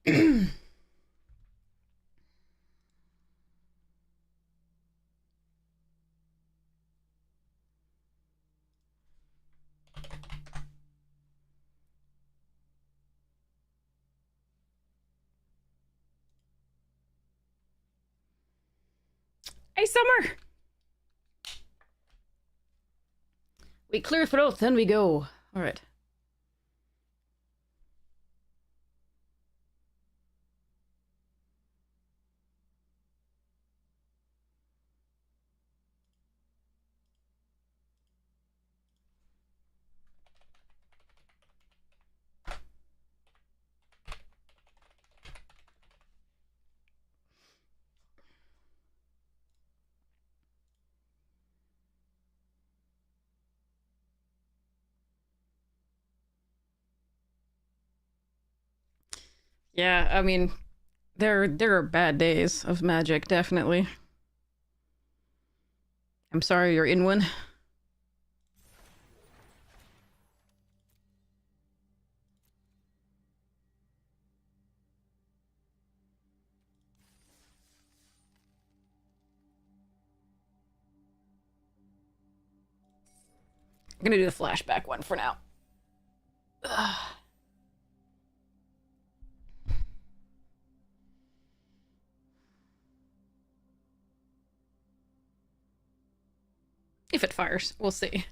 Hey, Summer! We clear throat, then we go. Alright. Yeah, I mean, there are bad days of Magic, definitely. I'm sorry you're in one. I'm gonna do the flashback one for now. Ugh. If it fires, we'll see.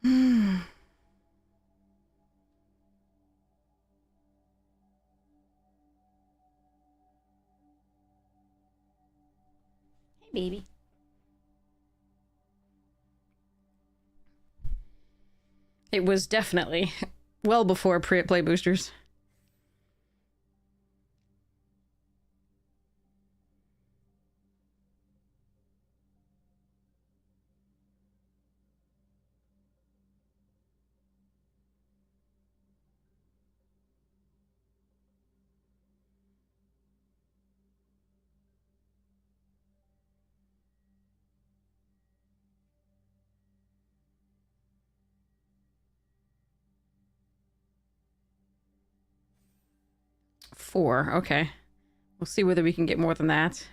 Hey, baby. It was definitely well before play boosters. Four, okay. We'll see whether we can get more than that.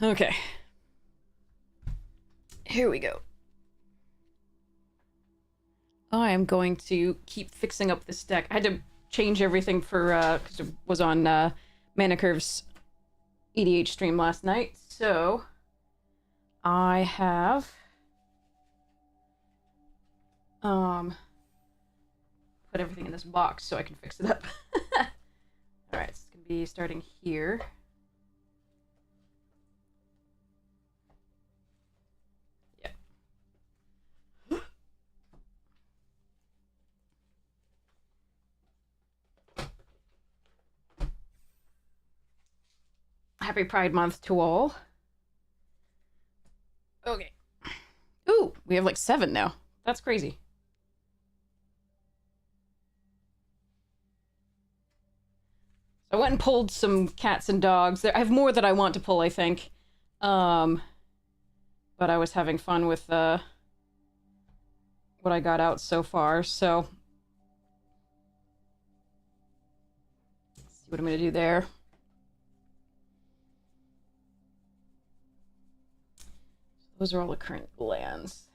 Okay. Here we go. I am going to keep fixing up this deck. I had to change everything for, because it was on Mana Curve's EDH stream last night, so I have put everything in this box so I can fix it up. Alright, it's gonna be starting here. Yep. Happy Pride Month to all. Okay. Ooh, we have like 7 now. That's crazy. So I went and pulled some cats and dogs. I have more that I want to pull, I think. But I was having fun with what I got out so far, so let's see what I'm gonna do there. Those are all the current lands.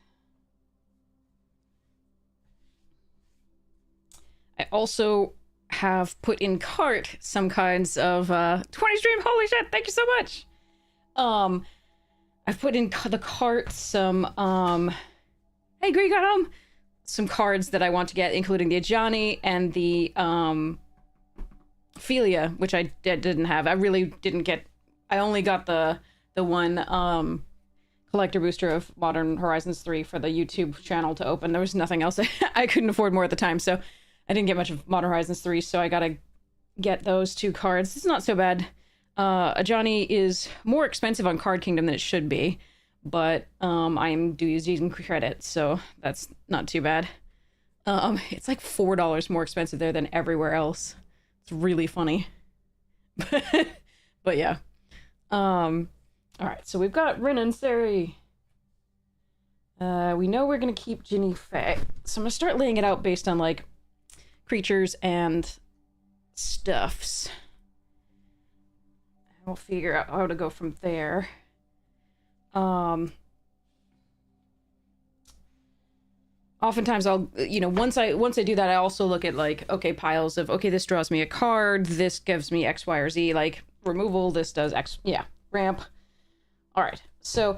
I also have put in cart some kinds of 20 stream. Holy shit! Thank you so much. I've put in the cart some hey, Greg got home. Some cards that I want to get, including the Ajani and the Philia, which I didn't have. I really didn't get. I only got the one collector booster of Modern Horizons 3 for the YouTube channel to open. There was nothing else. I couldn't afford more at the time, so I didn't get much of Modern Horizons 3, so I gotta get those 2 cards. It's not so bad. Ajani is more expensive on Card Kingdom than it should be, but I'm using credits, so that's not too bad. It's like $4 more expensive there than everywhere else. It's really funny. But yeah. All right, so we've got Rin and Seri. We know we're gonna keep Ginny Faye, so I'm gonna start laying it out based on like creatures and stuffs. We'll figure out how to go from there. Oftentimes I'll, once I do that, I also look at like, okay, piles of, okay, this draws me a card, this gives me X, Y, or Z, like removal, this does X, yeah, ramp. All right, so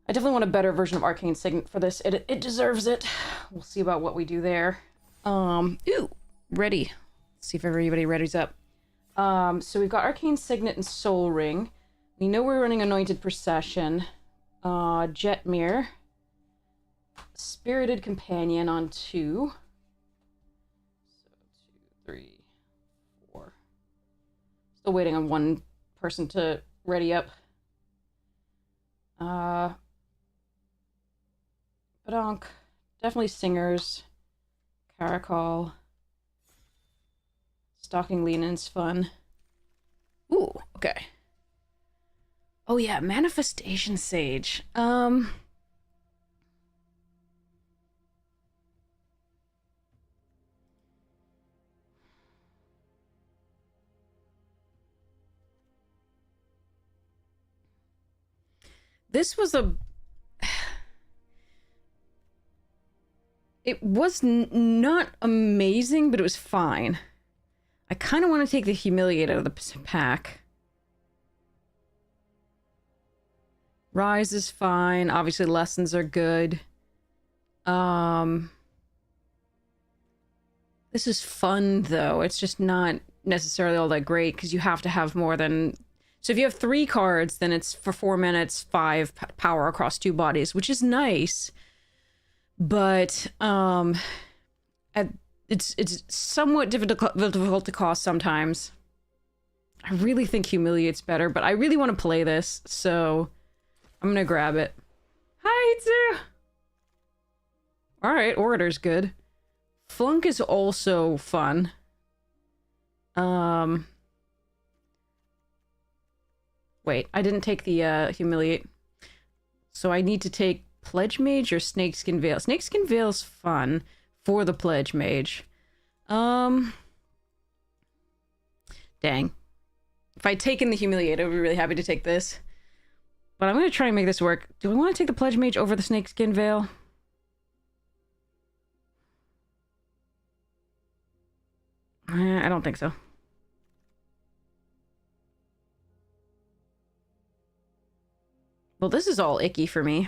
I definitely want a better version of Arcane Signet for this. It deserves it. We'll see about what we do there. Ooh, ready. Let's see if everybody readies up. So we've got Arcane Signet and Soul Ring. We know we're running Anointed Procession. Jetmir. Spirited Companion on 2. So 2, 3, 4. Still waiting on one person to ready up. Badonk. Definitely Singers. Caracol. Stalking Lenin's fun. Ooh, okay. Oh yeah, Manifestation Sage. This was a... It was not amazing, but it was fine. I kind of want to take the Humiliate out of the pack. Rise is fine. Obviously, Lessons are good. This is fun, though. It's just not necessarily all that great, because you have to have more than... So if you have 3 cards, then it's for 4 minutes, 5 power across 2 bodies, which is nice. But, it's somewhat difficult to cost sometimes. I really think Humiliate's better, but I really want to play this, so I'm gonna grab it. Hi, Itsu! Alright, Orator's good. Flunk is also fun. Wait, I didn't take the, Humiliate. So I need to take Pledge Mage or Snakeskin Veil? Snakeskin Veil's fun for the Pledge Mage. Dang. If I'd taken the Humiliate, I would be really happy to take this. But I'm going to try and make this work. Do I want to take the Pledge Mage over the Snakeskin Veil? I don't think so. Well, this is all icky for me.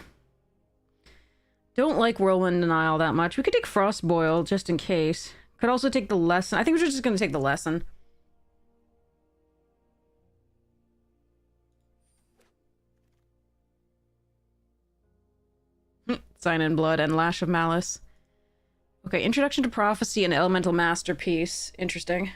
Don't like Whirlwind Denial that much. We could take Frostboil just in case. Could also take the Lesson. I think we're just going to take the Lesson. Sign in Blood and Lash of Malice. Okay, Introduction to Prophecy and Elemental Masterpiece. Interesting.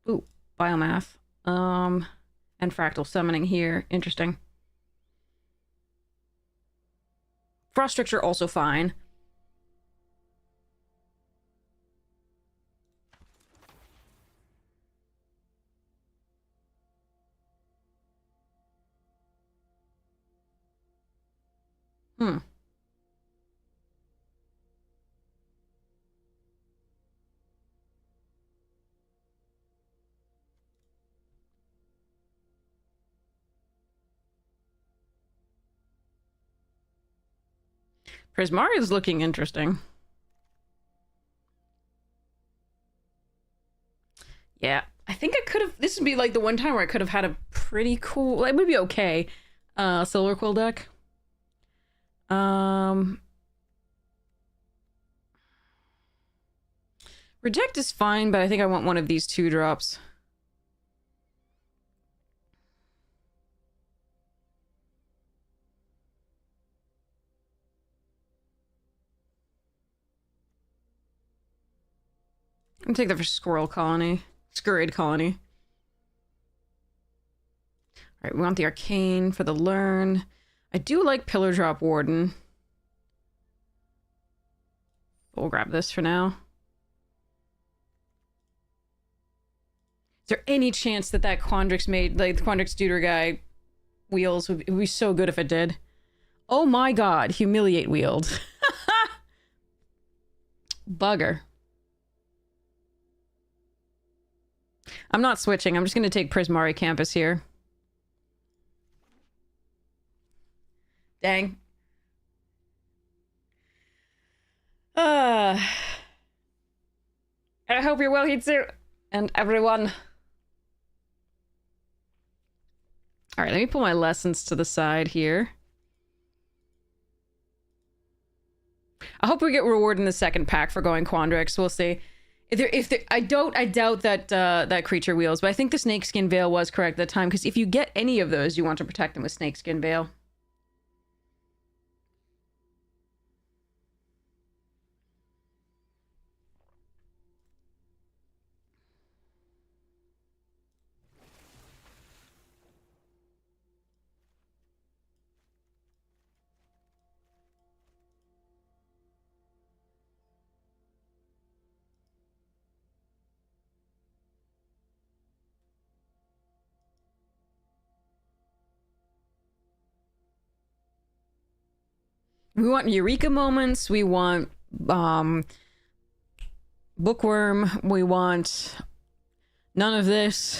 Ooh, Biomath. And Fractal Summoning here. Interesting. Frost Stricture also fine. Prismaria's looking interesting. Yeah, I think I could have... This would be like the one time where I could have had a pretty cool... It would be okay. Silver Quill deck. Reject is fine, but I think I want one of these 2 drops. I'm gonna take that for Squirrel Colony. Scurried Colony. Alright, we want the Arcane for the Learn. I do like Pillar Drop Warden. We'll grab this for now. Is there any chance that Quandrix made, like, the Quandrix Tutor guy wheels would be so good if it did? Oh my god, Humiliate wield. Bugger. I'm not switching. I'm just going to take Prismari Campus here. Dang. I hope you're well, Hitsu. And everyone. Alright, let me pull my lessons to the side here. I hope we get rewarded in the second pack for going Quandrix. We'll see. I doubt that that creature wheels, but I think the Snakeskin Veil was correct at the time, because if you get any of those, you want to protect them with Snakeskin Veil. We want Eureka moments, we want Bookworm, we want none of this.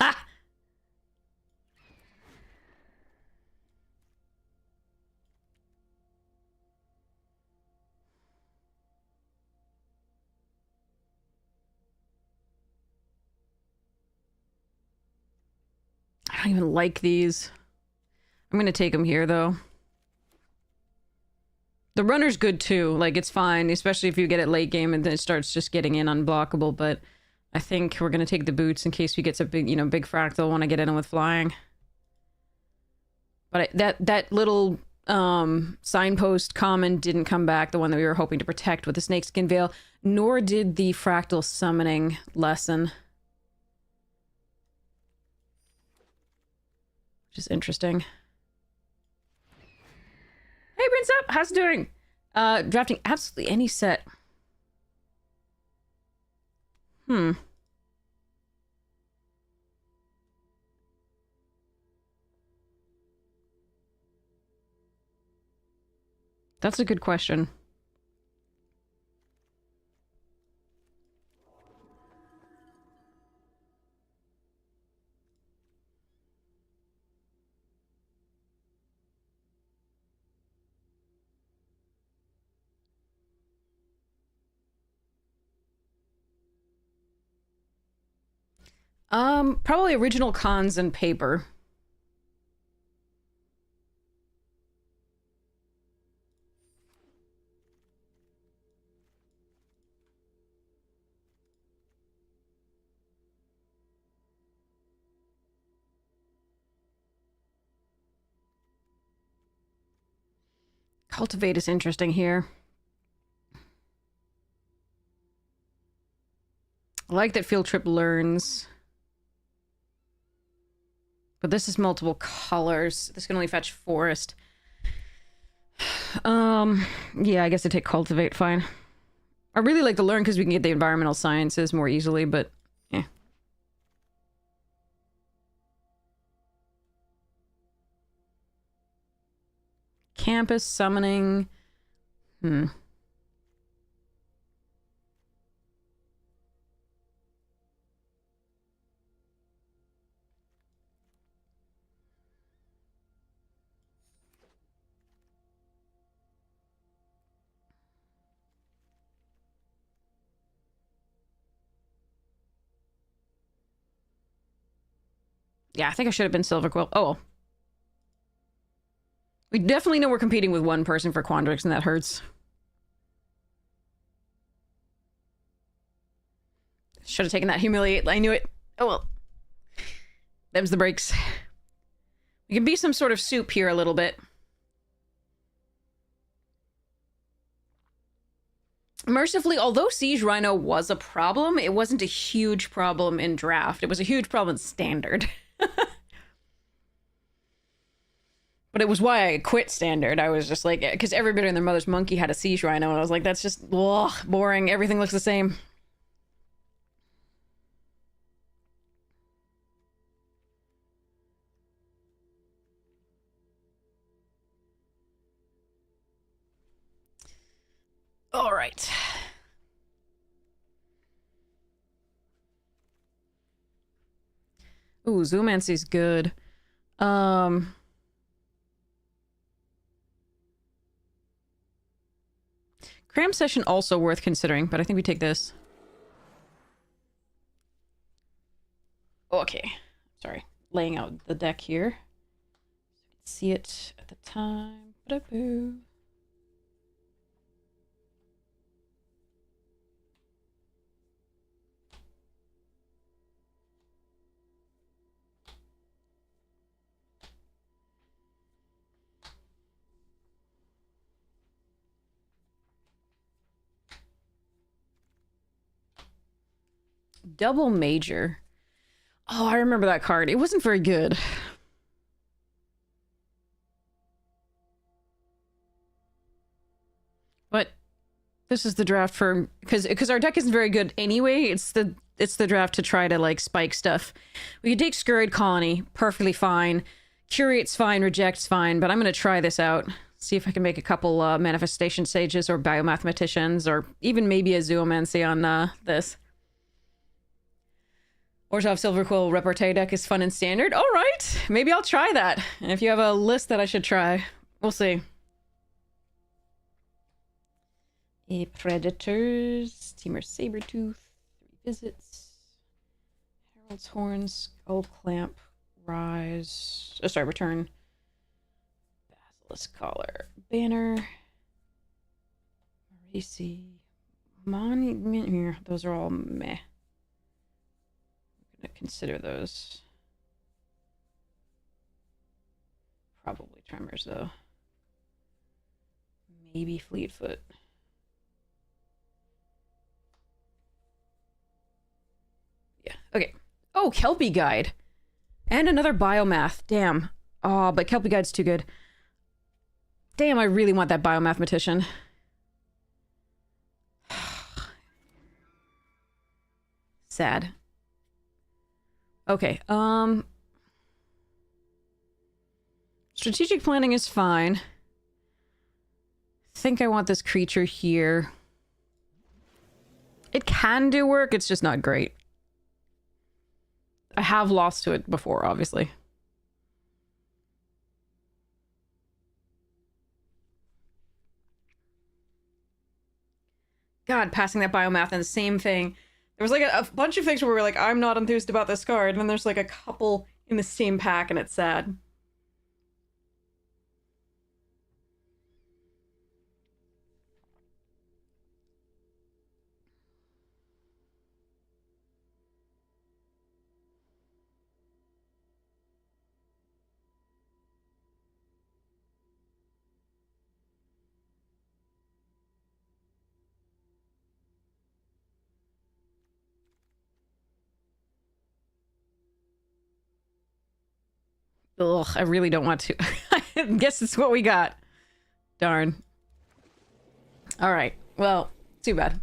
I don't even like these. I'm gonna take them here though. The runner's good too, like it's fine, especially if you get it late game and then it starts just getting in unblockable, but I think we're gonna take the boots in case we get some big, you know, big fractal want to get in with flying. But that little signpost common didn't come back, the one that we were hoping to protect with the Snakeskin Veil, nor did the fractal summoning lesson. Which is interesting. Hey, Prince Up! How's it doing? Drafting absolutely any set. That's a good question. Probably original cons and paper. Cultivate is interesting here. I like that Field Trip learns. But this is multiple colors. This can only fetch Forest. Yeah, I guess I take Cultivate, fine. I really like to learn because we can get the environmental sciences more easily, but yeah. Campus summoning. Yeah, I think I should have been Silver Quill. Oh, well. We definitely know we're competing with one person for Quandrix, and that hurts. Should have taken that Humiliate. I knew it. Oh, well. Them's the breaks. We can be some sort of soup here a little bit. Mercifully, although Siege Rhino was a problem, it wasn't a huge problem in draft. It was a huge problem in standard. But it was why I quit standard. I was just like, because everybody and their mother's monkey had a Siege Rhino, and I was like, that's just ugh, boring. Everything looks the same. All right. Ooh, Zoomancy's good. Cram Session also worth considering, but I think we take this. Okay. Sorry. Laying out the deck here. See it at the time. Ba-da-boo. Double Major. Oh, I remember that card. It wasn't very good. But this is the draft for because our deck isn't very good anyway. It's the draft to try to like spike stuff. We could take Scurried Colony, perfectly fine. Curate's fine, Reject's fine, but I'm gonna try this out. See if I can make a couple Manifestation Sages or Biomathematicians, or even maybe a Zoomancy on this. Orzhov Silverquill Repartee deck is fun and standard. All right, maybe I'll try that. And if you have a list that I should try, we'll see. Predators, Temur Sabertooth, 3 visits, Herald's Horns, Skull Clamp, Rise, Return, Basilisk Collar, Banner, Marisi, Monument, those are all meh. I'm gonna consider those. Probably Tremors though. Maybe Fleetfoot. Yeah, okay. Oh, Kelpie Guide. And another Biomath. Damn. Oh, but Kelpie Guide's too good. Damn, I really want that Biomathematician. Sad. Okay, strategic planning is fine. I think I want this creature here. It can do work, it's just not great. I have lost to it before, obviously. God, passing that Biomath and the same thing. There was like a bunch of things where we were like, I'm not enthused about this card, and then there's like a couple in the same pack, and it's sad. Ugh, I really don't want to. I guess it's what we got. Darn. All right. Well, too bad.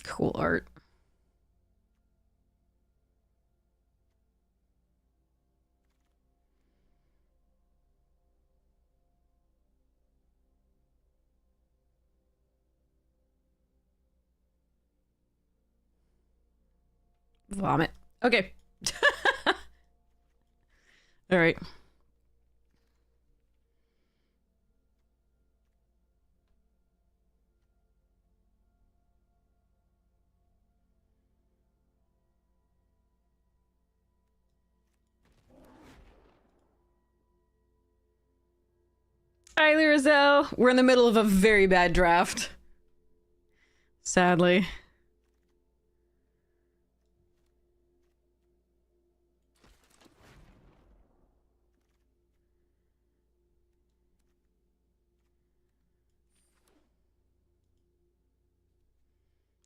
Cool art. Vomit. Okay. All right. Hi, Lirazel. We're in the middle of a very bad draft. Sadly.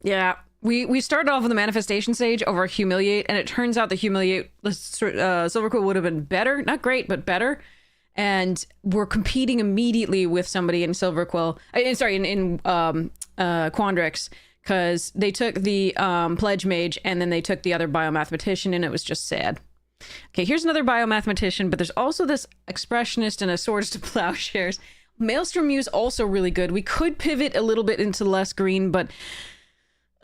Yeah, we started off with the manifestation stage over humiliate, and it turns out the humiliate Silverquill would have been better, not great, but better. And we're competing immediately with somebody in Silverquill. In Quandrix, because they took the Pledge Mage and then they took the other Biomathematician, and it was just sad. Okay, here's another Biomathematician, but there's also this Expressionist and a Swords to Plowshares. Maelstrom Muse also really good. We could pivot a little bit into less green, but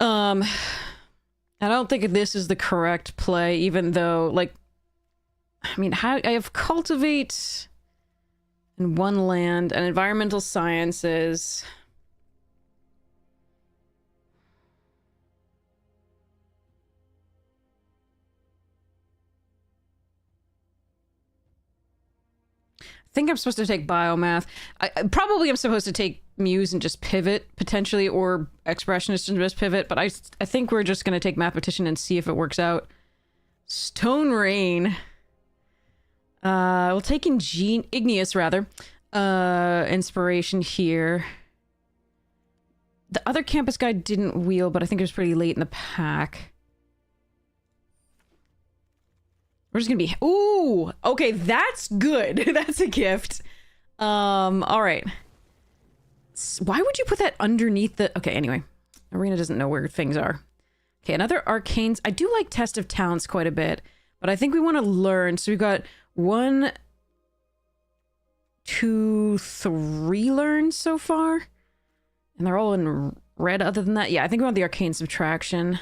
I don't think this is the correct play, even though, like, I mean, how I have Cultivate in one land and Environmental Sciences. I think I'm supposed to take Biomath. Probably I'm supposed to take Muse and just pivot, potentially, or Expressionist and just pivot, but I think we're just going to take Mathematician and see if it works out. Stone Rain. We'll take Igneous, rather. Inspiration here. The other campus guy didn't wheel, but I think it was pretty late in the pack. We're just gonna be... Ooh! Okay, that's good. That's a gift. Alright. Why would you put that underneath the... Okay, anyway. Arena doesn't know where things are. Okay, another Arcanes. I do like Test of Talents quite a bit, but I think we want to learn. So we've got 1, 2, 3 learns so far. And they're all in red other than that. Yeah, I think we want the Arcane Subtraction.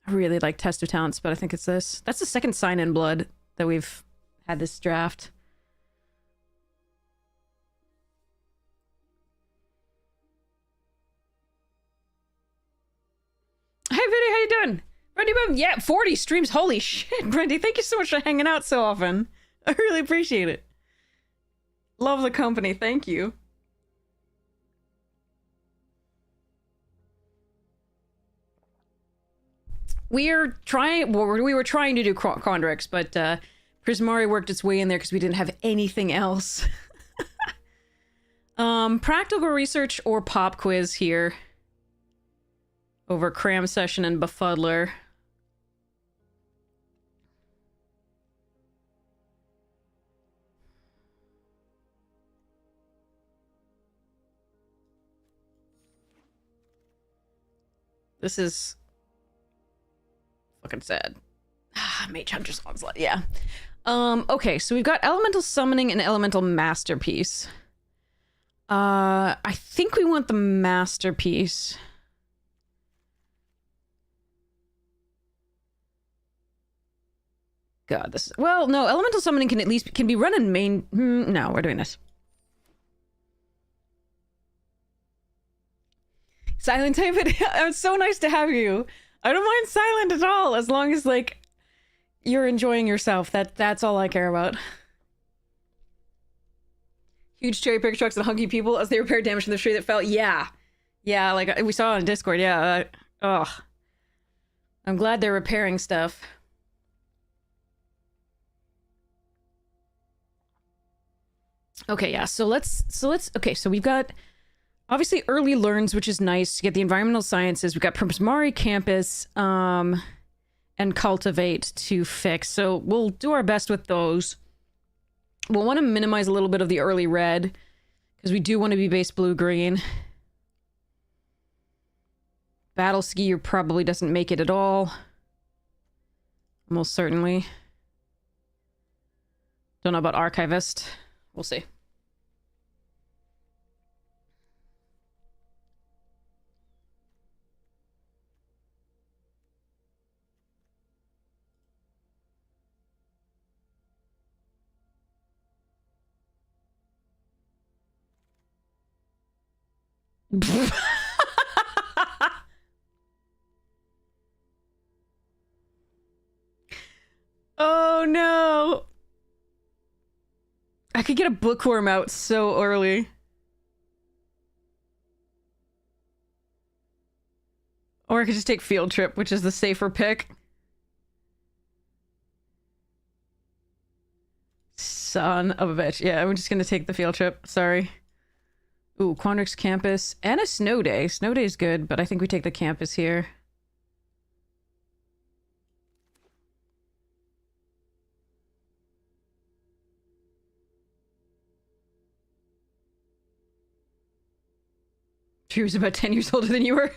I really like Test of Talents, but I think it's this. That's the second Sign in Blood that we've had this draft. Hey, Vinny, how you doing? Brandy Boom, yeah, 40 streams. Holy shit, Brandy, thank you so much for hanging out so often. I really appreciate it. Love the company, thank you. We were trying to do Quandrix, but Prismari worked its way in there because we didn't have anything else. Practical research or pop quiz here. Over Cram Session and Befuddler. This is fucking sad. Mage Hunter's Onslaught, yeah. Okay, so we've got Elemental Summoning and Elemental Masterpiece. I think we want the Masterpiece. God, this is... Well, no, Elemental Summoning can at least... Can be run in main... No, we're doing this. Silent type it. It's so nice to have you. I don't mind silent at all, as long as, like, you're enjoying yourself. That's all I care about. Huge cherry picker trucks and hunky people as they repair damage from the tree that fell. Yeah. Yeah, like, we saw on Discord, yeah. Ugh. I'm glad they're repairing stuff. Okay, yeah, so let's... Okay, so we've got... Obviously, early learns, which is nice to get the environmental sciences. We've got Prismari Campus, and Cultivate to fix. So we'll do our best with those. We'll want to minimize a little bit of the early red, because we do want to be base blue-green. Battle Skier probably doesn't make it at all. Most certainly. Don't know about Archivist. We'll see. Oh no! I could get a bookworm out so early. Or I could just take field trip, which is the safer pick. Son of a bitch. Yeah, I'm just gonna take the field trip. Sorry. Ooh, Quandrix campus and a snow day. Snow day is good, but I think we take the campus here. She was about 10 years older than you were.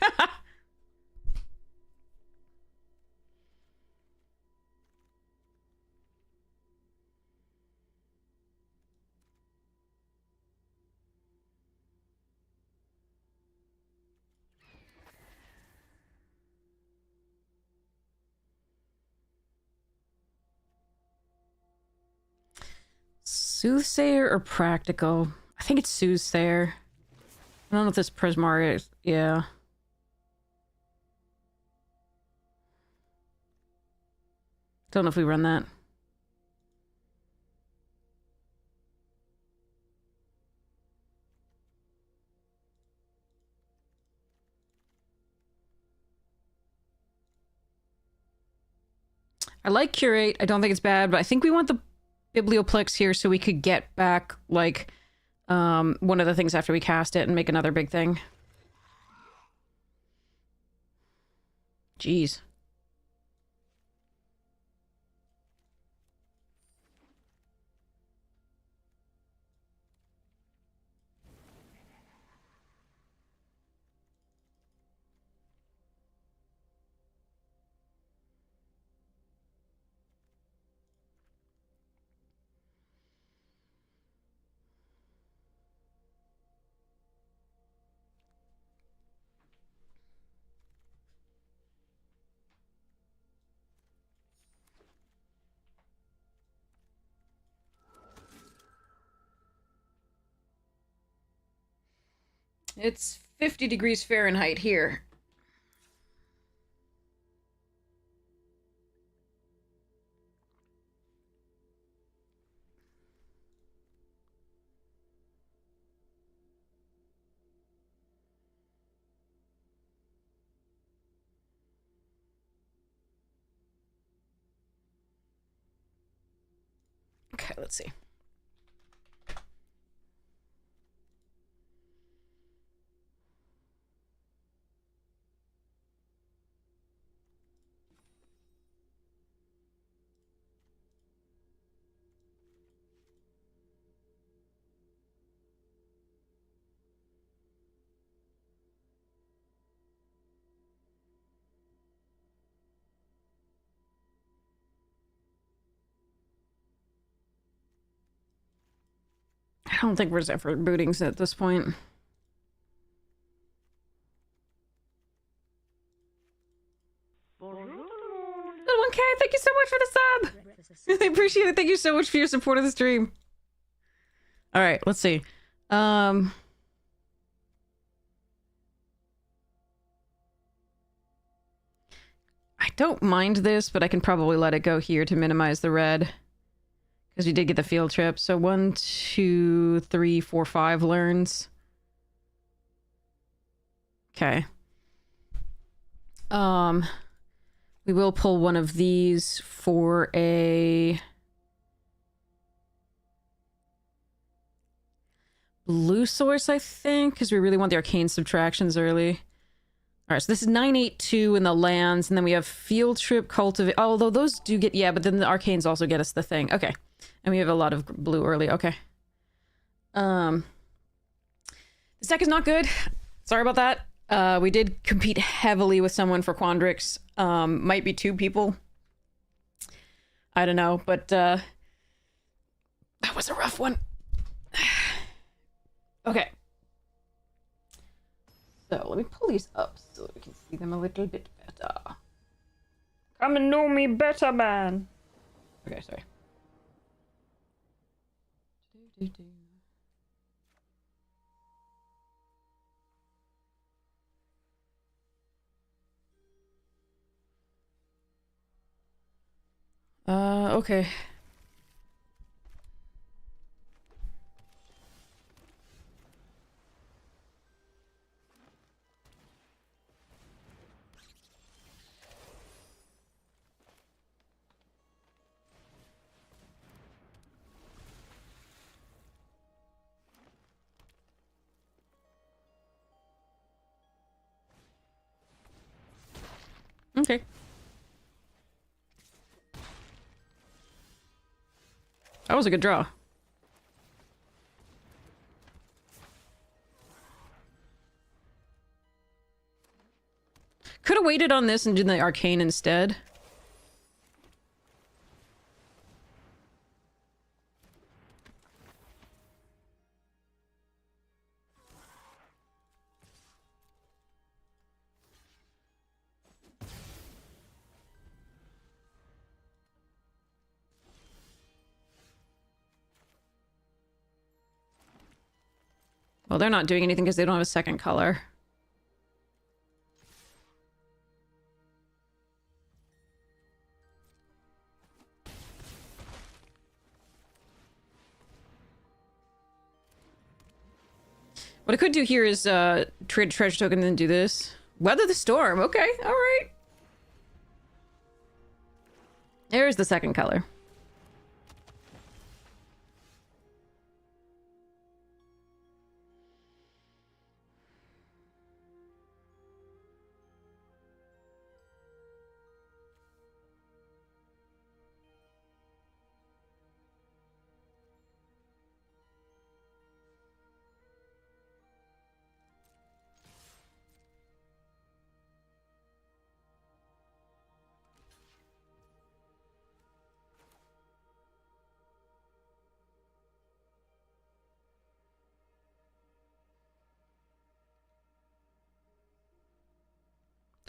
Soothsayer or practical? I think it's Soothsayer. I don't know if this Prismari is... Yeah. Don't know if we run that. I like Curate. I don't think it's bad, but I think we want the Biblioplex here so we could get back, like, one of the things after we cast it and make another big thing. Jeez. It's 50 degrees Fahrenheit here. Okay, let's see. I don't think we're Zephyr bootings at this point. Good 1K, thank you so much for the sub! Really appreciate it. Thank you so much for your support of the stream. Alright, let's see. I don't mind this, but I can probably let it go here to minimize the red. Because we did get the field trip. So 1, 2, 3, 4, 5 learns. Okay. We will pull one of these for a blue source, I think, because we really want the arcane subtractions early. Alright, so this is 982 in the lands, and then we have field trip, cultivate. Although those do get, yeah, but then the arcanes also get us the thing. Okay. And we have a lot of blue early. Okay. This deck is not good. Sorry about that. We did compete heavily with someone for Quandrix. Might be 2 people. I don't know, but that was a rough one. Okay. So let me pull these up so we can see them a little bit better. Come and know me better, man. Okay, sorry. okay. Okay. That was a good draw. Could have waited on this and did the arcane instead. Well, they're not doing anything because they don't have a second color. What I could do here is trade a treasure token and then do this. Weather the storm. Okay, all right. There's the second color.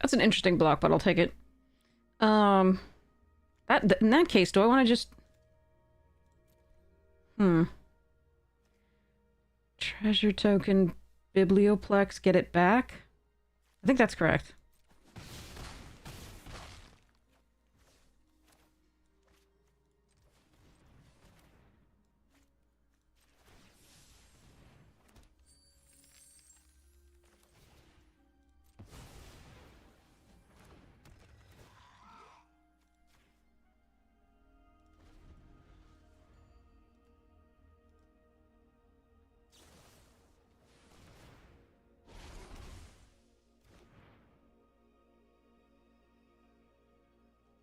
That's an interesting block, but I'll take it. In that case, do I want to just... Treasure token, Biblioplex, get it back? I think that's correct.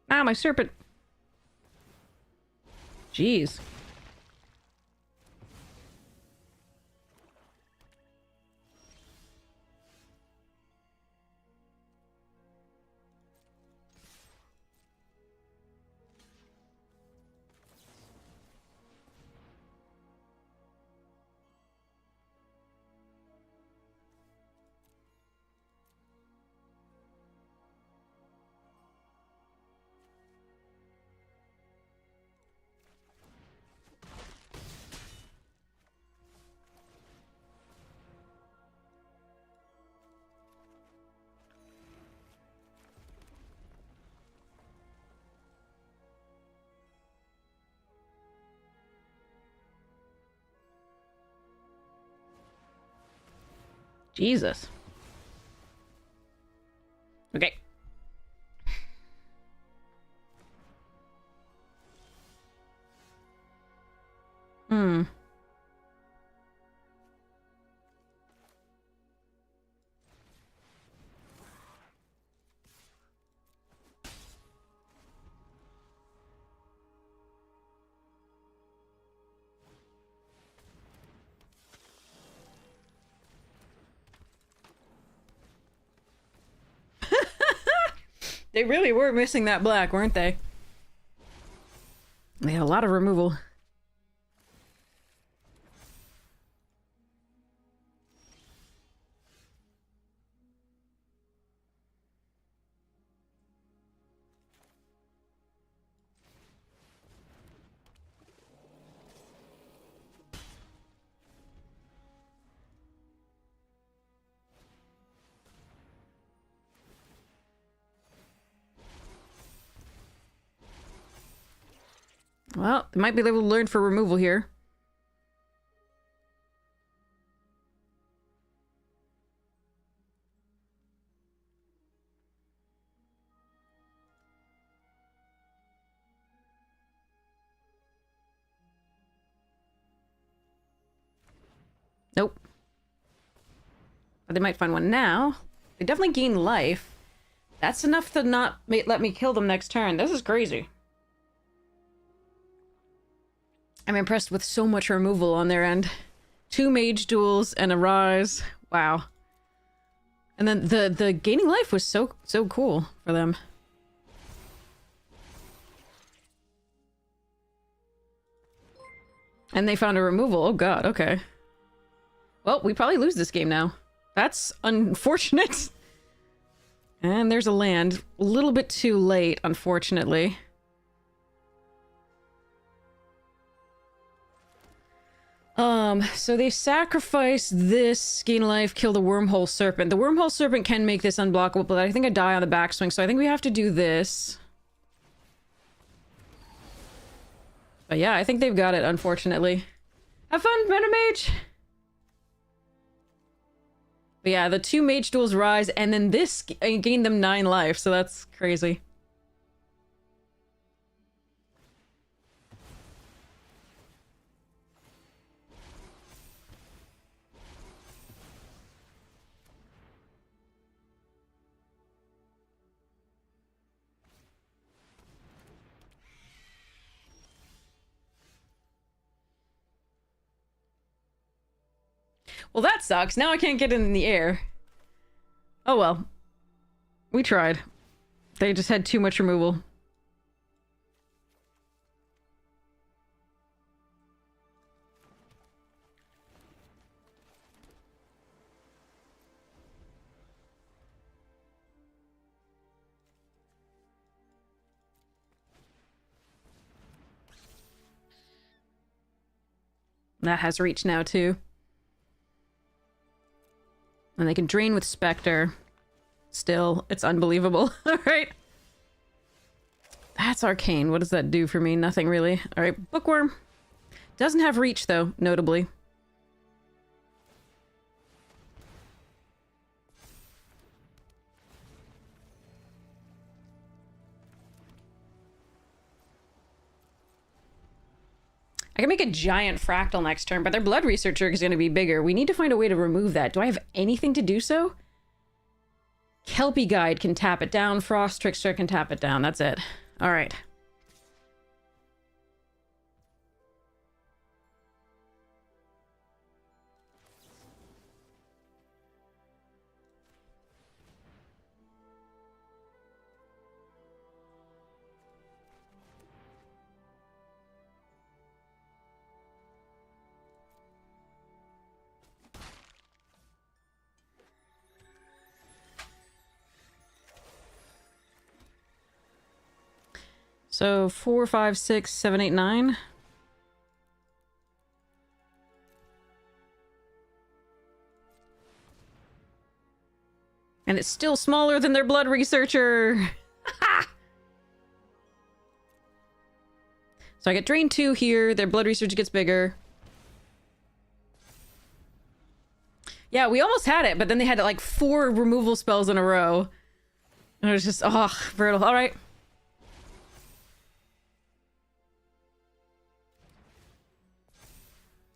Ah, my serpent. Jeez. Jesus. Okay. They really were missing that black, weren't they? They had a lot of removal. Well, they might be able to learn for removal here. Nope. But they might find one now. They definitely gain life. That's enough to not let me kill them next turn. This is crazy. I'm impressed with so much removal on their end. 2 mage duels and a rise. Wow. And then the gaining life was so cool for them. And they found a removal. Oh god, okay. Well, we probably lose this game now. That's unfortunate. And there's a land. A little bit too late, unfortunately. So they sacrifice this, gain life, kill the Wormhole Serpent. The Wormhole Serpent can make this unblockable, but I think I die on the backswing, so I think we have to do this. But yeah, I think they've got it, unfortunately. Have fun, Metamage! But yeah, the 2 mage duels rise, and then this gained them 9 life, so that's crazy. Well, that sucks. Now I can't get in the air. Oh well. We tried. They just had too much removal. That has reach now, too. And they can drain with Spectre. Still, it's unbelievable. Alright. That's arcane. What does that do for me? Nothing really. Alright, Bookworm. Doesn't have reach, though, notably. I can make a giant fractal next turn, but their Blood Researcher is going to be bigger. We need to find a way to remove that. Do I have anything to do so? Kelpie Guide can tap it down. Frost Trickster can tap it down. That's it. All right. So 4, 5, 6, 7, 8, 9. And it's still smaller than their Blood Researcher. So I get Drain 2 here. Their Blood Researcher gets bigger. Yeah, we almost had it, but then they had like 4 removal spells in a row. And it was just, oh, brutal. All right.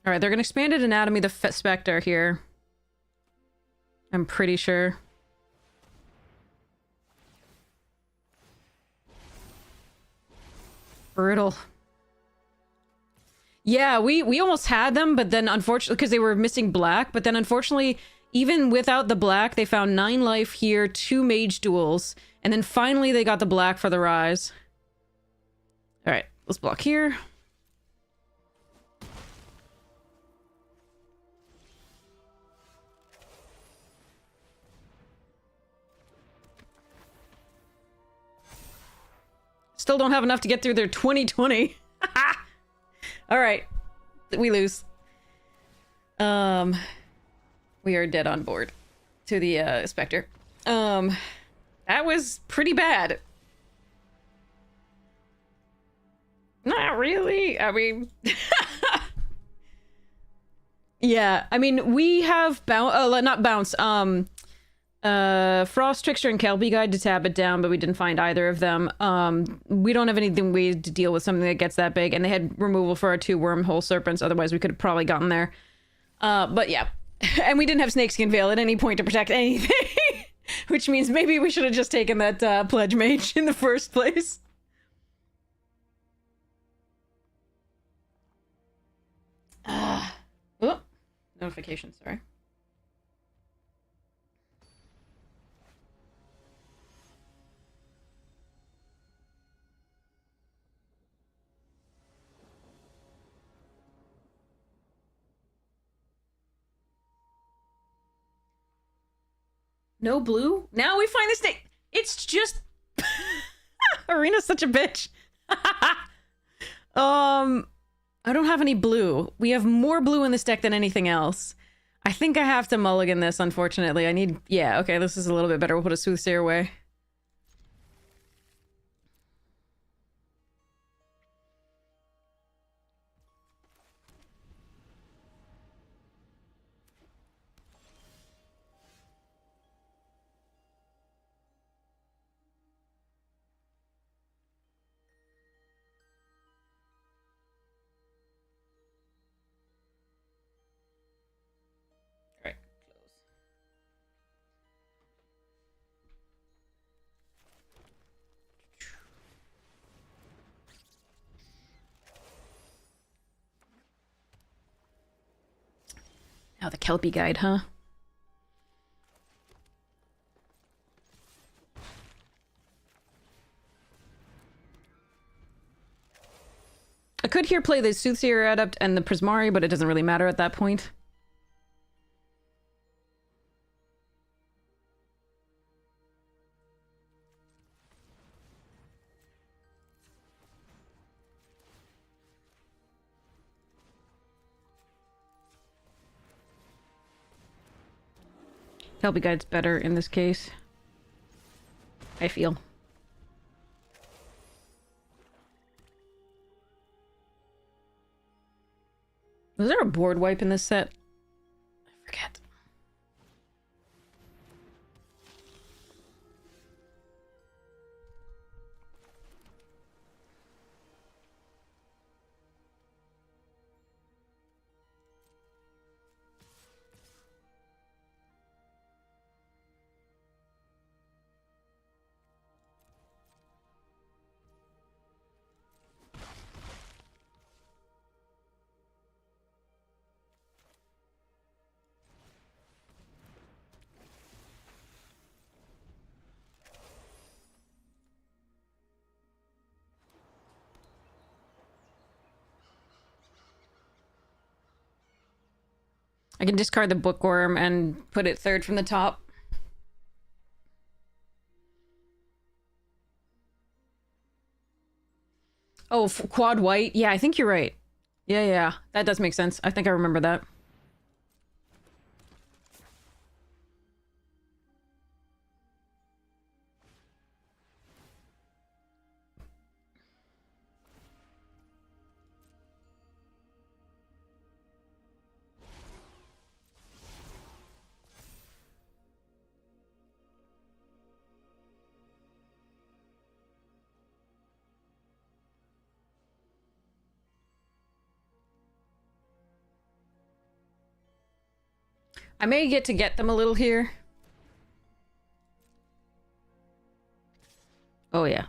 All right, they're going to Expanded Anatomy the Spectre here. I'm pretty sure. Brutal. Yeah, we almost had them, but then unfortunately, because they were missing black, but then unfortunately, even without the black, they found 9 life here, 2 mage duels, and then finally they got the black for the rise. All right, let's block here. Still don't have enough to get through their 2020. All right, we lose. We are dead on board to the Spectre. That was pretty bad. Not really. I mean, yeah. I mean, we have not bounce. Frost Trickster and Kelpie Guide to tap it down, but we didn't find either of them. We don't have anything way to deal with something that gets that big, and they had removal for our 2 wormhole serpents. Otherwise, we could have probably gotten there. But yeah, and we didn't have Snakeskin Veil at any point to protect anything, which means maybe we should have just taken that Pledge Mage in the first place. Oh, notification. Sorry. No blue? Now we find the snake. It's just Arena's such a bitch. I don't have any blue. We have more blue in this deck than anything else. I think I have to mulligan this, unfortunately. I need... Yeah, okay, this is a little bit better. We'll put a Soothsayer away. Oh, the Kelpie Guide, huh? I could here play the Soothsayer Adept and the Prismari, but it doesn't really matter at that point. Kelpie Guide's better in this case, I feel. Was there a board wipe in this set? I forget. I can discard the Bookworm and put it 3rd from the top. Oh, quad white? Yeah, I think you're right. Yeah, that does make sense. I think I remember that. I may get them a little here. Oh, yeah.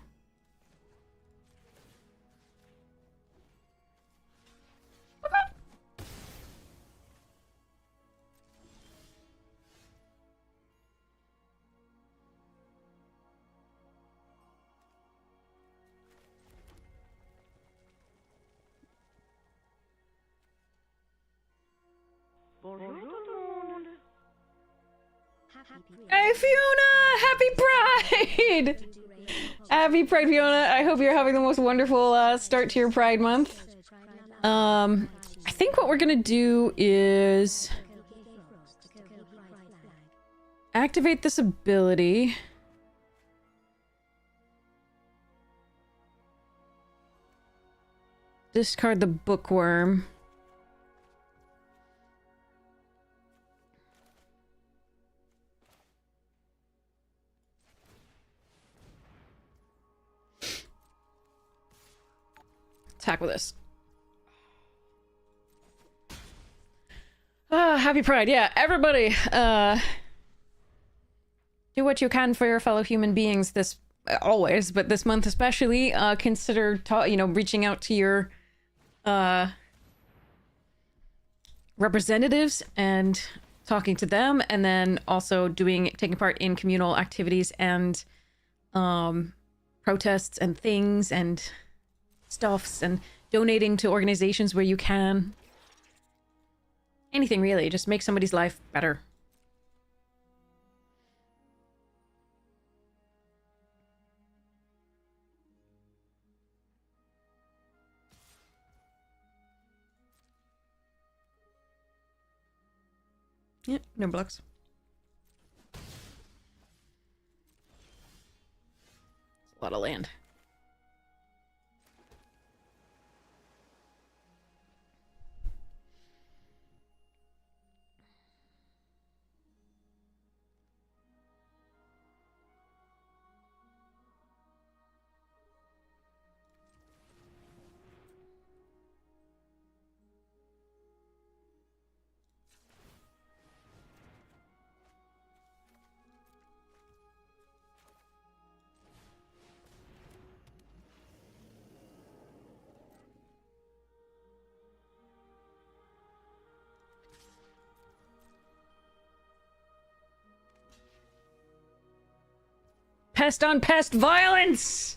Hey Fiona! Happy Pride! Happy Pride, Fiona. I hope you're having the most wonderful start to your Pride month. I think what we're gonna do is activate this ability. Discard the bookworm. Attack with this. Happy Pride. Yeah, everybody, do what you can for your fellow human beings this always, but this month especially. Consider reaching out to your representatives and talking to them, and then also taking part in communal activities and protests and things and stuffs, and donating to organizations where you can. Anything really, just make somebody's life better. Yep, no blocks. It's a lot of land. Pest on pest violence!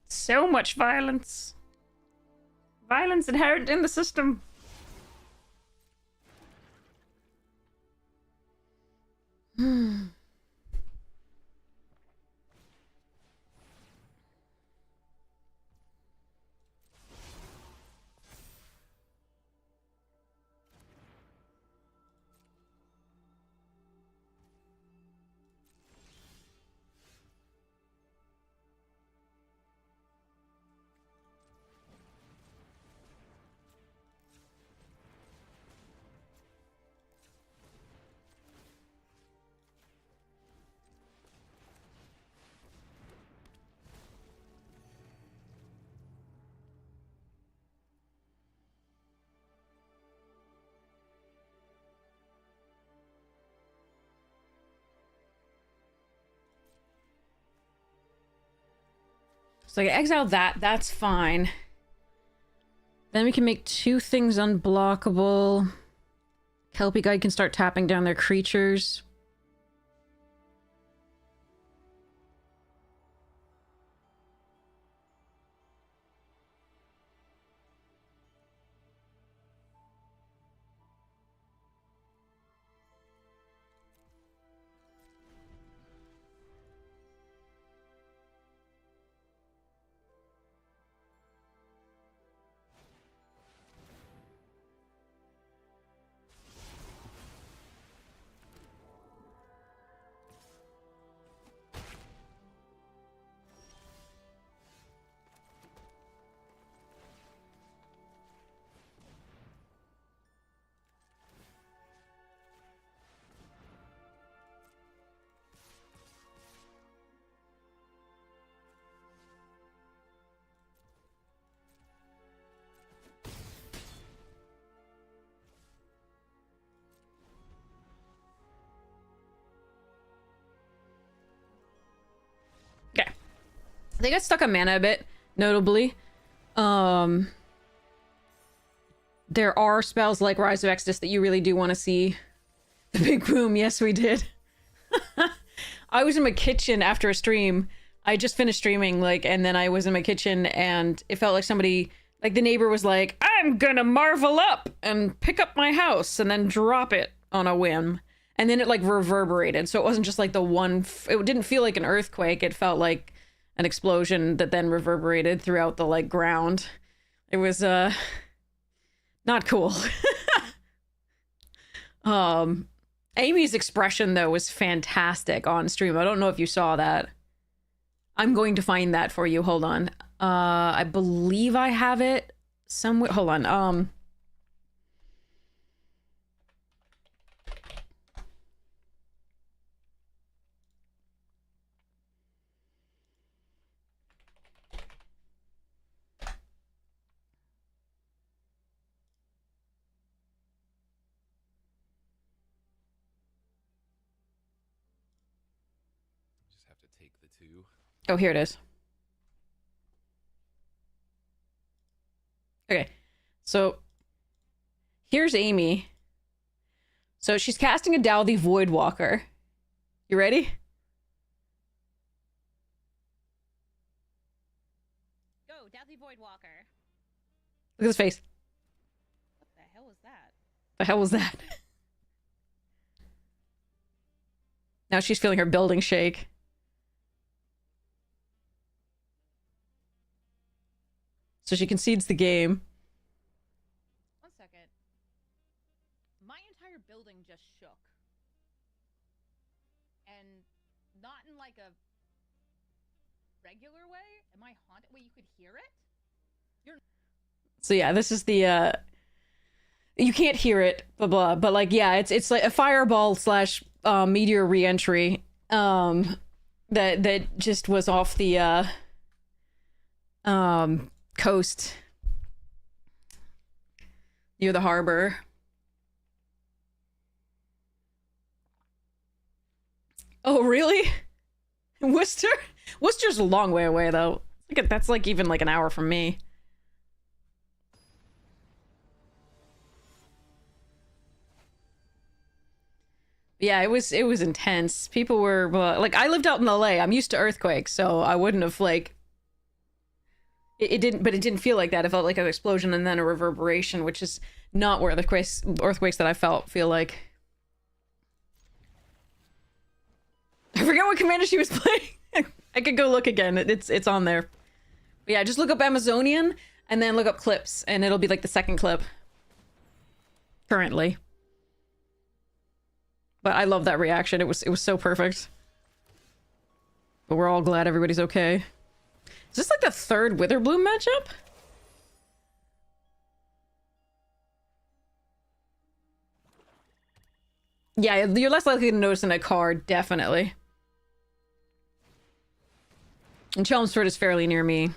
So much violence. Violence inherent in the system. So I exile that. That's fine. Then we can make 2 things unblockable. Kelpie Guide can start tapping down their creatures. They got stuck on mana a bit, notably. There are spells like Rise of Exodus that you really do want to see. The big boom, yes we did. I was in my kitchen after a stream. I just finished streaming, like, and then I was in my kitchen, and it felt like somebody, like, the neighbor was like, "I'm gonna marvel up and pick up my house and then drop it on a whim," and then it like reverberated. So it wasn't just like the one. It didn't feel like an earthquake. It felt like an explosion that then reverberated throughout the like ground. It was not cool. Amy's expression though was fantastic on stream. I don't know if you saw that. I'm going to find that for you. Hold on. I believe I have it somewhere. Hold on. Just have to take the 2. Oh, here it is. Okay. So here's Amy. So she's casting a Dowthy Voidwalker. You ready? Go, Dowthy Voidwalker. Look at his face. What the hell was that? The hell was that? Now she's feeling her building shake. So she concedes the game. 1 second. My entire building just shook. And not in like a regular way? Am I haunted? Wait, you could hear it? So yeah, this is the you can't hear it, blah blah, but like yeah, it's like a fireball slash meteor re-entry that just was off the coast near the harbor. Oh really? Worcester? Worcester's a long way away though. That's like even like an hour from me. Yeah, it was intense. People were like, I lived out in LA. I'm used to earthquakes, so I wouldn't have like it didn't, but it didn't feel like that. It felt like an explosion and then a reverberation, which is not where earthquakes that I feel like. I forget what commander she was playing. I could go look again. It's on there. But yeah, just look up Amazonian and then look up clips, and it'll be like the second clip currently. But I love that reaction. It was so perfect. But we're all glad everybody's okay. Is this like the third Witherbloom matchup? Yeah, you're less likely to notice in a card, definitely. And Chelmsford is fairly near me.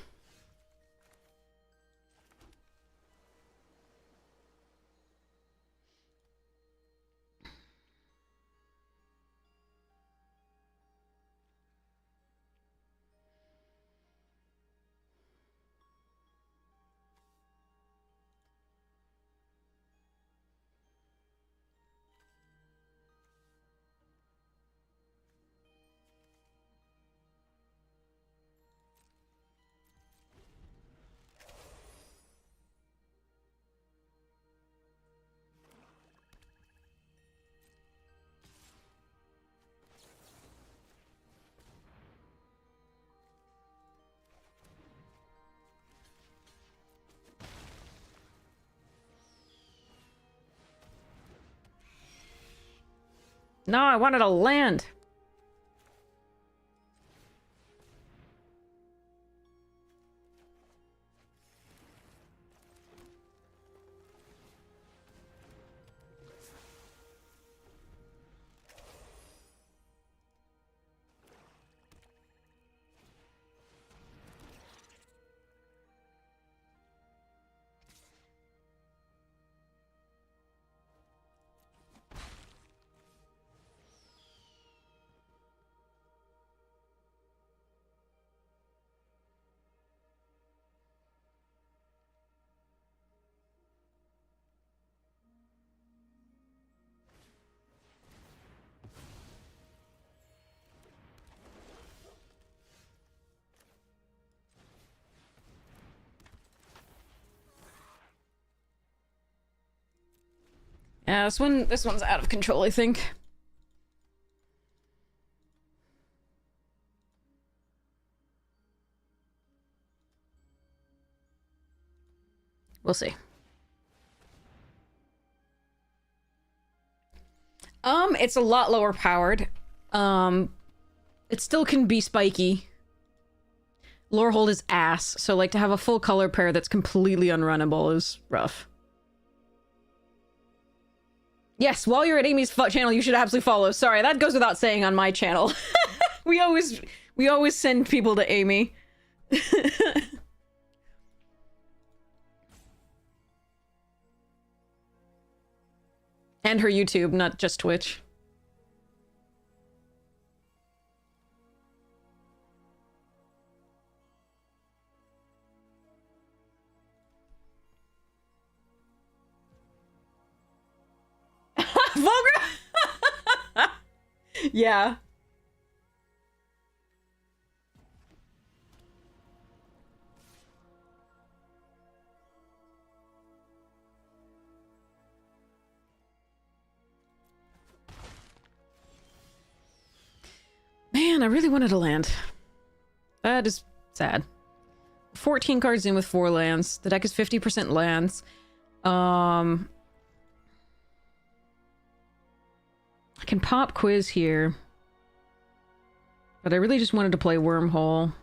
No, I wanted to land. Yeah, this one's out of control, I think. We'll see. It's a lot lower powered. It still can be spiky. Lorehold is ass, so like to have a full color pair that's completely unrunnable is rough. Yes, while you're at Amy's channel, you should absolutely follow. Sorry, that goes without saying on my channel. we always send people to Amy. And her YouTube, not just Twitch. Vulgar! Yeah. Man, I really wanted to land. That is sad. 14 cards in with 4 lands. The deck is 50% lands. I can pop Quiz here. But I really just wanted to play Wormhole.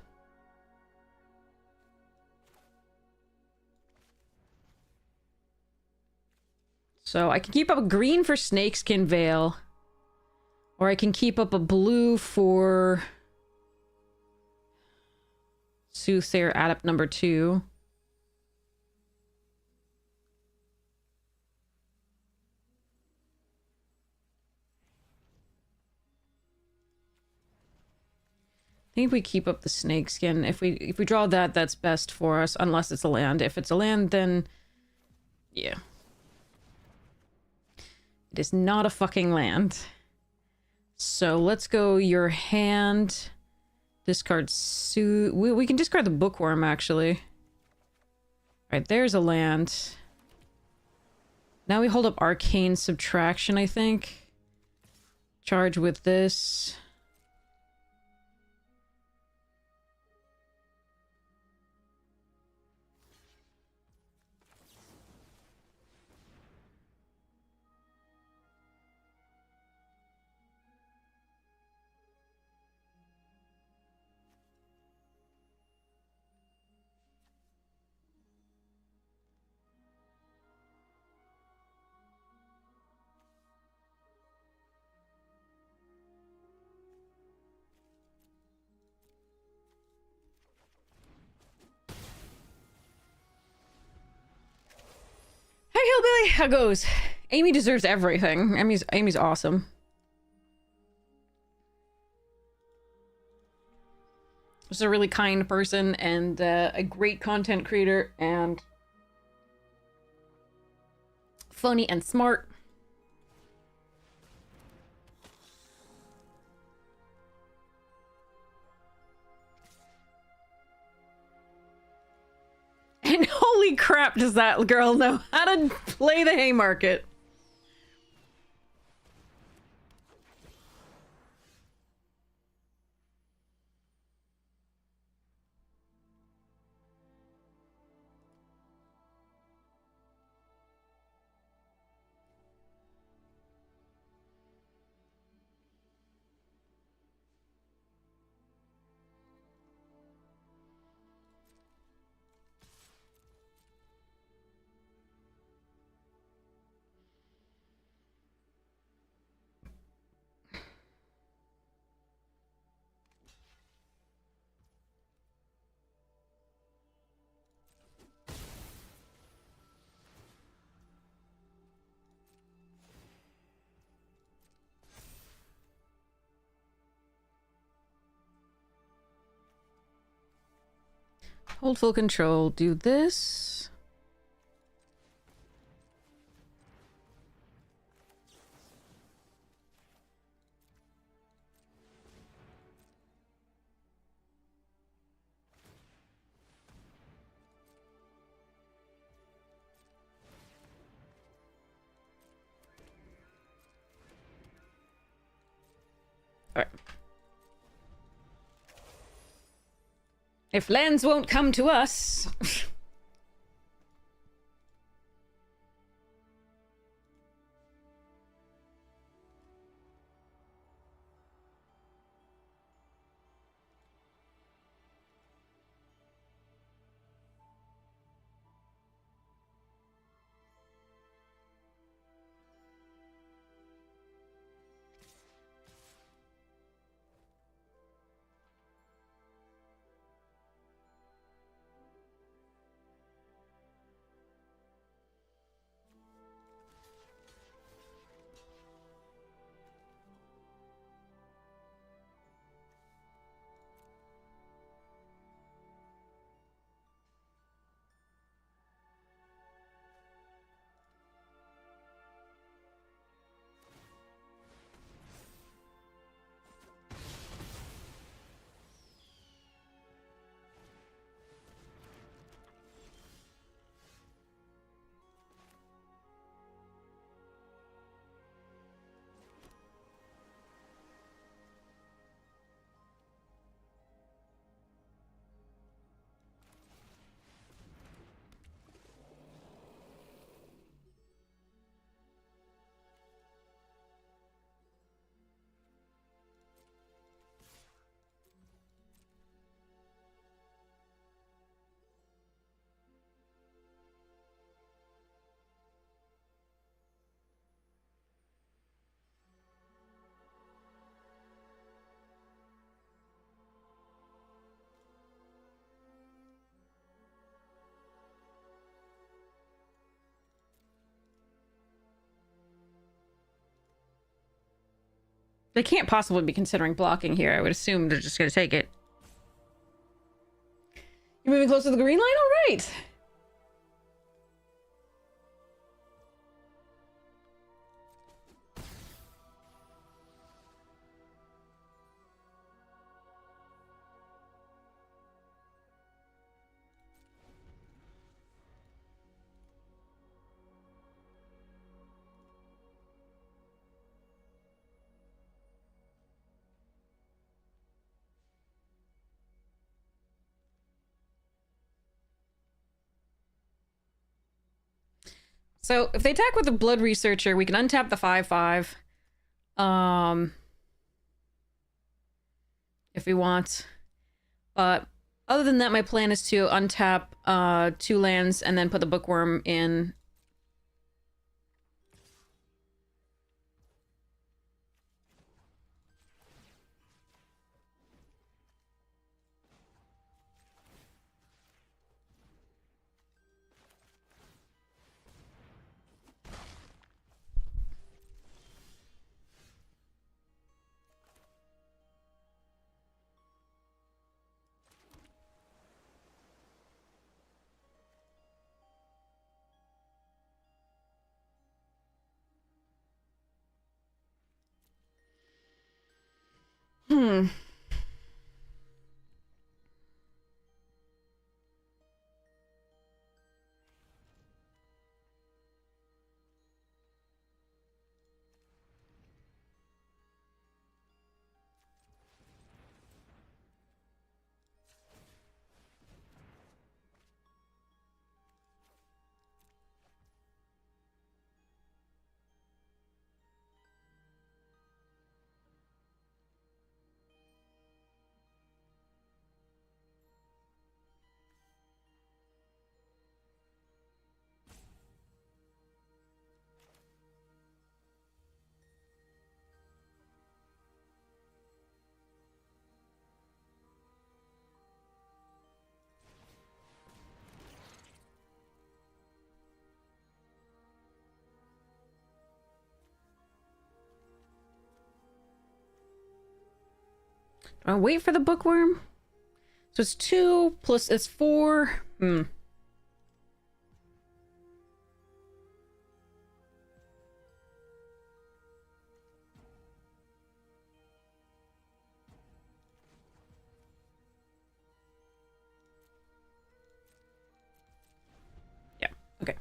So I can keep up a green for Snakeskin Veil. Or I can keep up a blue for Soothsayer Adept number 2. I think if we keep up the Snakeskin, if we draw that, that's best for us, unless it's a land. If it's a land, then yeah. It is not a fucking land. So let's go your hand. Discard we can discard the Bookworm, actually. Right, there's a land. Now we hold up Arcane Subtraction, I think. Charge with this. Hey, Hillbilly! How goes? Amy deserves everything. Amy's awesome. She's a really kind person and a great content creator and funny and smart. And holy crap, does that girl know how to play the Haymarket. Hold full control. Do this. If lands won't come to us. They can't possibly be considering blocking here. I would assume they're just going to take it. You're moving close to the green line? All right. So if they attack with the Blood Researcher, we can untap the 5/5. If we want. But other than that, my plan is to untap 2 lands and then put the Bookworm in. Hmm. Do I wait for the Bookworm? So it's 2 plus it's 4. Yeah, okay.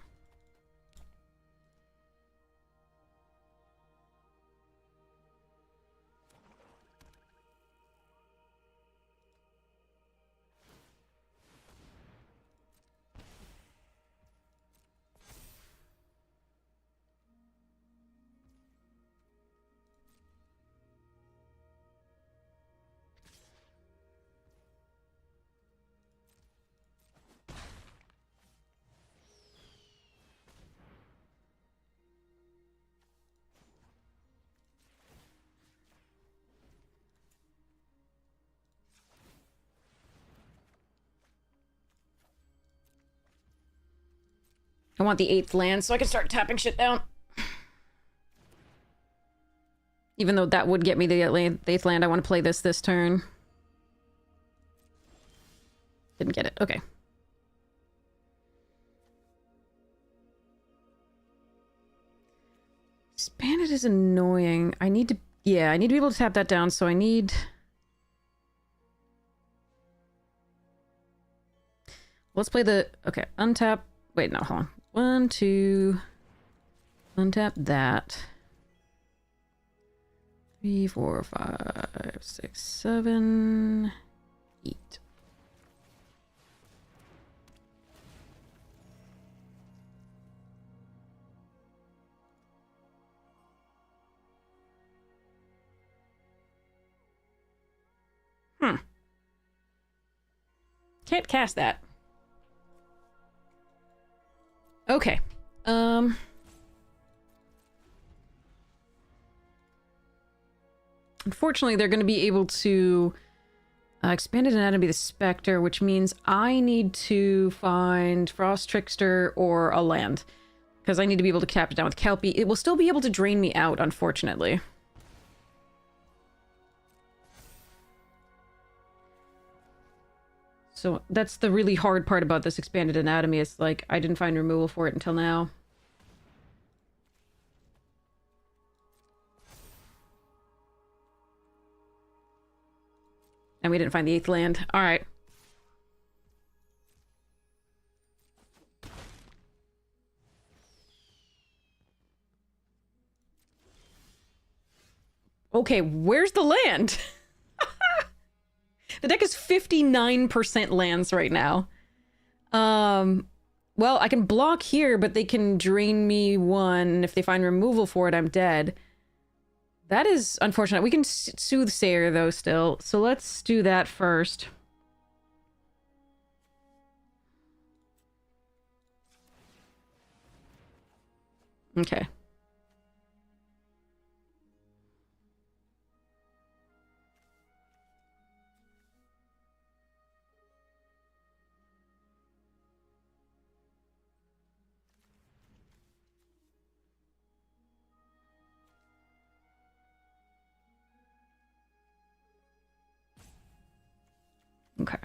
I want the 8th land so I can start tapping shit down. Even though that would get me the 8th land, I want to play this turn. Didn't get it. Okay. Expanded is annoying. I need to... Yeah, I need to be able to tap that down, so I need... Let's play the... Okay, untap... Wait, no, hold on. 1, 2... Untap that. 3, 4, 5, 6, 7... 8. Can't cast that. Okay. Unfortunately, they're going to be able to Expanded Anatomy of the Spectre, which means I need to find Frost Trickster or a land. Because I need to be able to cap it down with Kelpie. It will still be able to drain me out, unfortunately. So that's the really hard part about this Expanded Anatomy, is like, I didn't find removal for it until now. And we didn't find the 8th land. Alright. Okay, where's the land? The deck is 59% lands right now. Well, I can block here, but they can drain me 1. If they find removal for it, I'm dead. That is unfortunate. We can Soothsayer, though, still. So let's do that first. Okay. Okay.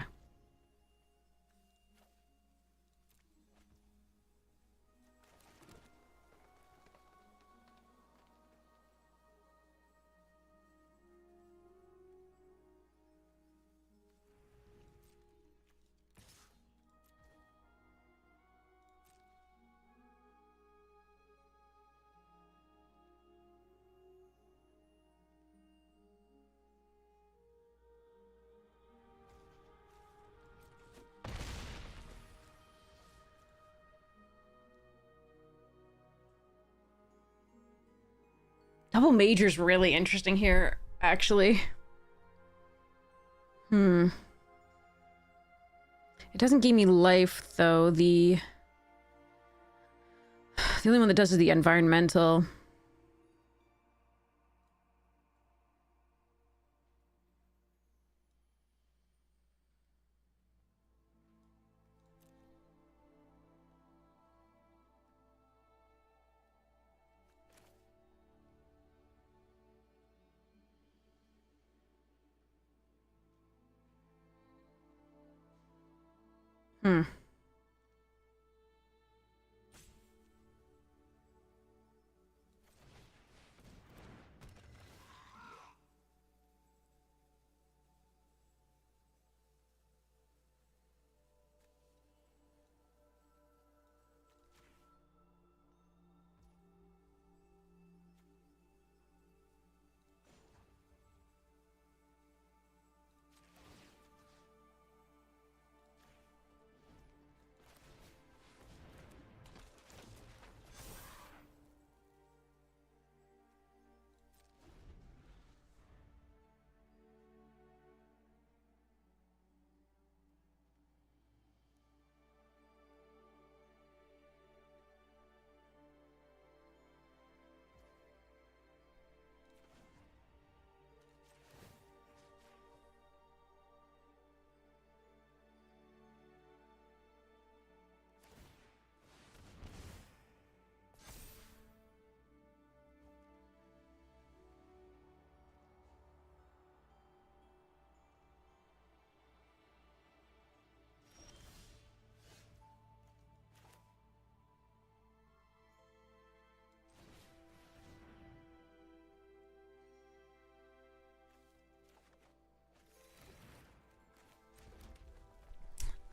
Double Major's really interesting here, actually. It doesn't give me life, though. The only one that does is the environmental.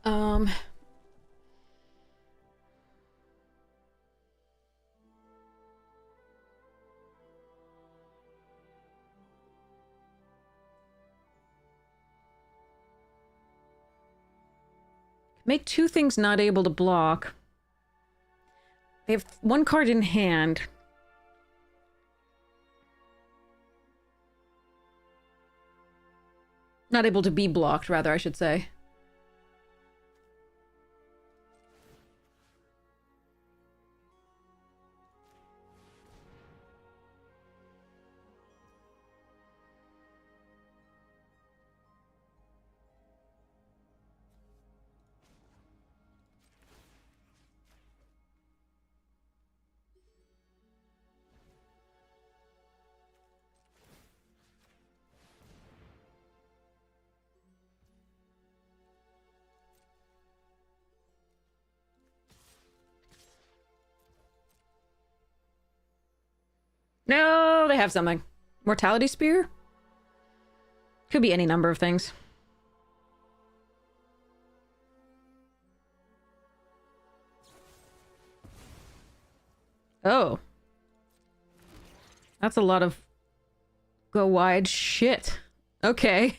Um... Make two things not able to block. They have one card in hand. Not able to be blocked, rather, I should say. No, they have something. Mortality Spear? Could be any number of things. Oh. That's a lot of go wide shit. Okay.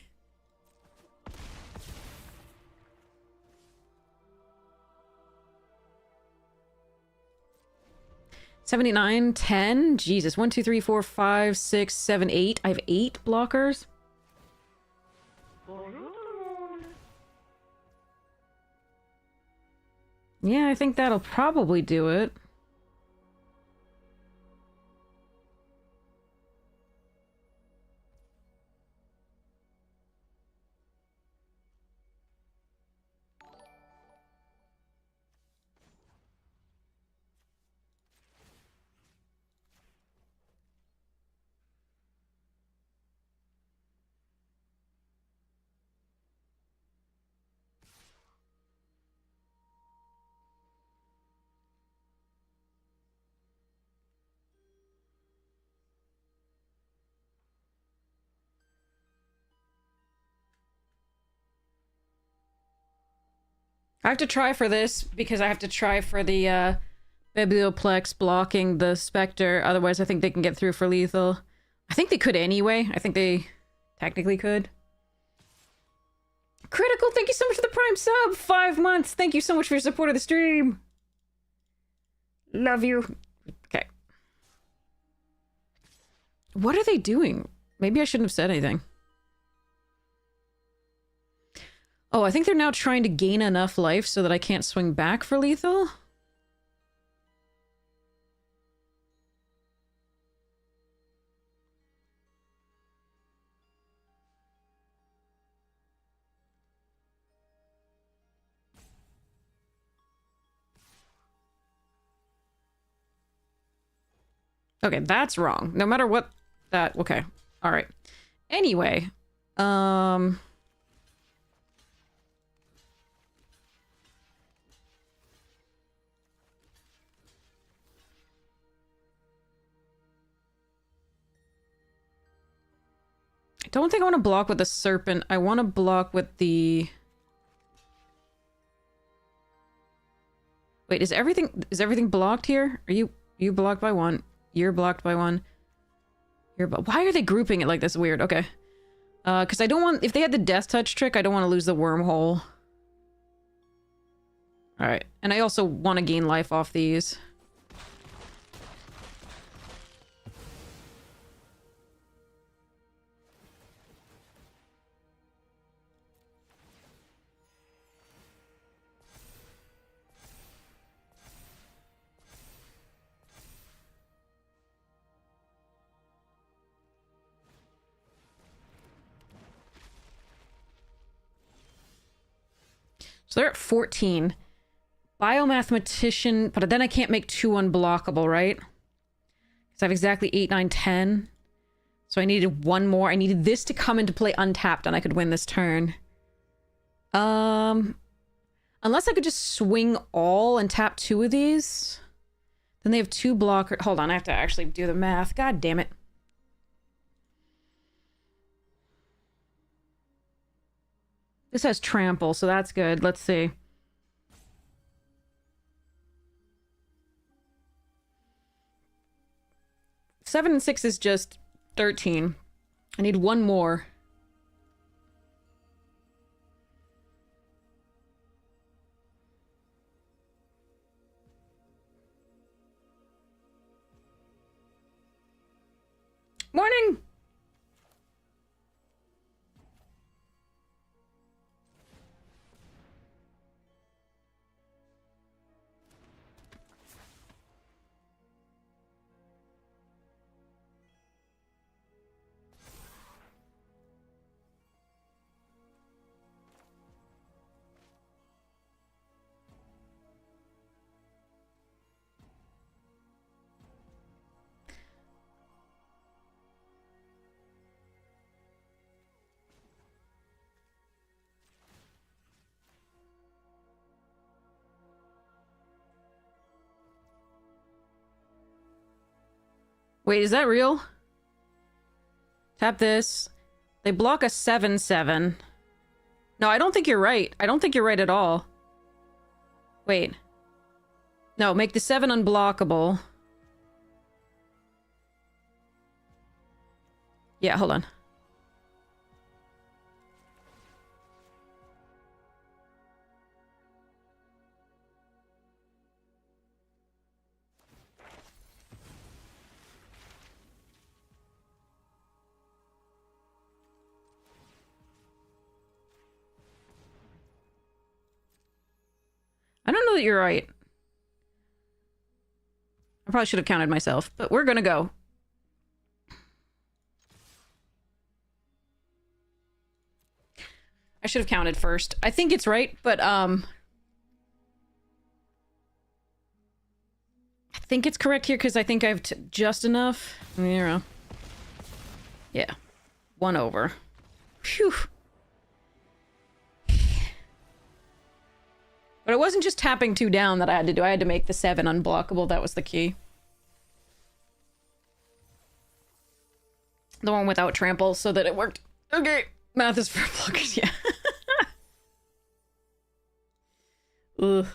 $79, 10. Jesus. 1, 2, 3, 4, 5, 6, 7, 8. I have 8 blockers. Yeah, I think that'll probably do it. I have to try for this because I have to try for the Biblioplex blocking the Spectre. Otherwise, I think they can get through for lethal. I think they could anyway. I think they technically could. Critical, thank you so much for the Prime sub. 5 months. Thank you so much for your support of the stream. Love you. Okay. What are they doing? Maybe I shouldn't have said anything. Oh, I think they're now trying to gain enough life so that I can't swing back for lethal. Okay, that's wrong. No matter what that... Okay. All right. Anyway. I don't think I want to block with the Serpent. I want to block with the... Wait, is everything blocked here? Are you blocked by one? You're blocked by one. Why are they grouping it like this? Weird. Okay. Because I don't want... If they had the Death Touch trick, I don't want to lose the Wormhole. Alright. And I also want to gain life off these. So they're at 14. Biomathematician, but then I can't make 2 unblockable, right? Because I have exactly 8, 9, 10. So I needed 1 more. I needed this to come into play untapped and I could win this turn. Unless I could just swing all and tap 2 of these. Then they have 2 blockers. Hold on, I have to actually do the math. God damn it. This has trample, so that's good. Let's see. 7 and 6 is just 13. I need one more. Morning! Wait, is that real? Tap this. They block a 7/7. No, I don't think you're right. I don't think you're right at all. Wait. No, make the 7 unblockable. Yeah, hold on. I don't know that you're right. I probably should have counted myself, but we're gonna go. I should have counted first. I think it's right, but I think it's correct here because I think I have just enough. Yeah. Yeah. 1 over. Phew. But it wasn't just tapping 2 down that I had to do. I had to make the 7 unblockable. That was the key. The one without trample so that it worked. Okay. Math is for blockers, yeah. Ugh.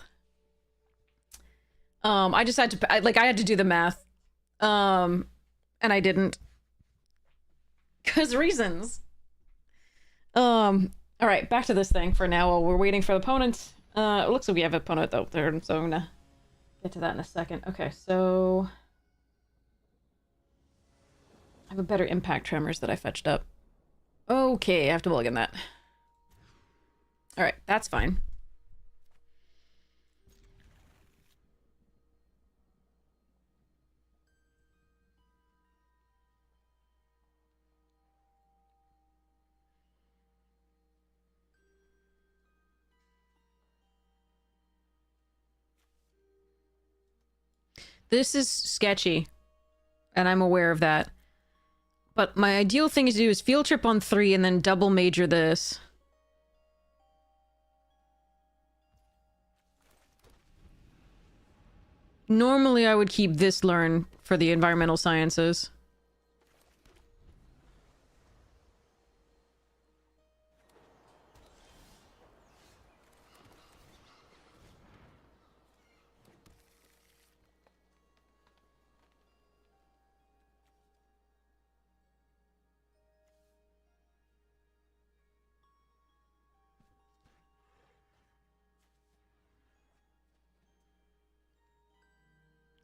I just had to, I had to do the math. And I didn't. 'Cause reasons. Alright, back to this thing for now while we're waiting for the opponents. It looks like we have an opponent out there, so I'm gonna get to that in a second. Okay, so I have a better impact tremors that I fetched up. Okay, I have to mulligan that. Alright, that's fine. This is sketchy, and I'm aware of that. But my ideal thing to do is field trip on 3 and then double major this. Normally I would keep this learn for the environmental sciences.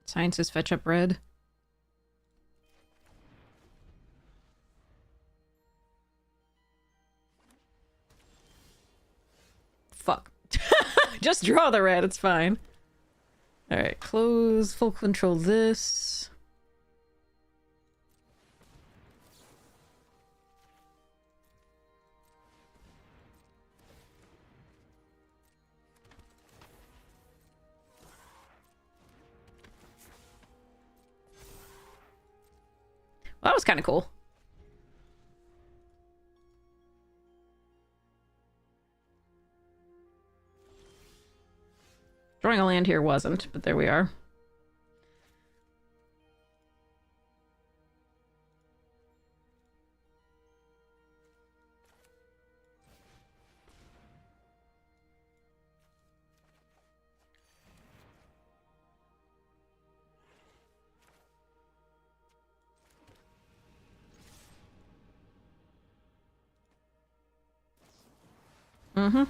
Sciences fetch up red. Fuck. Just draw the red, it's fine. Alright, close, full control this. Well, that was kind of cool. Drawing a land here wasn't, but there we are. Mm-hmm.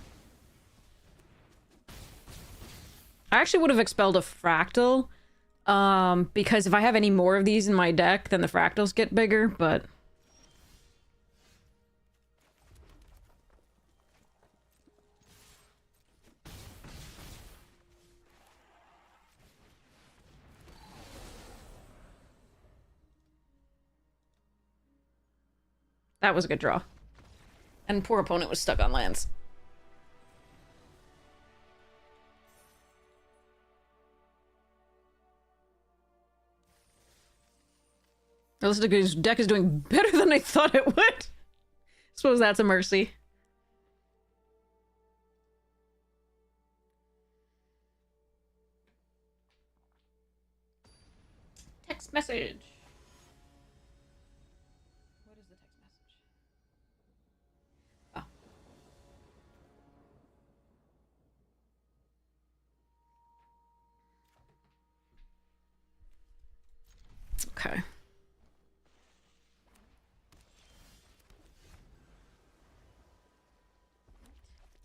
I actually would have expelled a fractal, because if I have any more of these in my deck, then the fractals get bigger, but... That was a good draw. And poor opponent was stuck on lands. His deck is doing better than I thought it would. Suppose that's a mercy. Text message. What is the text message? Oh. Okay.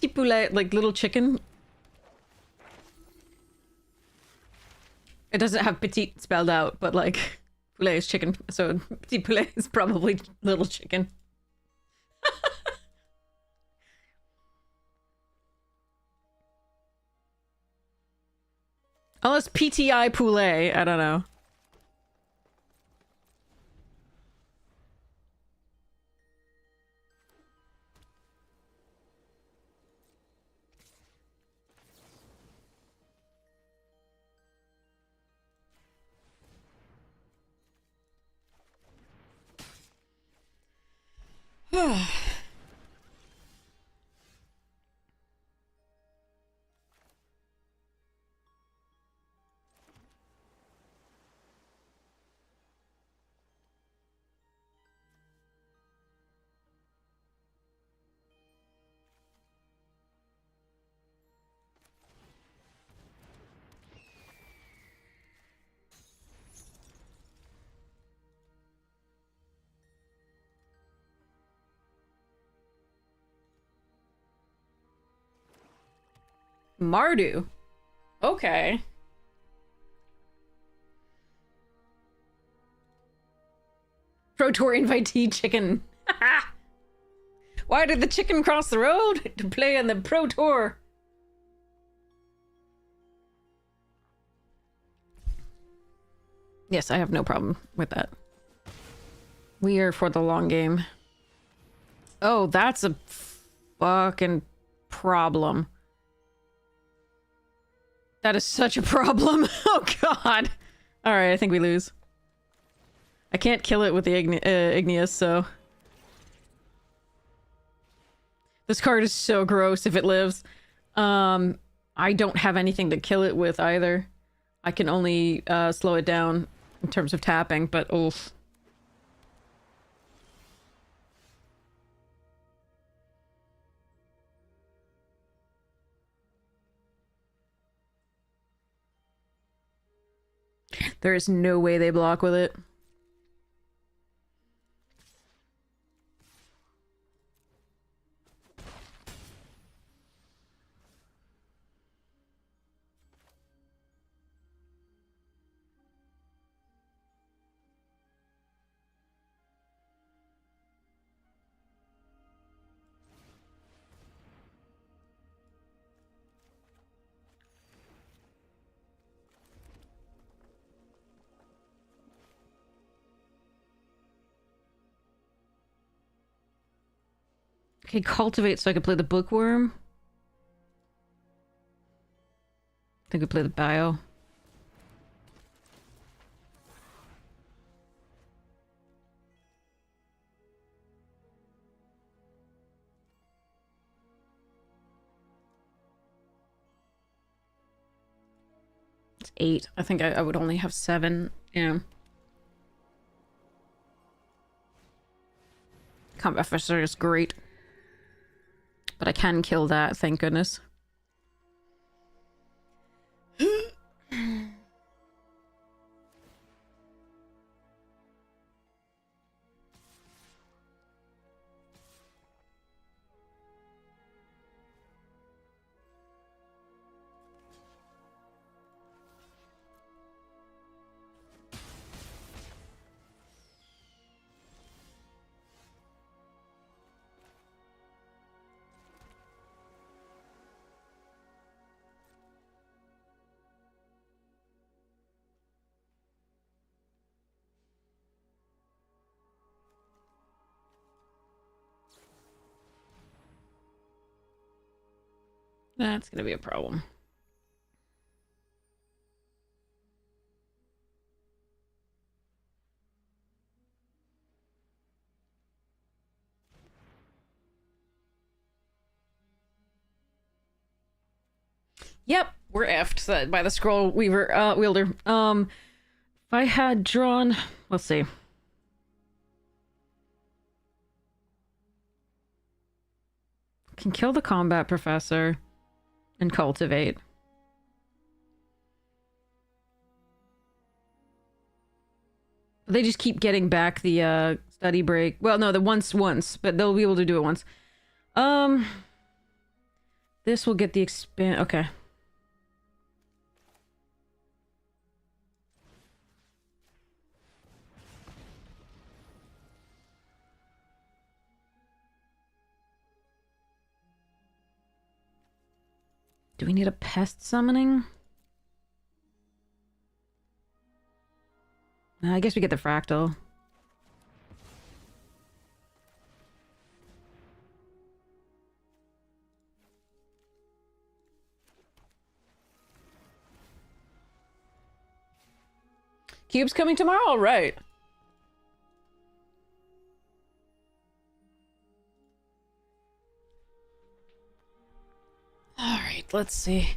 Petit poulet, like little chicken. It doesn't have petite spelled out, but like poulet is chicken, so petit poulet is probably little chicken. Unless PTI poulet, I don't know. Mardu. Okay. Pro Tour invitee chicken. Why did the chicken cross the road? To play in the Pro Tour. Yes, I have no problem with that. We are for the long game. Oh, that's a fucking problem. That is such a problem. Oh, God. All right, I think we lose. I can't kill it with the Igneous, so... This card is so gross if it lives. I don't have anything to kill it with either. I can only slow it down in terms of tapping, but oof. There is no way they block with it. Okay, cultivate so I can play the bookworm. I think we play the bio. It's 8. I think I would only have 7. Yeah. Combat Officer is great. But I can kill that, thank goodness. That's gonna be a problem. Yep, we're effed by the scroll weaver wielder. If I had drawn, let's see. Can kill the combat professor and cultivate. They just keep getting back the study break. Well, no, the once, but they'll be able to do it once. This will get the expand. Okay. Do we need a pest summoning? I guess we get the fractal. Cube's coming tomorrow? All right. All right, let's see.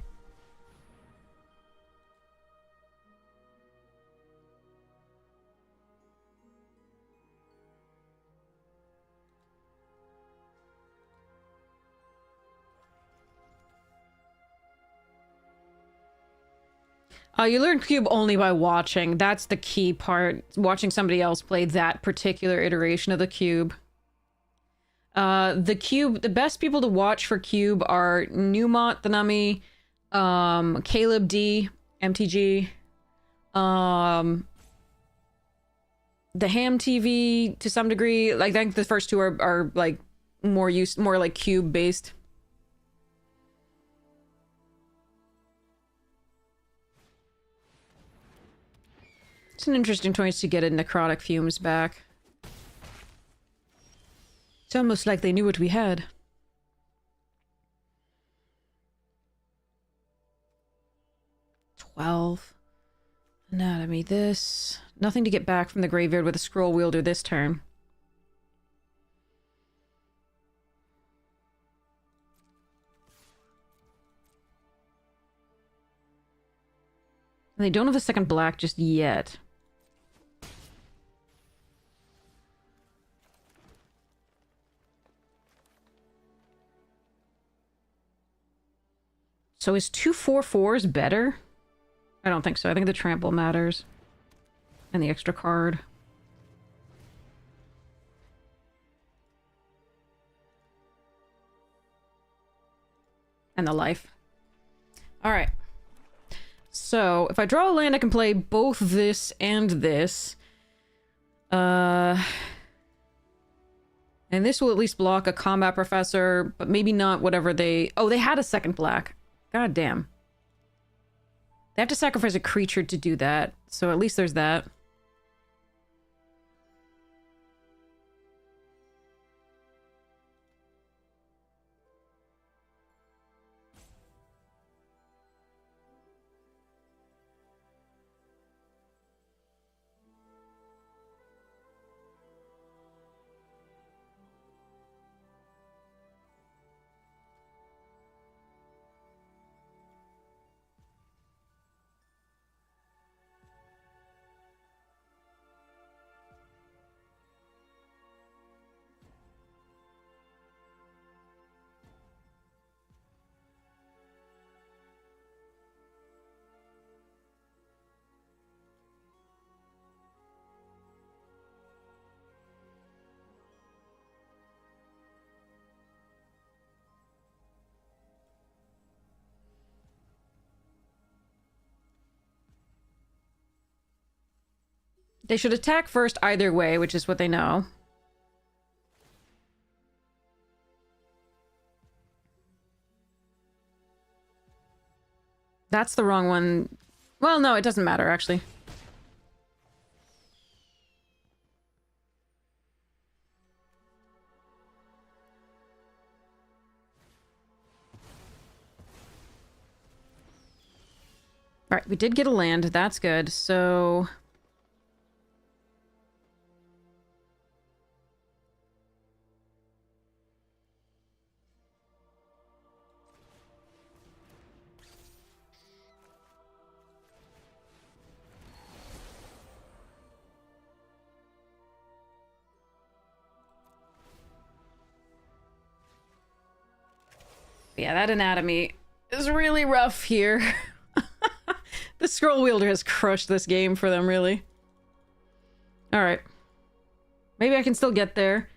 You learn Cube only by watching. That's the key part. Watching somebody else play that particular iteration of the Cube. The best people to watch for Cube are Newmont, the Nummy, Caleb D, MTG, the Ham TV to some degree. Like, I think the first two are like more like Cube based. It's an interesting choice to get a necrotic fumes back. It's almost like they knew what we had. Anatomy, this. Nothing to get back from the graveyard with a scroll wielder this turn. And they don't have a second black just yet. So is 2/4/4s better? I don't think so. I think the trample matters. And the extra card. And the life. Alright. So, if I draw a land, I can play both this and this. And this will at least block a combat professor, but maybe not whatever they... Oh, they had a second black. God damn. They have to sacrifice a creature to do that, so at least there's that. They should attack first either way, which is what they know. That's the wrong one. Well, no, it doesn't matter, actually. All right, we did get a land. That's good. So... yeah, that anatomy is really rough here. The scroll wielder has crushed this game for them, really. Alright. Maybe I can still get there.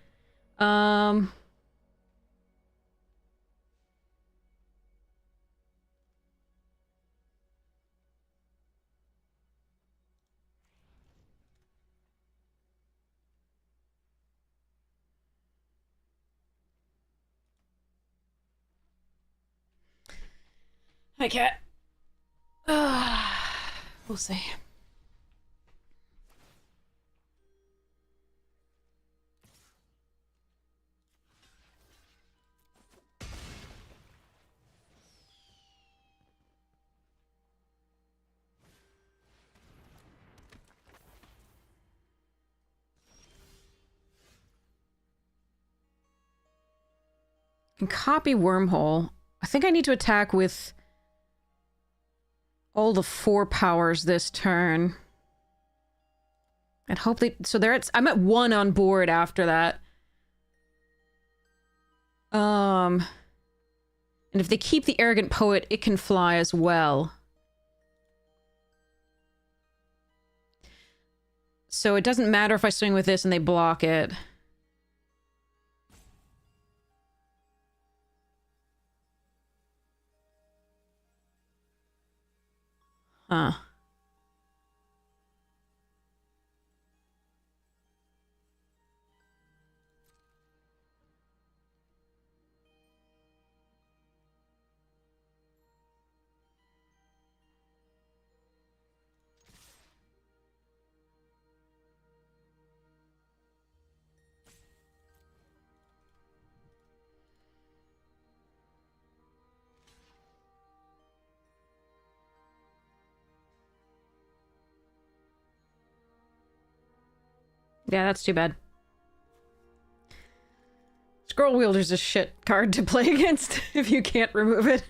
Hi, cat. We'll see. Can copy wormhole. I think I need to attack with all the 4 powers this turn. And hope they... So they're at... I'm at 1 on board after that. And if they keep the Arrogant Poet, it can fly as well. So it doesn't matter if I swing with this and they block it. Huh. Yeah, that's too bad. Scroll Wielder's a shit card to play against if you can't remove it.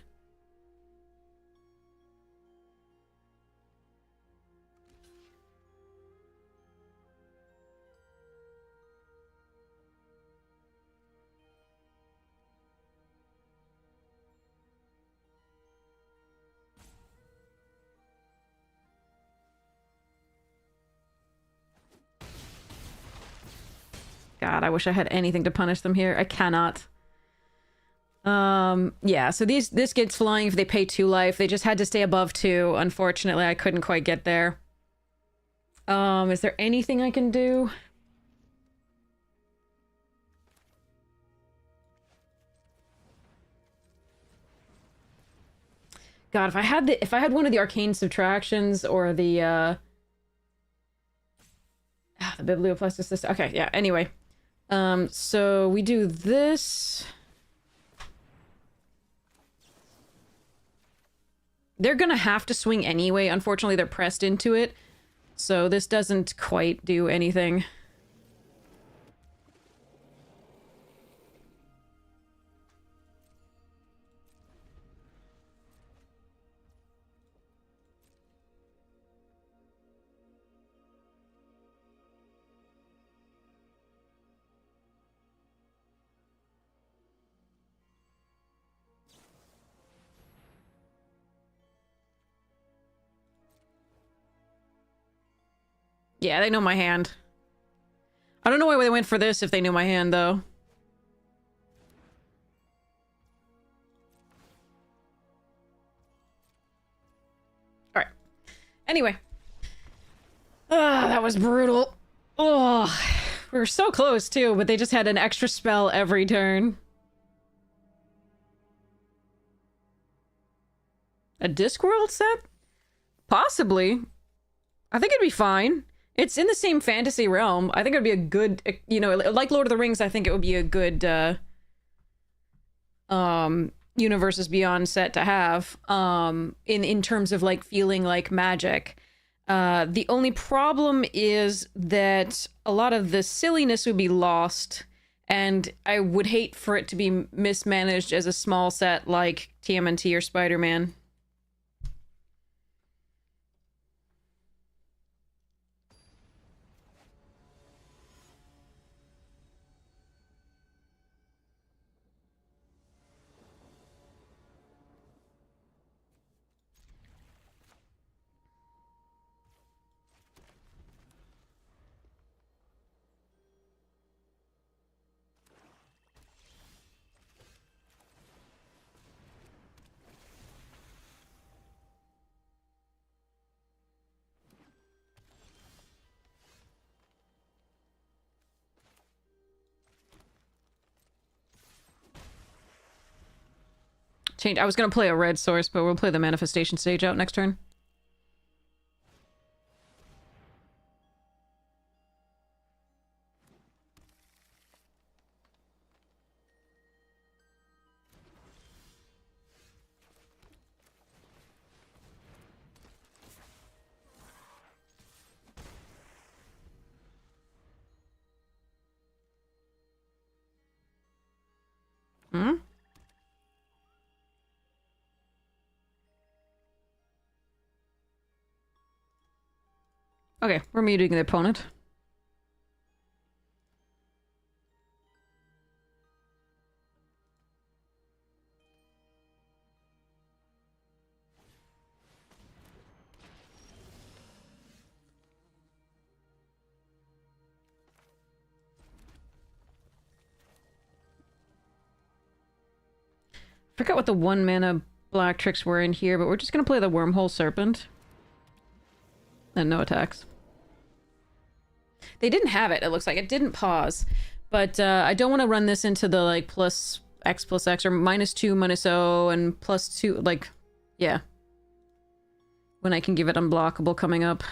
God, I wish I had anything to punish them here. I cannot. Yeah, so this gets flying if they pay 2 life. They just had to stay above 2. Unfortunately, I couldn't quite get there. Is there anything I can do? God, if I had one of the arcane subtractions or the biblioplasticist. Okay, yeah, anyway. So we do this. They're gonna have to swing anyway. Unfortunately, they're pressed into it. So this doesn't quite do anything. Yeah, they know my hand. I don't know why they went for this if they knew my hand, though. Alright. Anyway. That was brutal. Oh, we were so close, too, but they just had an extra spell every turn. A Discworld set? Possibly. I think it'd be fine. It's in the same fantasy realm. I think it would be a good, you know, like Lord of the Rings, I think it would be a good, Universes Beyond set to have, in terms of like feeling like magic. The only problem is that a lot of the silliness would be lost, and I would hate for it to be mismanaged as a small set like TMNT or Spider-Man. Change. I was gonna play a red source, but we'll play the manifestation stage out next turn. Hmm? Okay, we're muting the opponent. Forgot what the 1 mana black tricks were in here, but we're just gonna play the Wormhole Serpent. And no attacks. They didn't have it, it looks like. It didn't pause. But I don't want to run this into the, like, plus X or -2, -0, and +2, like, yeah. When I can give it unblockable coming up.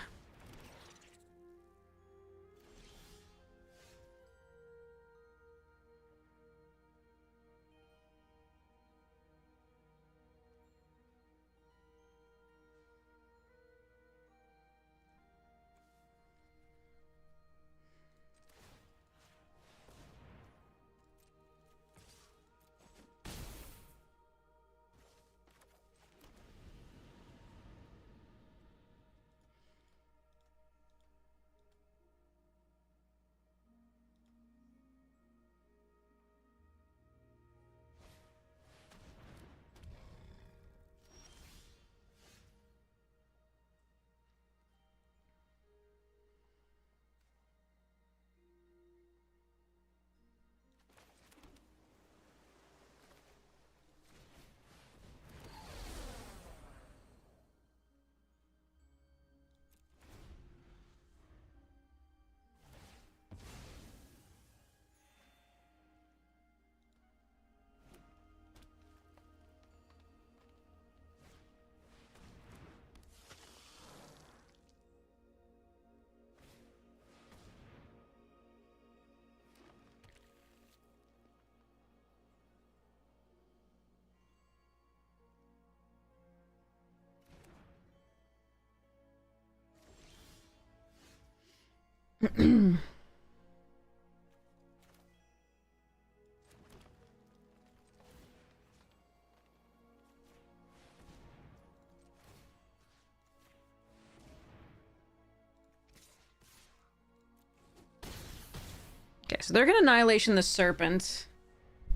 Okay, so they're gonna Annihilation the Serpent.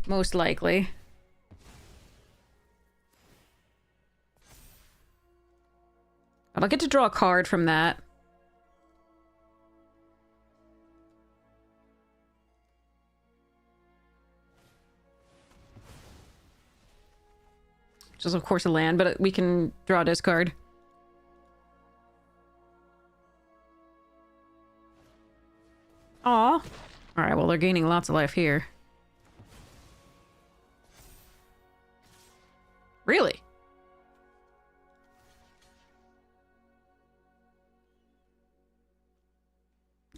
Most likely. But I'll get to draw a card from that. Which is, of course, a land, but we can draw a discard. Aw. Alright, well, they're gaining lots of life here. Really?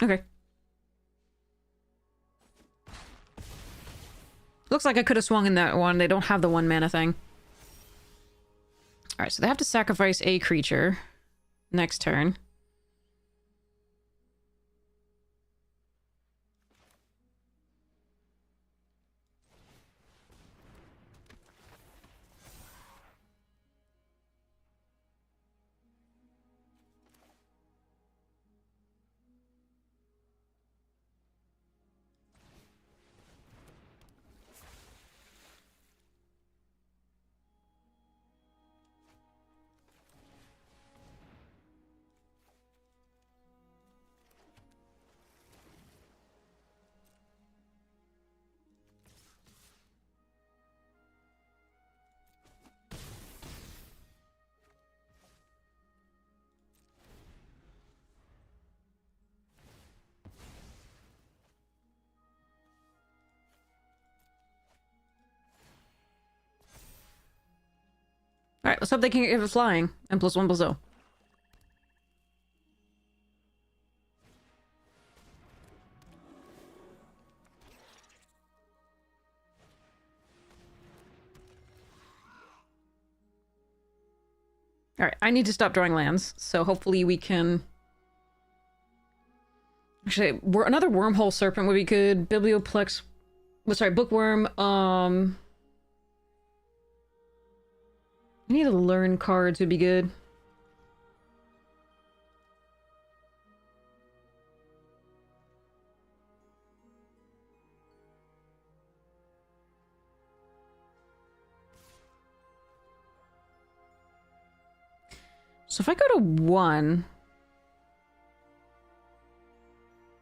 Okay. Looks like I could have swung in that one. They don't have the 1 mana thing. Alright, so they have to sacrifice a creature next turn. Alright, let's hope they can get it flying. And +1/+0. Alright, I need to stop drawing lands, so hopefully we can... Actually, another Wormhole Serpent would be good. Biblioplex... Well, sorry, Bookworm, I need to learn cards would be good. So if I go to 1,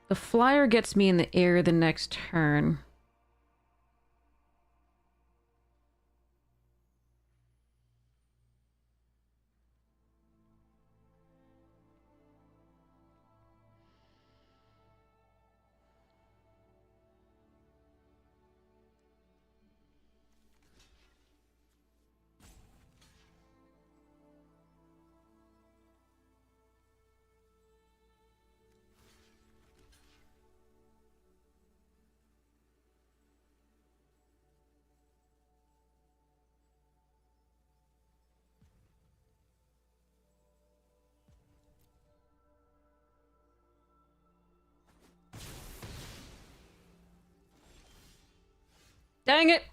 the flyer gets me in the air the next turn. Dang it!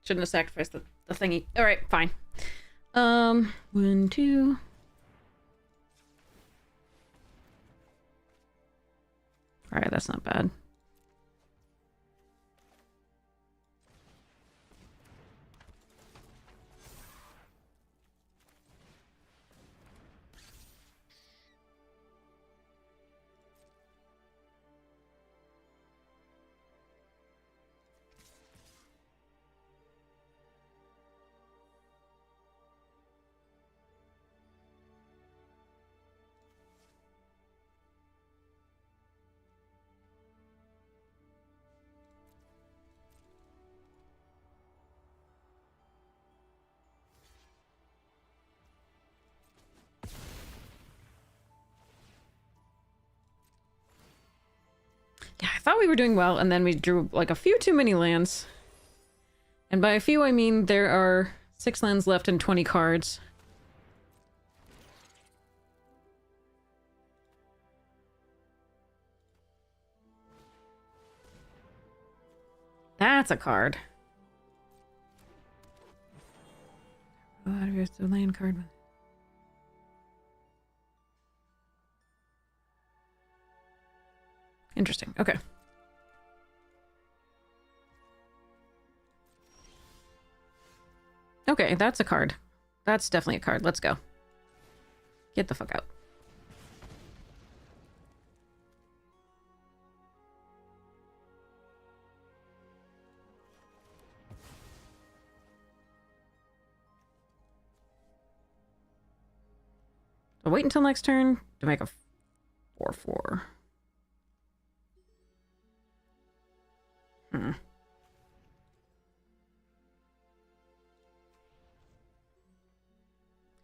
Shouldn't have sacrificed the thingy. Alright, fine. 1, 2... Alright, that's not bad. Yeah, I thought we were doing well, and then we drew, like, a few too many lands. And by a few, I mean there are 6 lands left and 20 cards. That's a card. Oh, here's the land card. Interesting. Okay. Okay, that's a card. That's definitely a card. Let's go. Get the fuck out. I'll wait until next turn to make a 4/4.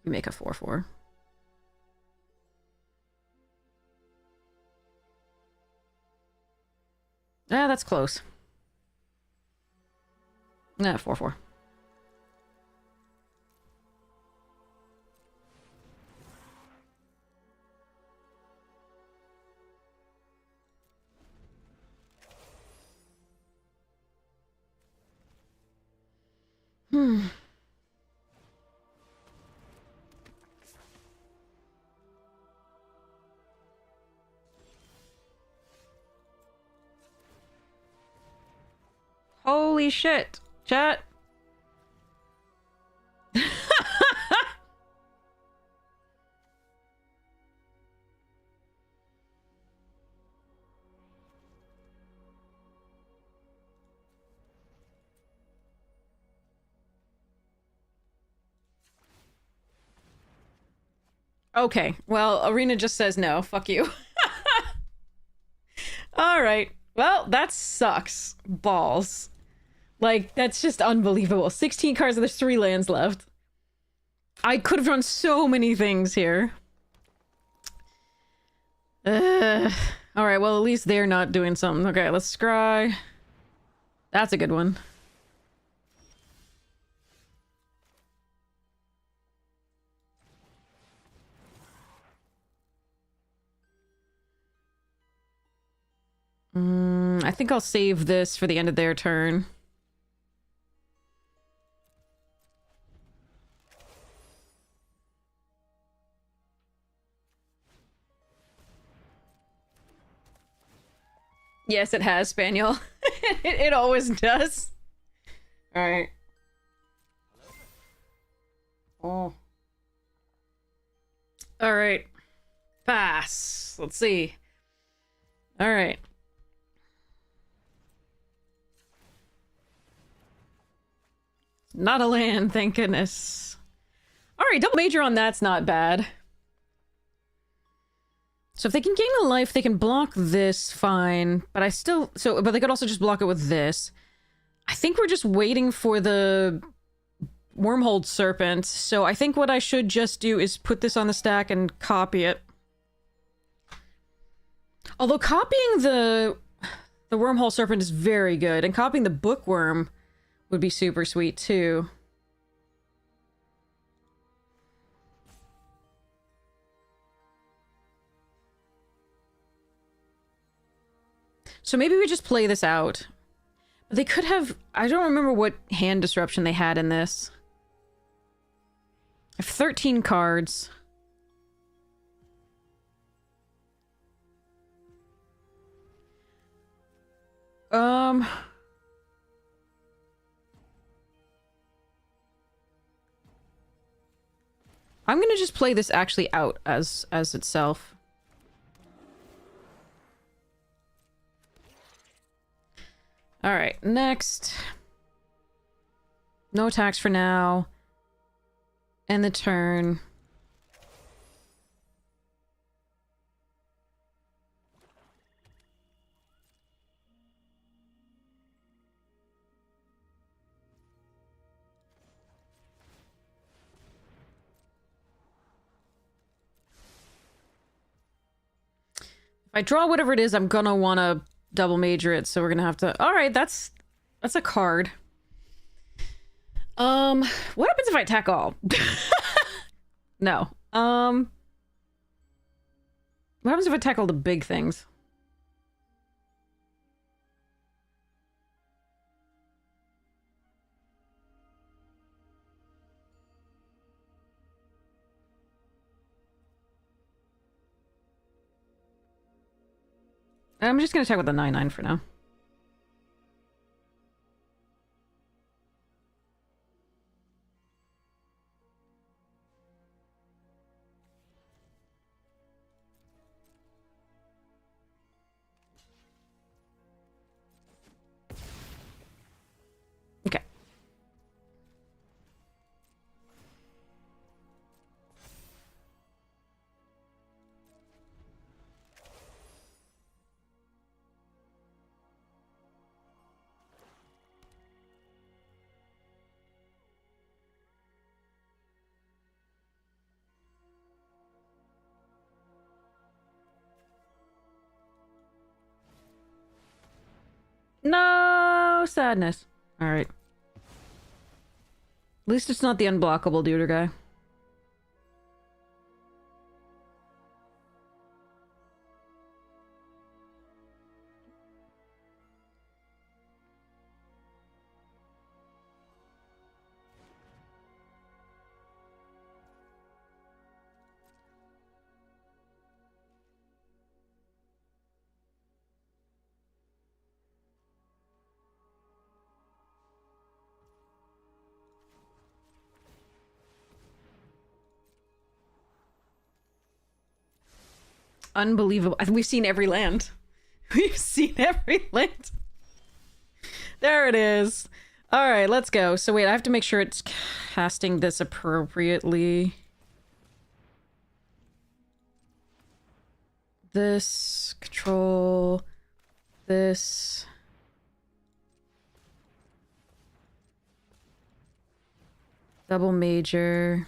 You make a 4/4. Ah, that's close. Nah, 4/4. Hmm. Holy shit, chat. Okay, well, Arena just says no. Fuck you. Alright. Well, that sucks. Balls. Like, that's just unbelievable. 16 cards, and there's 3 lands left. I could have done so many things here. Alright, well, at least they're not doing something. Okay, let's scry. That's a good one. I think I'll save this for the end of their turn. Yes, it has, Spaniel. it always does. Alright. Oh. Alright. Pass. Let's see. Alright. Not a land, thank goodness. Alright, double major on that's not bad. So if they can gain a life, they can block this, fine. But I still... but they could also just block it with this. I think we're just waiting for the Wormhole Serpent. So I think what I should just do is put this on the stack and copy it. Although copying the Wormhole Serpent is very good. And copying the Bookworm would be super sweet, too. So maybe we just play this out. But they could have... I don't remember what hand disruption they had in this. I have 13 cards. I'm gonna just play this actually out as itself. Alright, next. No attacks for now. End the turn. If I draw whatever it is, I'm gonna want to double major it, so we're gonna have to... Alright, that's a card. What happens if I attack all? No. What happens if I attack all the big things? I'm just gonna attack with the 9/9 for now. Okay. No sadness. All right. least it's not the unblockable duder guy. Unbelievable. We've seen every land. We've seen every land. There it is. All right, let's go. So wait, I have to make sure it's casting this appropriately. This, control, this. Double major.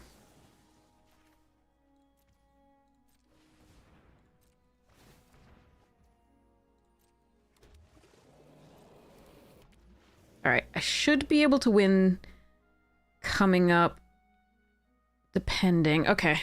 Alright, I should be able to win coming up, depending. Okay.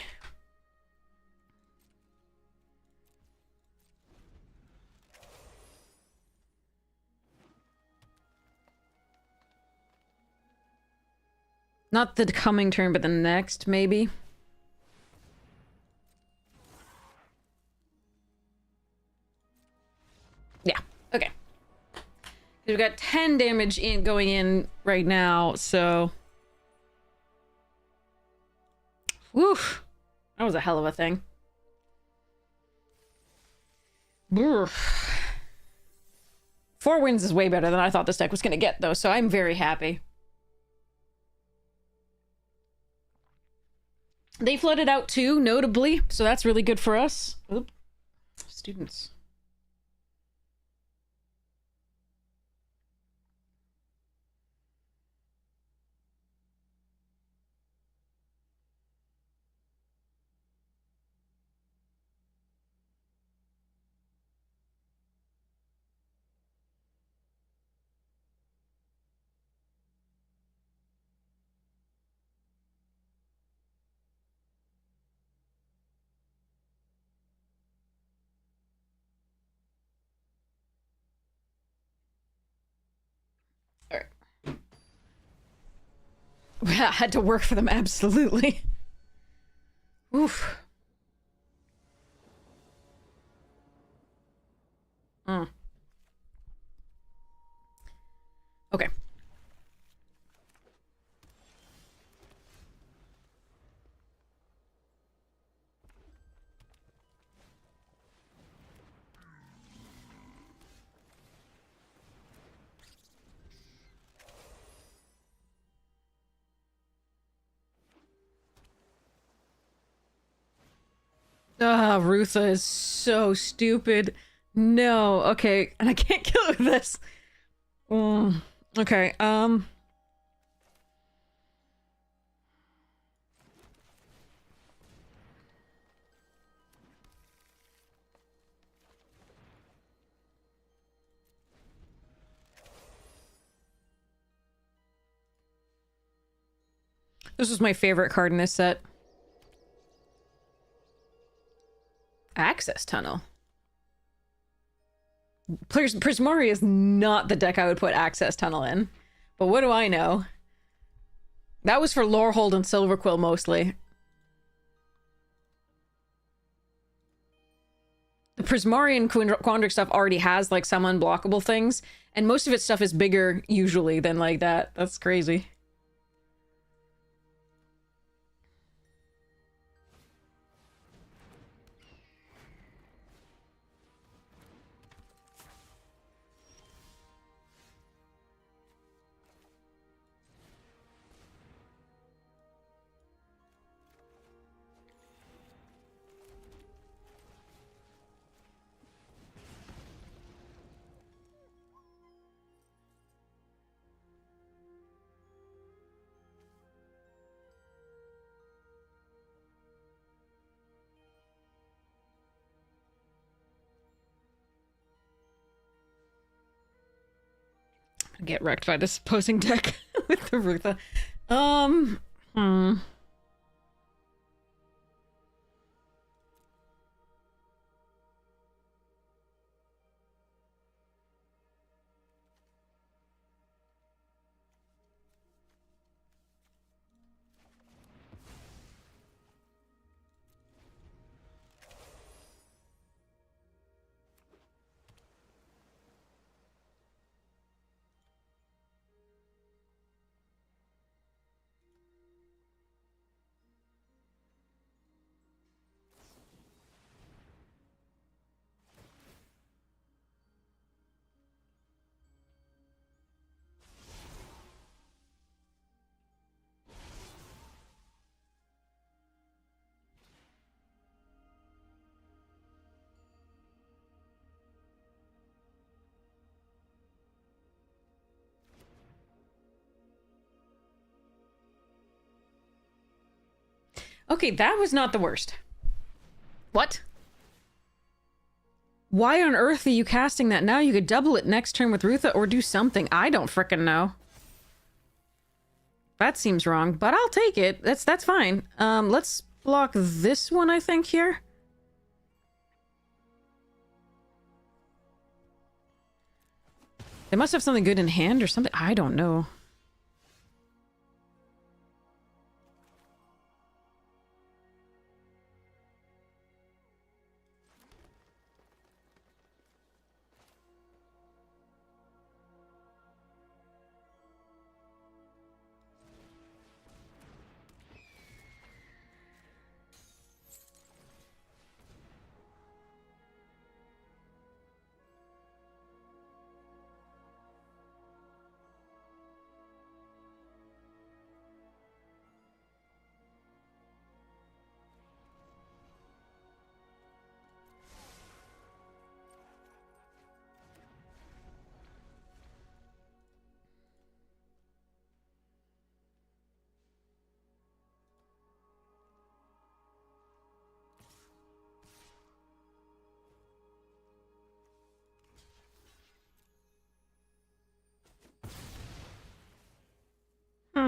Not the coming turn, but the next, maybe. Yeah, okay. We've got 10 damage in going in right now, so... Woof! That was a hell of a thing. Brr. 4 wins is way better than I thought this deck was gonna get, though, so I'm very happy. They flooded out too, notably, so that's really good for us. Oop. Students. I had to work for them, absolutely. Oof. Okay. Ah, Rutha is so stupid. No, okay, and I can't kill her with this. Okay, this was my favorite card in this set. Access Tunnel. Prismari is not the deck I would put Access Tunnel in. But what do I know? That was for Lorehold and Silverquill mostly. The Prismari and Quandrix stuff already has like some unblockable things, and most of its stuff is bigger usually than like that. That's crazy. Get wrecked by this opposing deck with the Rutha. Hmm. Okay, that was not the worst. What? Why on earth are you casting that now? You could double it next turn with Rutha or do something. I don't frickin' know. That seems wrong, but I'll take it. That's fine. Let's block this one, I think, here. They must have something good in hand or something. I don't know. Hmm.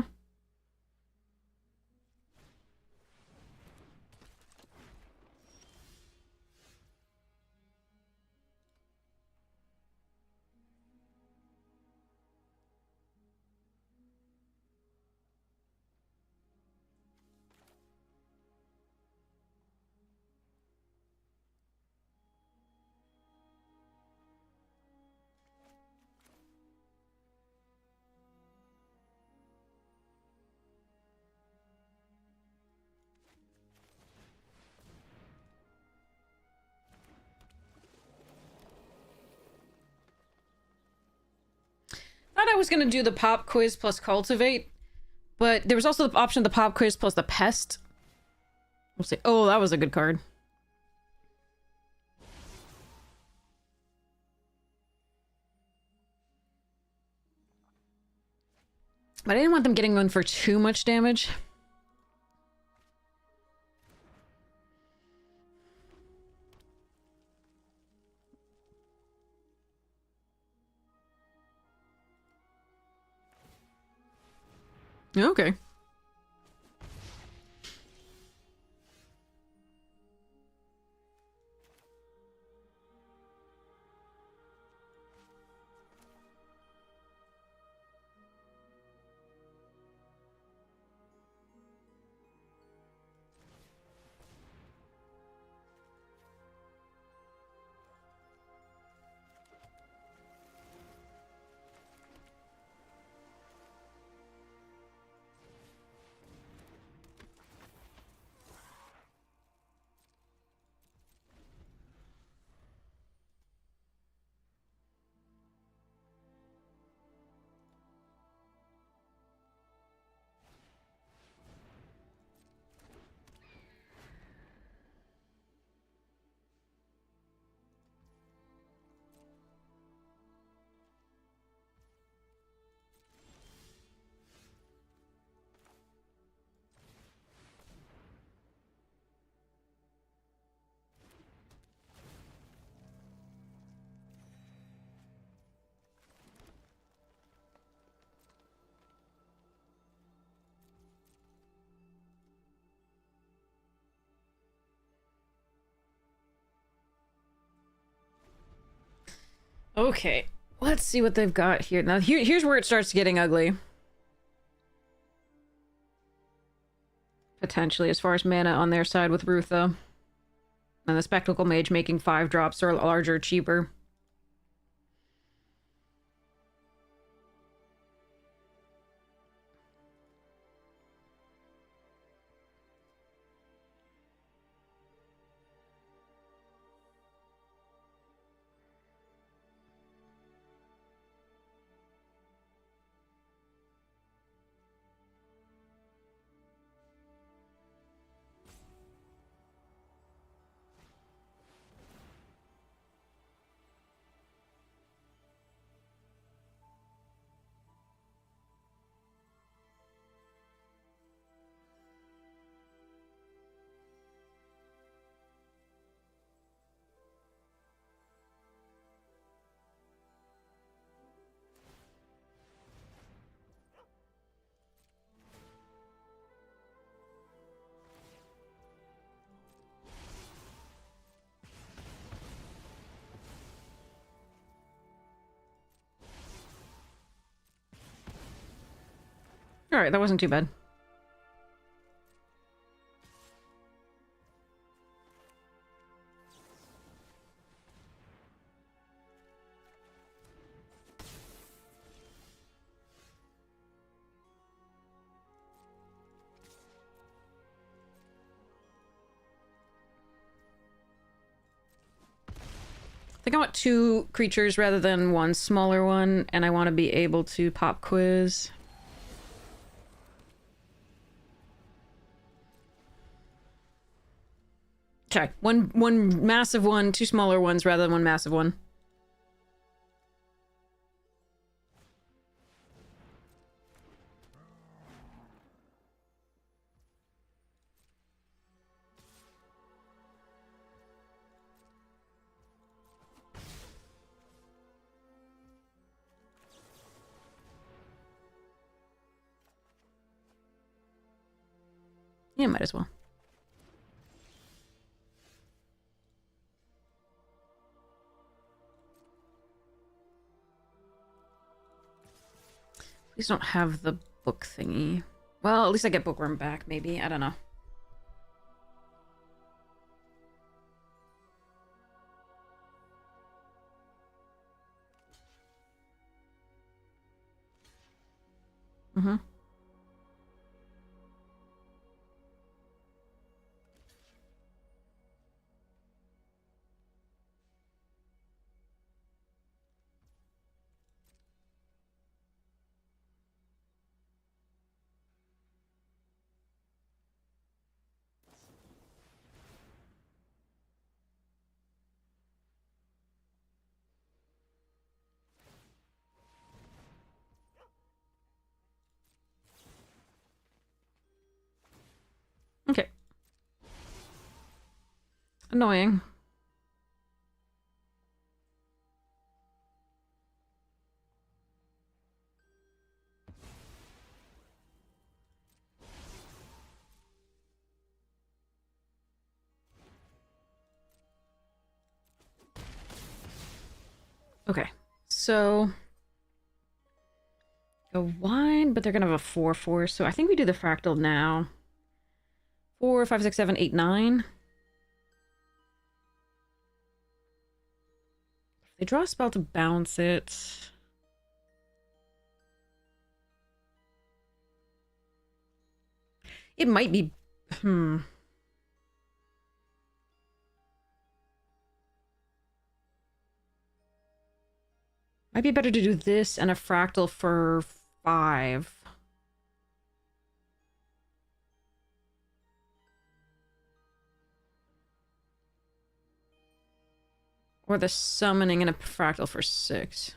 Thought I was gonna do the pop quiz plus cultivate, but there was also the option of the pop quiz plus the pest. We'll see. Oh, that was a good card. But I didn't want them getting one for too much damage. Okay. Okay, let's see what they've got here. Now, here's where it starts getting ugly. Potentially, as far as mana on their side with Rutha. And the Spectacle Mage making 5 drops or larger cheaper. Alright, that wasn't too bad. I think I want 2 creatures rather than 1 smaller one, and I want to be able to pop quiz. Okay, one massive one, 2 smaller ones rather than 1 massive one. Yeah, might as well. Please don't have the book thingy. Well, at least I get Bookworm back, maybe. I don't know. Mm-hmm. Okay. Annoying. Okay, so go wide, but they're gonna have a 4/4, so I think we do the fractal now. 4, 5, 6, 7, 8, 9. They draw a spell to bounce it. It might be... Might be better to do this and a fractal for 5. Or the summoning and a fractal for 6.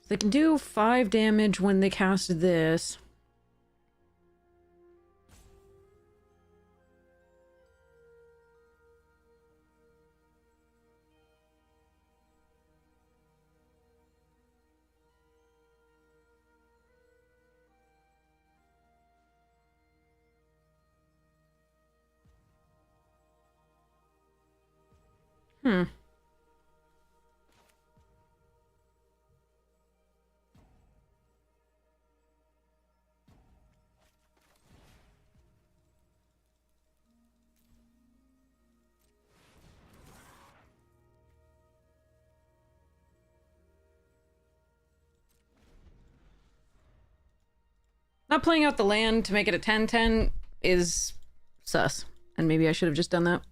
They can do 5 damage when they cast this. Hmm. Not playing out the land to make it a 10-10 is sus. And maybe I should have just done that.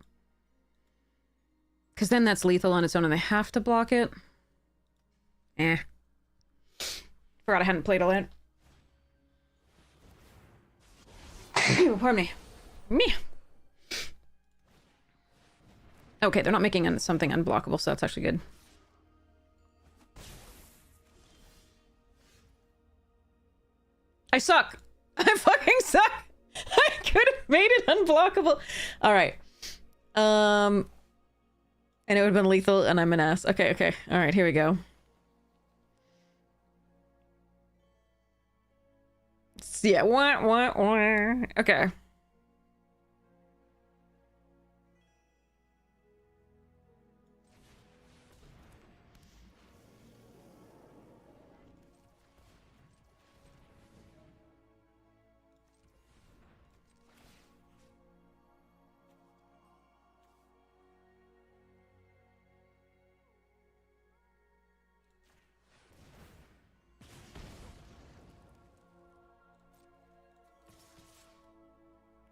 Because then that's lethal on its own and they have to block it. Eh. Forgot I hadn't played a land. Pardon me. Me. Okay, they're not making something unblockable, so that's actually good. I suck. I fucking suck. I could have made it unblockable. All right. And it would have been lethal, and I'm an ass. Okay, okay. All right, here we go. Yeah, wah. Okay.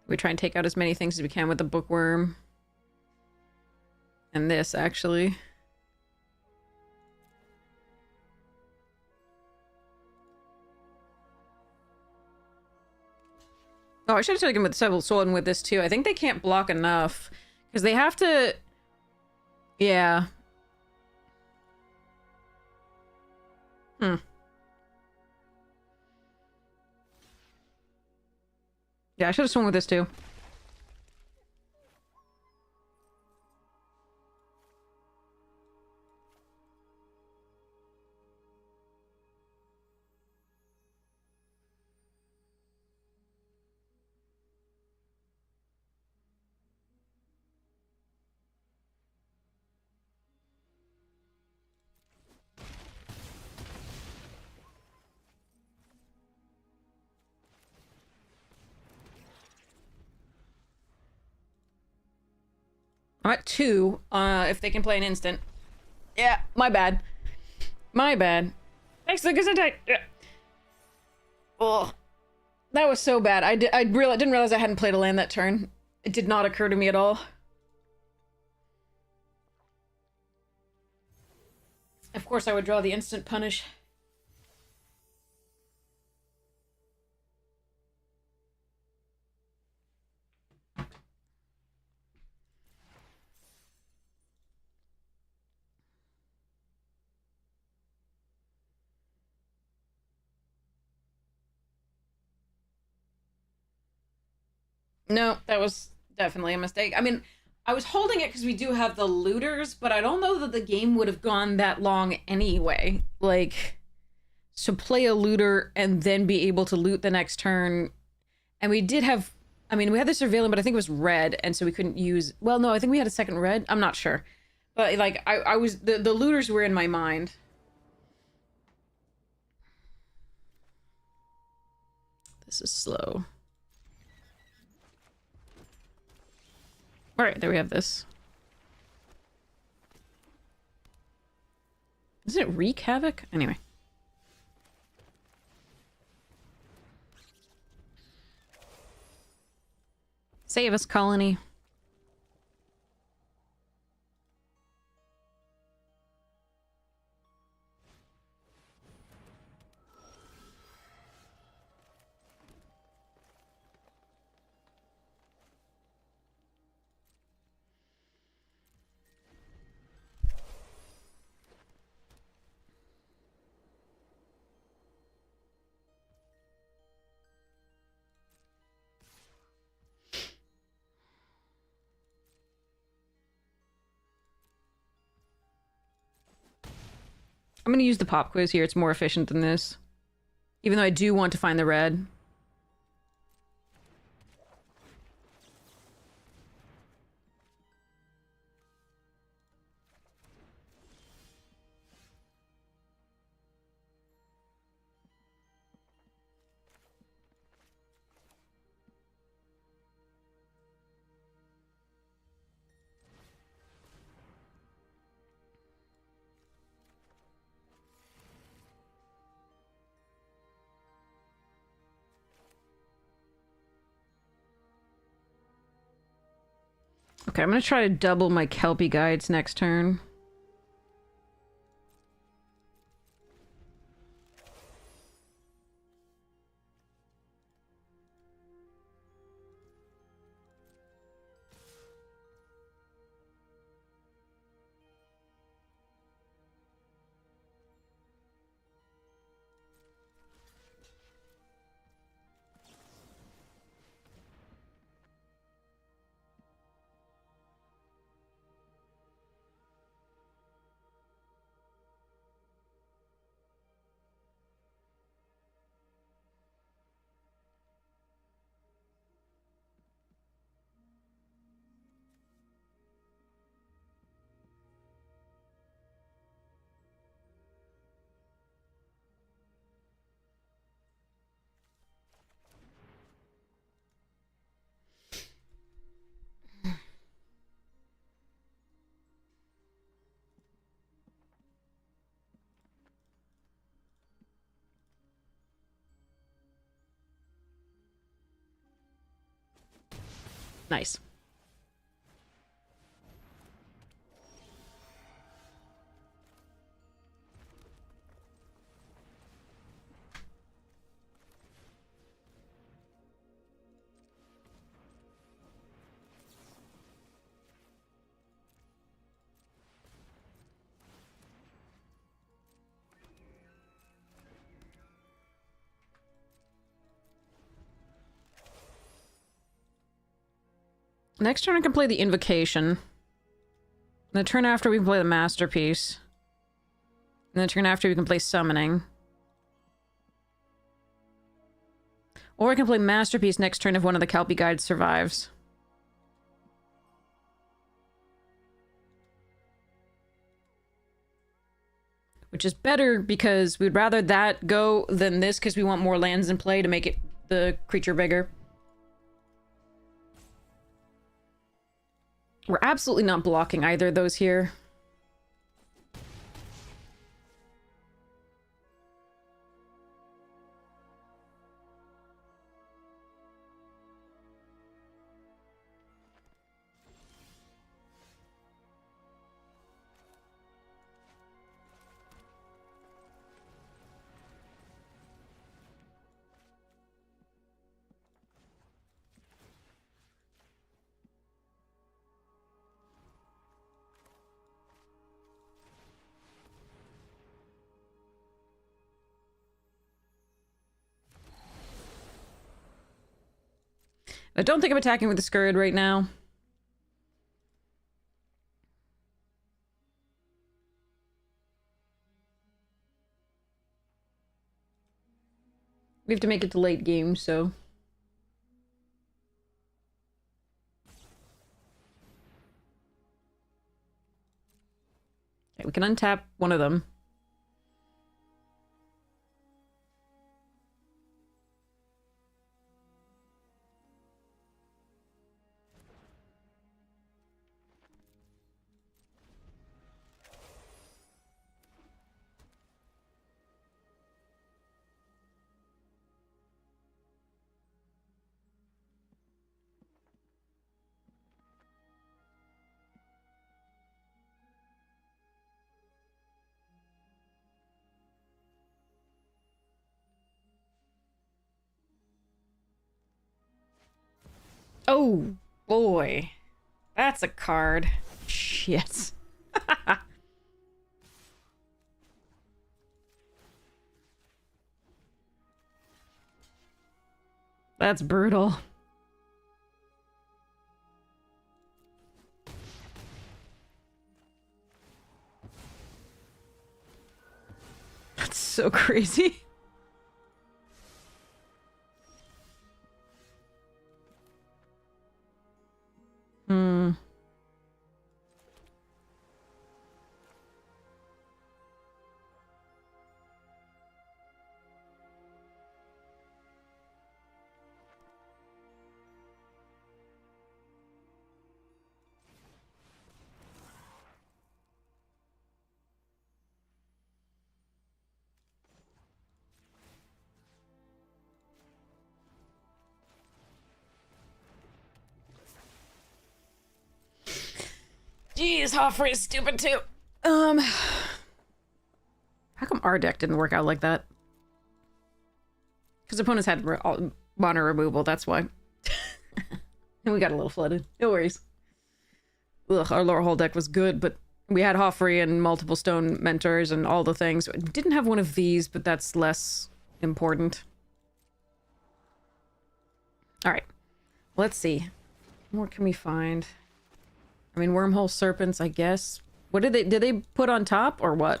We try and take out as many things as we can with the bookworm. And this, actually. Oh, I should have taken with Several Sword and with this, too. I think they can't block enough. Because they have to... Yeah. Yeah, I should have swung with this, too. I'm at 2, if they can play an instant. Yeah, my bad. My bad. Thanks for the Gesundheit. Yeah. Oh, that was so bad. I didn't realize I hadn't played a land that turn. It did not occur to me at all. Of course I would draw the instant punish. No, that was definitely a mistake. I mean, I was holding it because we do have the looters, but I don't know that the game would have gone that long anyway. Like, to play a looter and then be able to loot the next turn. And we did have... I mean, we had the surveillance, but I think it was red, and so we couldn't use... Well, no, I think we had a second red. I'm not sure. But, like, I was... The looters were in my mind. This is slow. Alright, there we have this. Does it wreak havoc? Anyway. Save us, colony. I'm gonna use the pop quiz here. It's more efficient than this. Even though I do want to find the red. Okay, I'm gonna try to double my Kelpie guides next turn. Nice. Next turn I can play the Invocation. And the turn after we can play the Masterpiece. And the turn after we can play Summoning. Or I can play Masterpiece next turn if one of the Kelpie guides survives. Which is better because we'd rather that go than this because we want more lands in play to make it the creature bigger. We're absolutely not blocking either of those here. I don't think I'm attacking with the Scurrid right now. We have to make it to late game, so... Okay, we can untap one of them. Oh, boy. That's a card. Shit. That's brutal. so crazy. Hmm. Jeez, Hoffrey is stupid too. How come our deck didn't work out like that? Because opponents had mana removal, that's why. And we got a little flooded. No worries. Ugh, our whole deck was good, but we had Hoffrey and multiple stone mentors and all the things. We didn't have one of these, but that's less important. Alright. Let's see. What more can we find? I mean, wormhole serpents, I guess. What did they put on top or what?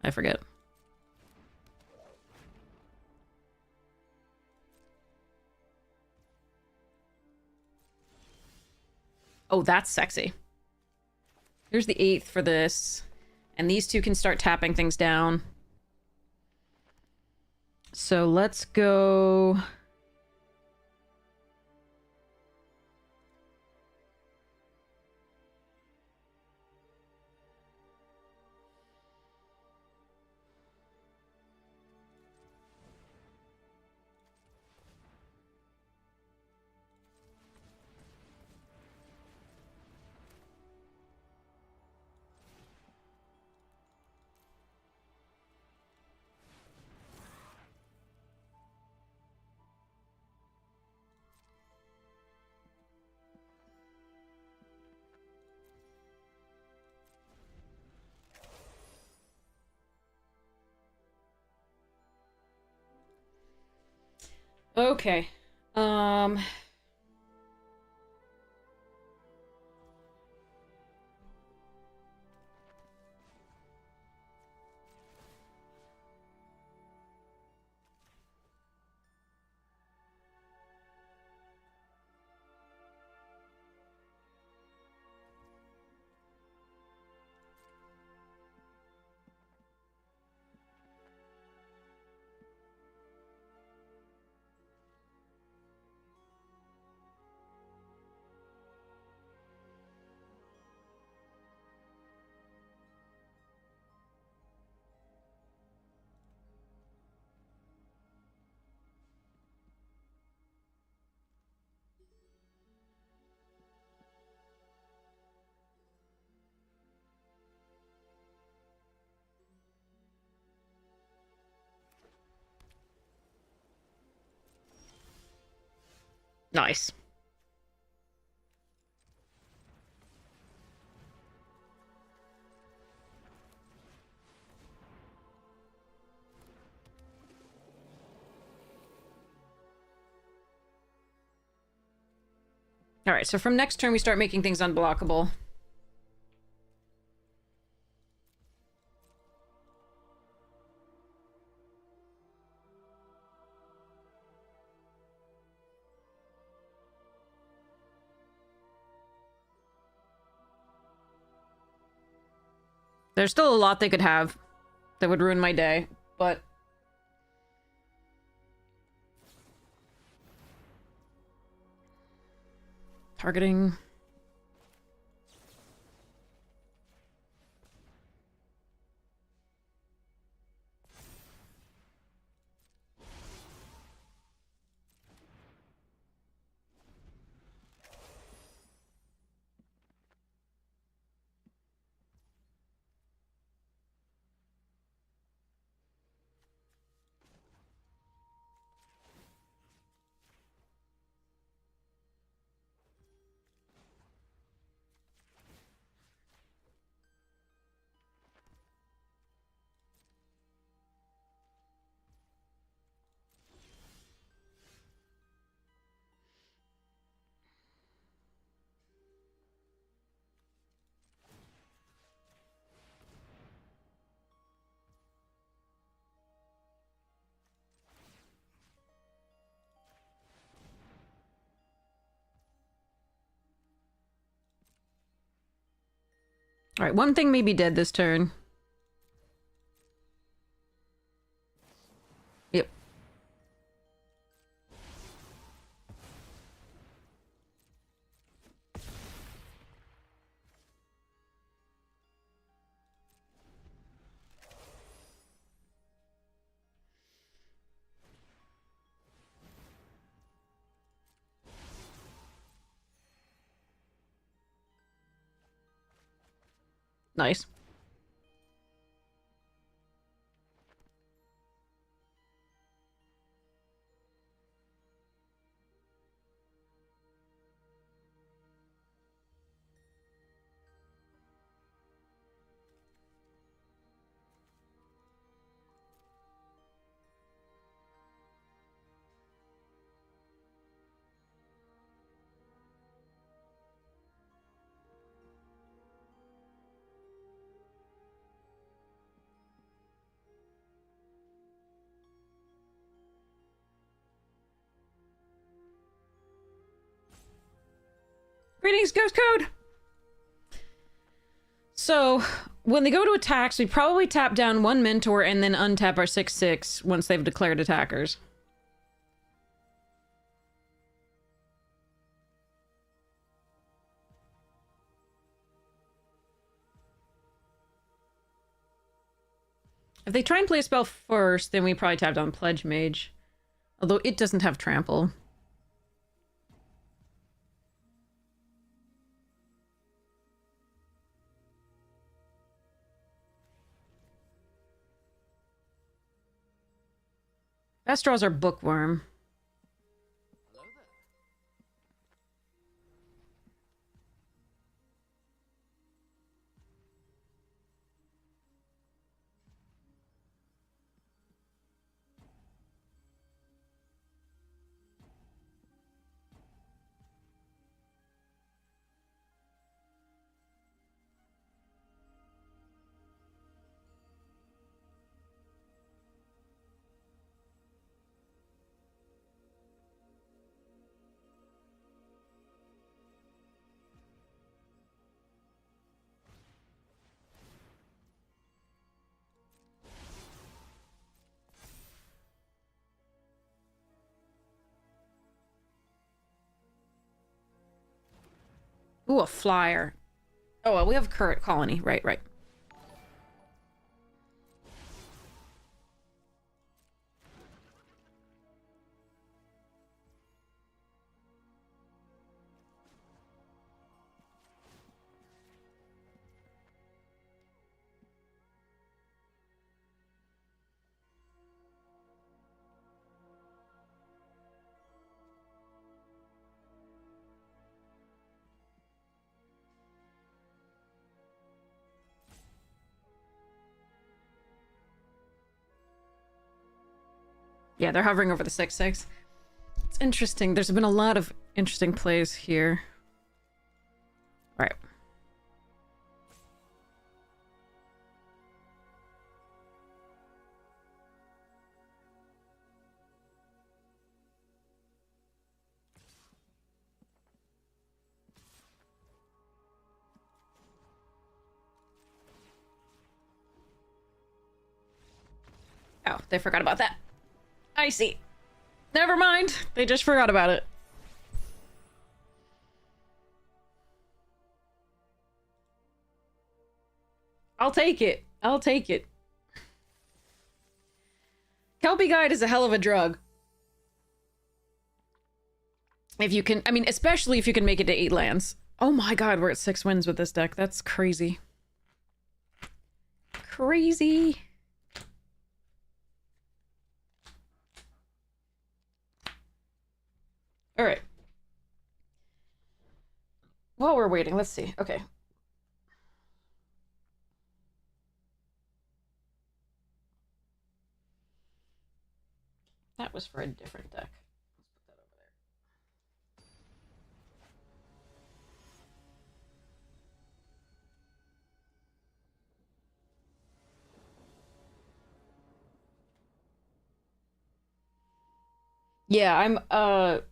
I forget. Oh, that's sexy. Here's the 8th for this. And these two can start tapping things down. So let's go... Okay. Nice. Alright, so from next turn we start making things unblockable. There's still a lot they could have that would ruin my day, but... Targeting... Alright, one thing may be dead this turn. Yep. Nice. Greetings, Ghost Code! So, when they go to attacks, we probably tap down one Mentor and then untap our 6/6 once they've declared attackers. If they try and play a spell first, then we probably tap down Pledge Mage. Although it doesn't have trample. Best draws are Bookworm. Hello there. Ooh, a flyer. Oh, well, we have Current Colony. Right, right. Yeah, they're hovering over the 6/6. It's interesting. There's been a lot of interesting plays here. All right. Oh, they forgot about that. I see. Never mind. They just forgot about it. I'll take it. I'll take it. Kelpie Guide is a hell of a drug. If you can, I mean, especially if you can make it to 8 lands. Oh my god, we're at 6 wins with this deck. That's crazy. Crazy. All right. While we're waiting, let's see. Okay. That was for a different deck. Let's put that over there. Yeah,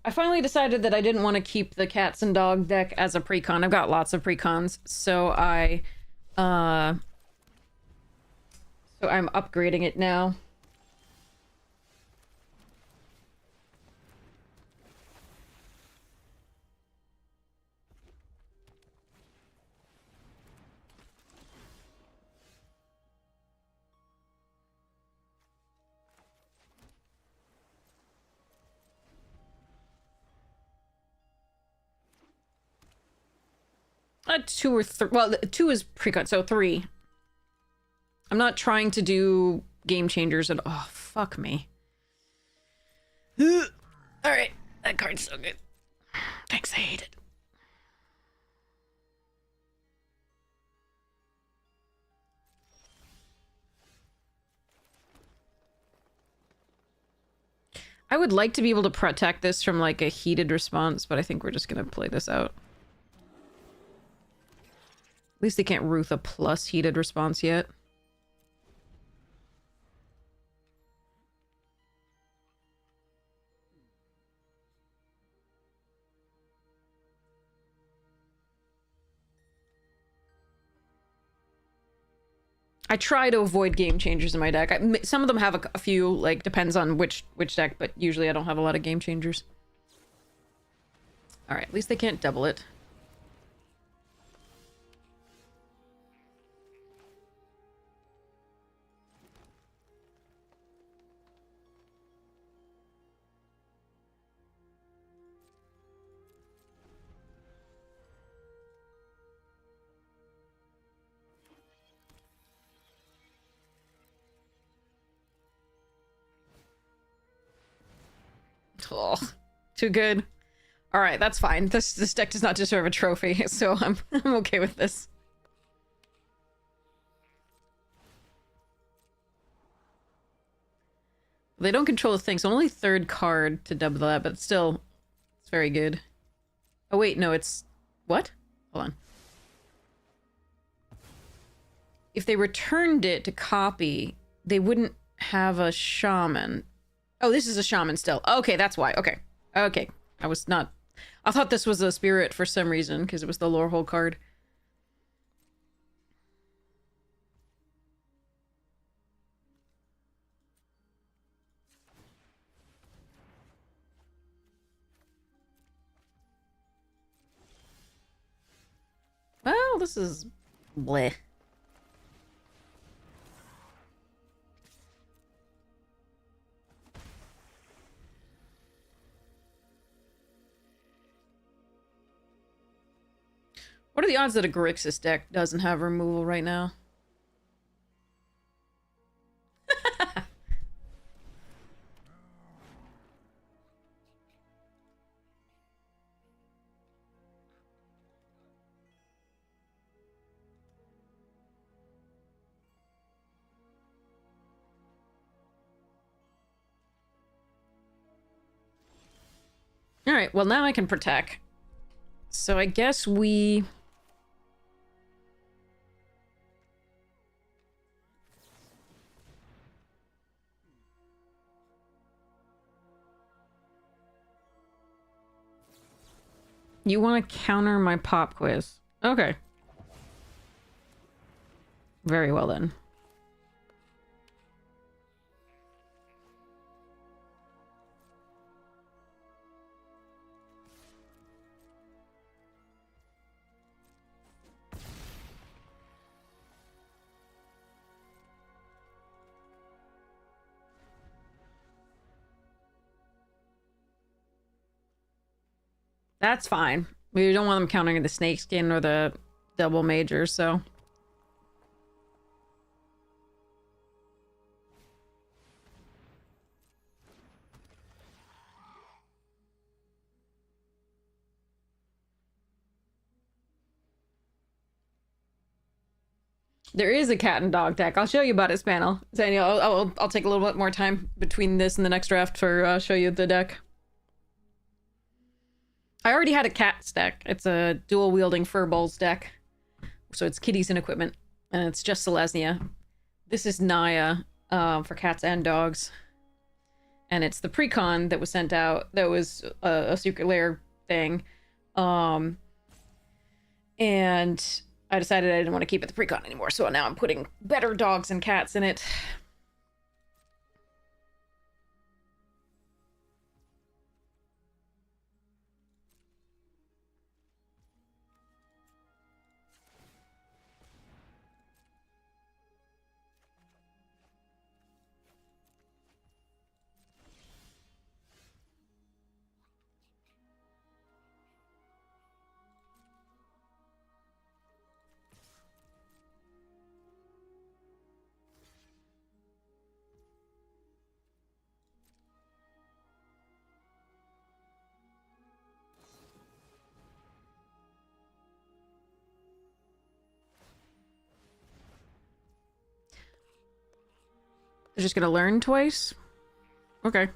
I finally decided that I didn't want to keep the cats and dog deck as a precon. I've got lots of precons, so I So I'm upgrading it now. Two or three. Well, two is pre-cut, so three. I'm not trying to do game changers at all. Oh, fuck me. Alright, that card's so good. Thanks, I hate it. I would like to be able to protect this from like a heated response, but I think we're just gonna play this out. At least they can't Ruth a plus heated response yet. I try to avoid game changers in my deck. Some of them have a few, like, depends on which deck, but usually I don't have a lot of game changers. Alright, at least they can't double it. Oh, too good. All right, that's fine. This deck does not deserve a trophy, so I'm okay with this. They don't control the thing, so only third card to double that, but still, it's very good. Oh wait, no, it's what? Hold on. If they returned it to copy, they wouldn't have a shaman. Oh, this is a shaman still. Okay, that's why. Okay. Okay. I was not... I thought this was a spirit for some reason, because it was the Lorehole card. Well, this is... bleh. What are the odds that a Grixis deck doesn't have removal right now? Alright, well now I can protect. So I guess we... You want to counter my pop quiz? Okay. Very well then. That's fine. We don't want them countering the snakeskin or the double major, so... There is a cat and dog deck. I'll show you about it, Spanel. Daniel, I'll take a little bit more time between this and the next draft for show you the deck. I already had a cat's deck. It's a dual-wielding Furbolgs deck. So it's kitties and equipment. And it's just Selesnya. This is Naya for cats and dogs. And it's the precon that was sent out. That was a secret lair thing. And I decided I didn't want to keep it the precon anymore, so now I'm putting better dogs and cats in it. They're just gonna learn twice? Okay.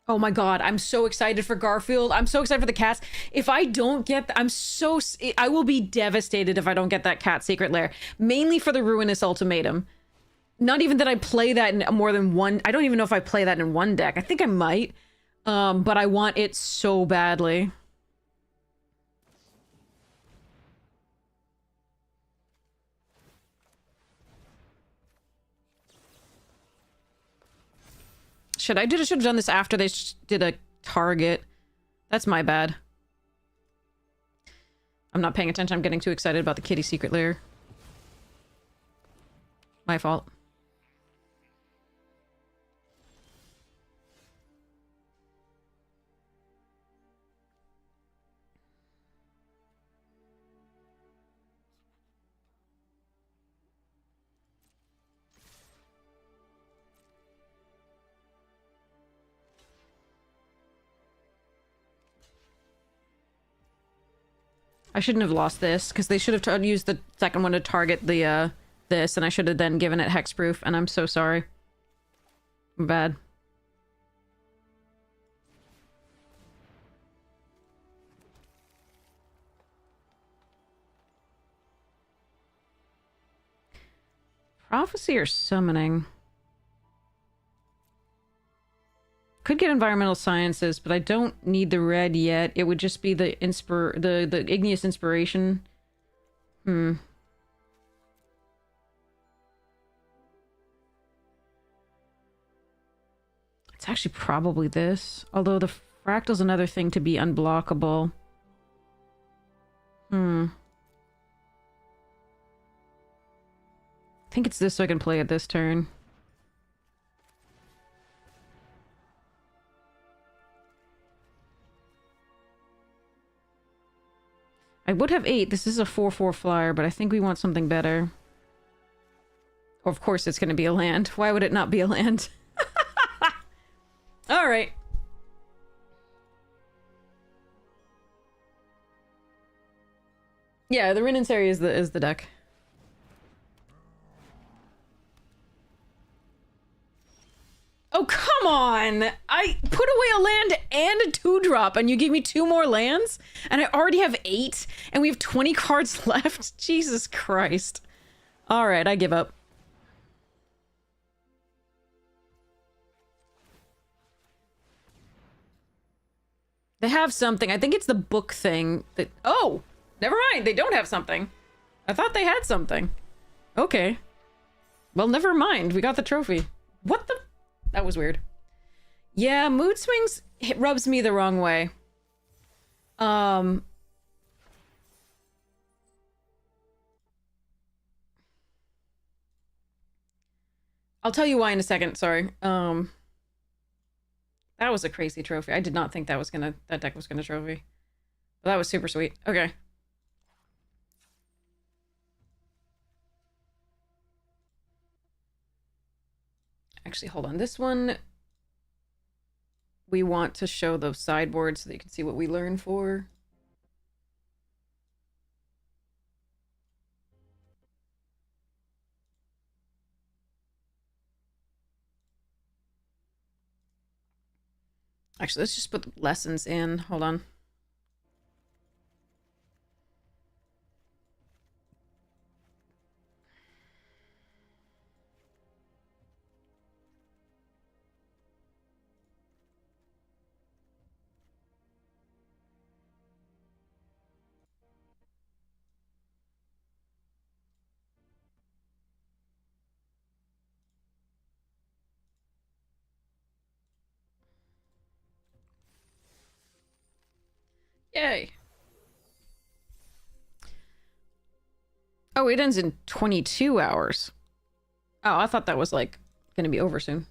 Oh my god, I'm so excited for Garfield. I'm so excited for the cats. If I don't get... I will be devastated if I don't get that cat secret lair. Mainly for the Ruinous Ultimatum. Not even that I play that in more than one... I don't even know if I play that in one deck. I think I might. But I want it so badly. Should I should have done this after they did a target. That's my bad. I'm not paying attention. I'm getting too excited about the kitty secret lair. My fault. I shouldn't have lost this, because they should have used the second one to target the, this, and I should have then given it hexproof, and I'm so sorry. I'm bad. Prophecy or summoning? Could get environmental sciences, but I don't need the red yet. It would just be the the igneous inspiration. It's actually probably this. Although the fractal's another thing to be unblockable. I think it's this so I can play it this turn. I would have 8. This is a 4/4 flyer, but I think we want something better. Or of course it's going to be a land. Why would it not be a land? Alright. Yeah, the Rinensary is the deck. Oh, come on! I put away a land and a 2-drop, and you gave me 2 more lands? And I already have 8, and we have 20 cards left? Jesus Christ. Alright, I give up. They have something. I think it's the book thing that... Oh! Never mind, they don't have something. I thought they had something. Okay. Well, never mind. We got the trophy. What the... That was weird. Yeah, mood swings rubs me the wrong way. I'll tell you why in a second, sorry. That was a crazy trophy. I did not think that deck was gonna trophy. But that was super sweet. Okay. Actually, hold on. This one... we want to show the sideboard so that you can see what we learn for. Actually, let's just put the lessons in. Hold on. Yay. Oh, it ends in 22 hours. Oh, I thought that was like gonna be over soon.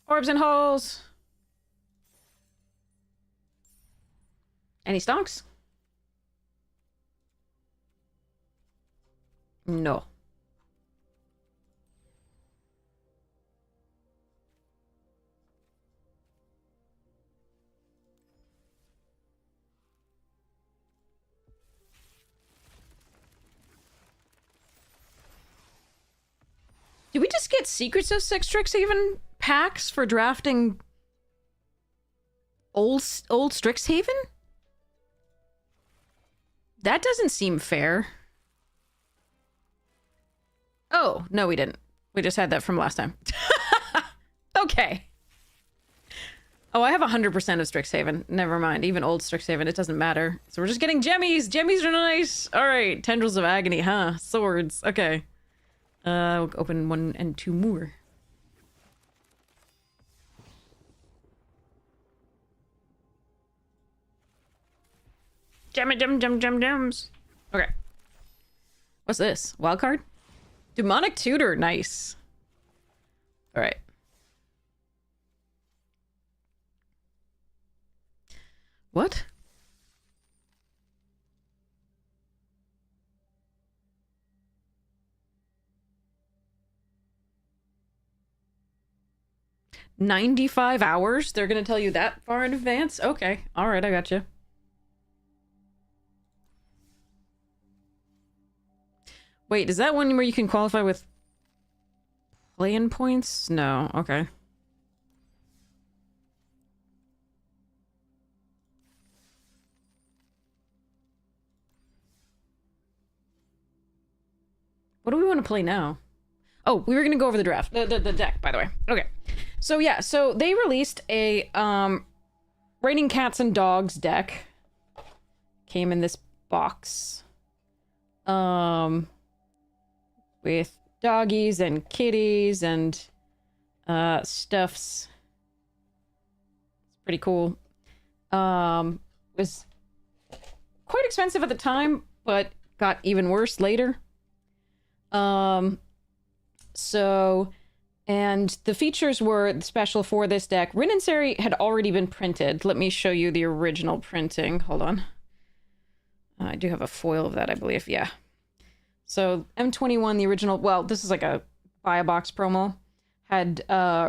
Orbs and holes. Any stonks? No. Did we just get Secrets of Strixhaven packs for drafting old Strixhaven? That doesn't seem fair. Oh, no, we didn't. We just had that from last time. Okay. Oh, I have 100% of Strixhaven. Never mind. Even old Strixhaven, it doesn't matter. So we're just getting gemmies. Gemmies are nice. All right. Tendrils of Agony, huh? Swords. Okay. We'll open 1 and 2 more. Gems. Okay. What's this? Wild card? Demonic Tutor. Nice. All right. What? $95 hours? They're gonna tell you that far in advance? Okay. All right, I got you. Wait, is that one where you can qualify with play-in points? No. Okay. What do we want to play now? Oh, we were going to go over the draft. The deck, by the way. Okay. So, yeah. So, they released a Raining Cats and Dogs deck. Came in this box. With doggies and kitties and stuffs. It's pretty cool. Was quite expensive at the time, but got even worse later. So, and the features were special for this deck. Rin and Seri had already been printed. Let me show you the original printing. Hold on. I do have a foil of that, I believe. Yeah. So, M21, the original, well, this is like a buy a box promo. Had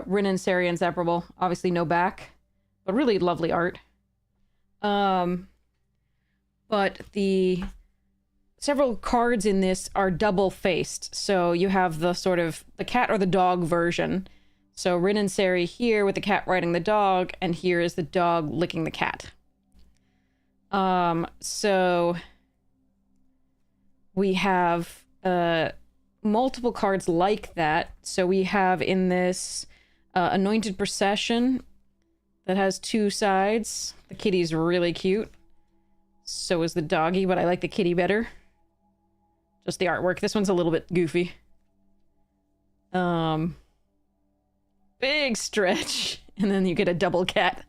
Rin and Seri inseparable. Obviously no back, but really lovely art. But the several cards in this are double-faced. So you have the sort of the cat or the dog version. So Rin and Seri here with the cat riding the dog, and here is the dog licking the cat. So we have multiple cards like that. So we have in this Anointed Procession that has 2 sides. The kitty's really cute. So is the doggy, but I like the kitty better. Just the artwork. This one's a little bit goofy. Big stretch. And then you get a double cat.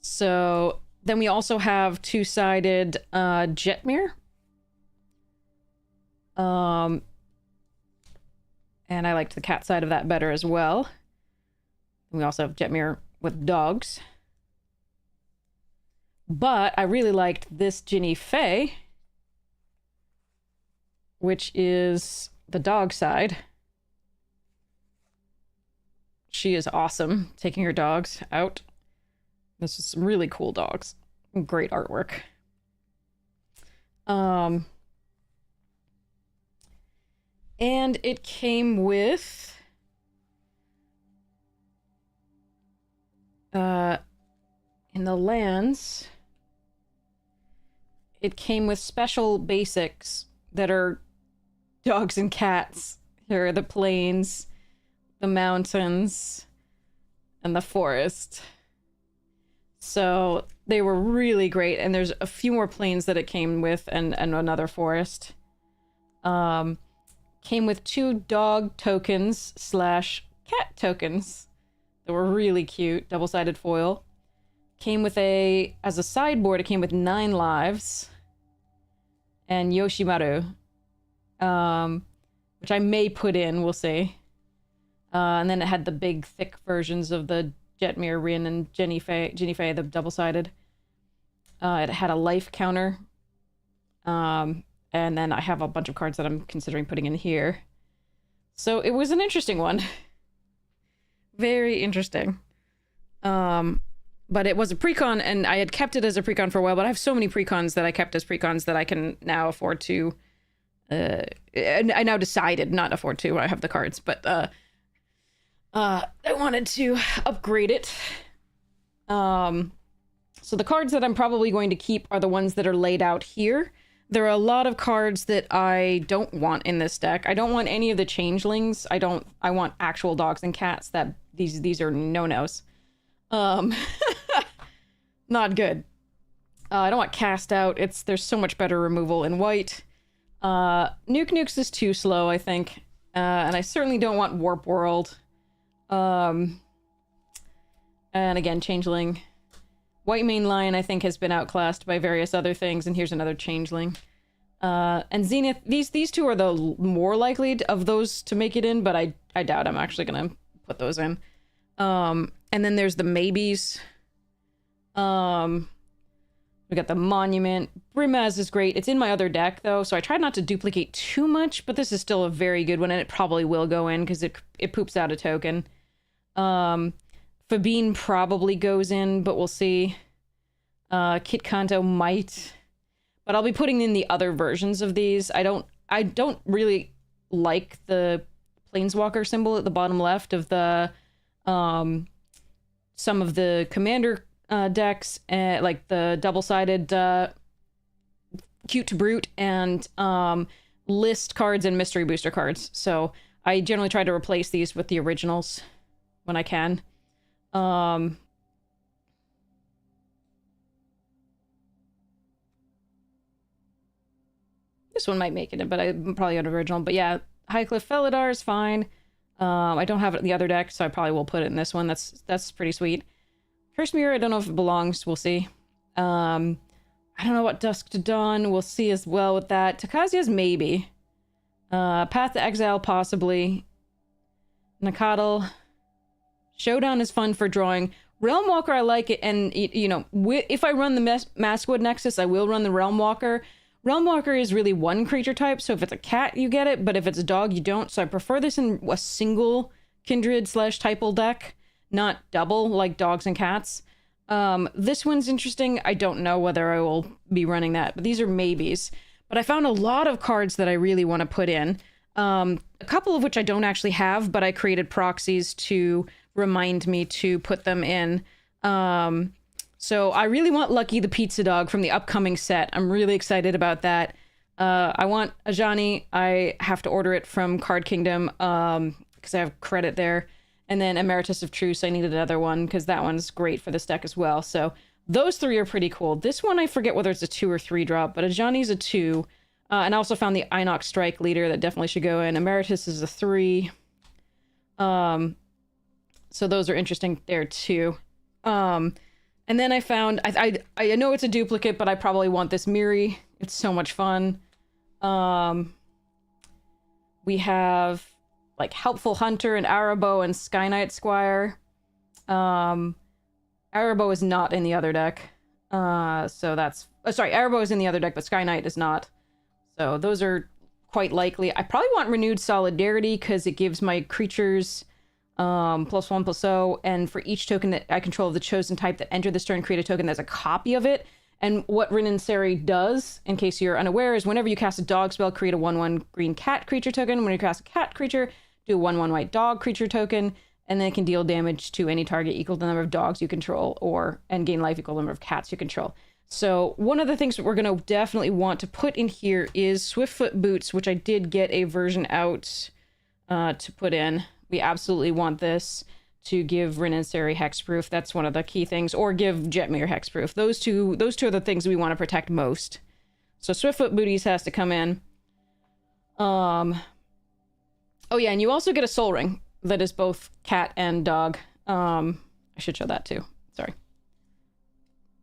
So then we also have 2-sided Jetmir. And I liked the cat side of that better as well. We also have Jetmir with dogs. But I really liked this Ginny Faye, which is the dog side. She is awesome, taking her dogs out. This is some really cool dogs. Great artwork. And it came with in the lands, it came with special basics that are dogs and cats. Here are the plains, the mountains, and the forest. So they were really great, and there's a few more plains that it came with, and another forest. Came with 2 dog tokens / cat tokens that were really cute, double-sided foil. Came with as a sideboard, it came with 9 lives. And Yoshimaru, which I may put in, we'll see. And then it had the big, thick versions of the Jetmir, Rin, and Ginny Faye, the double-sided. It had a life counter. And then I have a bunch of cards that I'm considering putting in here. So it was an interesting one. Very interesting. But it was a precon, and I had kept it as a precon for a while, but I have so many precons that I kept as precons that I can now afford to... and I now decided not afford to. I have the cards, but I wanted to upgrade it. So the cards that I'm probably going to keep are the ones that are laid out here. There are a lot of cards that I don't want in this deck. I don't want any of the changelings. I want actual dogs and cats. That these are no-nos. Not good. I don't want cast out. There's so much better removal in white. Nukes is too slow, I think. And I certainly don't want Warp World. And again, Changeling. White Mane Lion, I think, has been outclassed by various other things, and here's another Changeling. And Zenith, these 2 are the more likely of those to make it in, but I doubt I'm actually gonna put those in. And then there's the maybes. We got the Monument. Brimaz is great. It's in my other deck, though, so I tried not to duplicate too much, but this is still a very good one, and it probably will go in, because it poops out a token. Fabine probably goes in, but we'll see. Kit Kanto might. But I'll be putting in the other versions of these. I don't really like the Planeswalker symbol at the bottom left of the some of the commander decks, like the double-sided Cute to Brute and list cards and mystery booster cards. So I generally try to replace these with the originals when I can. This one might make it, but I'm probably an original. But yeah, Highcliff Felidar is fine. I don't have it in the other deck, so I probably will put it in this one. That's pretty sweet. Curse Mirror, I don't know if it belongs. We'll see. I don't know what Dusk to Dawn. We'll see as well with that. Takazia's maybe. Path to Exile, possibly. Nakatl. Showdown is fun for drawing. Realm Walker, I like it, and, you know, if I run the Maskwood Nexus, I will run the Realm Walker. Realm Walker is really one creature type, so if it's a cat, you get it, but if it's a dog, you don't, so I prefer this in a single Kindred / Typal deck, not double, like dogs and cats. This one's interesting. I don't know whether I will be running that, but these are maybes. But I found a lot of cards that I really want to put in, a couple of which I don't actually have, but I created proxies to remind me to put them in. So I really want Lucky the Pizza Dog from the upcoming set. I'm really excited about that. I want Ajani. I have to order it from Card Kingdom because I have credit there. And then Emeritus of Truce, I needed another one because that one's great for this deck as well. So those 3 are pretty cool. This one, I forget whether it's a 2 or 3 drop, but Ajani's a 2. And I also found the Inox Strike Leader that definitely should go in. Emeritus is a 3. So those are interesting there too. And then I found, I know it's a duplicate, but I probably want this Miri. It's so much fun. We have like Helpful Hunter and Arabo and Sky Knight Squire. Arabo is not in the other deck. So that's... sorry, Arabo is in the other deck, but Sky Knight is not. So those are quite likely. I probably want Renewed Solidarity because it gives my creatures +1/+0, and for each token that I control of the chosen type that enter this turn, create a token that's a copy of it. And what Rin and Seri does, in case you're unaware, is whenever you cast a dog spell, create a 1/1 green cat creature token. When you cast a cat creature, do a 1/1 white dog creature token, and then it can deal damage to any target equal to the number of dogs you control, and gain life equal to the number of cats you control. So one of the things that we're going to definitely want to put in here is Swiftfoot Boots, which I did get a version out to put in. We absolutely want this to give Rin and Seri hexproof. That's one of the key things. Or give Jetmir hexproof. Those two are the things we want to protect most. So Swiftfoot Booties has to come in. Oh yeah, and you also get a Soul Ring that is both cat and dog. I should show that too. Sorry.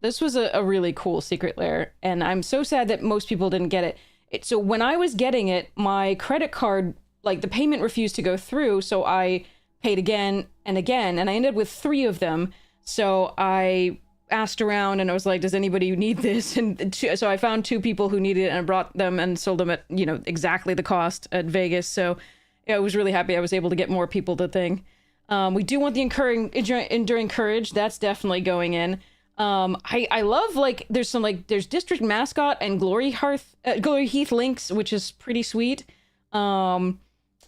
This was a really cool secret lair, and I'm so sad that most people didn't get it. So when I was getting it, my credit card, like, the payment refused to go through, so I paid again and again, and I ended up with 3 of them. So I asked around, and I was like, does anybody need this? And so I found 2 people who needed it, and I brought them and sold them at, exactly the cost at Vegas. So yeah, I was really happy I was able to get more people the thing. We do want the Enduring Courage. That's definitely going in. I love, like, there's District Mascot and Glory Heath Links, which is pretty sweet.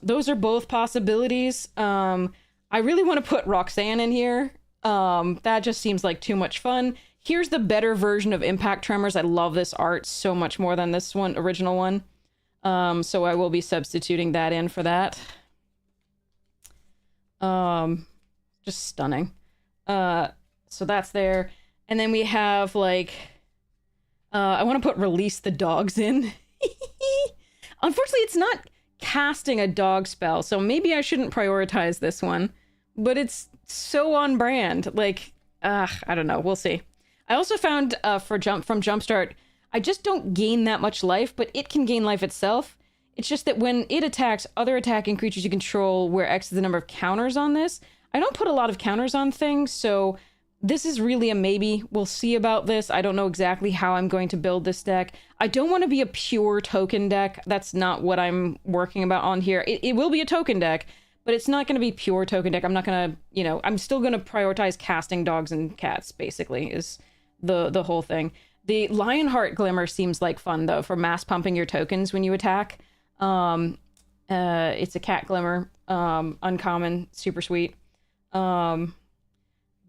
Those are both possibilities. I really want to put Roxanne in here. That just seems like too much fun. Here's the better version of Impact Tremors. I love this art so much more than this original one. So I will be substituting that in for that. Just stunning. So that's there. And then we have, like, I want to put Release the Dogs in. Unfortunately, it's not casting a dog spell, so maybe I shouldn't prioritize this one. But it's so on brand. Like, I don't know. We'll see. I also found from Jumpstart, I just don't gain that much life, but it can gain life itself. It's just that when it attacks other attacking creatures you control, where X is the number of counters on this, I don't put a lot of counters on things, so this is really a maybe. We'll see about this. I don't know exactly how I'm going to build this deck. I don't want to be a pure token deck. That's not what I'm working about on here. It will be a token deck, but it's not going to be pure token deck. I'm not going to, I'm still going to prioritize casting dogs and cats, basically, is the whole thing. The Lionheart Glimmer seems like fun, though, for mass pumping your tokens when you attack. It's a cat glimmer, uncommon, super sweet.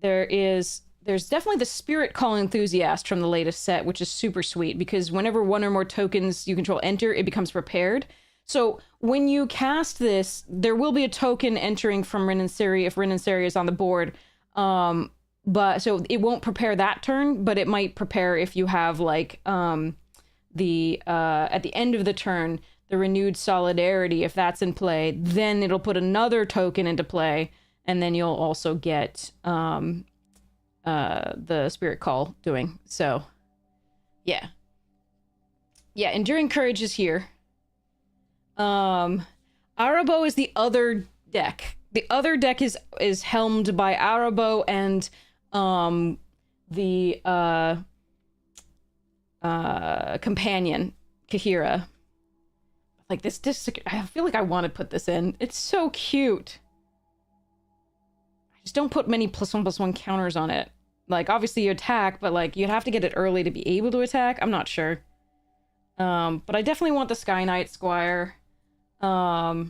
There's definitely the Spirit Call Enthusiast from the latest set, which is super sweet, because whenever one or more tokens you control enter, it becomes prepared. So when you cast this, there will be a token entering from Rin and Seri if Rin and Seri is on the board. But so it won't prepare that turn, but it might prepare if you have, like, at the end of the turn, the Renewed Solidarity, if that's in play, then it'll put another token into play, and then you'll also get the Spirit Call doing. So, yeah. Yeah, Enduring Courage is here. Arabo is the other deck. The other deck is helmed by Arabo and the companion, Kahira. Like, this I feel like I want to put this in. It's so cute. I just don't put many +1/+1 counters on it. Like, obviously you attack, but, like, you'd have to get it early to be able to attack. I'm not sure. But I definitely want the Sky Knight Squire. I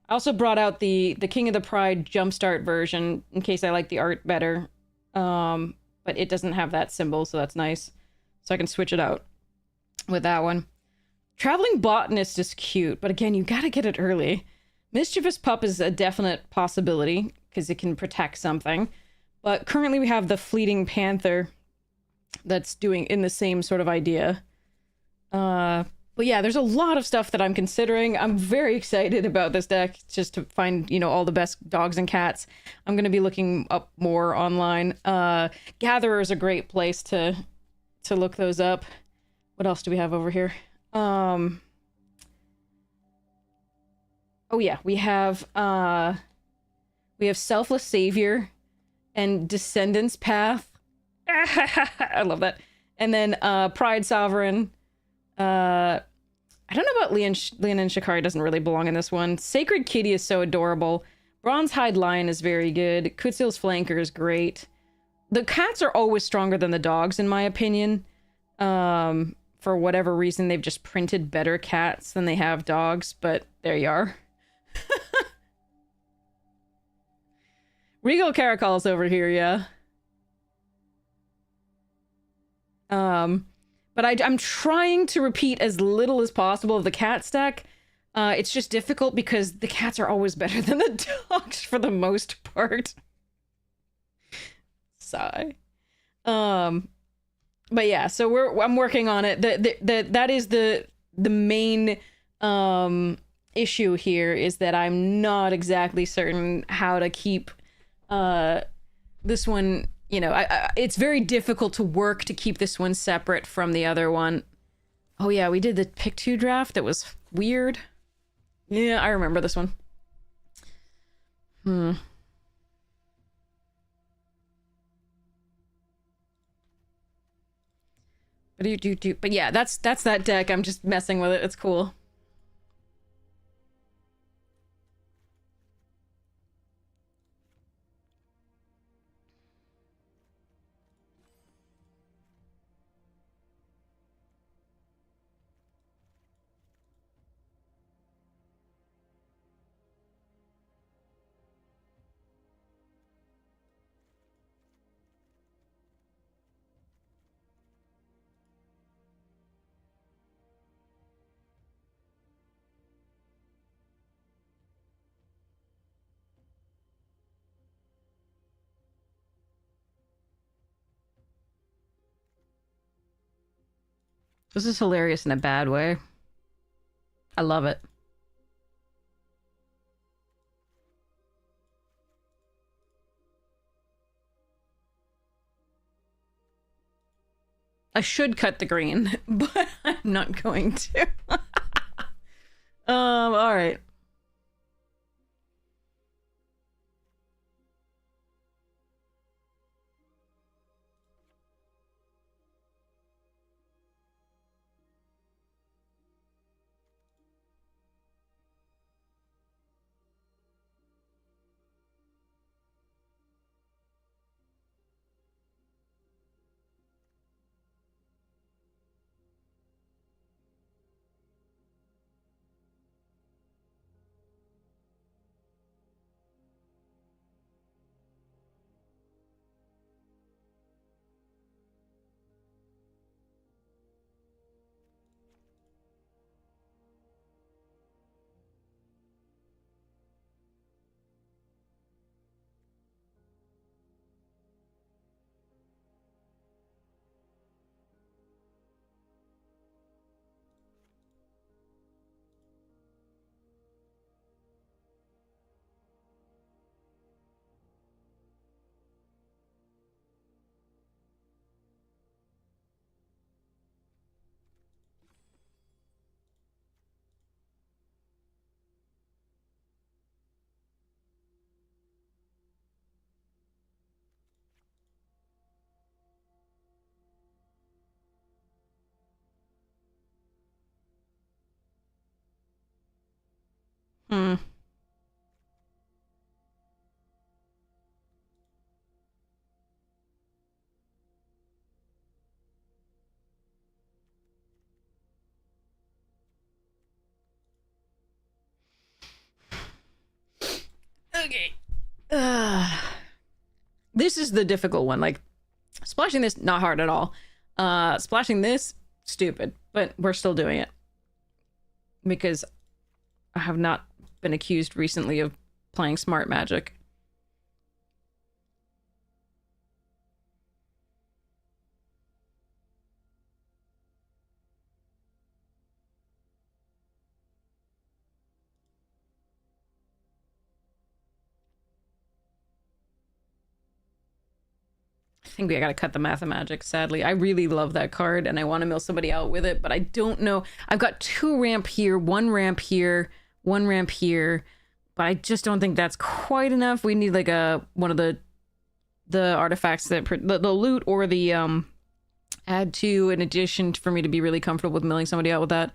also brought out the King of the Pride Jumpstart version in case I like the art better. But it doesn't have that symbol, so that's nice. So I can switch it out with that one. Traveling Botanist is cute, but again, you gotta get it early. Mischievous Pup is a definite possibility, because it can protect something. But currently we have the Fleeting Panther that's doing in the same sort of idea. But yeah, there's a lot of stuff that I'm considering. I'm very excited about this deck, just to find, all the best dogs and cats. I'm going to be looking up more online. Gatherer is a great place to look those up. What else do we have over here? Oh yeah, we have Selfless Savior and Descendants Path. I love that. And then Pride Sovereign. I don't know about Leonin Shikari doesn't really belong in this one. Sacred Kitty is so adorable. Bronzehide Lion is very good. Kutsil's Flanker is great. The cats are always stronger than the dogs, in my opinion. For whatever reason, they've just printed better cats than they have dogs, but there you are. Regal Caracol's over here, yeah. But I'm trying to repeat as little as possible of the cat stack. It's just difficult because the cats are always better than the dogs for the most part. Sigh. But yeah, so I'm working on it. That is the main issue here, is that I'm not exactly certain how to keep this one. You know, it's very difficult to work to keep this one separate from the other one. Oh yeah, we did the pick 2 draft. That was weird. Yeah, I remember this one. But yeah, that's that deck. I'm just messing with it. It's cool. This is hilarious in a bad way. I love it. I should cut the green, but I'm not going to. All right. Hmm. Okay. This is the difficult one. Like, splashing this, not hard at all. Splashing this, stupid. But we're still doing it. Because I have not been accused recently of playing smart magic. I think I gotta cut the Mathemagic, sadly. I really love that card, and I want to mill somebody out with it, but I don't know. I've got 2 ramp here, 1 ramp here, 1 ramp here, but I just don't think that's quite enough. We need like one of the the artifacts that the loot or the add to an addition for me to be really comfortable with milling somebody out with that.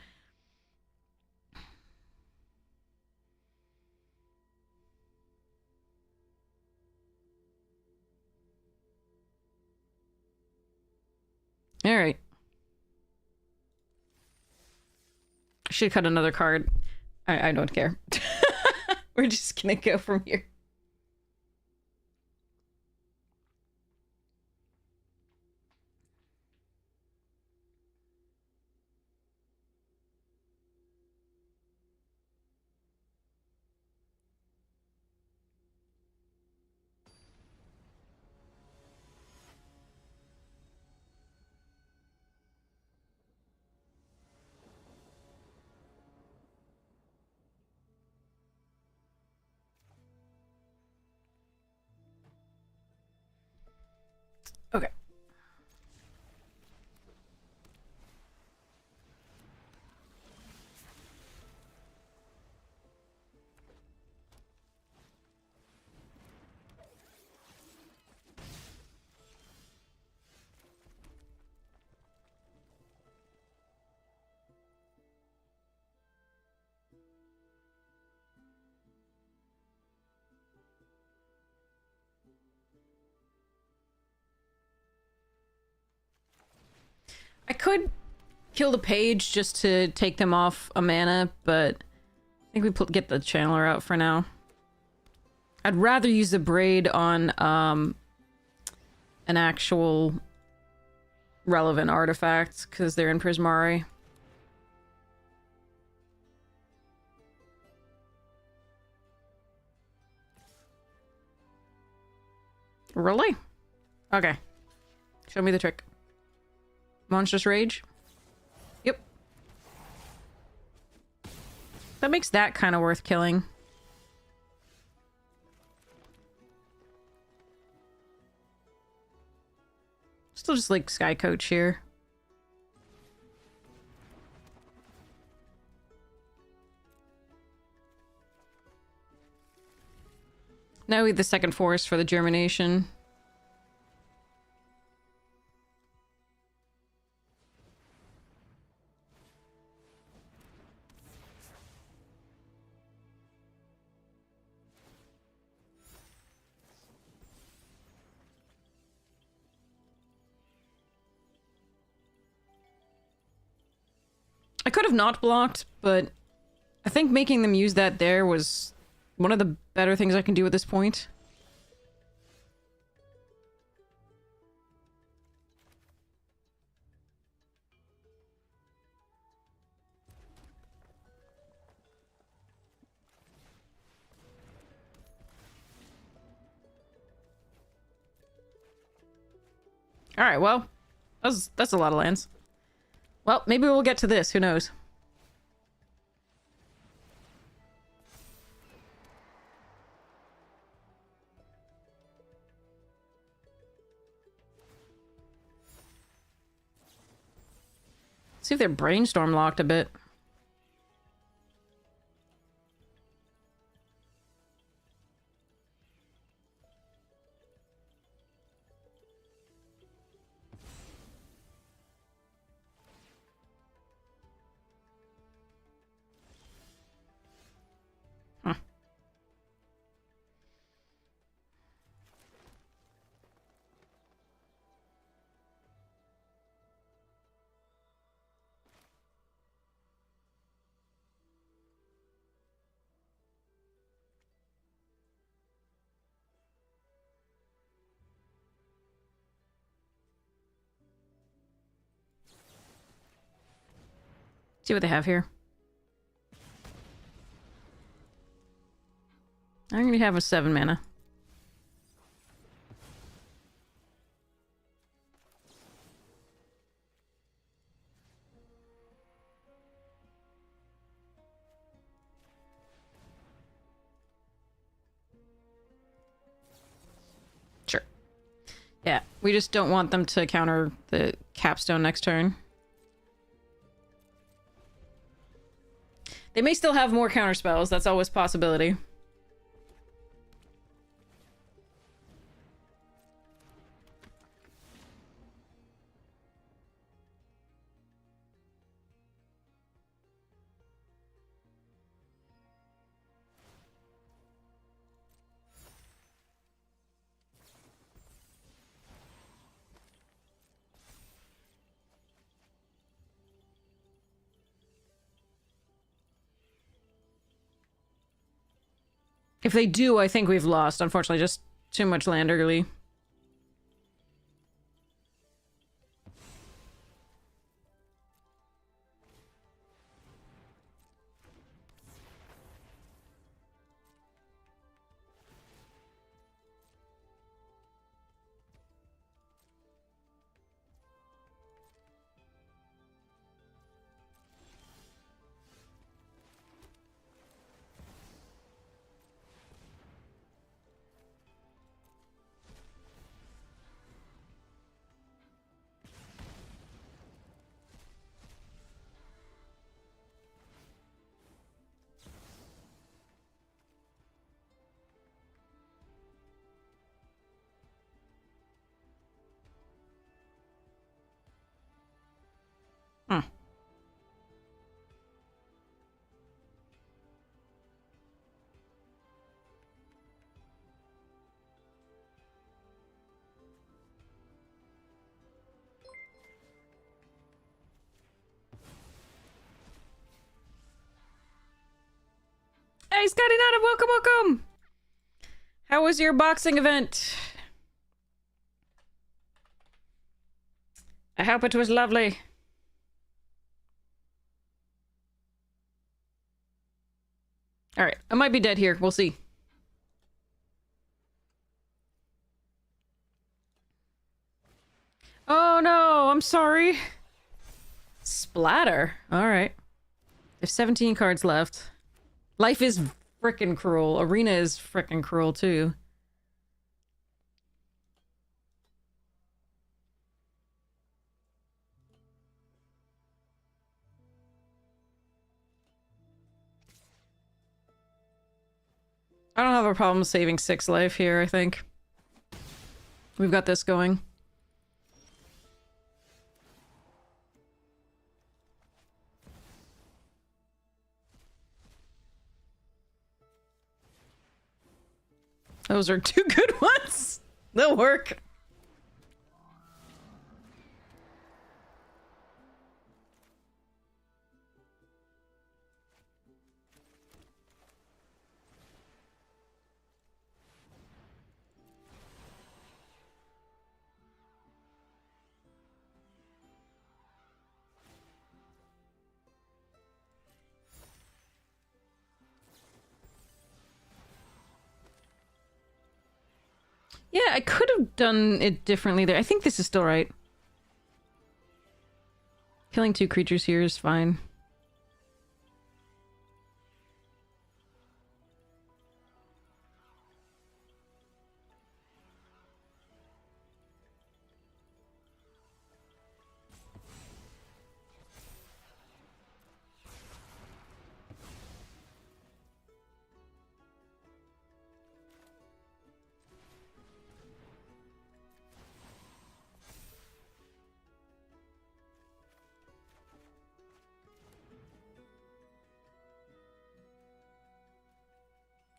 All right. I should cut another card. I don't care. We're just gonna go from here. Okay. I could kill the page just to take them off a mana, but I think we get the channeler out for now. I'd rather use the braid on an actual relevant artifact because they're in Prismari. Really? Okay. Show me the trick. Monstrous Rage? Yep. That makes that kind of worth killing. Still just like Sky Coach here. Now we have the second forest for the germination. I could have not blocked, but I think making them use that there was one of the better things I can do at this point. Alright, well, that's a lot of lands. Well, maybe we'll get to this, who knows. See if they're brainstorm locked a bit. See what they have here. I'm gonna have a 7 mana. Sure. Yeah, we just don't want them to counter the capstone next turn. They may still have more counter spells. That's always a possibility. If they do, I think we've lost. Unfortunately, just too much land early. Hmm. Hey, Scotty Nada, welcome, welcome! How was your boxing event? I hope it was lovely. Alright, I might be dead here. We'll see. Oh no, I'm sorry. Splatter. Alright. There's 17 cards left. Life is frickin' cruel. Arena is frickin' cruel too. I don't have a problem saving 6 life here, I think. We've got this going. Those are 2 good ones! They'll work. Yeah, I could have done it differently there. I think this is still right. Killing 2 creatures here is fine.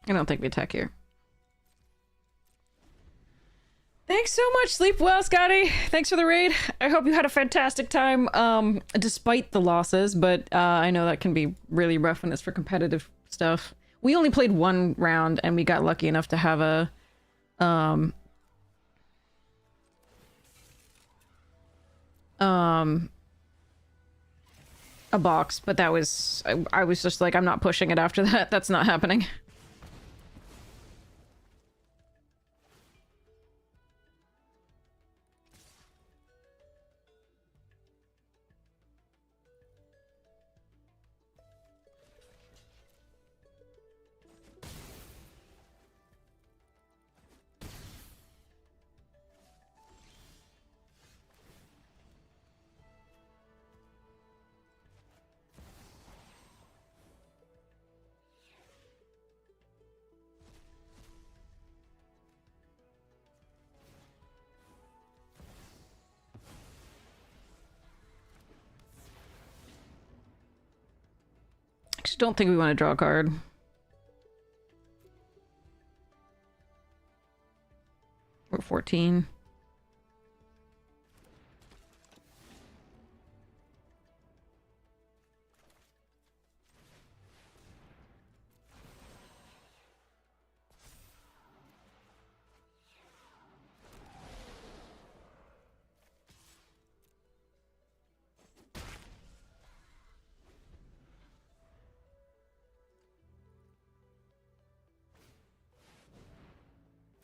I don't think we attack here. Thanks so much. Sleep well, Scotty. Thanks for the raid. I hope you had a fantastic time, despite the losses, but I know that can be really rough when it's for competitive stuff. We only played 1 round, and we got lucky enough to have a box, but that was... I was just like, I'm not pushing it after that. That's not happening. Actually, don't think we want to draw a card. We're 14.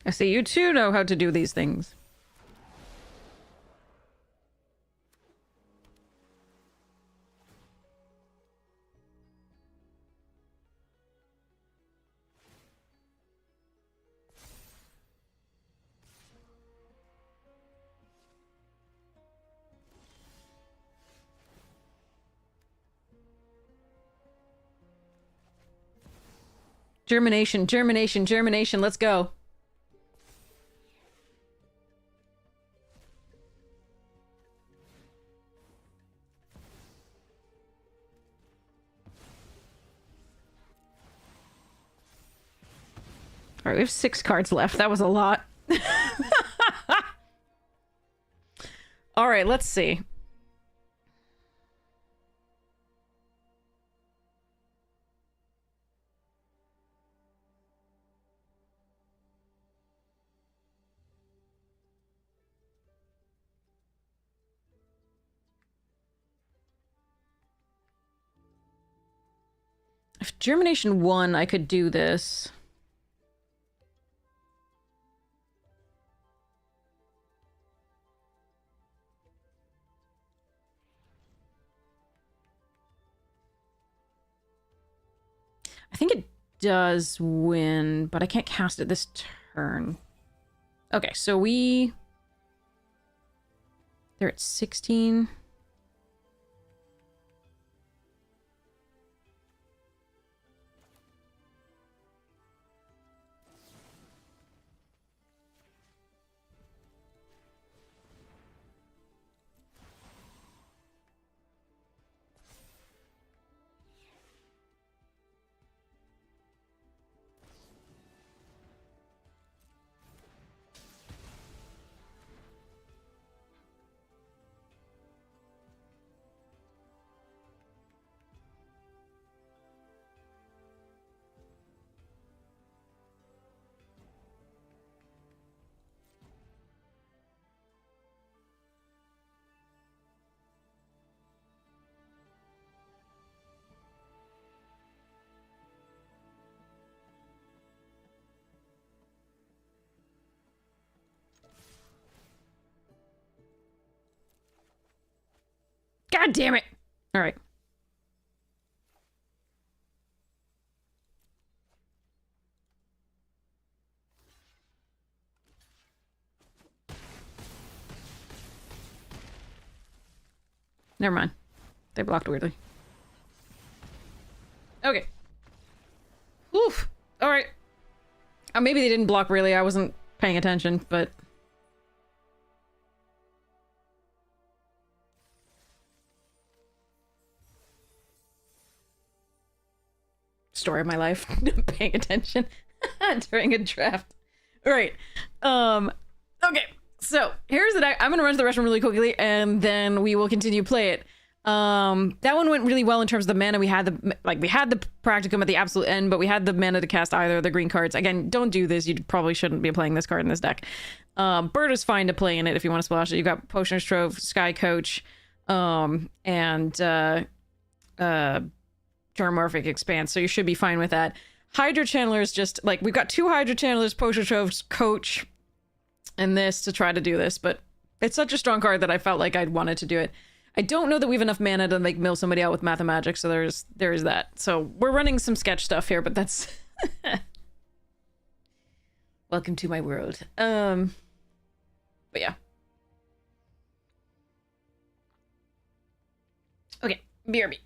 I see you too know how to do these things. Germination, germination, germination. Let's go. All right, we have 6 cards left. That was a lot. All right, let's see. If Germination won, I could do this. I think it does win, but I can't cast it this turn. Okay, so they're at 16. God damn it! All right. Never mind. They blocked weirdly. Okay. Oof. All right. Maybe they didn't block really. I wasn't paying attention, but... Story of my life. Paying attention during a draft. All right. Okay. So here's the deck. I'm gonna run to the restroom really quickly, and then we will continue play it. That one went really well in terms of the mana. We had the practicum at the absolute end, but we had the mana to cast either of the green cards. Again, don't do this. You probably shouldn't be playing this card in this deck. Bird is fine to play in it if you want to splash it. You've got Potioner's Trove, Sky Coach, and Germorphic Expanse, so you should be fine with that. Hydra Channeler is just like, we've got 2 Hydra Channelers, Potion Troves, Coach, and this to try to do this, but it's such a strong card that I felt like I'd wanted to do it. I don't know that we have enough mana to like mill somebody out with Mathemagic, so there's that. So we're running some sketch stuff here, but that's welcome to my world. But yeah. Okay, BRB.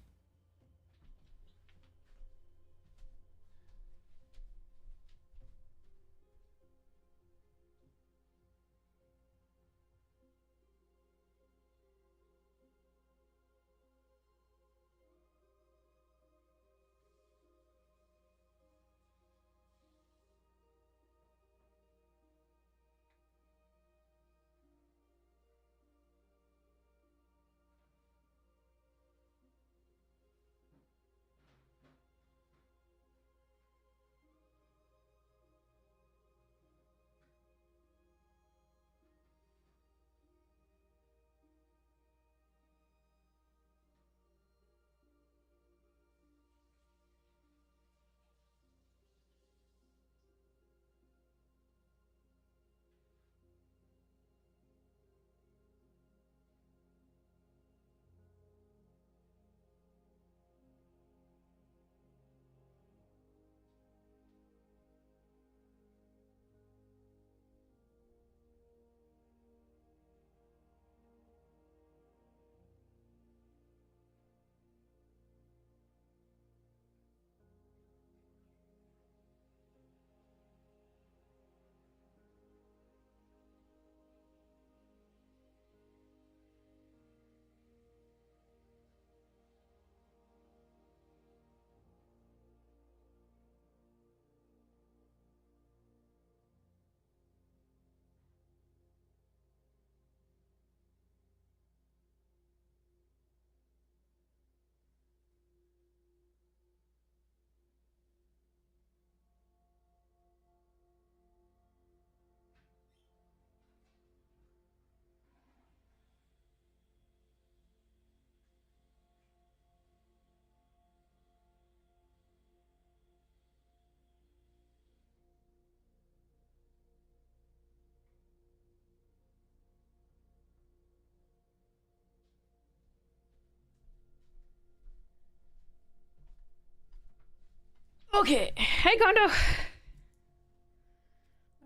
Okay. Hey, Gondo.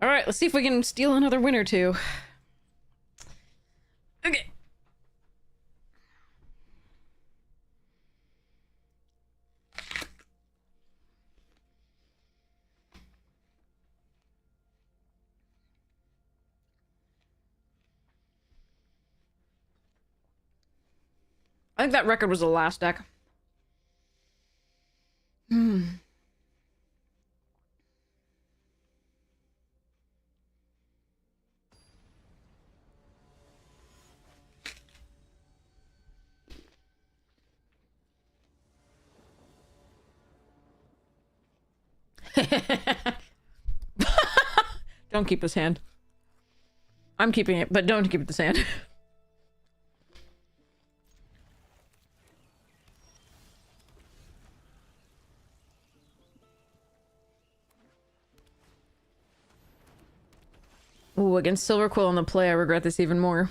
All right, let's see if we can steal another win or two. Okay. I think that record was the last deck. Hmm. Don't keep this hand. I'm keeping it, but don't keep this hand. Ooh, against Silver Quill on the play, I regret this even more.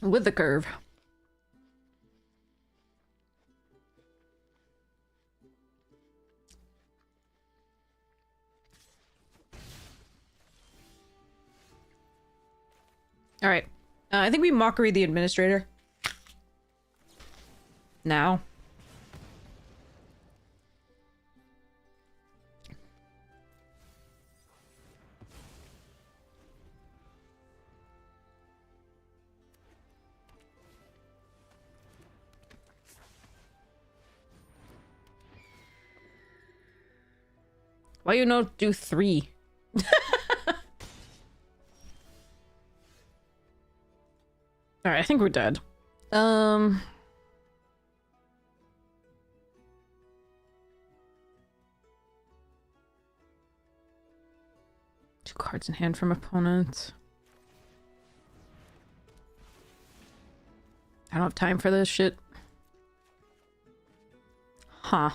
With the curve. Alright. I think we Mockery the Administrator. Now. Why you not do 3? Alright, I think we're dead. Two cards in hand from opponent. I don't have time for this shit. Huh.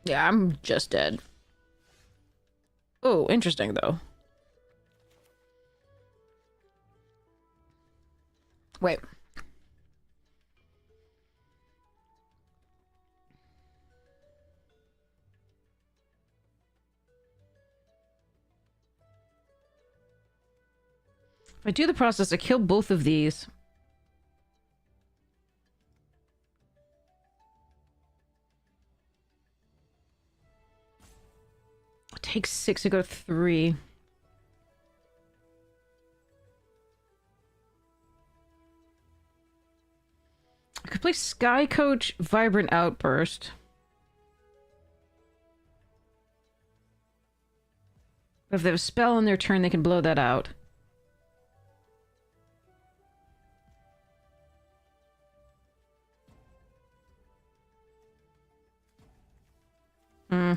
Yeah, I'm just dead. Oh, interesting though. Wait. If I do the process, I kill both of these. It takes 6 to go 3. I could play Sky Coach, Vibrant Outburst. But if they have a spell on their turn, they can blow that out. Hmm.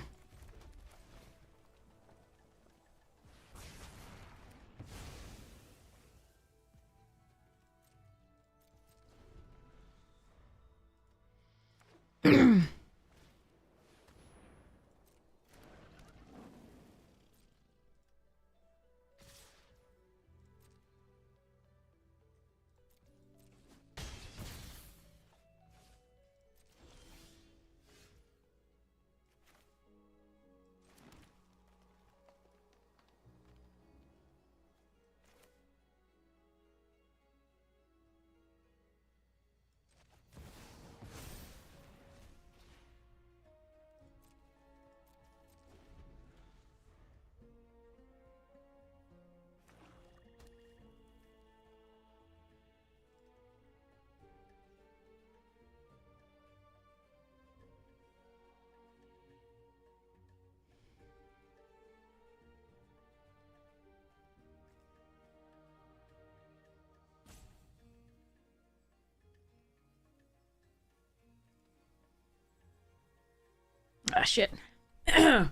Ah, shit. That's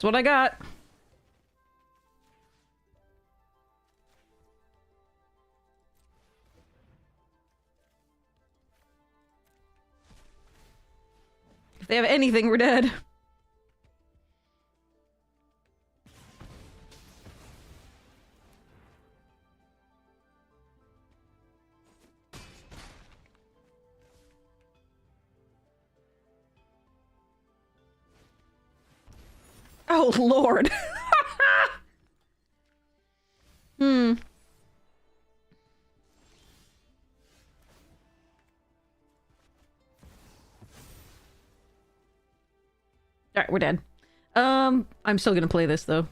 what I got. If they have anything, we're dead. Oh, Lord. Hmm. Alright, we're dead. I'm still gonna play this, though.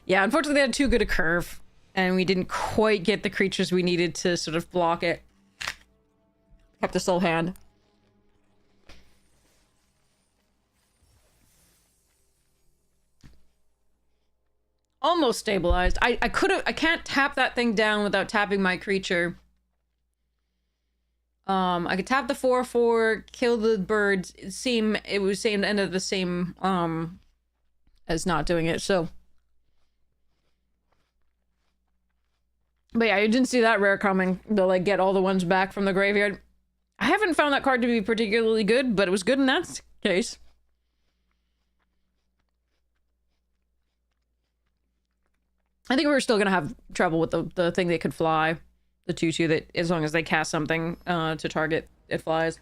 Yeah, unfortunately they had too good a curve, and we didn't quite get the creatures we needed to sort of block it. Kept a soul hand. Almost stabilized. I can't tap that thing down without tapping my creature. I could tap the 4/4, kill the birds. It was same end of the same, as not doing it, so. But yeah, you didn't see that rare coming. To, like, get all the ones back from the graveyard. I haven't found that card to be particularly good, but it was good in that case. I think we were still gonna have trouble with the thing that could fly. The 2/2 that, as long as they cast something to target, it flies.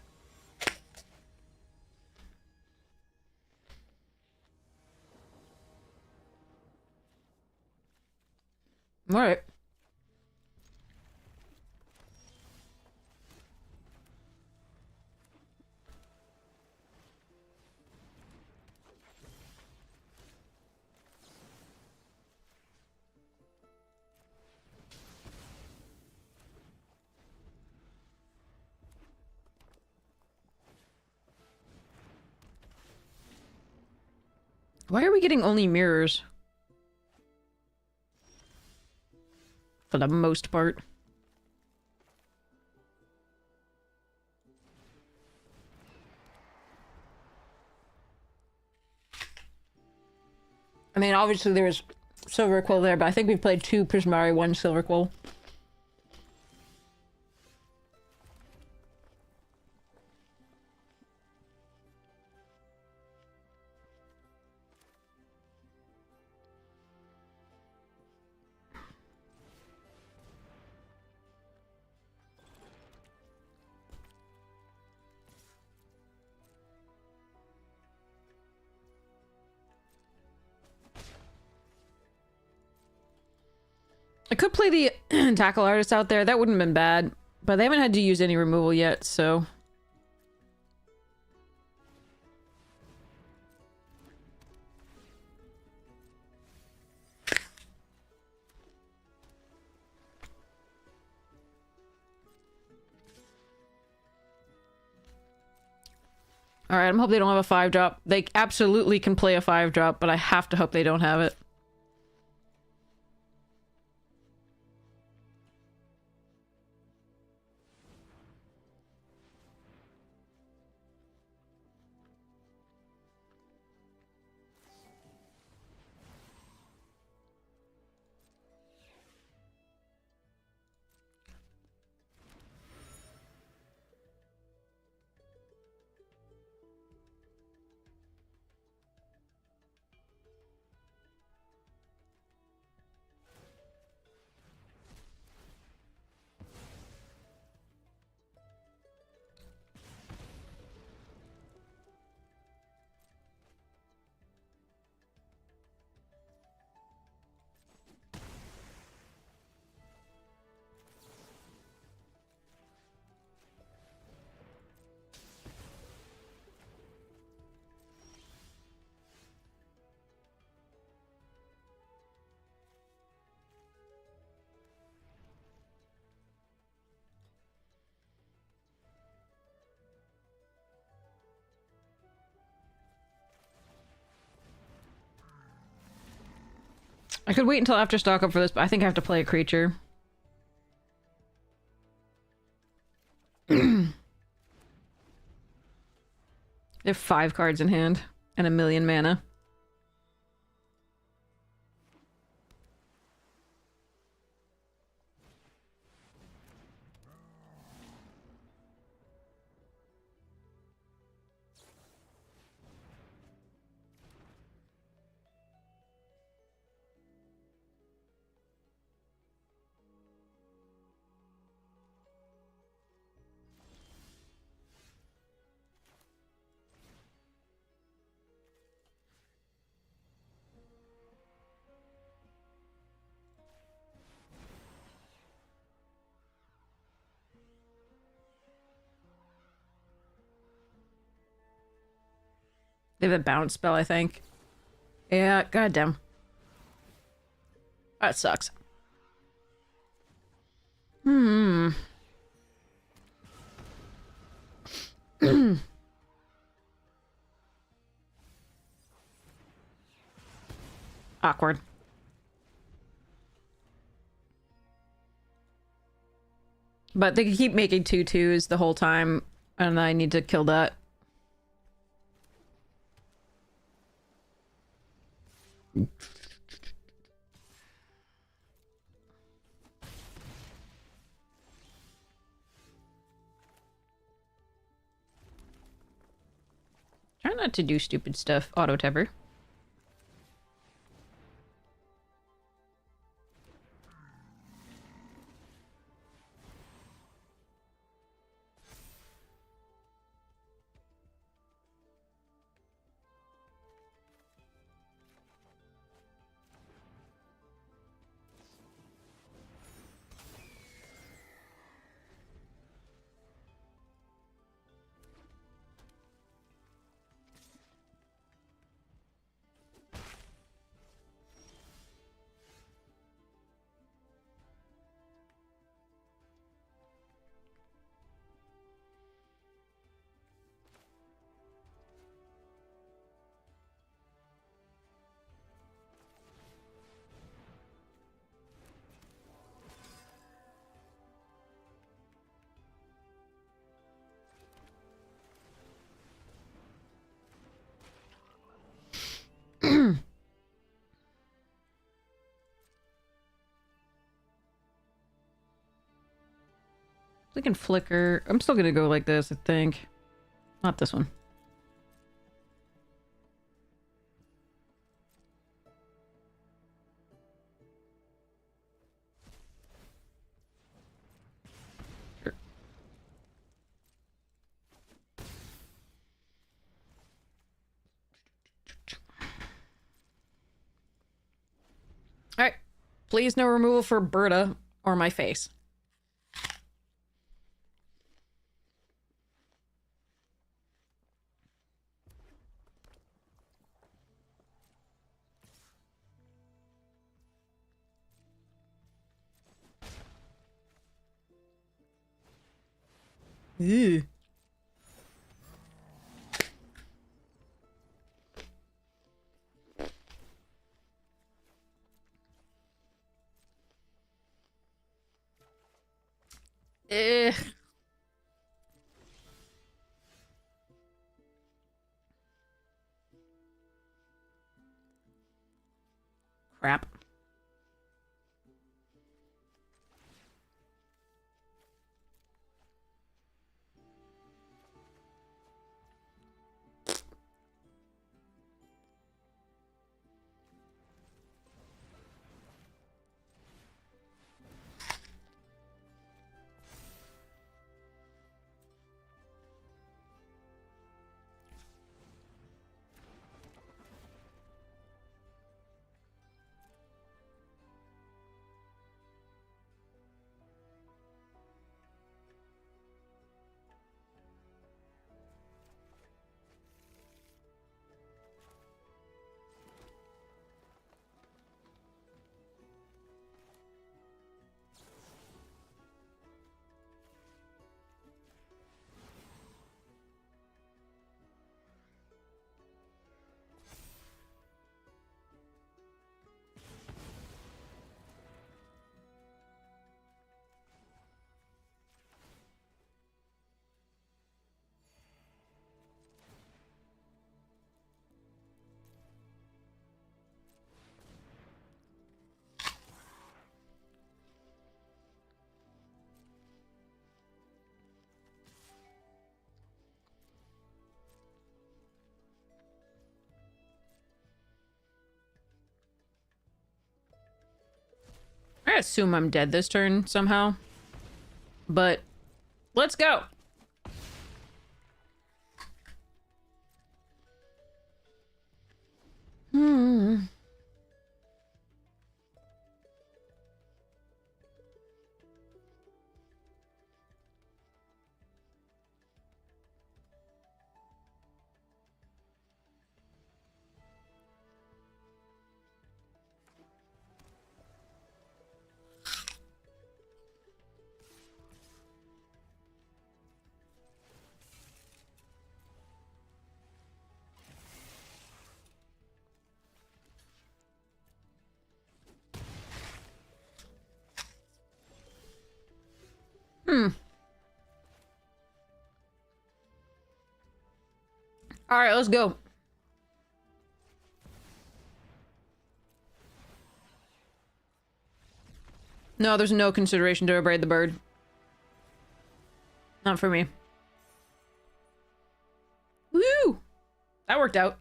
Alright. Why are we getting only mirrors? For the most part. I mean, obviously there's Silver Quill there, but I think we've played 2 Prismari, 1 Silver Quill. I could play the Tackle Artist out there. That wouldn't have been bad. But they haven't had to use any removal yet, so... Alright, I'm hoping they don't have a 5-drop. They absolutely can play a 5-drop, but I have to hope they don't have it. I could wait until after stock up for this, but I think I have to play a creature. They have 5 cards in hand and 1,000,000 mana. They have a bounce spell, I think. Yeah, goddamn. That sucks. Awkward. But they can keep making 2/2s the whole time, and I need to kill that. Try not to do stupid stuff, Auto-Tepper. We can flicker. I'm still gonna go like this, I think. Not this one. Sure. Alright. Please no removal for Berta or my face. Ew. Eh. Crap. gonna assume I'm dead this turn somehow. But let's go. All right, let's go. No, there's no consideration to braid the bird. Not for me. Woo! That worked out.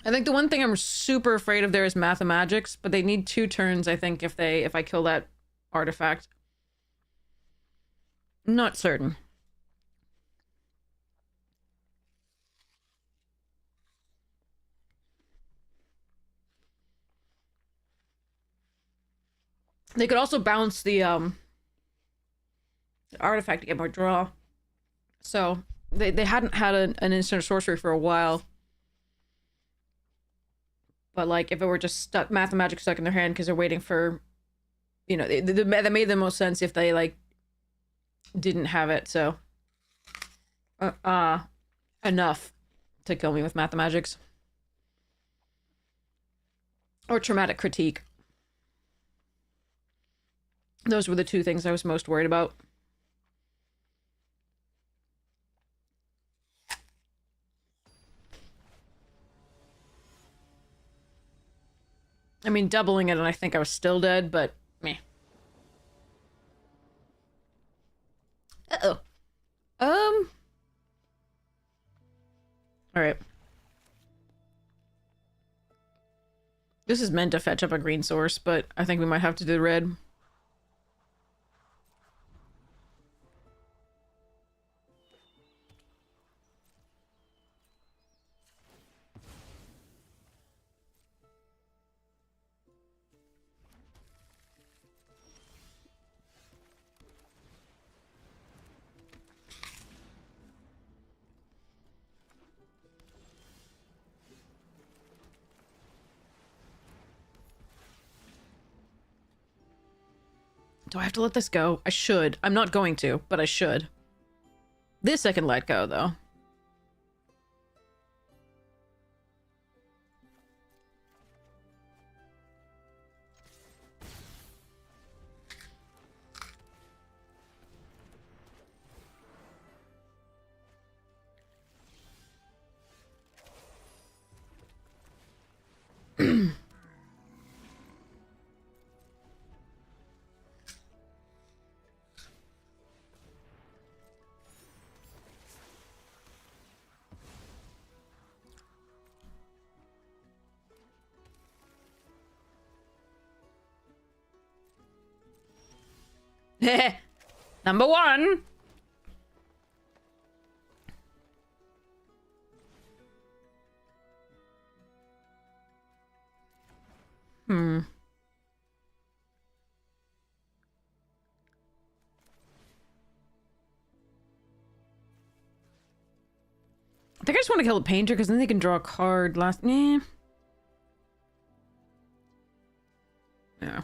I think the one thing I'm super afraid of there is Mathemagics, but they need 2 turns, I think, if I kill that artifact. Not certain. They could also bounce the artifact to get more draw. So they hadn't had an instant sorcery for a while. But like if it were just stuck Mathemagic stuck in their hand because they're waiting for, you know, that made the most sense if they like didn't have it. So enough to kill me with Mathemagics or Traumatic Critique. Those were the 2 things I was most worried about. I mean, doubling it and I think I was still dead, but meh. Uh-oh. Alright. This is meant to fetch up a green source, but I think we might have to do red. Do I have to let this go? I should. I'm not going to, but I should. This I can let go, though. Number 1. I think I just want to kill the painter because then they can draw a card last. Yeah. Yeah.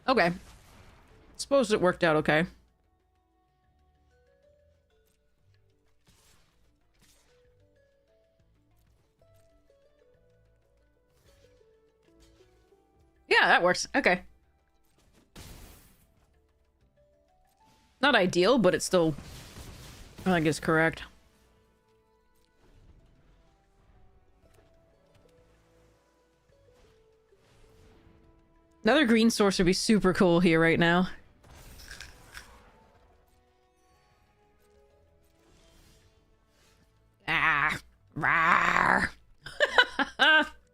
Okay. Suppose it worked out okay. Yeah, that works. Okay. Not ideal, but it's still, I think it's correct. Another green source would be super cool here right now. Ah. Rawr.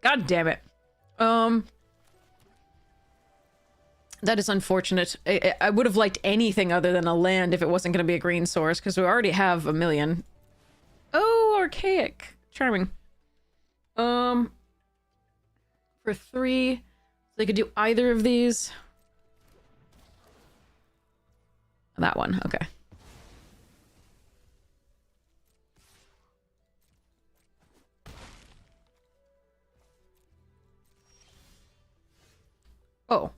God damn it. That is unfortunate. I would have liked anything other than a land if it wasn't going to be a green source, because we already have a million. Oh, archaic. Charming. For 3, they could do either of these. That one, okay. Oh.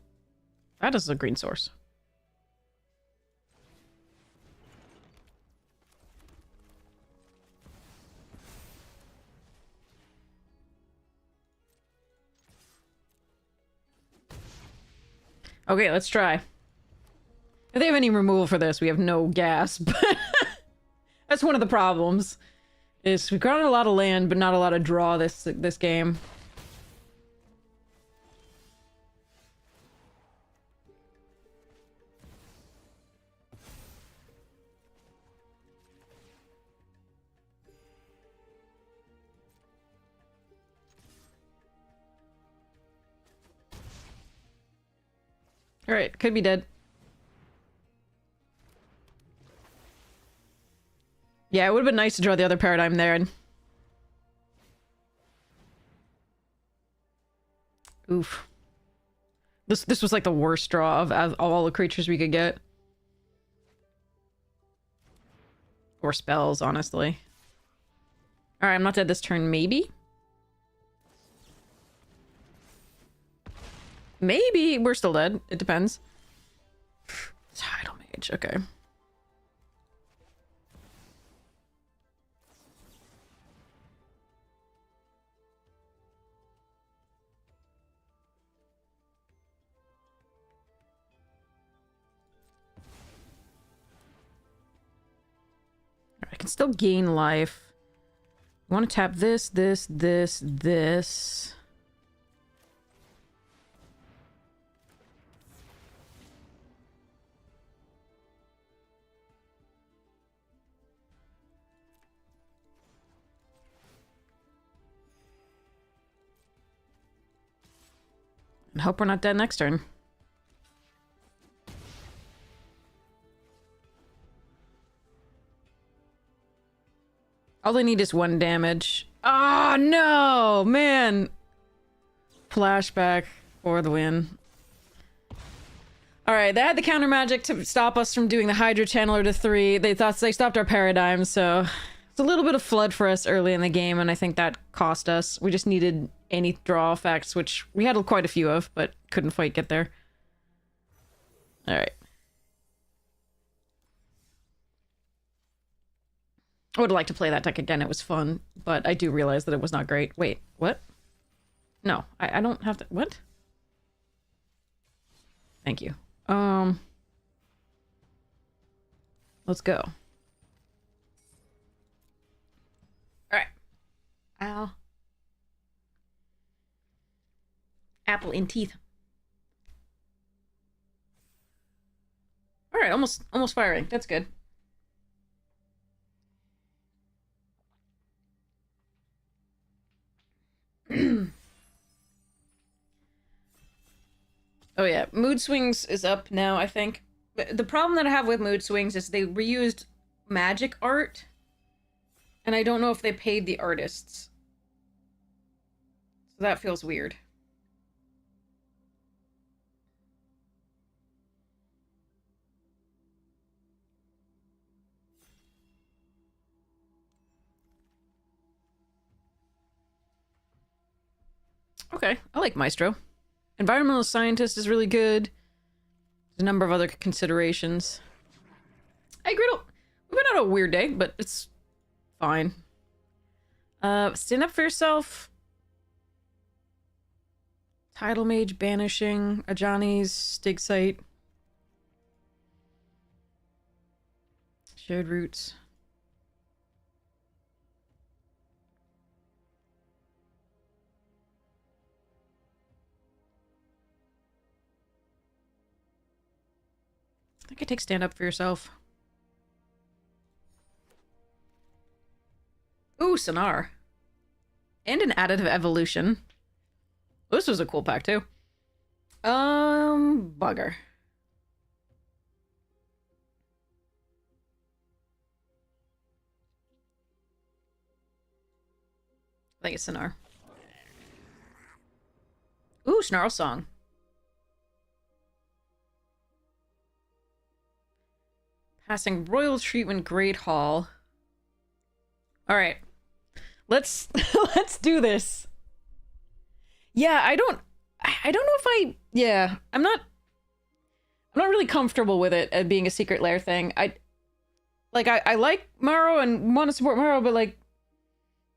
That is a green source. Okay, let's try. If they have any removal for this, we have no gas. That's one of the problems. Is we've got a lot of land, but not a lot of draw this game. Alright, could be dead. Yeah, it would have been nice to draw the other paradigm there. And... oof. This was like the worst draw of all the creatures we could get. Or spells, honestly. Alright, I'm not dead this turn, maybe? Maybe we're still dead. It depends. Tidal Mage, okay. I can still gain life. I want to tap this, this, this, this. And hope we're not dead next turn. All they need is 1 damage. Oh, no! Man! Flashback for the win. Alright, they had the counter magic to stop us from doing the Hydra Channeler to 3. They thought they stopped our paradigm, so... it's a little bit of flood for us early in the game, and I think that cost us. We just needed any draw effects, which we had quite a few of, but couldn't quite get there. Alright. I would like to play that deck again, it was fun, but I do realize that it was not great. Wait, what? No, I don't have to... what? Thank you. Let's go. Alright. Ow. Apple in teeth. Alright, almost firing. That's good. Oh yeah, Mood Swings is up now, I think. The problem that I have with Mood Swings is they reused magic art, and I don't know if they paid the artists. So that feels weird. Okay, I like Maestro. Environmental Scientist is really good. There's a number of other considerations. Hey, Griddle! We've been on a weird day, but it's fine. Stand up for yourself. Tidal Mage, Banishing, Ajani's, Stig Sight. Shared roots. I think I take stand up for yourself. Ooh, Sonar. And an additive evolution. This was a cool pack too. Bugger. I think it's Sonar. Ooh, Snarl Song. Passing royal treatment, Great Hall. All right, let's do this. Yeah, I don't know if I'm not really comfortable with it being a secret lair thing. I like Maro and want to support Maro, but like,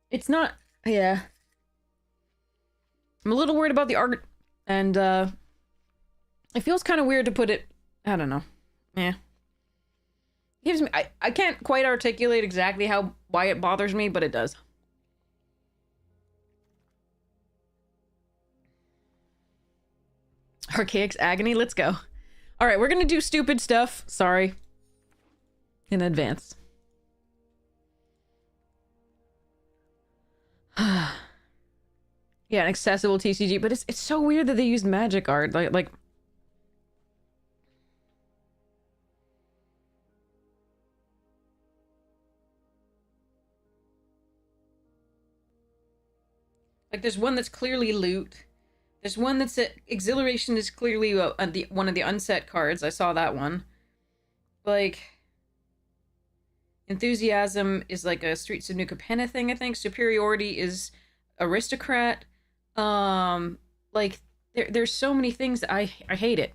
it's not. Yeah, I'm a little worried about the art, and it feels kind of weird to put it. I don't know. Yeah. Gives me I can't quite articulate exactly why it bothers me, but it does. Archaic's Agony, let's go. All right, we're gonna do stupid stuff. Sorry. In advance. Yeah, an accessible TCG, but it's so weird that they used magic art. Like there's one that's clearly loot. There's one that's exhilaration is clearly one of the unset cards. I saw that one. Like, enthusiasm is like a Streets of New Capenna thing, I think. Superiority is aristocrat. Like there's so many things that I hate it.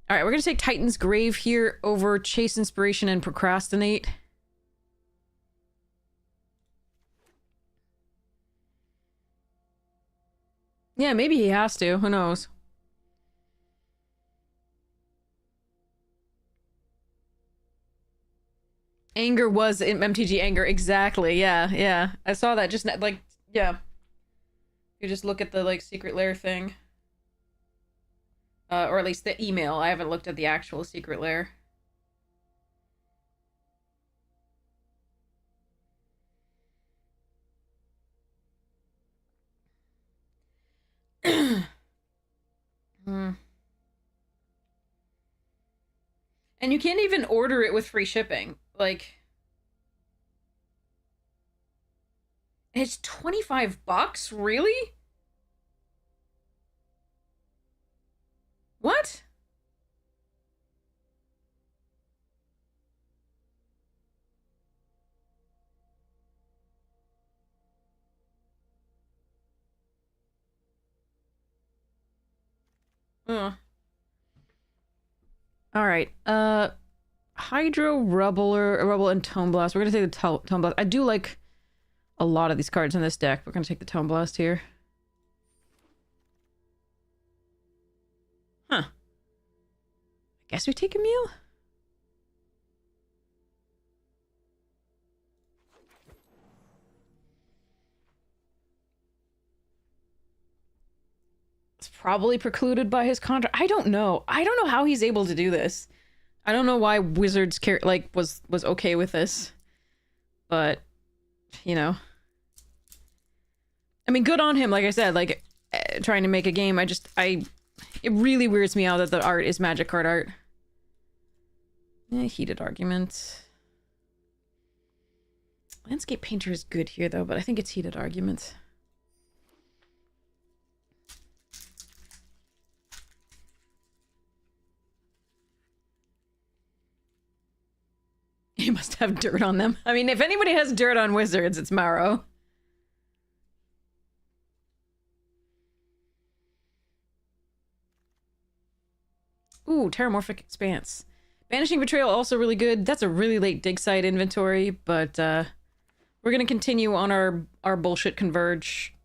All right, we're gonna take Titan's Grave here over Chase Inspiration and Procrastinate. Yeah, maybe he has to. Who knows? Anger was in MTG Anger. Exactly. Yeah, yeah. I saw that just like, yeah. You just look at the like secret lair thing. Or at least the email. I haven't looked at the actual secret lair. And you can't even order it with free shipping. Like, it's $25? Really? What? All right. Hydro, Rubble, and Tome Blast. We're gonna take the Tome Blast. I do like a lot of these cards in this deck. We're gonna take the Tome Blast here. Huh. I guess we take Emil? It's probably precluded by his contract. I don't know. I don't know how he's able to do this. I don't know why Wizards was okay with this. But, you know. I mean, good on him, like I said, like, trying to make a game. It really weirds me out that the art is magic card art. Heated Argument. Landscape Painter is good here, though, but I think it's Heated Argument. You must have dirt on them. I mean, if anybody has dirt on Wizards, it's Maro. Ooh, Terramorphic Expanse. Banishing Betrayal, also really good. That's a really late dig site inventory, but we're gonna continue on our bullshit Converge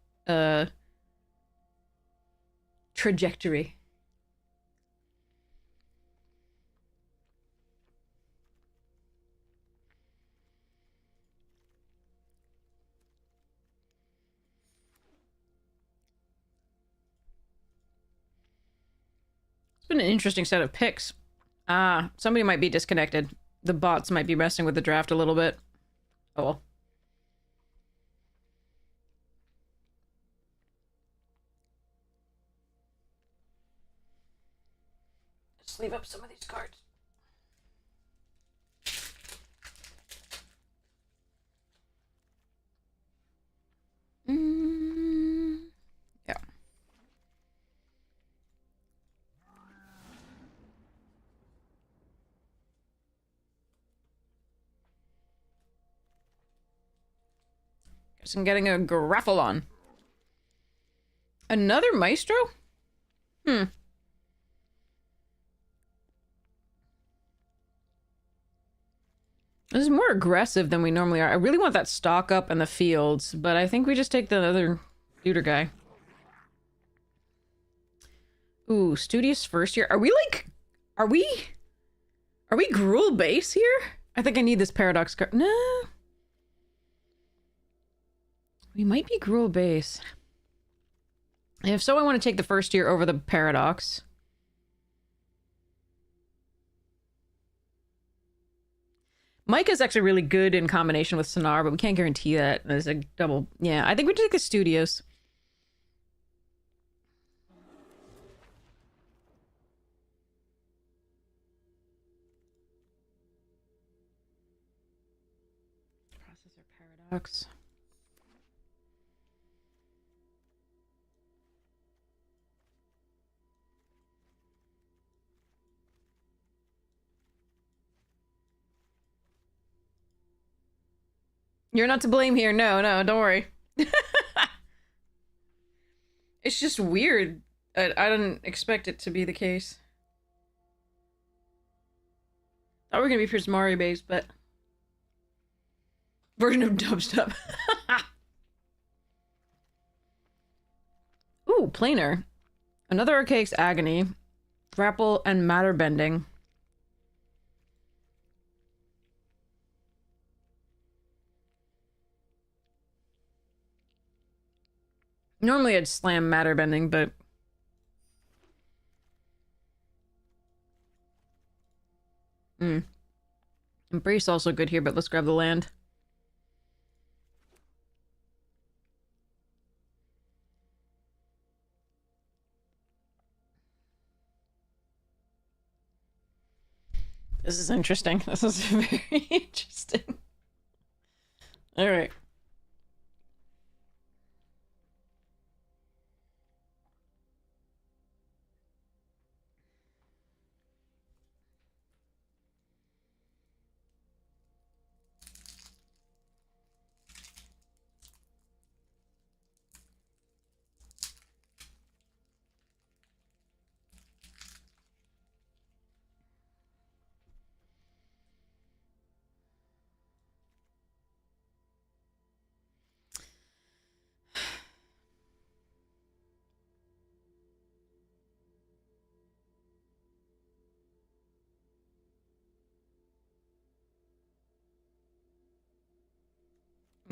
trajectory. been an interesting set of picks. Ah, somebody might be disconnected. The bots might be messing with the draft a little bit. Oh well. Just leave up some of these cards. Yeah. Guess I'm getting a Graphalon. Another Maestro? Hmm. This is more aggressive than we normally are. I really want that stock up in the fields, but I think we just take the other Duder guy. Ooh, Studious first year. Are we like... Are we Gruul base here? I think I need this Paradox card. No. We might be Gruul base. If so, I want to take the first year over the Paradox. Micah's actually really good in combination with Sonar, but we can't guarantee that. There's a double... Yeah, I think we take the Studios. Processor Paradox. You're not to blame here. No, don't worry. It's just weird. I didn't expect it to be the case. Thought we were gonna be Prismari based, but... Version of dubstep. Ooh, planar. Another Archaic's Agony. Grapple and Matter Bending. Normally I'd slam Matter Bending, but... Embrace also good here, but let's grab the land. This is interesting. This is very interesting. Alright.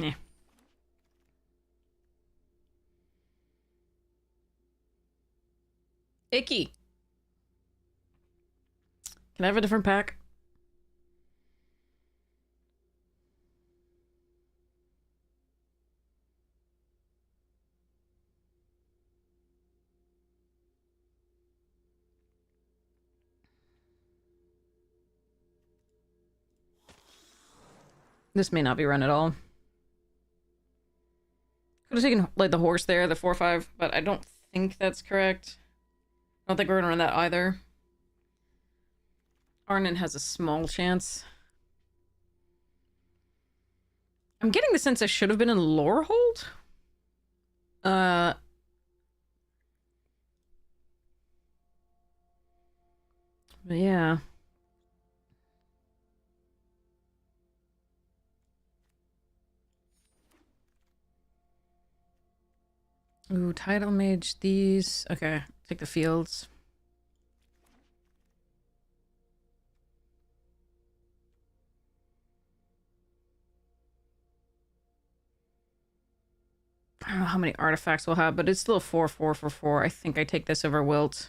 Yeah. Icky. Can I have a different pack? This may not be run at all. Could have taken, like, the horse there, the 4-5, but I don't think that's correct. I don't think we're gonna run that either. Arnon has a small chance. I'm getting the sense I should have been in Lorehold? Yeah. Ooh, Tidal Mage, these. Okay, take the fields. I don't know how many artifacts we'll have, but it's still a 4-4 for 4. I think I take this over Wilt.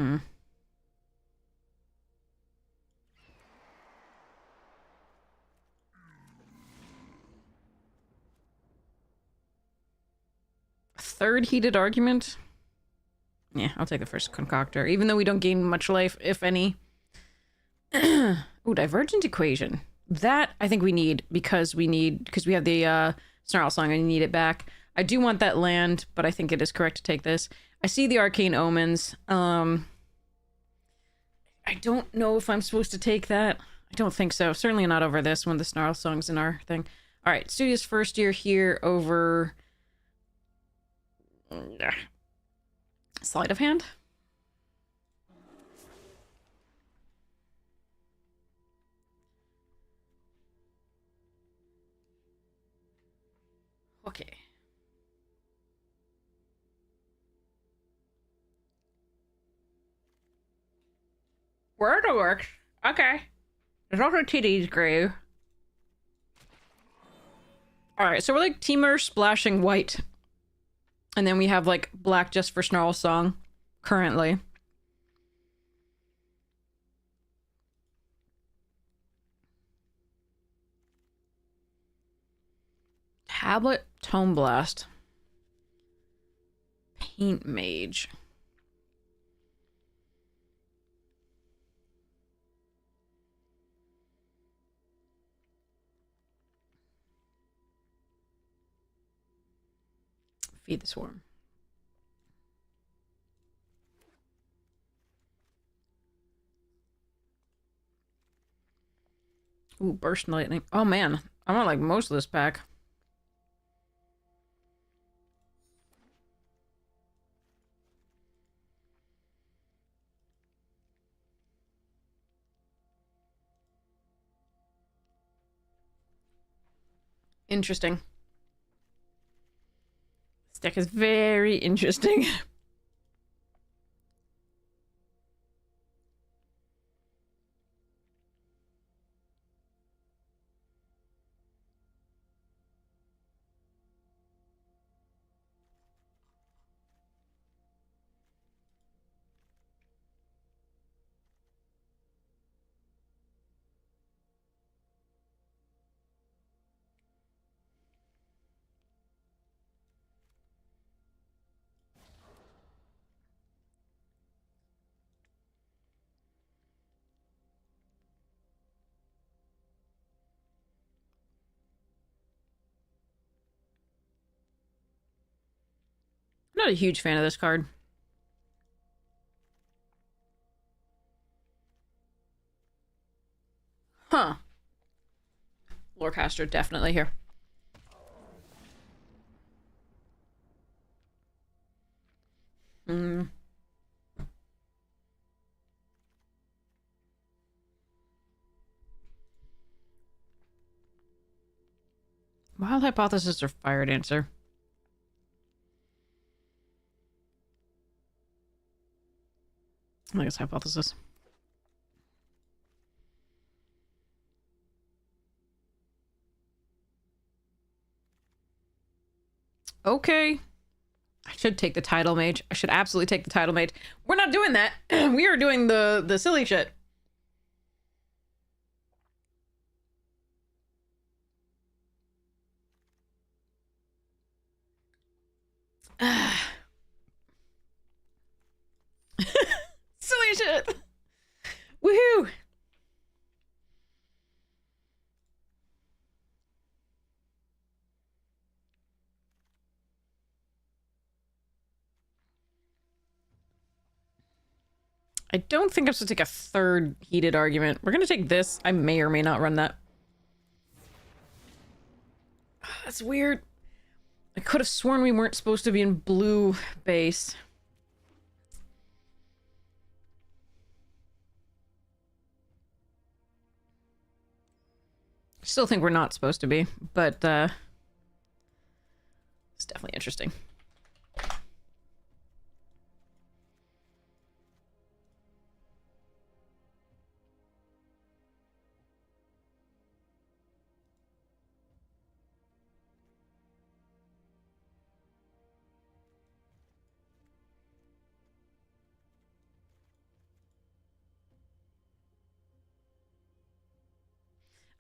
Hmm. Third heated argument? Yeah, I'll take the first concoctor, even though we don't gain much life, if any. Ooh, divergent equation. That I think we need because we have the Snarl Song and we need it back. I do want that land, but I think it is correct to take this. I see the Arcane Omens. I don't know if I'm supposed to take that. I don't think so. Certainly not over this one. The Snarl Song's in our thing. All right, Studious First Year here over Sleight of Hand. Okay. Word works. Okay. There's also TD's grave. Alright, so we're like Teamer splashing white. And then we have like black just for Snarl Song currently. Tablet Tome Blast. Paint Mage. Feed the Swarm. Ooh, Burst Lightning. Oh man, I want like most of this pack. Interesting. This deck is very interesting. I'm not a huge fan of this card. Huh. Lorecaster definitely here. Hmm. Wild Hypothesis or Fire Dancer? I guess Hypothesis. Okay. I should take the Tidal Mage. I should absolutely take the Tidal Mage. We're not doing that. We are doing the silly shit. Silly shit. Woohoo! I don't think I'm supposed to take a third heated argument. We're gonna take this. I may or may not run that. That's weird. I could have sworn we weren't supposed to be in blue base. Still think we're not supposed to be, but it's definitely interesting.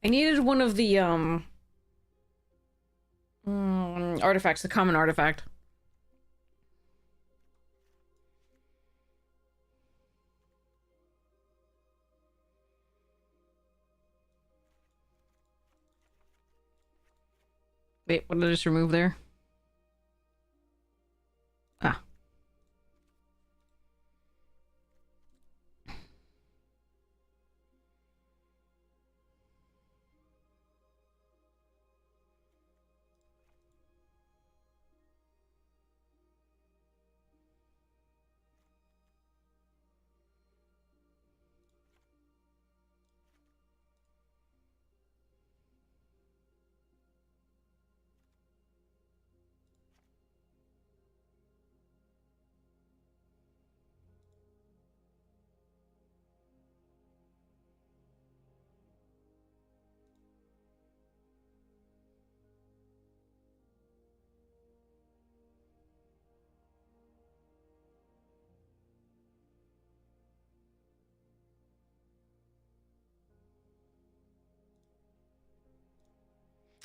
I needed one of the artifacts, the common artifact. Wait, what did I just remove there? Ah.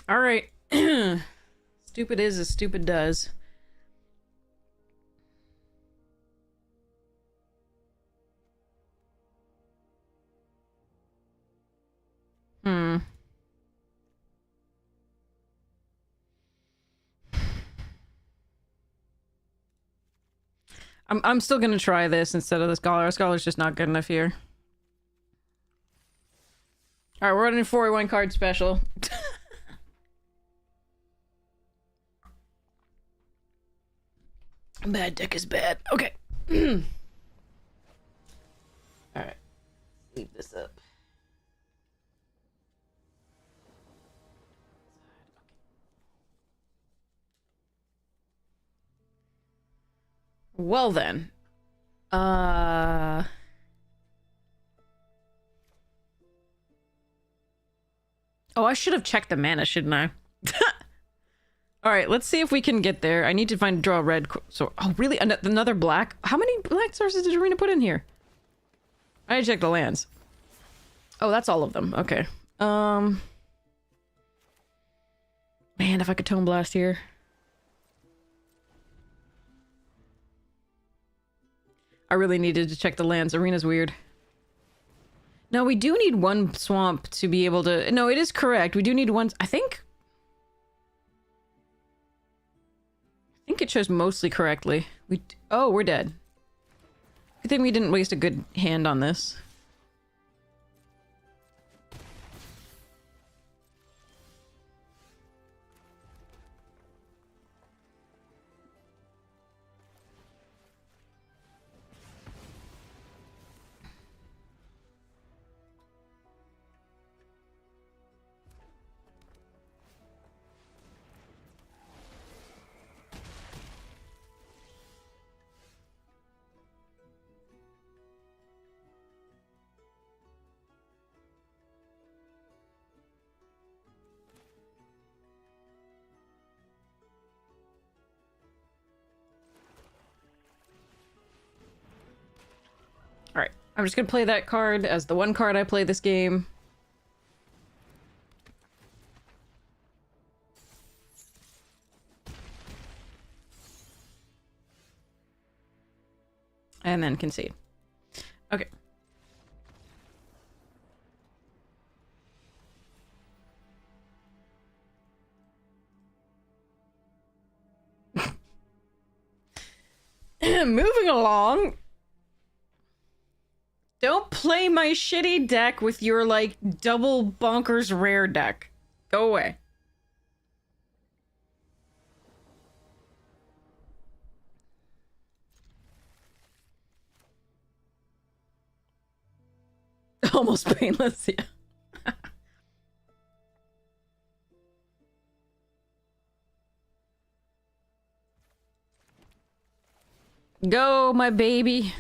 All right. Stupid is as stupid does. Hmm. I'm still gonna try this instead of the scholar. Scholar's just not good enough here. All right, we're running a 4-1 card special. Bad deck is bad. Okay. All right. Leave this up. Well then. Oh, I should have checked the mana, shouldn't I? Alright, let's see if we can get there. I need to draw a red so oh really? Another black? How many black sources did Arena put in here? I checked the lands. Oh, that's all of them. Okay. Man, if I could Tone Blast here. I really needed to check the lands. Arena's weird. No, we do need one swamp to be able to... No, it is correct. We do need one... I think it shows mostly correctly. Oh, we're dead. Good thing we didn't waste a good hand on this. Alright, I'm just gonna play that card as the one card I play this game. And then concede. Okay. Moving along. Don't play my shitty deck with your, like, double bonkers rare deck. Go away. Almost painless, yeah. Go, my baby.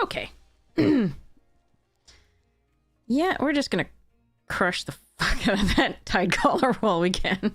Okay. Yeah, we're just gonna crush the fuck out of that Tide Caller while we can.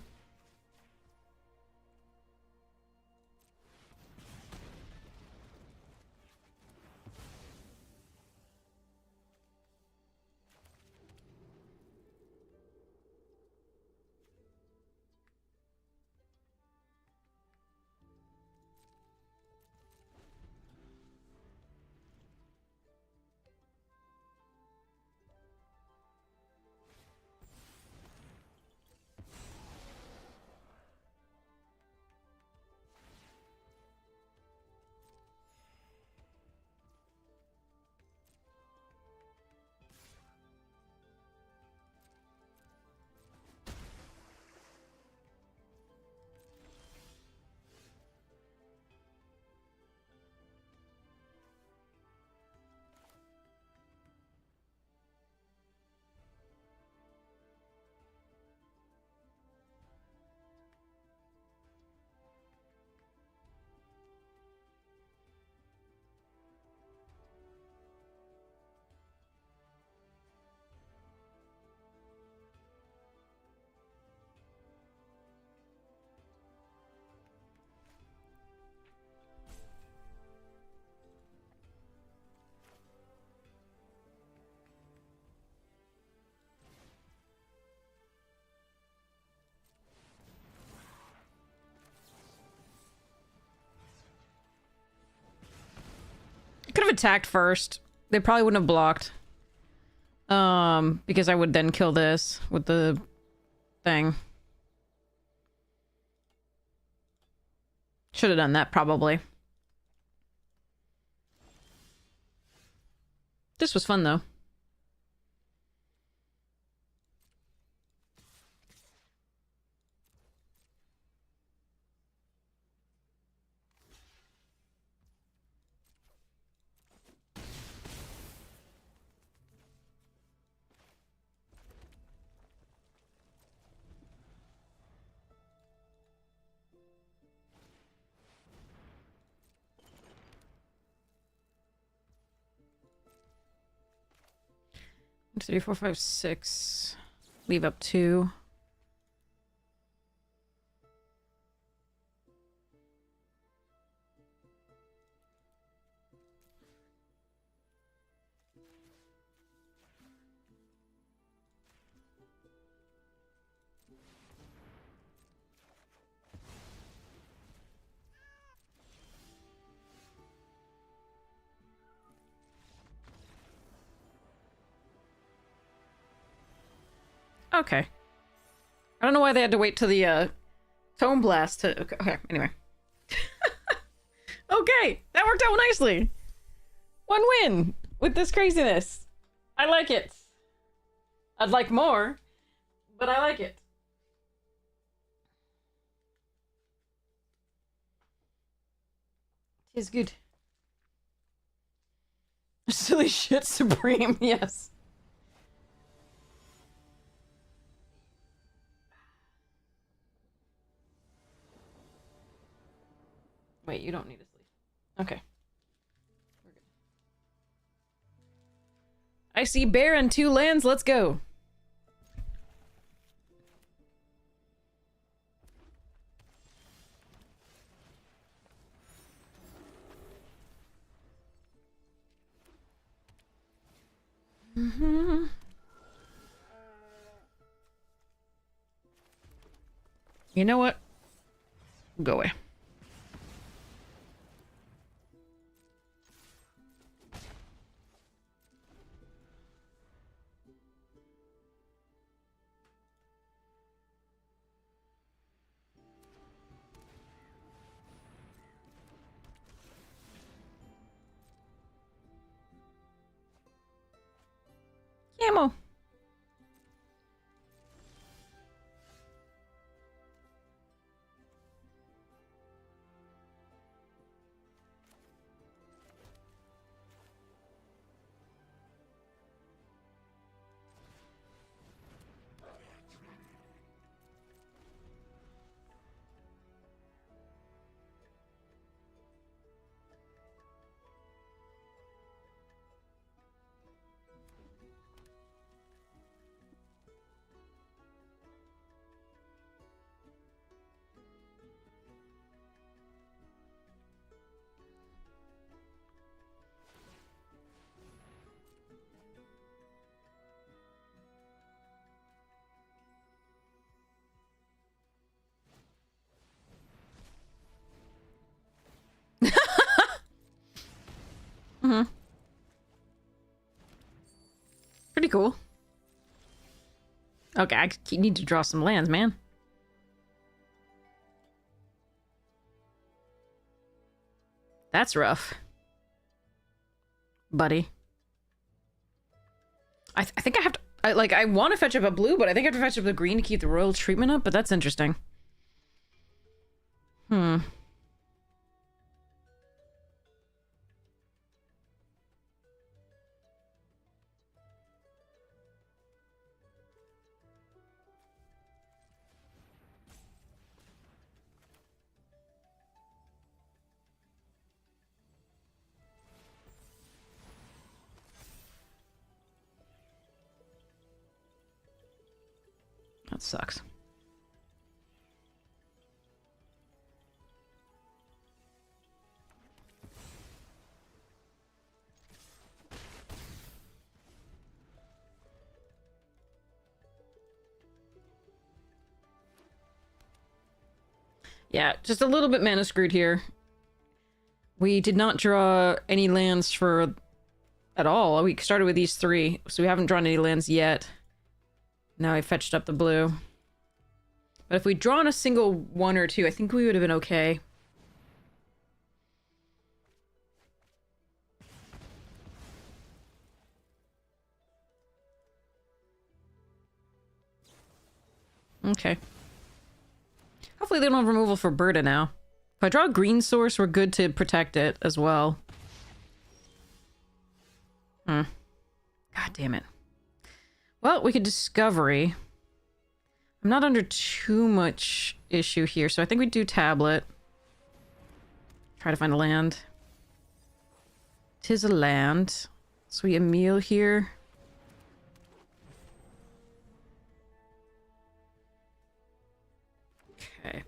Could have attacked first. They probably wouldn't have blocked. Because I would then kill this with the thing. Should have done that, probably. This was fun, though. Three, four, five, six. Leave up 2. Okay. I don't know why they had to wait till the tone blast to. Okay, anyway. Okay, that worked out nicely. One win with this craziness. I like it. I'd like more, but I like it. Tis good. Silly shit supreme, yes. Wait, you don't need to sleep. Okay. We're good. I see bear and 2 lands, let's go. You know what? Go away. Camo. Mm-hmm. Pretty cool. Okay, I need to draw some lands, man. That's rough. Buddy. I think I have to... I want to fetch up a blue, but I think I have to fetch up the green to keep the royal treatment up, but that's interesting. Hmm. That sucks. Yeah, just a little bit mana screwed here. We did not draw any lands for... at all. We started with these 3, so we haven't drawn any lands yet. Now I fetched up the blue. But if we'd drawn a single 1 or 2, I think we would have been okay. Okay. Hopefully they don't have removal for Berta now. If I draw a green source, we're good to protect it as well. God damn it. Well, we could Discovery. I'm not under too much issue here, so I think we do Tablet. Try to find a land. 'Tis a land. So we Emil here. Okay.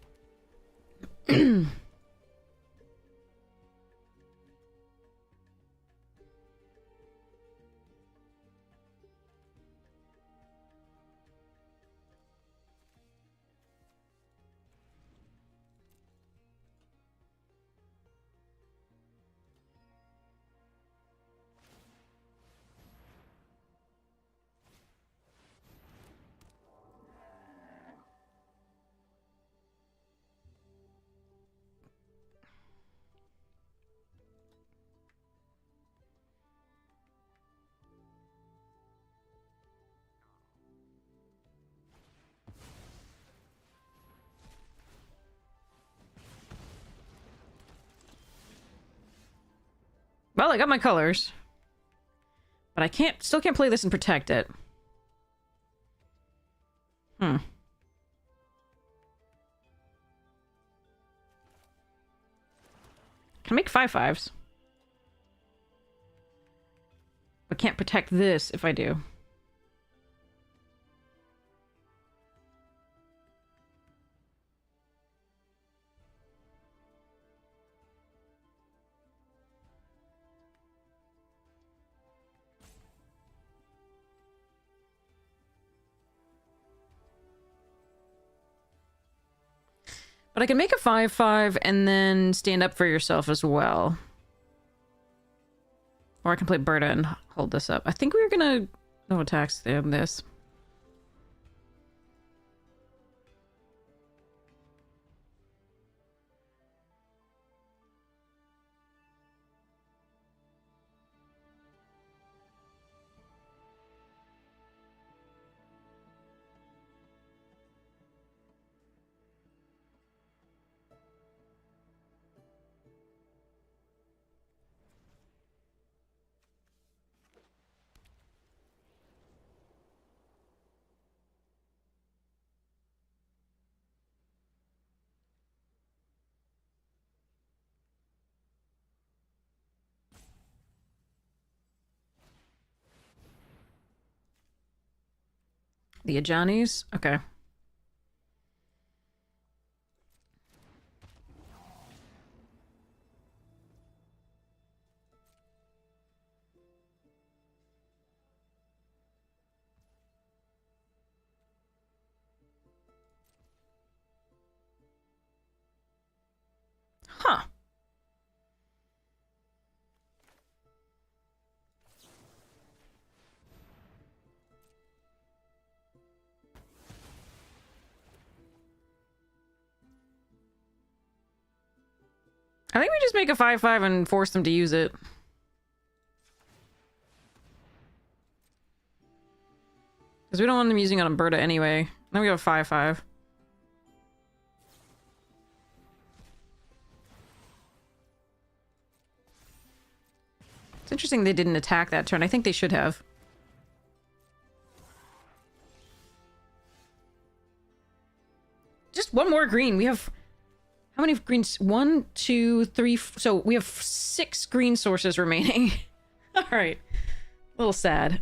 Well, I got my colors. But I still can't play this and protect it. Can I make 5/5s? But can't protect this if I do. But I can make a 5/5 and then stand up for yourself as well. Or I can play Berta and hold this up. I think we were gonna no attacks on this. The Ajanis? Okay. Huh. I think we just make a 5/5 and force them to use it. Because we don't want them using it on Berta anyway. Then we go 5/5. It's interesting they didn't attack that turn. I think they should have. Just one more green. We have... How many greens? 1, 2, 3... So we have 6 green sources remaining. Alright. A little sad.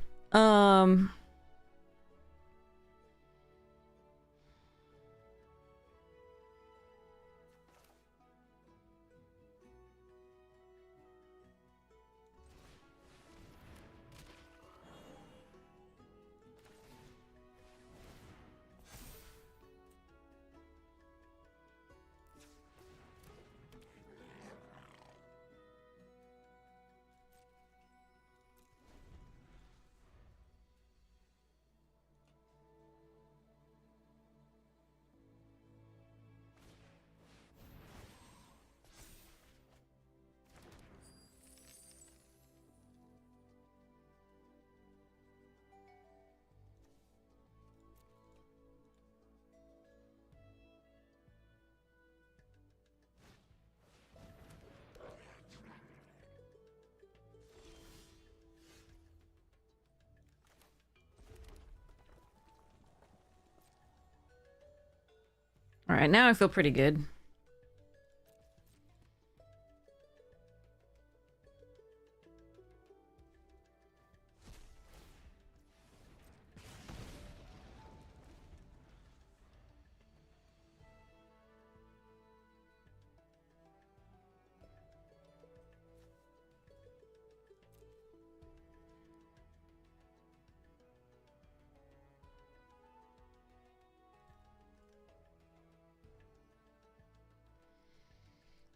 Alright, now I feel pretty good.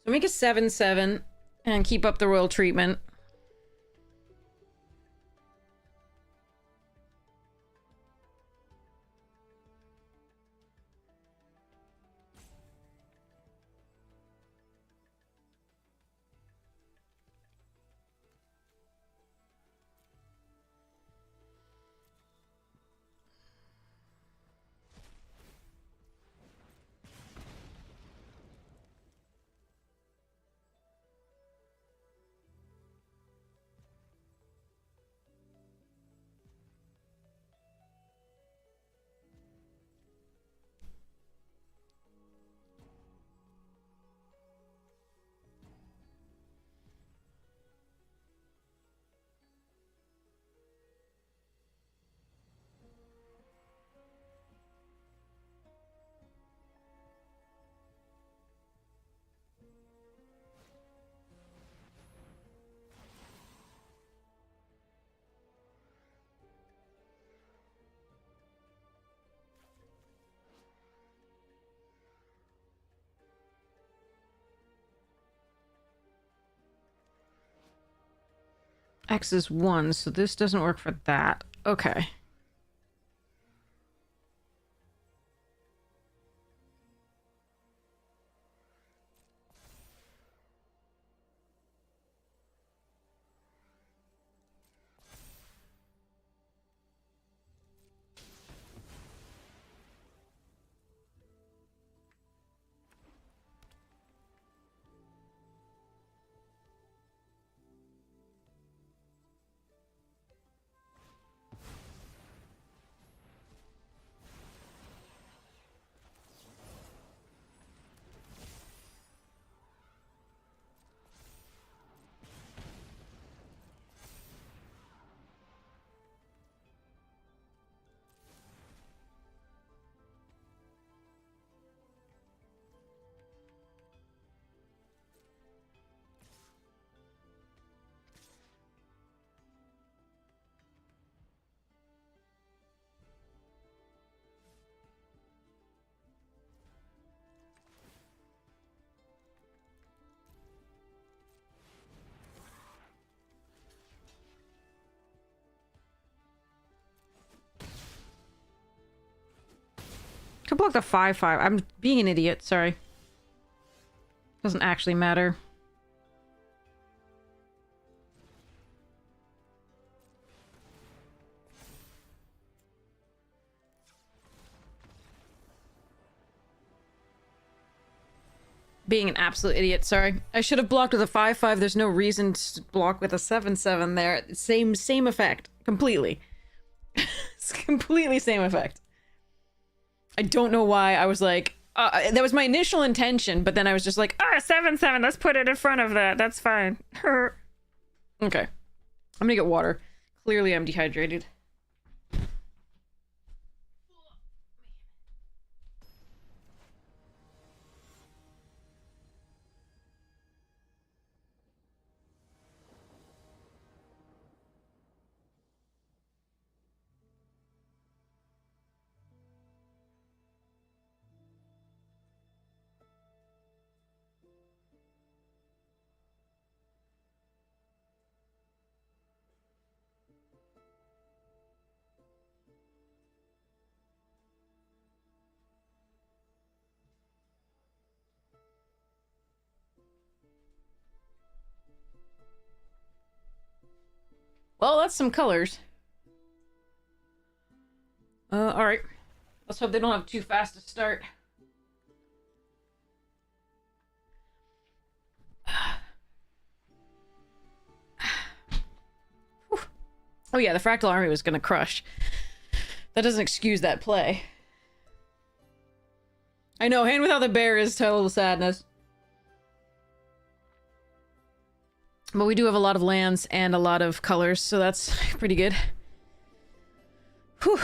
So make a 7/7 and keep up the royal treatment. X is 1, so this doesn't work for that. Okay. Could block the 5/5. I'm being an idiot, sorry. Doesn't actually matter. Being an absolute idiot, sorry. I should have blocked with a 5/5. There's no reason to block with a 7/7 there. Same effect. Completely. It's completely same effect. I don't know why I was like, that was my initial intention, but then I was just like, 7/7, let's put it in front of that. That's fine. Okay. I'm gonna get water. Clearly I'm dehydrated. Well, that's some colors. Alright. Let's hope they don't have too fast to start. Oh yeah, the Fractal Army was gonna crush. That doesn't excuse that play. I know, Hand Without the Bear is total sadness. But we do have a lot of lands and a lot of colors, so that's pretty good. Whew.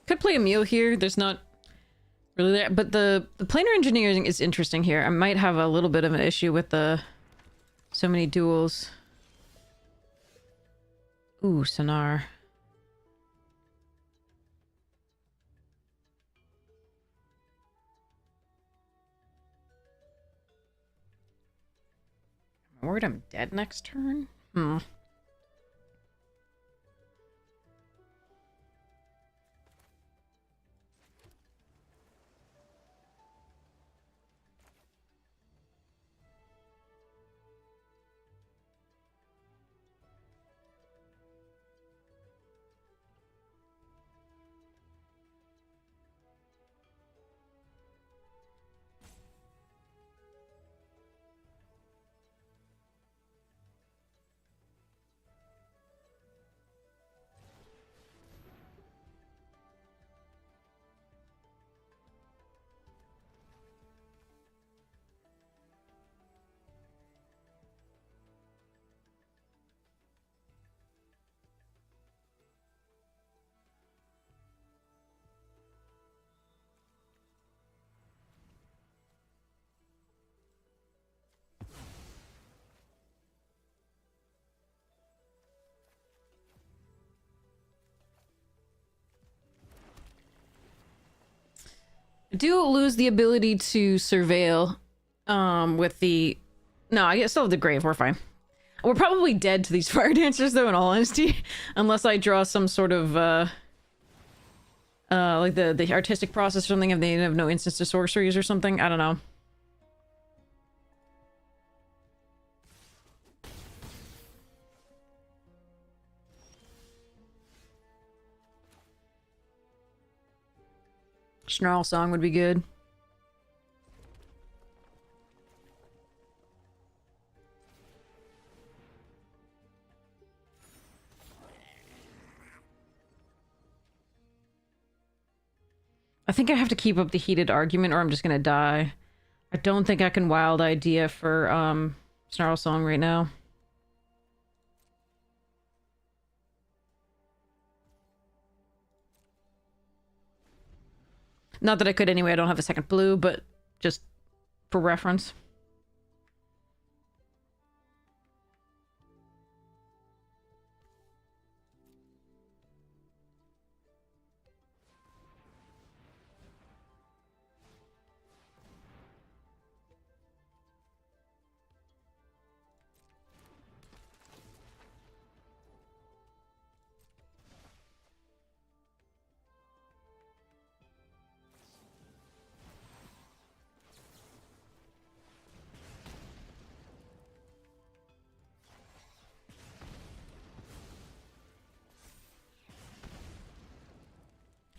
Could play Emil here. There's not really there, but the planar engineering is interesting here. I might have a little bit of an issue with the so many duels. Ooh, Sonar. I'm worried I'm dead next turn. I do lose the ability to surveil with the... No, I still have the grave. We're fine. We're probably dead to these fire dancers, though, in all honesty. Unless I draw some sort of, like the artistic process or something, if they have no instance to sorceries or something. I don't know. Snarl song would be good. I think I have to keep up the heated argument or I'm just gonna die. I don't think I can wild idea for Snarl song right now. Not that I could anyway, I don't have a second blue, but just for reference.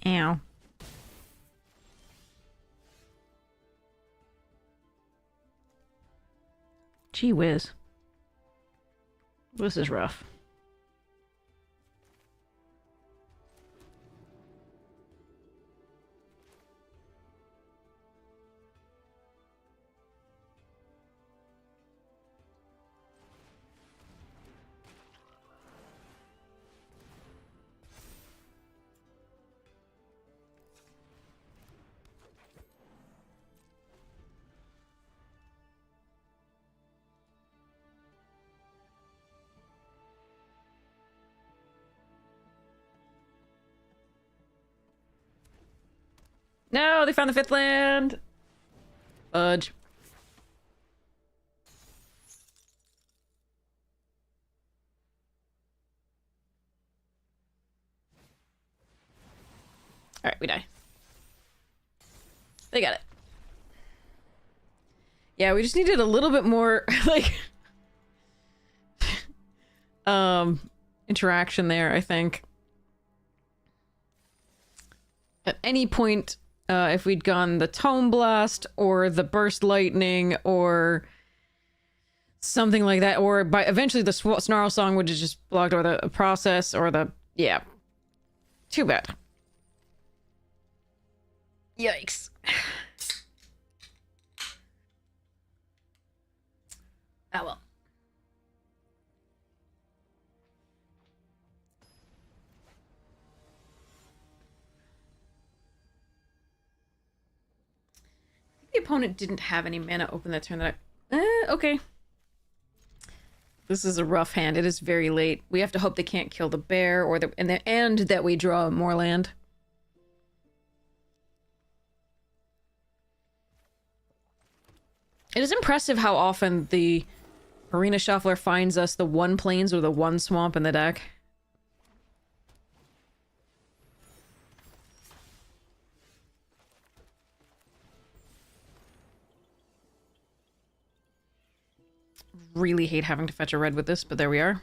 Ow. Gee whiz. This is rough. No, they found the fifth land! Fudge. Alright, we die. They got it. Yeah, we just needed a little bit more, like... interaction there, I think. At any point... if we'd gone the Tome Blast, or the Burst Lightning, or something like that, or by eventually the Snarl Song would have just blocked, or the process, or the... Yeah. Too bad. Yikes. Oh well. The opponent didn't have any mana open that turn that okay. This is a rough hand. It is very late. We have to hope they can't kill the bear or and that we draw more land. It is impressive how often the Arena Shuffler finds us the one plains or the one swamp in the deck. Really hate having to fetch a red with this, but there we are.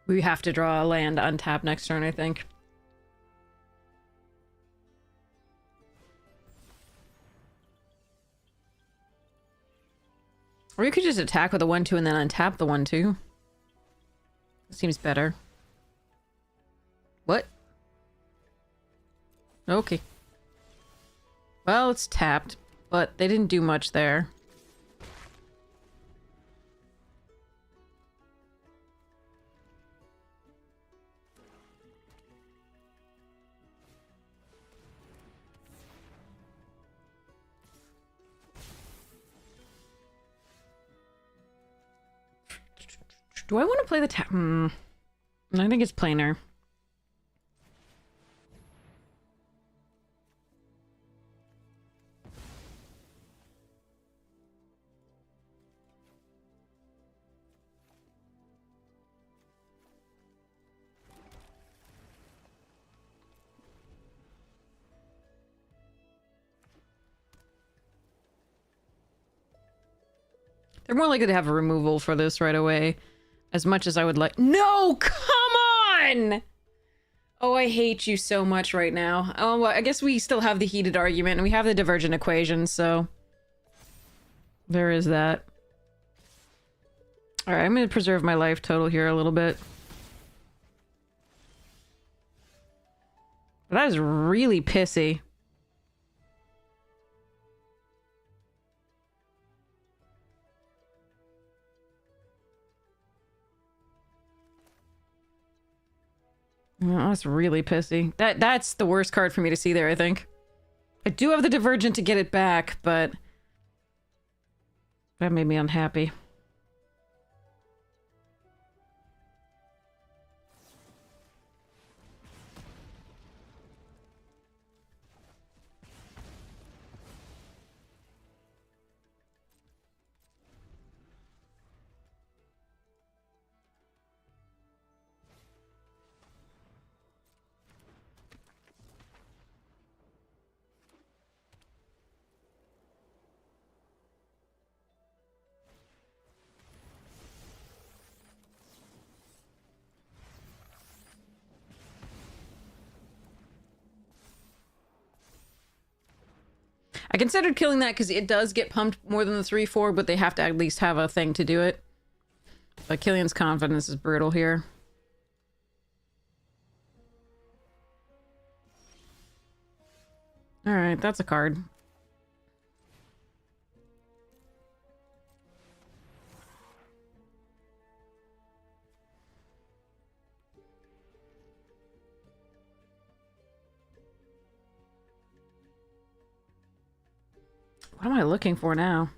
We have to draw a land untap next turn, I think. Or you could just attack with a 1-2 and then untap the 1-2. Seems better. What? Okay. Well, it's tapped, but they didn't do much there. Do I want to play the I think it's planar. They're more likely to have a removal for this right away. As much as I would like... No! Come on! Oh, I hate you so much right now. Oh, well, I guess we still have the heated argument, and we have the divergent equation, so... There is that. Alright, I'm gonna preserve my life total here a little bit. That is really pissy. Oh, that's really pissy. That's the worst card for me to see there, I think. I do have the Divergent to get it back, but... that made me unhappy. I considered killing that because it does get pumped more than the 3-4, but they have to at least have a thing to do it. But Killian's confidence is brutal here. Alright, that's a card. What am I looking for now?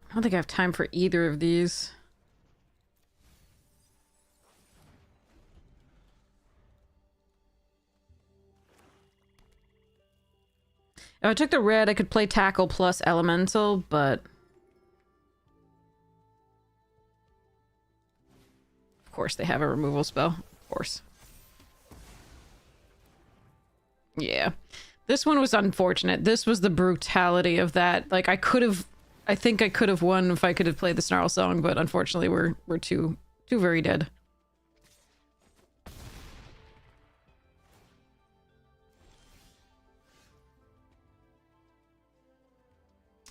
I don't think I have time for either of these. If I took the red, I could play Tackle plus Elemental, but... of course they have a removal spell. Of course. Yeah. This one was unfortunate. This was the brutality of that. Like, I think I could have won if I could have played the Snarl Song, but unfortunately we're too very dead.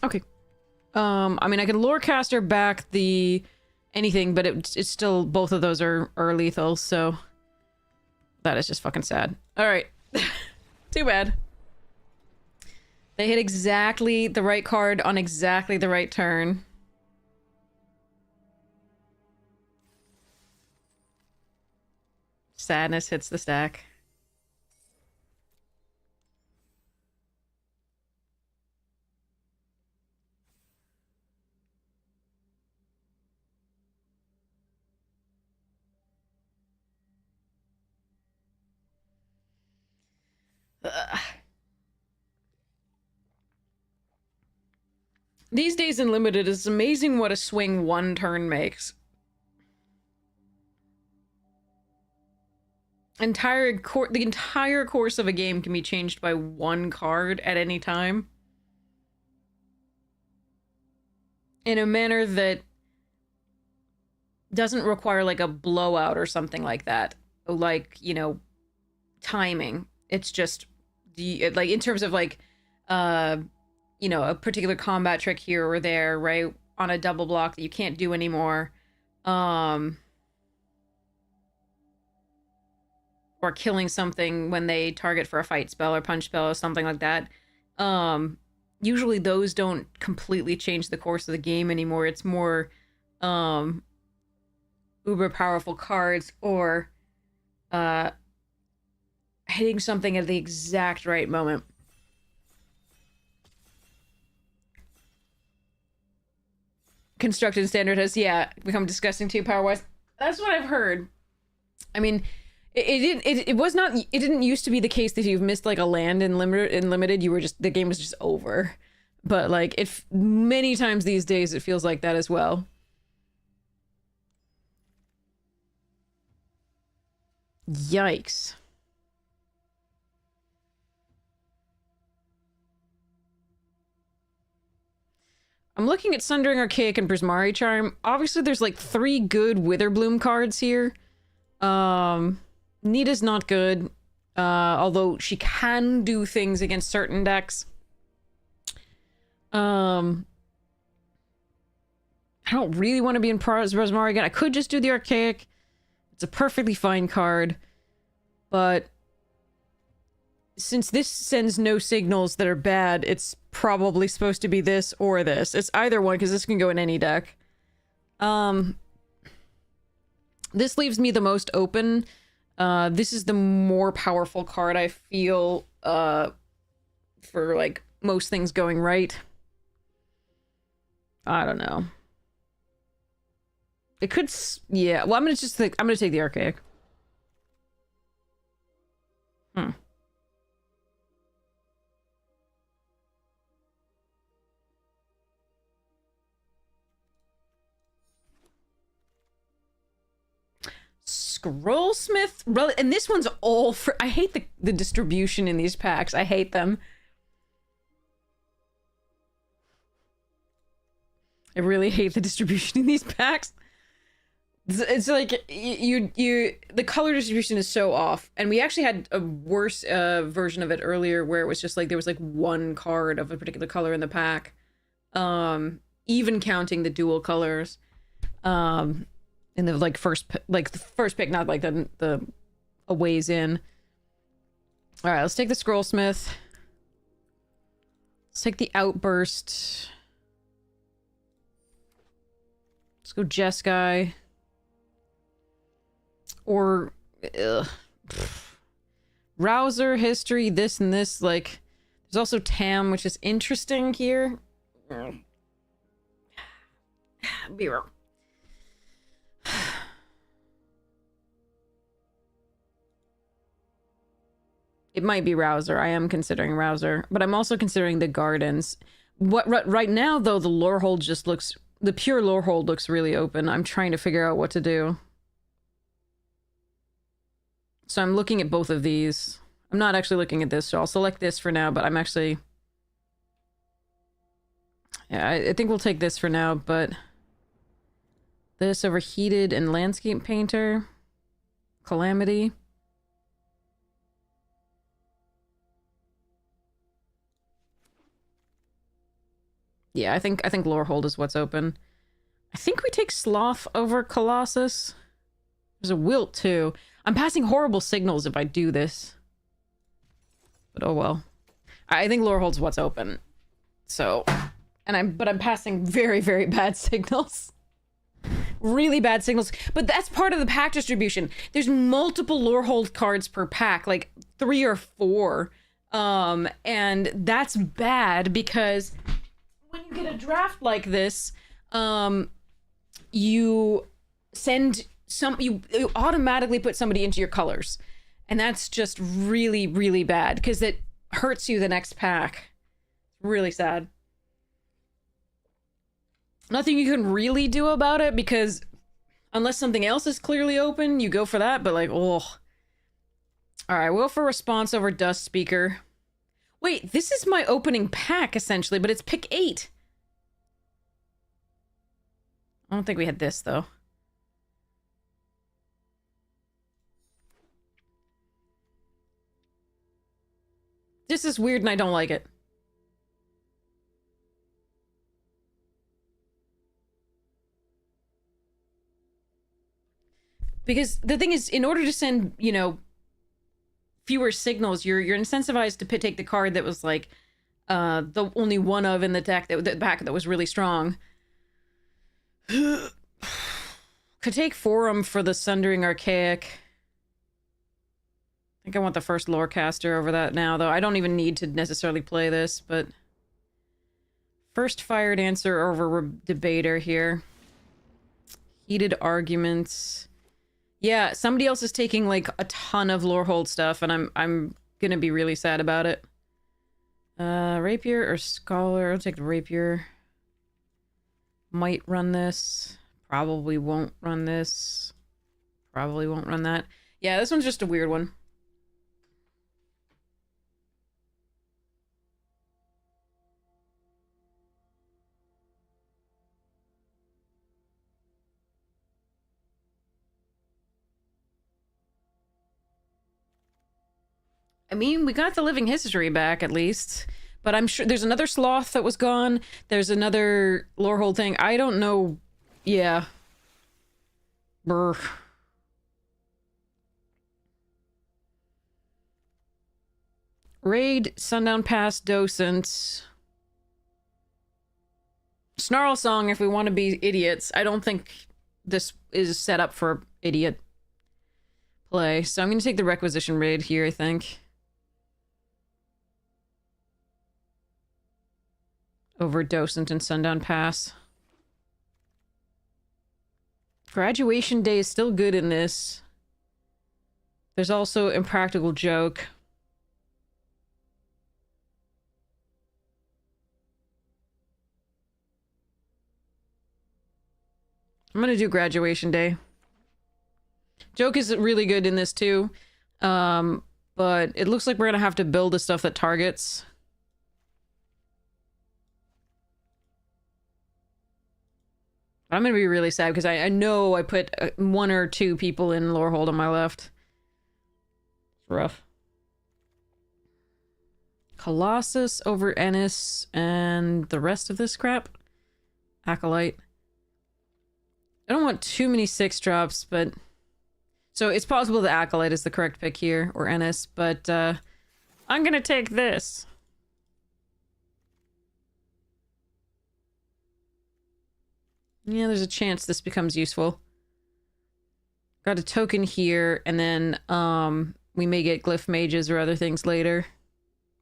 Okay. I mean, I can Lorecaster back the anything, but it's still, both of those are lethal, so that is just fucking sad. All right. Too bad. They hit exactly the right card on exactly the right turn. Sadness hits the stack. Ugh. These days in Limited, it's amazing what a swing one turn makes. The entire course of a game can be changed by one card at any time. In a manner that doesn't require like a blowout or something like that. Like, you know, timing. It's just like in terms of like you know, a particular combat trick here or there, right? On a double block that you can't do anymore. Or killing something when they target for a fight spell or punch spell or something like that. Usually those don't completely change the course of the game anymore. It's more uber powerful cards or hitting something at the exact right moment. Constructed Standard has, yeah, become disgusting too power-wise. That's what I've heard. I mean, it was not, it didn't used to be the case that if you've missed like a land in limited, you were just, the game was just over. But like, if many times these days it feels like that as well. Yikes. I'm looking at Sundering Archaic and Prismari Charm. Obviously, there's like 3 good Witherbloom cards here. Nita's not good, although she can do things against certain decks. I don't really want to be in Prismari again. I could just do the Archaic. It's a perfectly fine card, but since this sends no signals that are bad, it's probably supposed to be this or this. It's either one, because this can go in any deck. This leaves me the most open. This is the more powerful card, I feel, for, like, most things going right. I don't know. It could... yeah, well, I'm gonna take the Archaic. Scrollsmith, and this one's all for... I hate the distribution in these packs. I hate them. I really hate the distribution in these packs. It's like, the color distribution is so off. And we actually had a worse version of it earlier where it was just like, there was like 1 card of a particular color in the pack. Even counting the dual colors. In the like first pick, not like the a ways in. All right, let's take the Scrollsmith. Let's take the Outburst. Let's go Jeskai. Or Rouser, History, this and this. Like, there's also Tam, which is interesting here. Be wrong. It might be Rouser. I am considering Rouser, but I'm also considering the Gardens. Right now, though, the Lorehold just looks... the pure Lorehold looks really open. I'm trying to figure out what to do. So I'm looking at both of these. I'm not actually looking at this, so I'll select this for now, but I'm actually... yeah, I think we'll take this for now, but... this over Heated and Landscape Painter. Calamity. Yeah, I think Lorehold is what's open. I think we take Sloth over Colossus. There's a Wilt, too. I'm passing horrible signals if I do this. But oh well. I think Lorehold's what's open. So... but I'm passing very, very bad signals. Really bad signals. But that's part of the pack distribution. There's multiple Lorehold cards per pack. Like 3 or 4. And that's bad because... when you get a draft like this, you automatically put somebody into your colors. And that's just really, really bad because it hurts you the next pack. Really sad. Nothing you can really do about it because unless something else is clearly open, you go for that, but like, oh. All right, we'll go for Response over Dust Speaker. Wait, this is my opening pack, essentially, but it's pick 8. I don't think we had this, though. This is weird and I don't like it. Because the thing is, in order to send, you know, fewer signals, you're incentivized to take the card that was like the only one of in the deck that was really strong. Because could take Forum for the Sundering Archaic. I think I want the first Lorecaster over that now, though. I don't even need to necessarily play this, but... First Fire Dancer over Debater here. Heated Arguments. Yeah, somebody else is taking, like, a ton of Lorehold stuff, and I'm gonna be really sad about it. Rapier or Scholar? I'll take the Rapier. Might run this. Probably won't run this. Probably won't run that. Yeah, this one's just a weird one. I mean, we got the Living History back, at least. But I'm sure there's another Sloth that was gone. There's another Lorehold thing. I don't know. Yeah. Brr. Raid, Sundown Pass, Docent. Snarl Song if we want to be idiots. I don't think this is set up for idiot play. So I'm going to take the Requisition Raid here, I think. Over Docent and Sundown Pass. Graduation Day is still good in this. There's also Impractical Joke. I'm gonna do Graduation Day. Joke is really good in this too. But it looks like we're gonna have to build the stuff that targets. I'm gonna be really sad because I know I put one or two people in Lorehold on my left. It's rough. Colossus over Ennis and the rest of this crap. Acolyte. I don't want too many 6-drops, but... So it's possible the Acolyte is the correct pick here, or Ennis, but I'm gonna take this. Yeah, there's a chance this becomes useful. Got a token here, and then we may get Glyph Mages or other things later.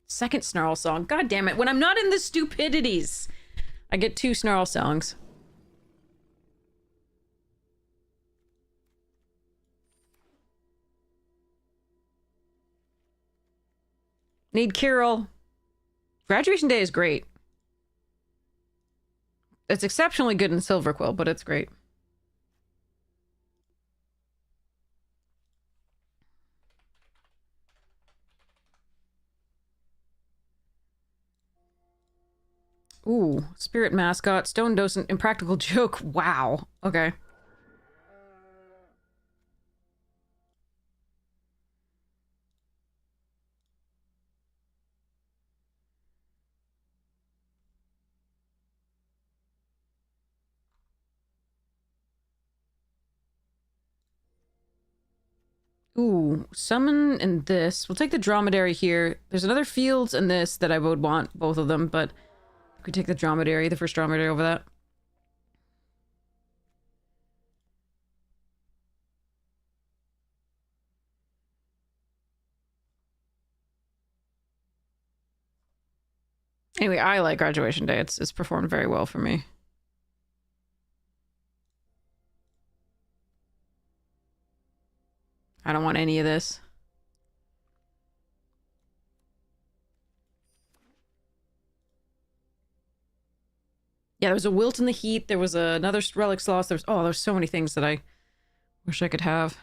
Second Snarl Song. God damn it. When I'm not in the stupidities, I get 2 Snarl Songs. Need Kirill. Graduation Day is great. It's exceptionally good in Silverquill, but it's great. Ooh, Spirit Mascot, Stone Docent, Impractical Joke. Wow. Okay. Ooh, summon and this. We'll take the Dromedary here. There's another Fields and this that I would want, both of them, but we could take the Dromedary, the first Dromedary over that. Anyway, I like Graduation Day. It's performed very well for me. I don't want any of this. Yeah, there was a Wilt in the Heat. There was another Relic Sloth. There's so many things that I wish I could have.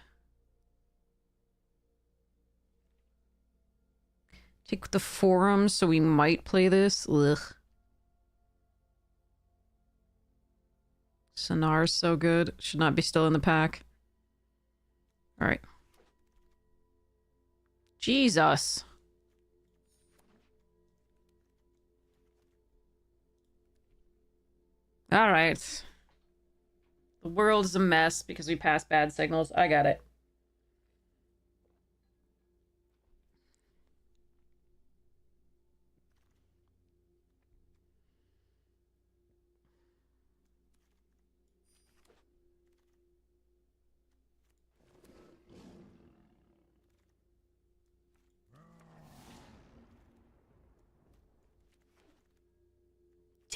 Take the Forum, so we might play this. Ugh. Sonar's so good. Should not be still in the pack. Alright. Jesus. Alright. The world is a mess because we passed bad signals. I got it.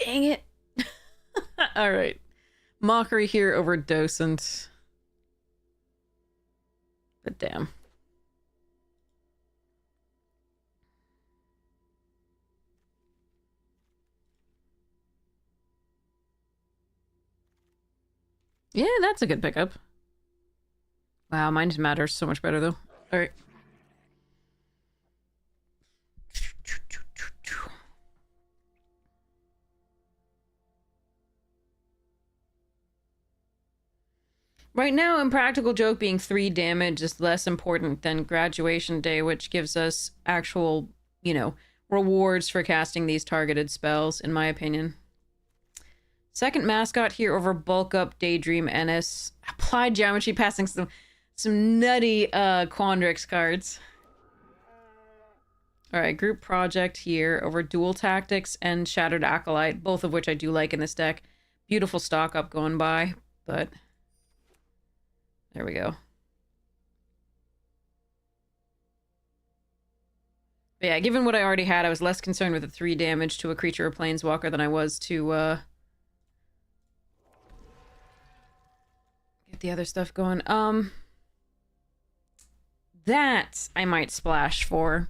Dang it. All right. Mockery here over Docent. But damn. Yeah, that's a good pickup. Wow, mine matters so much better though. All right. Right now, Impractical Joke being 3 damage is less important than Graduation Day, which gives us actual, you know, rewards for casting these targeted spells, in my opinion. Second Mascot here over Bulk Up, Daydream, Ennis. Applied Geometry passing some nutty Quandrix cards. Alright, Group Project here over Dual Tactics and Shattered Acolyte, both of which I do like in this deck. Beautiful stock up going by, but... there we go. But yeah, given what I already had, I was less concerned with the 3 damage to a creature or planeswalker than I was to, get the other stuff going. That I might splash for.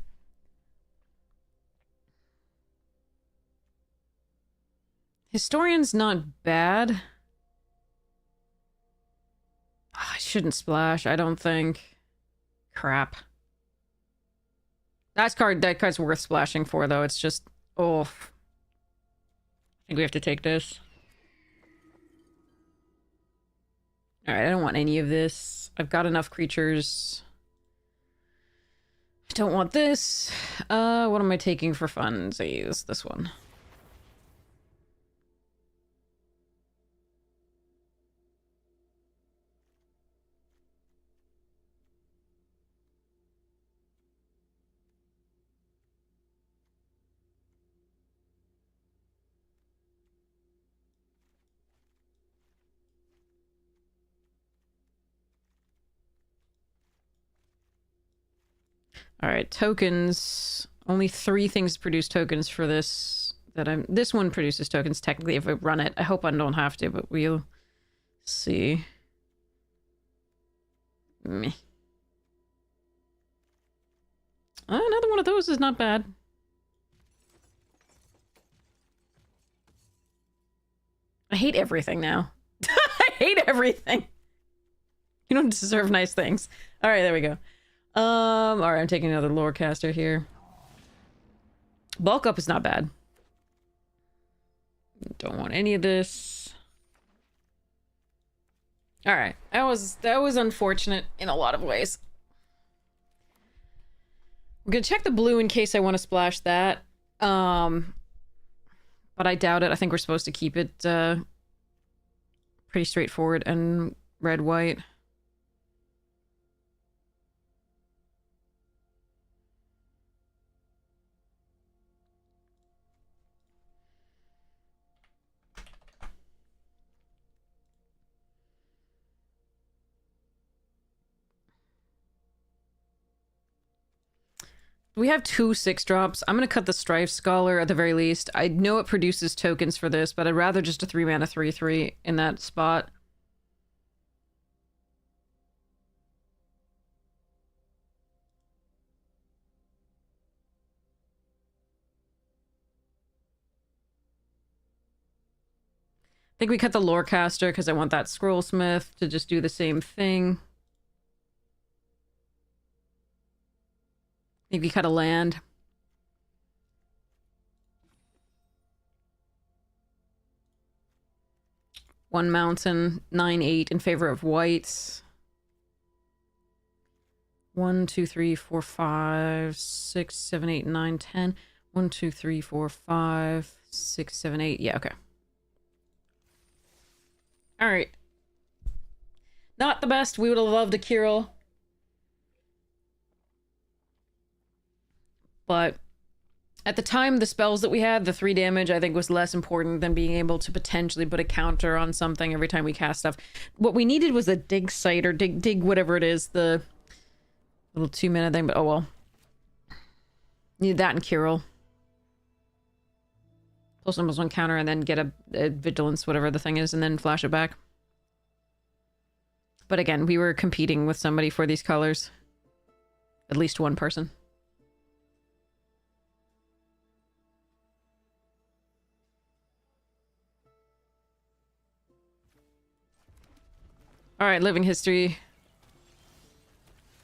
Historian's not bad. I shouldn't splash, I don't think. Crap. That card's worth splashing for, though. It's just... oh. I think we have to take this. Alright, I don't want any of this. I've got enough creatures. I don't want this. What am I taking for funds? I use this one. Alright, tokens. Only 3 things produce tokens for this. This one produces tokens, technically, if I run it. I hope I don't have to, but we'll see. Meh. Another one of those is not bad. I hate everything now. I hate everything. You don't deserve nice things. Alright, there we go. Alright, I'm taking another Lorecaster here. Bulk Up is not bad. Don't want any of this. Alright, that was unfortunate in a lot of ways. We're gonna check the blue in case I want to splash that. But I doubt it. I think we're supposed to keep it pretty straightforward and red-white. We have 2 6-drops. I'm going to cut the Strife Scholar at the very least. I know it produces tokens for this, but I'd rather just a 3-mana 3/3 in that spot. I think we cut the Lorecaster because I want that Scrollsmith to just do the same thing. Maybe cut a land. One mountain, 9/8 in favor of whites. 1, 2, 3, 4, 5, 6, 7, 8, 9, 10. 1, 2, 3, 4, 5, 6, 7, 8. Yeah, okay. Alright. Not the best. We would have loved a Kirill. But at the time, the spells that we had, the 3 damage, I think was less important than being able to potentially put a counter on something every time we cast stuff. What we needed was a dig site or dig whatever it is, the little 2-mana thing, but oh well. Needed that in Kirill. pull someone's one counter and then get a vigilance, whatever the thing is, and then flash it back. But again, we were competing with somebody for these colors. At least one person. Alright, living history.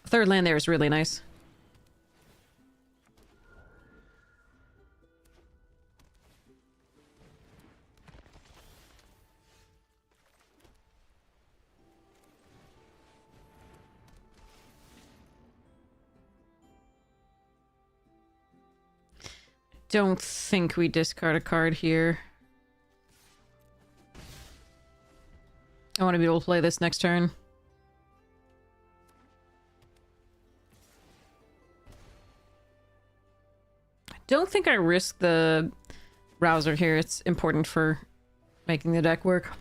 Third land there is really nice. Don't think we discard a card here. I want to be able to play this next turn. I don't think I risk the Rouser here. It's important for making the deck work.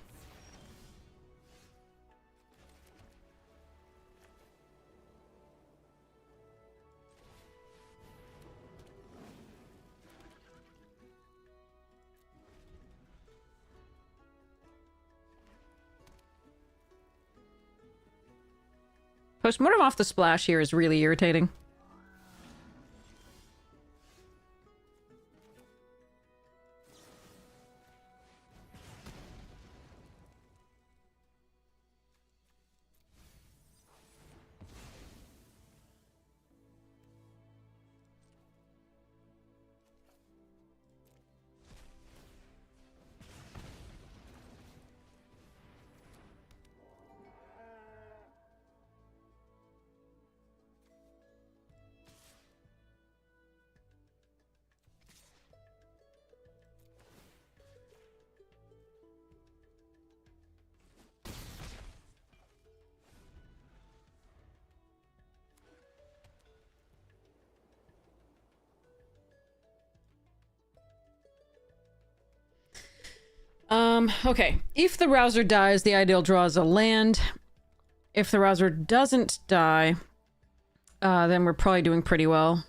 Postmortem off the splash here is really irritating. Okay. If the Rouser dies, the ideal draw is a land. If the Rouser doesn't die, then we're probably doing pretty well.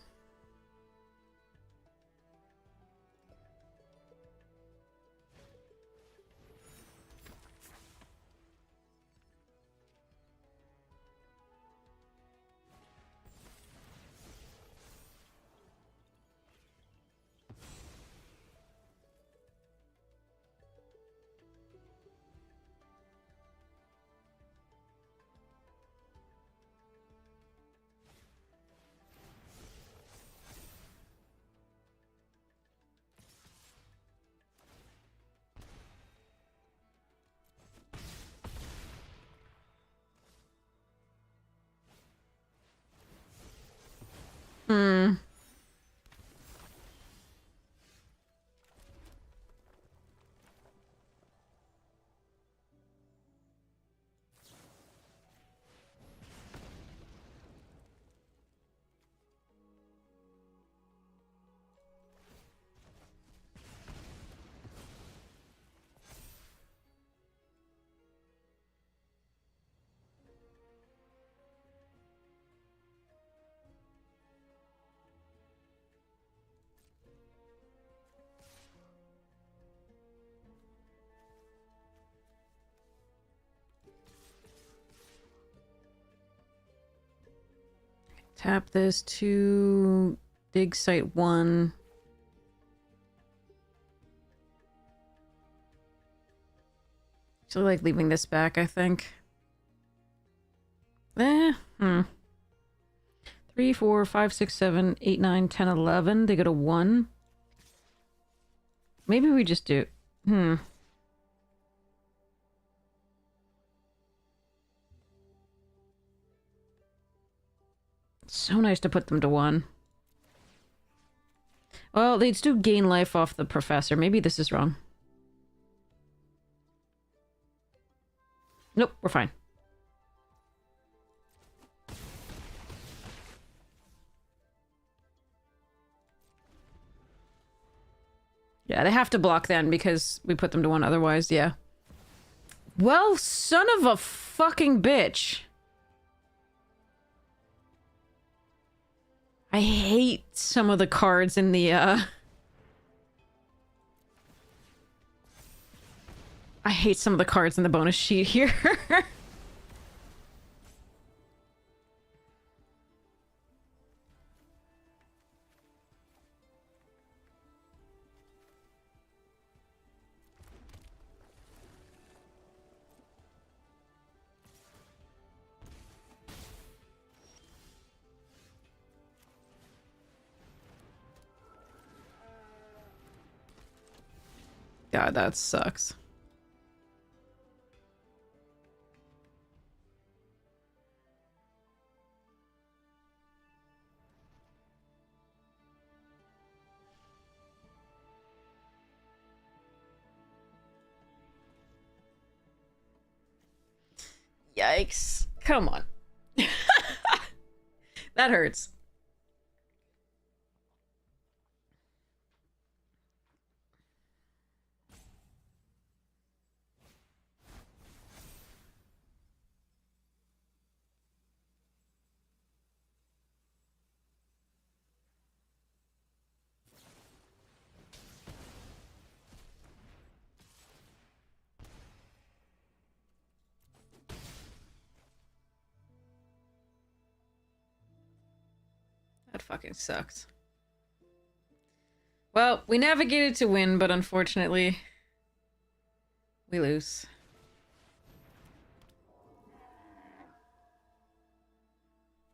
Hmm. Tap this to dig site 1. Still like leaving this back, I think. 3, 4, 5, 6, 7, 8, 9, 10, 11. They go to 1. Maybe we just do... So nice to put them to 1. Well, they do gain life off the professor. Maybe this is wrong. Nope, we're fine. Yeah, they have to block then because we put them to 1 otherwise, yeah. Well, son of a fucking bitch. I hate some of the cards in the, I hate some of the cards in the bonus sheet here. God, that sucks. Yikes. Come on. That hurts. That fucking sucks. Well, we navigated to win, but unfortunately, we lose.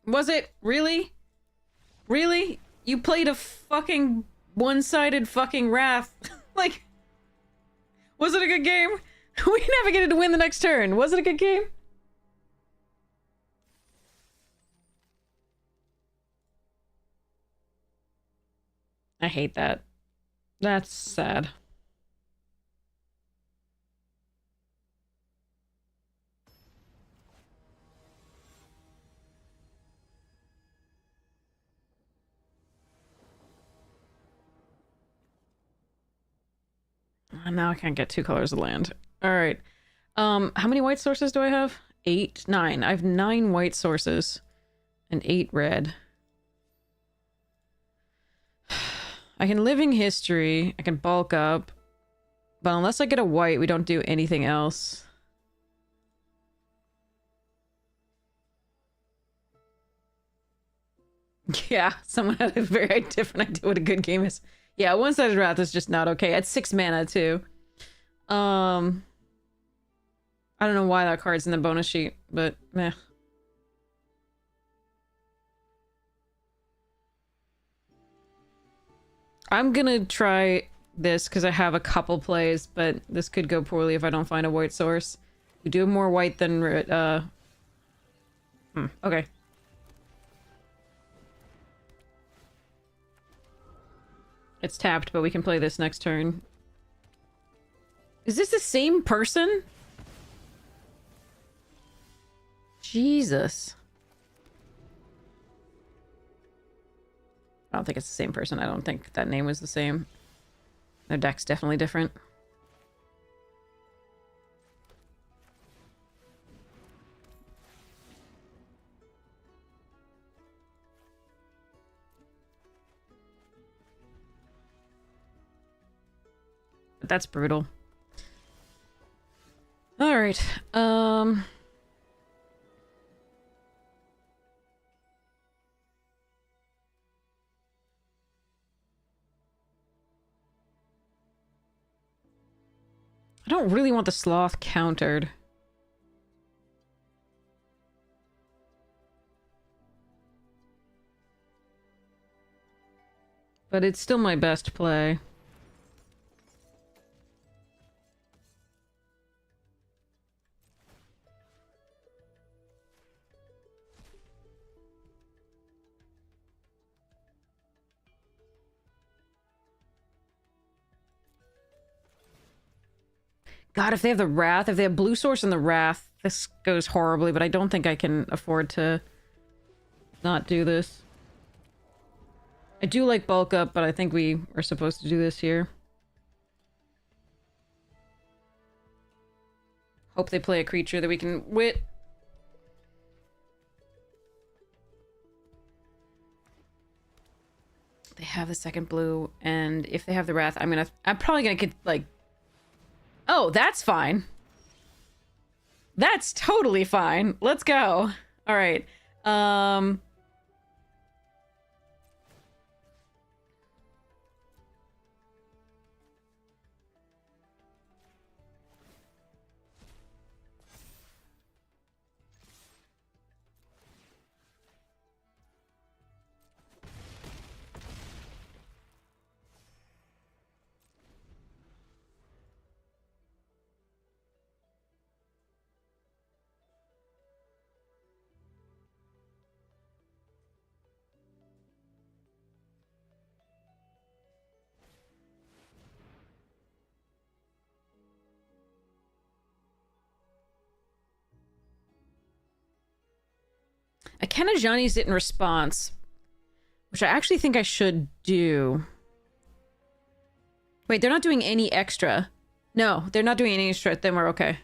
Was it? Really? Really? You played a fucking one-sided fucking Wrath. Like, was it a good game? We navigated to win the next turn. Was it a good game? I hate that. That's sad. Now I can't get 2 colors of land. Alright. How many white sources do I have? 8? 9. I have 9 white sources. And 8 red. I can Living History. I can bulk up. But unless I get a white, we don't do anything else. Yeah, someone had a very different idea what a good game is. Yeah, One-Sided Wrath is just not okay. It's 6 mana, too. I don't know why that card's in the bonus sheet, but meh. I'm gonna try this because I have a couple plays, but this could go poorly if I don't find a white source. We do more white than okay. It's tapped, but we can play this next turn. Is this the same person? Jesus. I don't think it's the same person. I don't think that name was the same. Their deck's definitely different. But that's brutal. Alright, I don't really want the sloth countered. But it's still my best play. God, if they have the Wrath, if they have Blue Source and the Wrath, this goes horribly, but I don't think I can afford to not do this. I do like bulk up, but I think we are supposed to do this here. Hope they play a creature that we can wit. They have the second blue, and if they have the Wrath, I'm probably gonna get, like, Oh, that's fine. That's totally fine. Let's go. All right. Akena Johnny's it in response, which I actually think I should do. Wait, they're not doing any extra. No, they're not doing any extra. Then we're okay.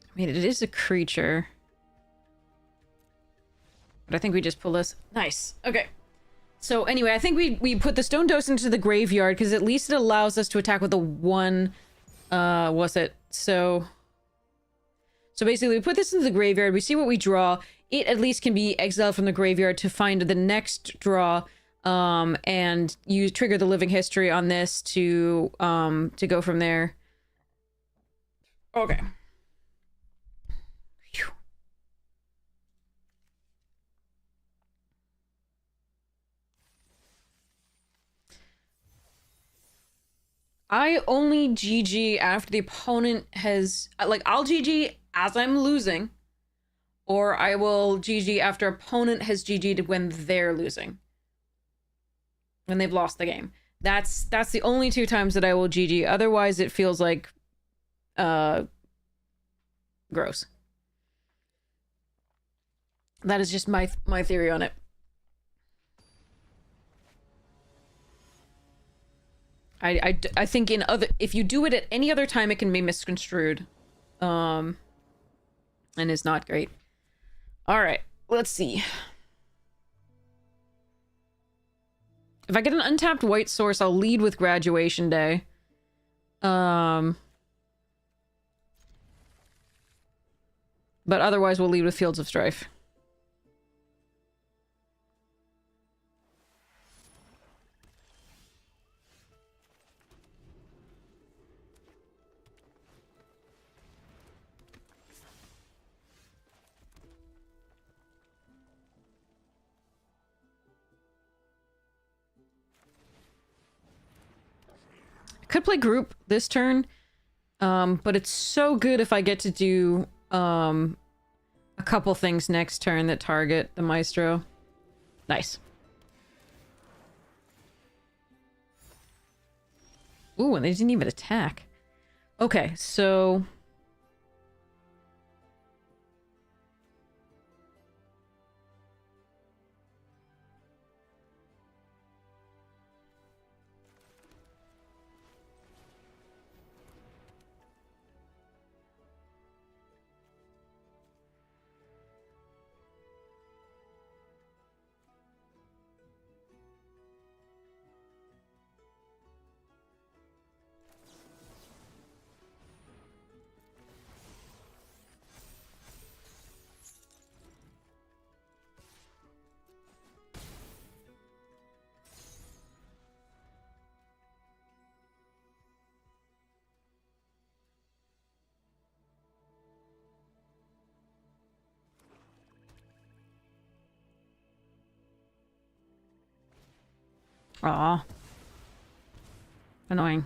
I mean, it is a creature. But I think we just pull this. Nice. Okay. So anyway, I think we put the Stone Dose into the graveyard because at least it allows us to attack with a one. What's it? So basically, we put this into the graveyard. We see what we draw. It at least can be exiled from the graveyard to find the next draw. And you trigger the Living History on this to go from there. Okay. Phew. I only GG after the opponent has... Like, I'll GG as I'm losing. Or I will GG after opponent has GG'd when they're losing. When they've lost the game. That's the only two times that I will GG. Otherwise, it feels like... gross. That is just my theory on it. I think if you do it at any other time, it can be misconstrued. And is not great. Alright, let's see. If I get an untapped white source, I'll lead with Graduation Day. But otherwise, we'll lead with Fields of Strife. Could play group this turn, but it's so good if I get to do a couple things next turn that target the Maestro. Nice. Ooh, and they didn't even attack. Okay, so... Aw. Annoying.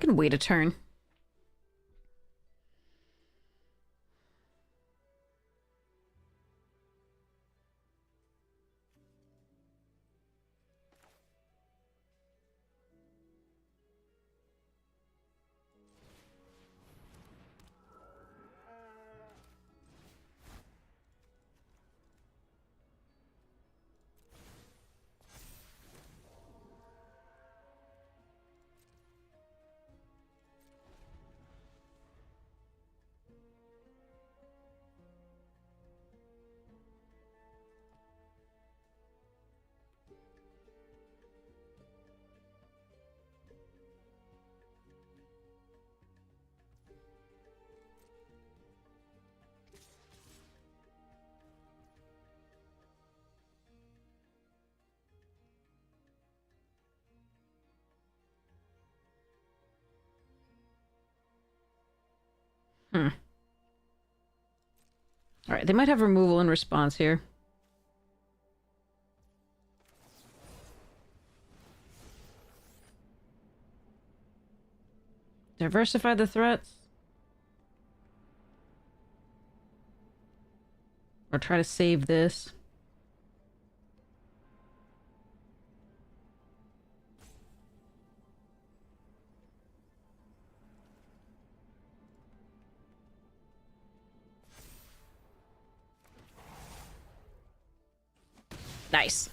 can wait a turn. Hmm. Alright, they might have removal in response here. Diversify the threats. Or try to save this. Nice.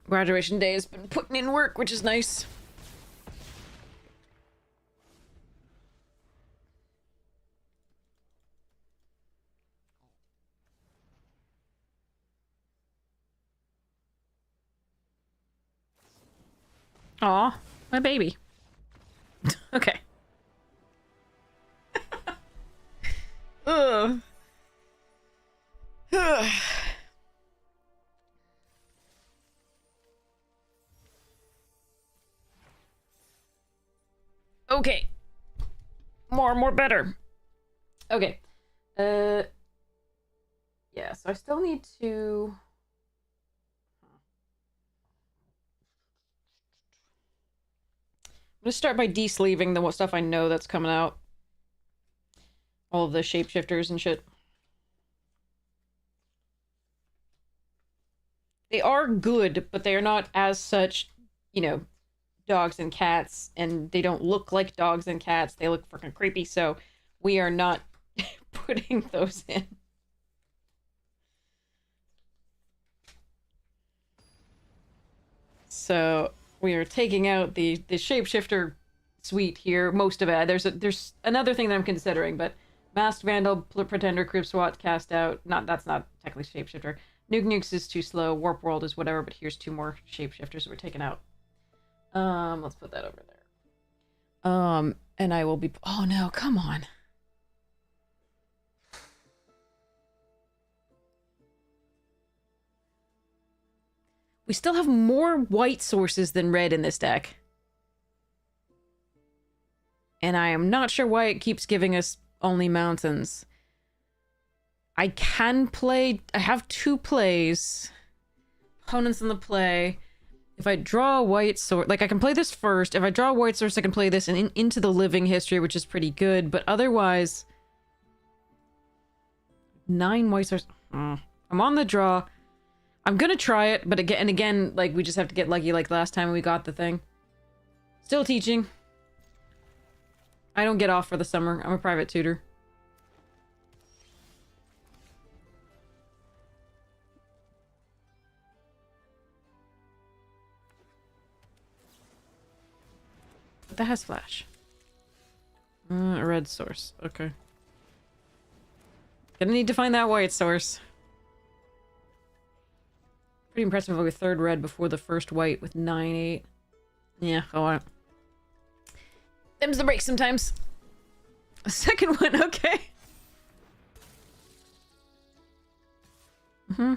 Graduation day has been putting in work, which is nice. Aw, my baby. Okay. Ugh. Ugh. Okay. More better. Okay. Yeah, so I still need to... I'm gonna start by de-sleeving the stuff I know that's coming out. All of the shapeshifters and shit. They are good, but they are not as such, you know, dogs and cats, and they don't look like dogs and cats. They look freaking creepy, so we are not putting those in. So we are taking out the shapeshifter suite here, most of it. There's another thing that I'm considering, but Masked Vandal, Pretender, Crypt SWAT, cast out. That's not technically shapeshifter. Nuke Nukes is too slow. Warp World is whatever, but here's 2 more shapeshifters that we're taking out. Let's put that over there. And I will be... Oh no, come on. We still have more white sources than red in this deck. And I am not sure why it keeps giving us only mountains. I can play... I have 2 plays. Opponents in the play. If I draw a white source... Like, I can play this first. If I draw a white source, I can play this and into the living history, which is pretty good. But otherwise... 9 white source... I'm on the draw. I'm gonna try it, but again, like, we just have to get lucky like last time we got the thing. Still teaching. I don't get off for the summer. I'm a private tutor. But that has flash. A red source. Okay. Gonna need to find that white source. Pretty impressive with a third red before the first white with 9-8. Yeah, go on. Them's the break sometimes. A second one, okay. Mm-hmm.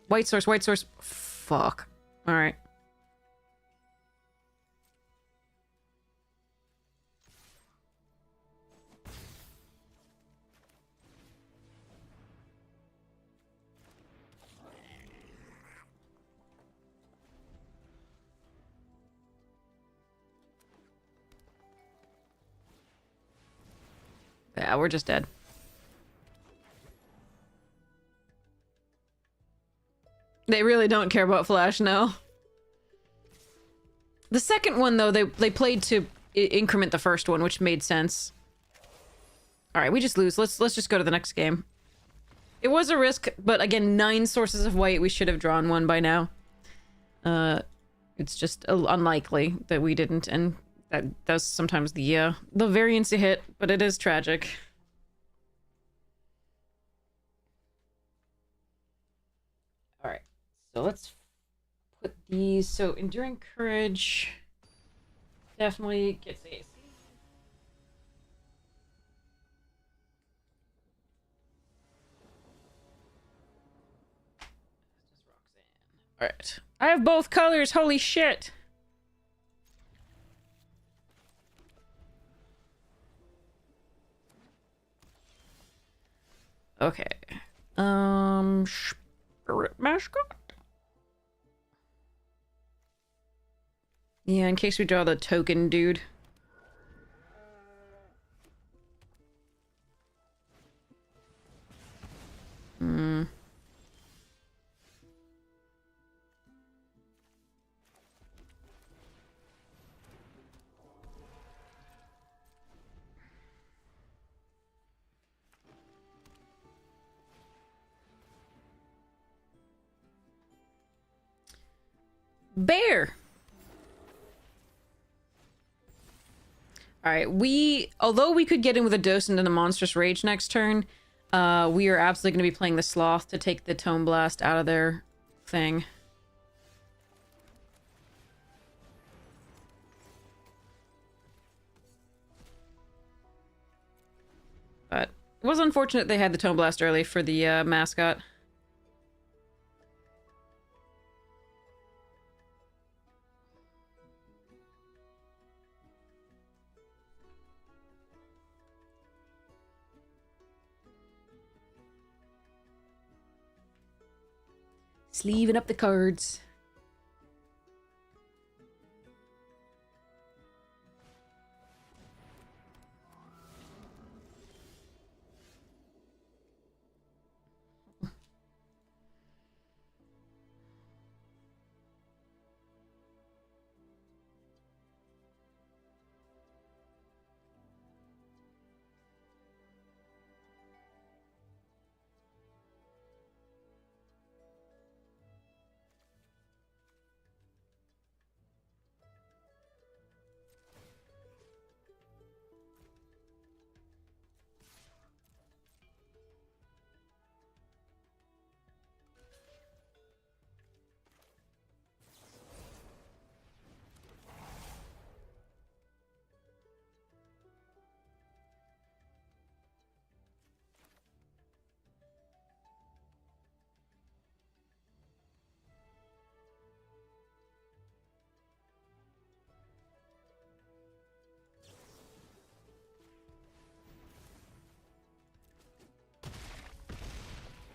White source, white source. Fuck. Alright. Yeah, we're just dead. They really don't care about Flash, no. The second one, though, they played to increment the first one, which made sense. Alright, we just lose. Let's just go to the next game. It was a risk, but again, 9 sources of white. We should have drawn one by now. It's just unlikely that we didn't, and that's sometimes the variance you hit, but it is tragic. Alright, so let's put these. So, Enduring Courage definitely gets AC. Alright. I have both colors, holy shit! Okay. Spirit Mascot? Yeah, in case we draw the token dude. Hmm. Bear! Alright, although we could get in with a Docent and a Monstrous Rage next turn, we are absolutely going to be playing the Sloth to take the Tome Blast out of their thing. But it was unfortunate they had the Tome Blast early for the mascot. Sleeving up the cards.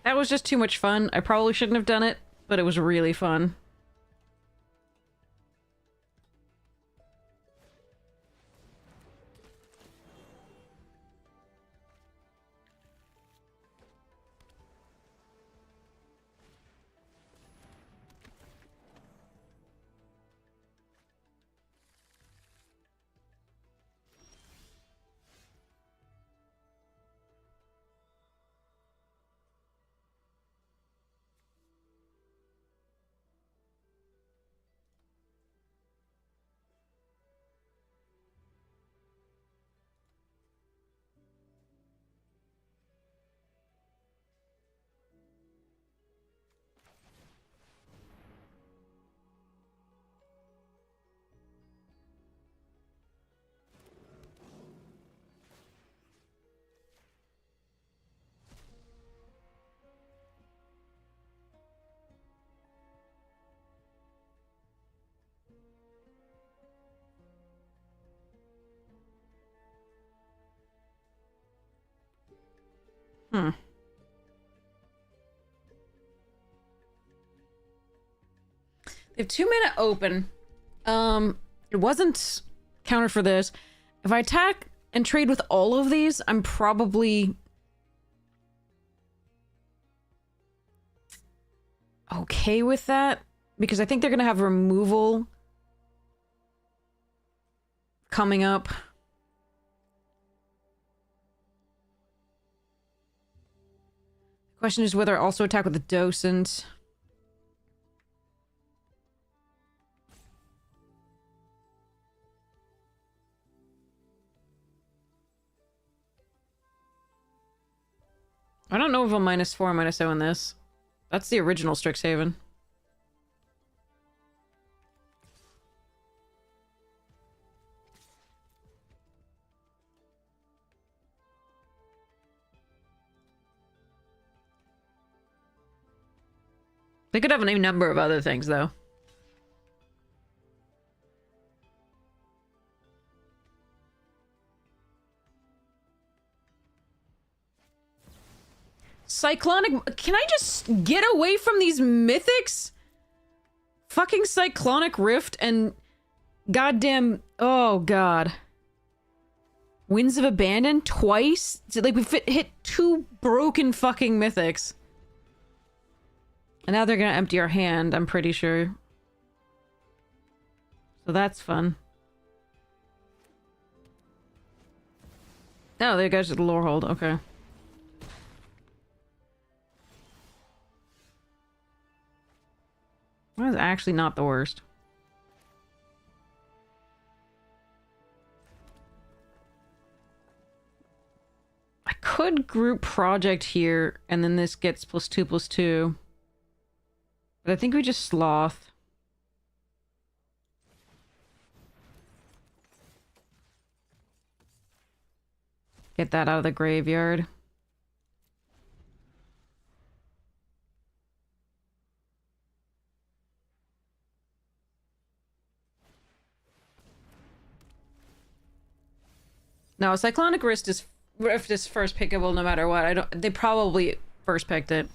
That was just too much fun. I probably shouldn't have done it, but it was really fun. Hmm. They have 2 mana open. It wasn't countered for this. If I attack and trade with all of these, I'm probably okay with that, because I think they're gonna have removal coming up. The question is whether I also attack with the Docent. I don't know if I'm -4 or -0 in this. That's the original Strixhaven. They could have any number of other things, though. Cyclonic... Can I just get away from these mythics? Fucking Cyclonic Rift and... Goddamn... Oh, God. Winds of Abandon twice? Like, we've hit 2 broken fucking mythics. And now they're gonna empty our hand, I'm pretty sure. So that's fun. Oh, there goes the lore hold, okay. That was actually not the worst. I could group project here, and then this gets +2/+2. But I think we just sloth. Get that out of the graveyard. No, Cyclonic Rift is first pickable no matter what. They probably first picked it.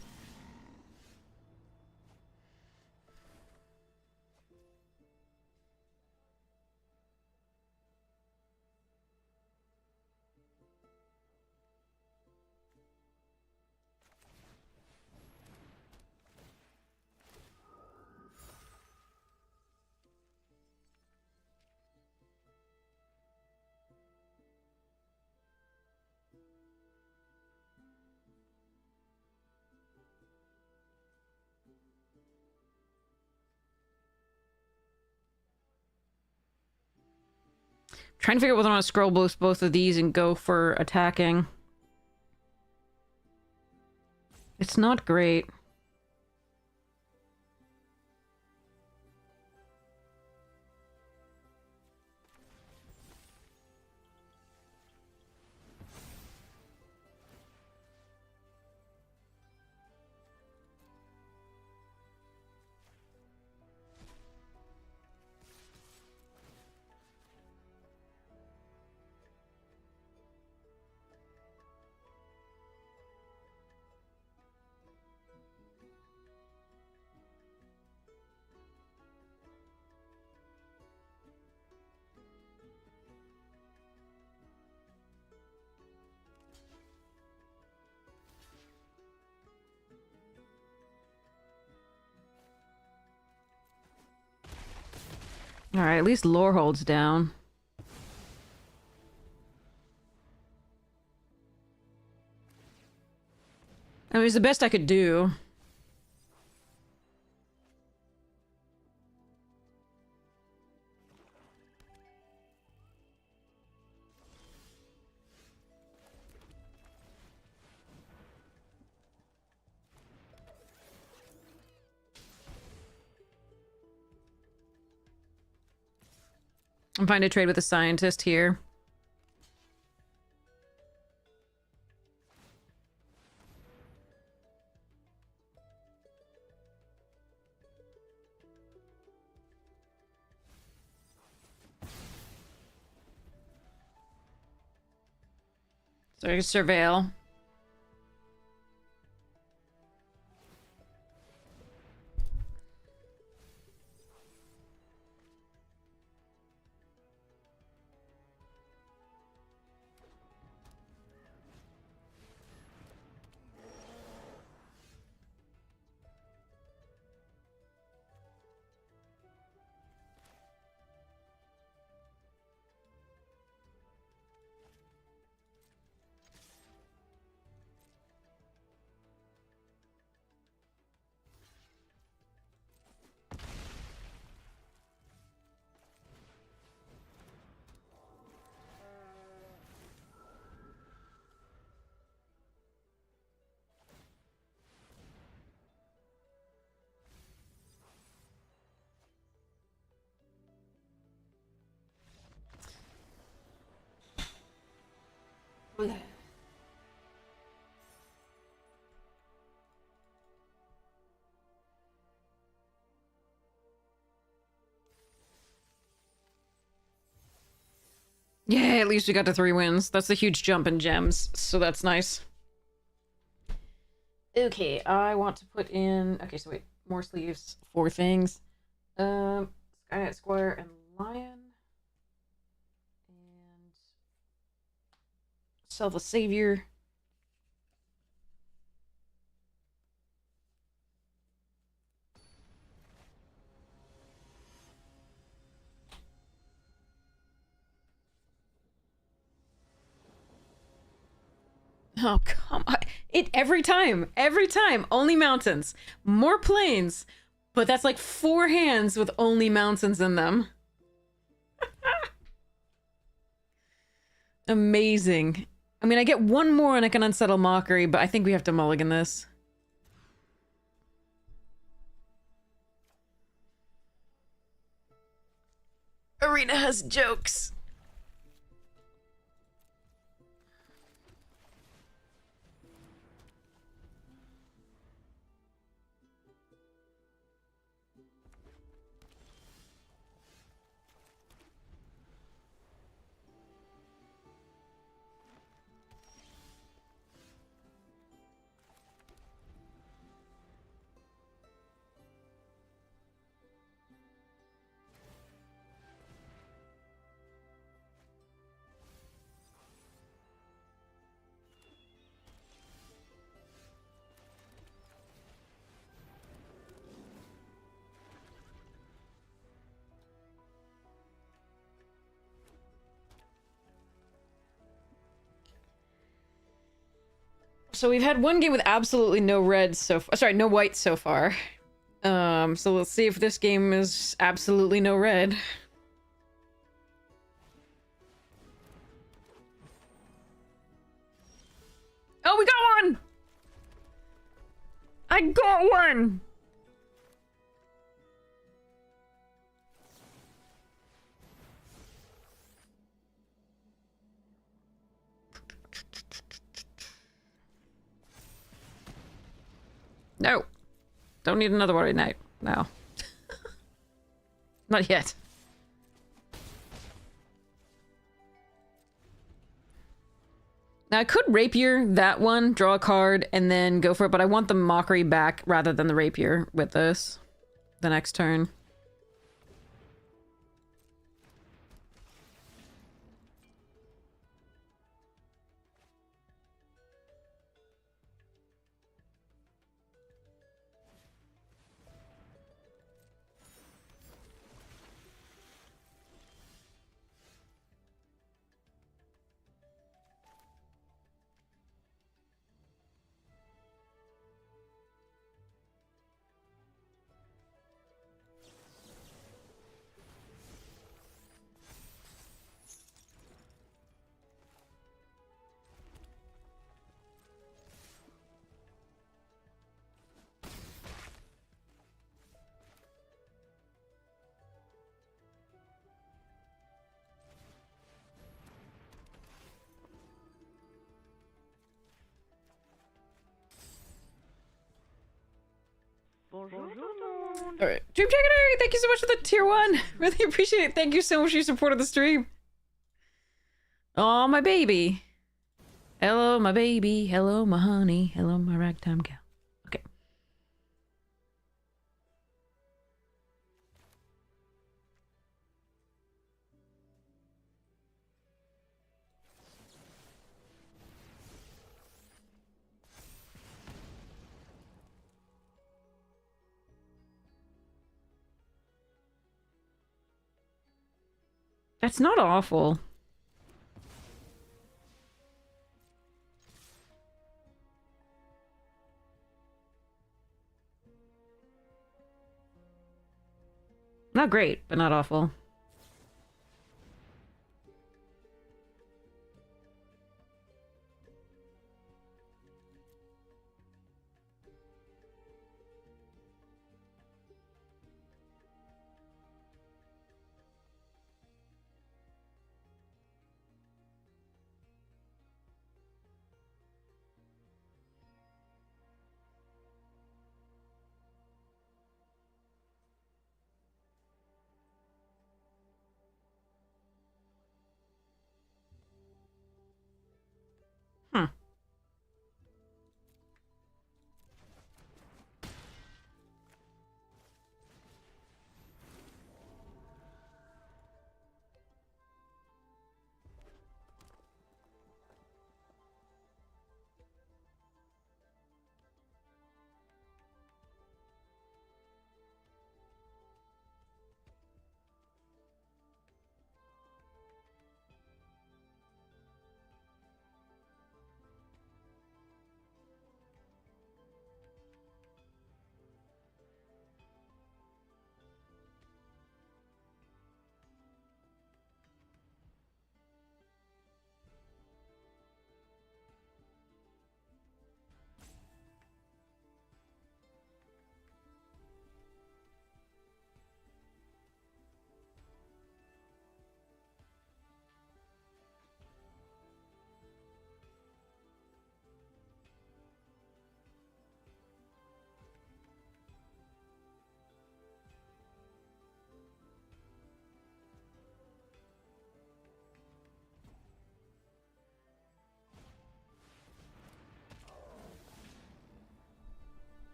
Trying to figure out whether I want to scroll both of these and go for attacking. It's not great. Alright, at least lore holds down. I mean, it's the best I could do. I'm fine to trade with a scientist here. So I can surveil. Yeah, at least we got to 3 wins. That's a huge jump in gems, so that's nice. Okay, I want to put in... Okay, so wait. More sleeves. 4 things. Skynet Squire and Lion. And... Sell the Savior. Oh, come on. Every time, only mountains. More plains, but that's like 4 hands with only mountains in them. Amazing. I mean, I get 1 more and I can unsettle Mockery, but I think we have to mulligan this. Arena has jokes. So we've had 1 game with absolutely no reds so far. Sorry, no whites so far. So let's see if this game is absolutely no red. Oh, we got 1! I got 1! No. Don't need another worry night. No. Not yet. Now, I could Rapier that one, draw a card, and then go for it, but I want the Mockery back rather than the Rapier with this. The next turn. Alright. Dream Dragoner, thank you so much for the tier 1. Really appreciate it. Thank you so much for your support of the stream. Oh, my baby. Hello, my baby. Hello, my honey. Hello, my ragtime gal. Okay. That's not awful. Not great, but not awful.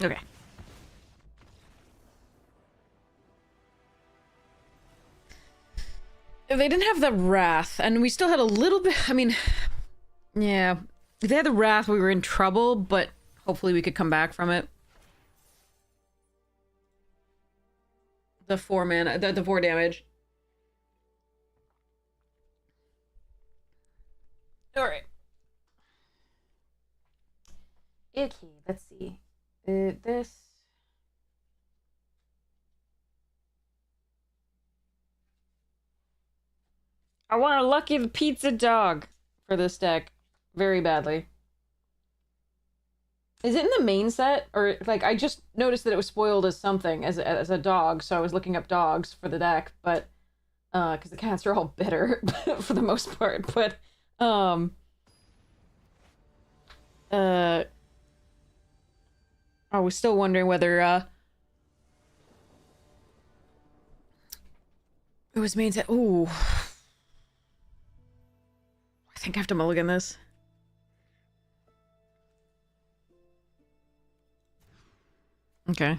Okay. They didn't have the Wrath, and we still had a little bit... I mean, yeah. If they had the Wrath, we were in trouble, but hopefully we could come back from it. The 4 mana... The 4 damage. Alright. Okay, let's see. This... I want a Lucky the Pizza Dog for this deck very badly. Is it in the main set? Or, like, I just noticed that it was spoiled as something, as a dog, so I was looking up dogs for the deck, but, because the cats are all bitter, for the most part, but, I was still wondering whether, it was main set. Ooh. I think I have to mulligan this. Okay.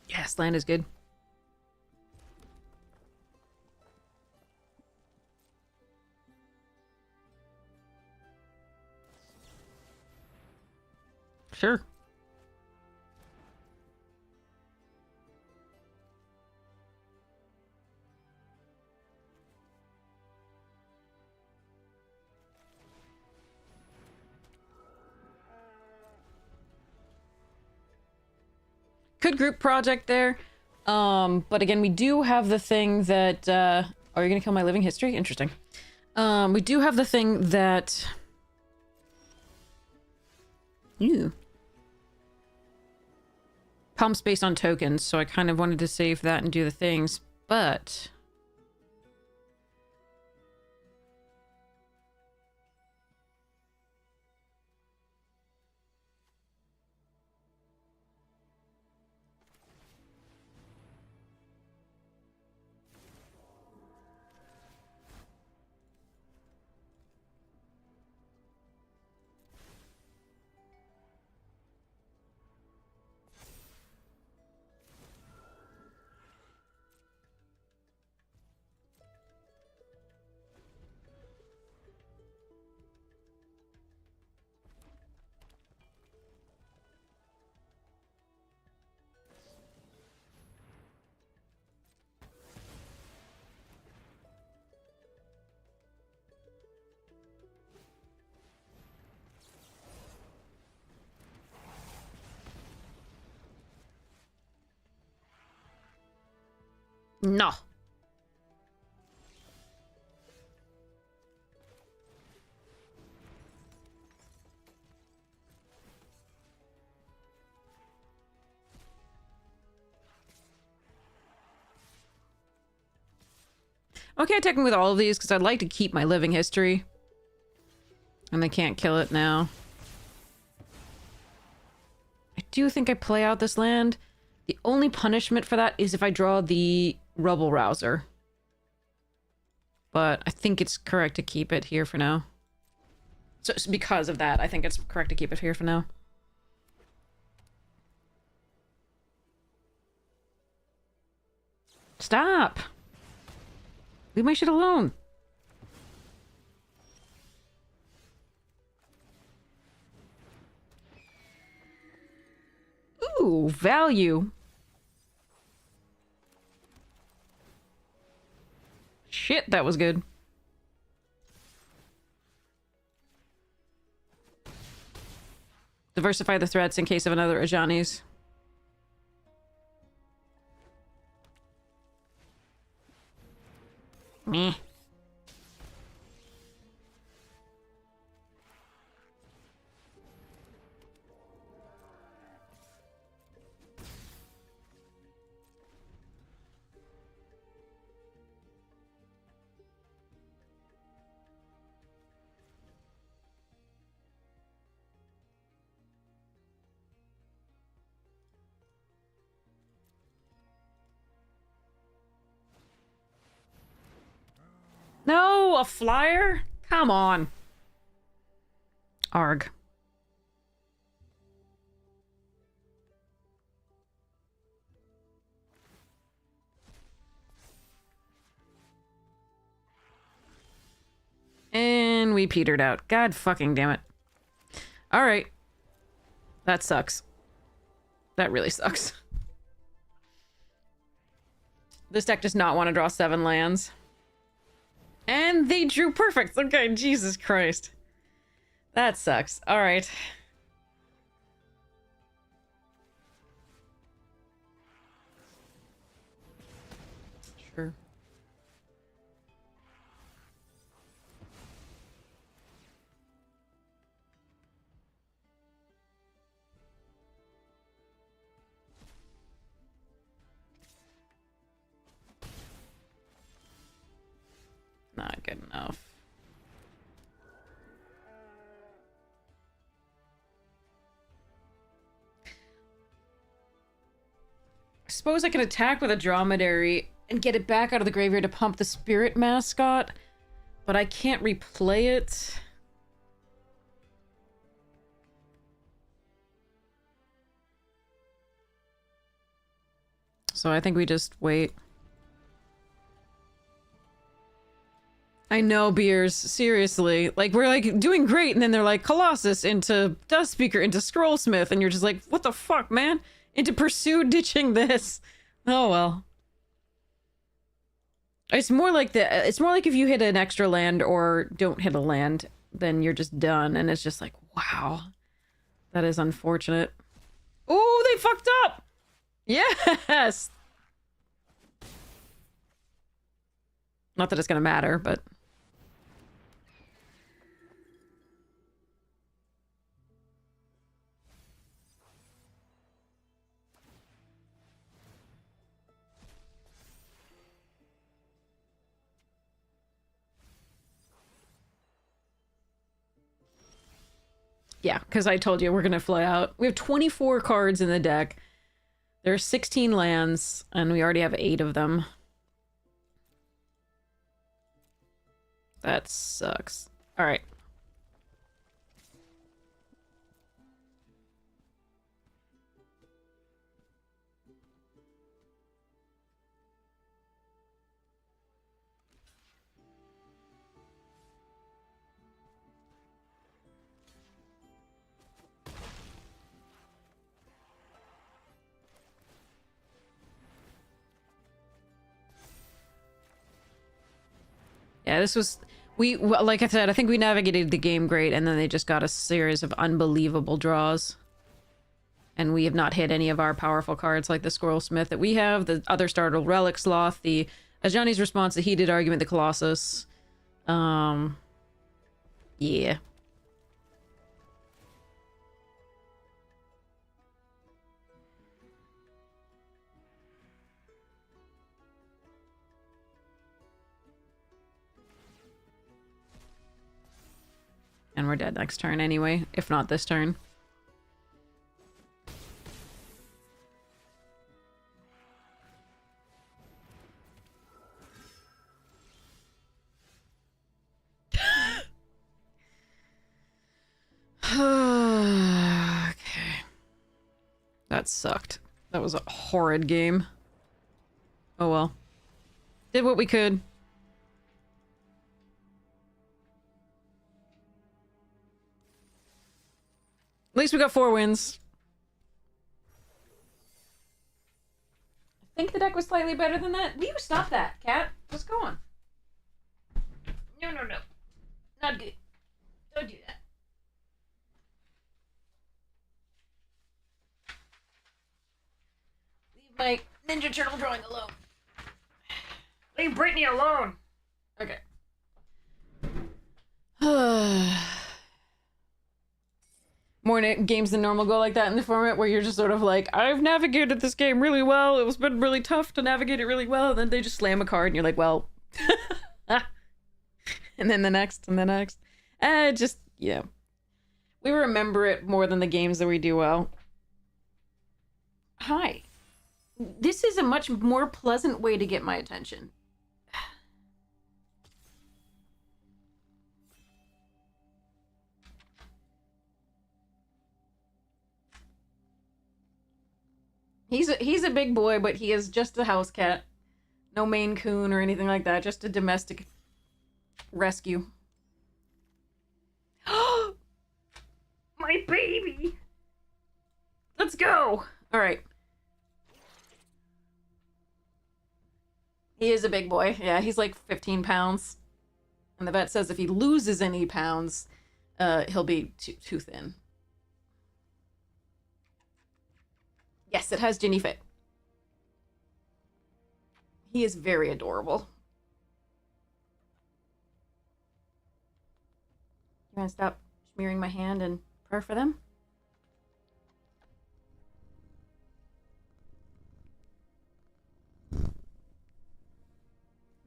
Yes, land is good. Sure. Good group project there. But again, we do have the thing that, are you gonna kill my living history? Interesting. We do have the thing that... Ew. Pumps based on tokens, so I kind of wanted to save that and do the things, but... No. Okay, attacking with all of these because I'd like to keep my living history. And they can't kill it now. I do think I play out this land. The only punishment for that is if I draw the Rubble Rouser. But I think it's correct to keep it here for now. So because of that, I think it's correct to keep it here for now. Stop! Leave my shit alone. Ooh, value. Shit, that was good. Diversify the threats in case of another Ajani's. Meh. No, a flyer? Come on. Arg. And we petered out. God fucking damn it. Alright. That sucks. That really sucks. This deck does not want to draw 7 lands. And they drew perfect. Okay, Jesus Christ. That sucks. Alright. Sure. Not good enough. I suppose I can attack with a dromedary and get it back out of the graveyard to pump the spirit mascot, but I can't replay it. So I think we just wait. I know, Beers. Seriously. Like, we're, like, doing great, and then they're like, Colossus into Dustspeaker into Scrollsmith, and you're just like, what the fuck, man? Into Pursue ditching this. Oh, well. It's more like if you hit an extra land or don't hit a land, then you're just done, and it's just like, wow. That is unfortunate. Oh, they fucked up! Yes! Not that it's gonna matter, but... Yeah, because I told you we're going to fly out. We have 24 cards in the deck. There are 16 lands, and we already have 8 of them. That sucks. Alright. Yeah, this was... like I said, I think we navigated the game great, and then they just got a series of unbelievable draws. And we have not hit any of our powerful cards, like the Scrollsmith that we have, the other Startled Relic Sloth, the... As Johnny's response, the Heated Argument, the Colossus. Yeah. And we're dead next turn anyway, if not this turn. Okay. That sucked. That was a horrid game. Oh well. Did what we could. At least we got 4 wins. I think the deck was slightly better than that. Will you stop that, cat? What's going on? No. Not good. Don't do that. Leave my Ninja Turtle drawing alone. Leave Brittany alone. Okay. More games than normal go like that in the format where you're just sort of like, I've navigated this game really well. It was been really tough to navigate it really well. And then they just slam a card and you're like, well. And then the next and the next. Just, yeah. We remember it more than the games that we do well. Hi. This is a much more pleasant way to get my attention. He's a big boy, but he is just a house cat. No Maine Coon or anything like that. Just a domestic rescue. My baby! Let's go! Alright. He is a big boy. Yeah, he's like 15 pounds. And the vet says if he loses any pounds, he'll be too thin. Yes, it has Ginny Fit. He is very adorable. You want to stop smearing my hand and purr for them?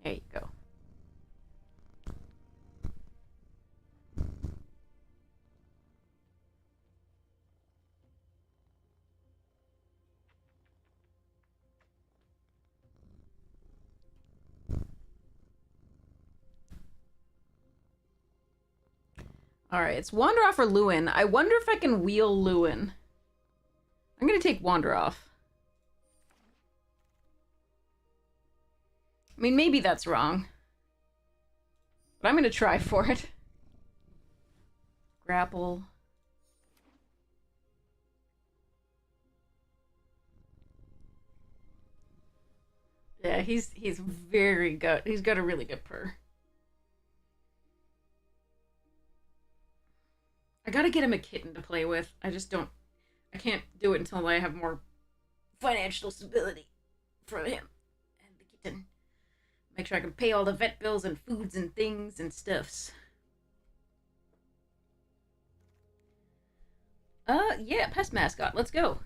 There you go. Alright, it's Wanderoff or Lewin. I wonder if I can wheel Lewin. I'm gonna take Wanderoff. I mean, maybe that's wrong. But I'm gonna try for it. Grapple. Yeah, he's very good. He's got a really good purr. I gotta get him a kitten to play with. I can't do it until I have more financial stability for him and the kitten. Make sure I can pay all the vet bills and foods and things and stuffs. Yeah, pest mascot. Let's go.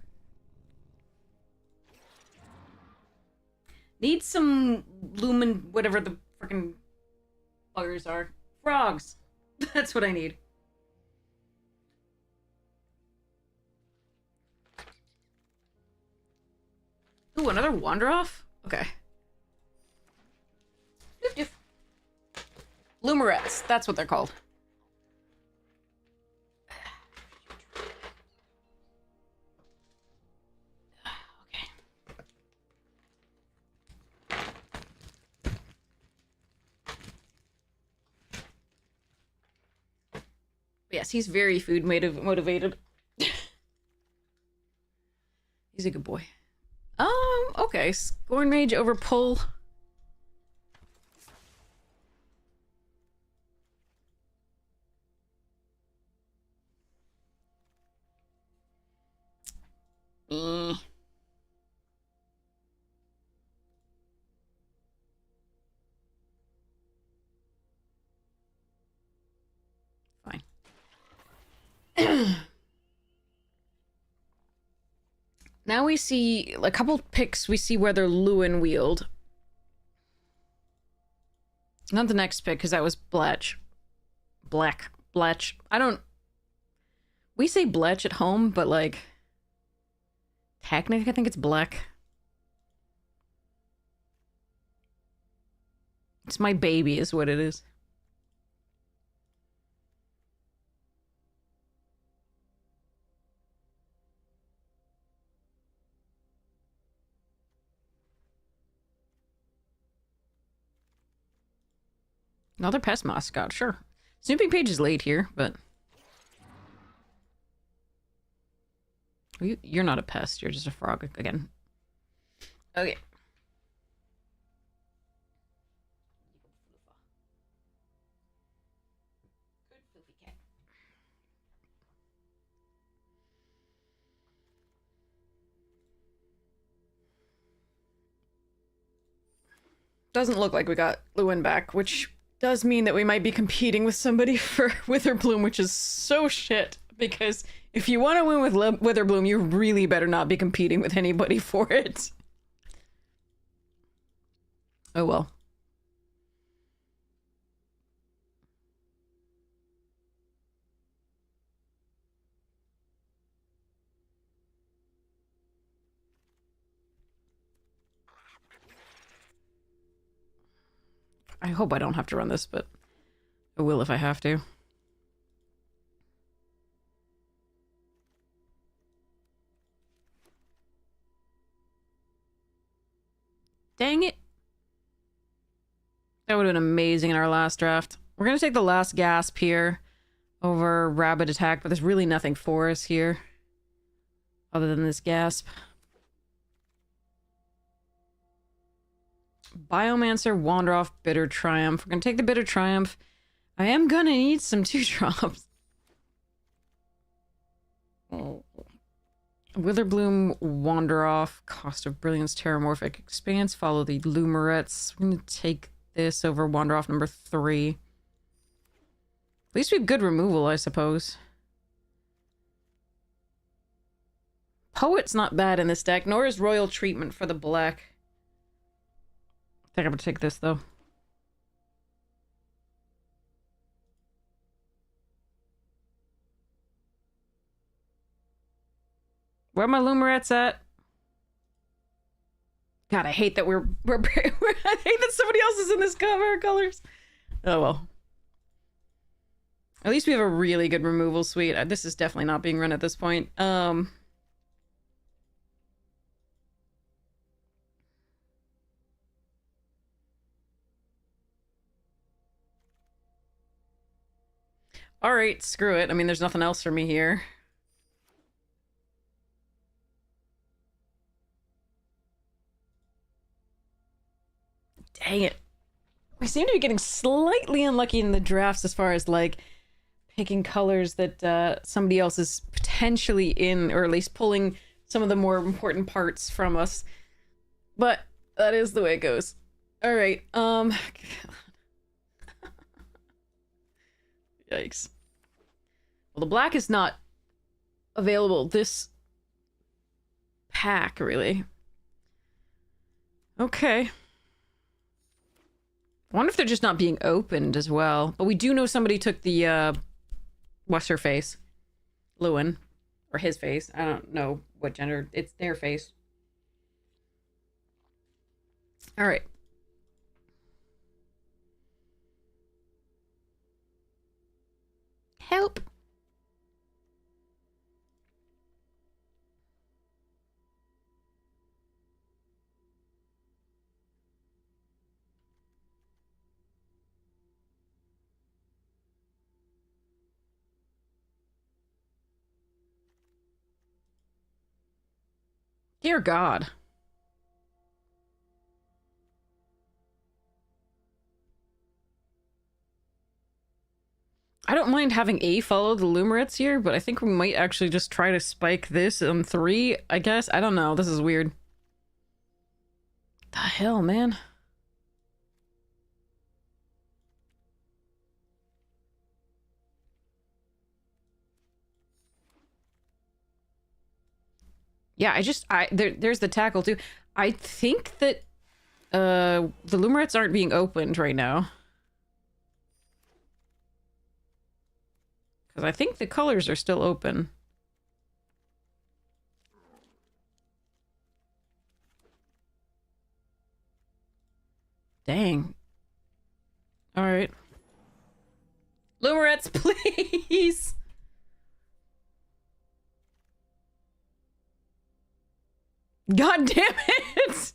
Need some lumen, whatever the freaking buggers are. Frogs. That's what I need. Ooh, another Wanderoff? Okay. Doof doof. Lumerets, that's what they're called. Okay. Yes, he's very food motivated. He's a good boy. Okay. Scorn Mage over Pull. Eh. Fine. Now we see a couple picks. We see whether Lewin wheeled. Not the next pick, because that was Bletch. Bletch. I don't... We say Bletch at home, but like... Technically, I think it's Black. It's my baby is what it is. Another pest mascot, sure. Snooping Page is late here, but... You're not a pest, you're just a frog again. Okay. Good foofy cat. Doesn't look like we got Lewin back, which does mean that we might be competing with somebody for Witherbloom, which is so shit, because if you want to win with Witherbloom, you really better not be competing with anybody for it. Oh well. I hope I don't have to run this, but I will if I have to. Dang it. That would have been amazing in our last draft. We're going to take the last gasp here over Rabid Attack, but there's really nothing for us here other than this gasp. Biomancer, Wanderoff, Bitter Triumph. We're going to take the Bitter Triumph. I am going to need some 2-drops. Oh. Witherbloom, Wanderoff, Cost of Brilliance, Terramorphic Expanse, follow the Lumerets. We're going to take this over Wanderoff number 3. At least we have good removal, I suppose. Poet's not bad in this deck, nor is Royal Treatment for the black. I think I'm going to take this, though. Where are my Lumerets at? God, I hate that I hate that somebody else is in this cover colors. Oh well. At least we have a really good removal suite. This is definitely not being run at this point. All right, screw it. I mean, there's nothing else for me here. Dang it. We seem to be getting slightly unlucky in the drafts as far as, like, picking colors that somebody else is potentially in, or at least pulling some of the more important parts from us. But that is the way it goes. All right. Yikes. Well, the black is not available this pack, really. Okay. I wonder if they're just not being opened as well. But we do know somebody took the, what's her face? Lewin. Or his face. I don't know what gender. It's their face. Alright. Help. Dear God. I don't mind having A follow the Lumerets here, but I think we might actually just try to spike this on 3, I guess. I don't know. This is weird. The hell, man? Yeah, there's the tackle too. I think that the Lumerets aren't being opened right now. Because I think the colors are still open. Dang. Alright. Lumerets, please! God damn it!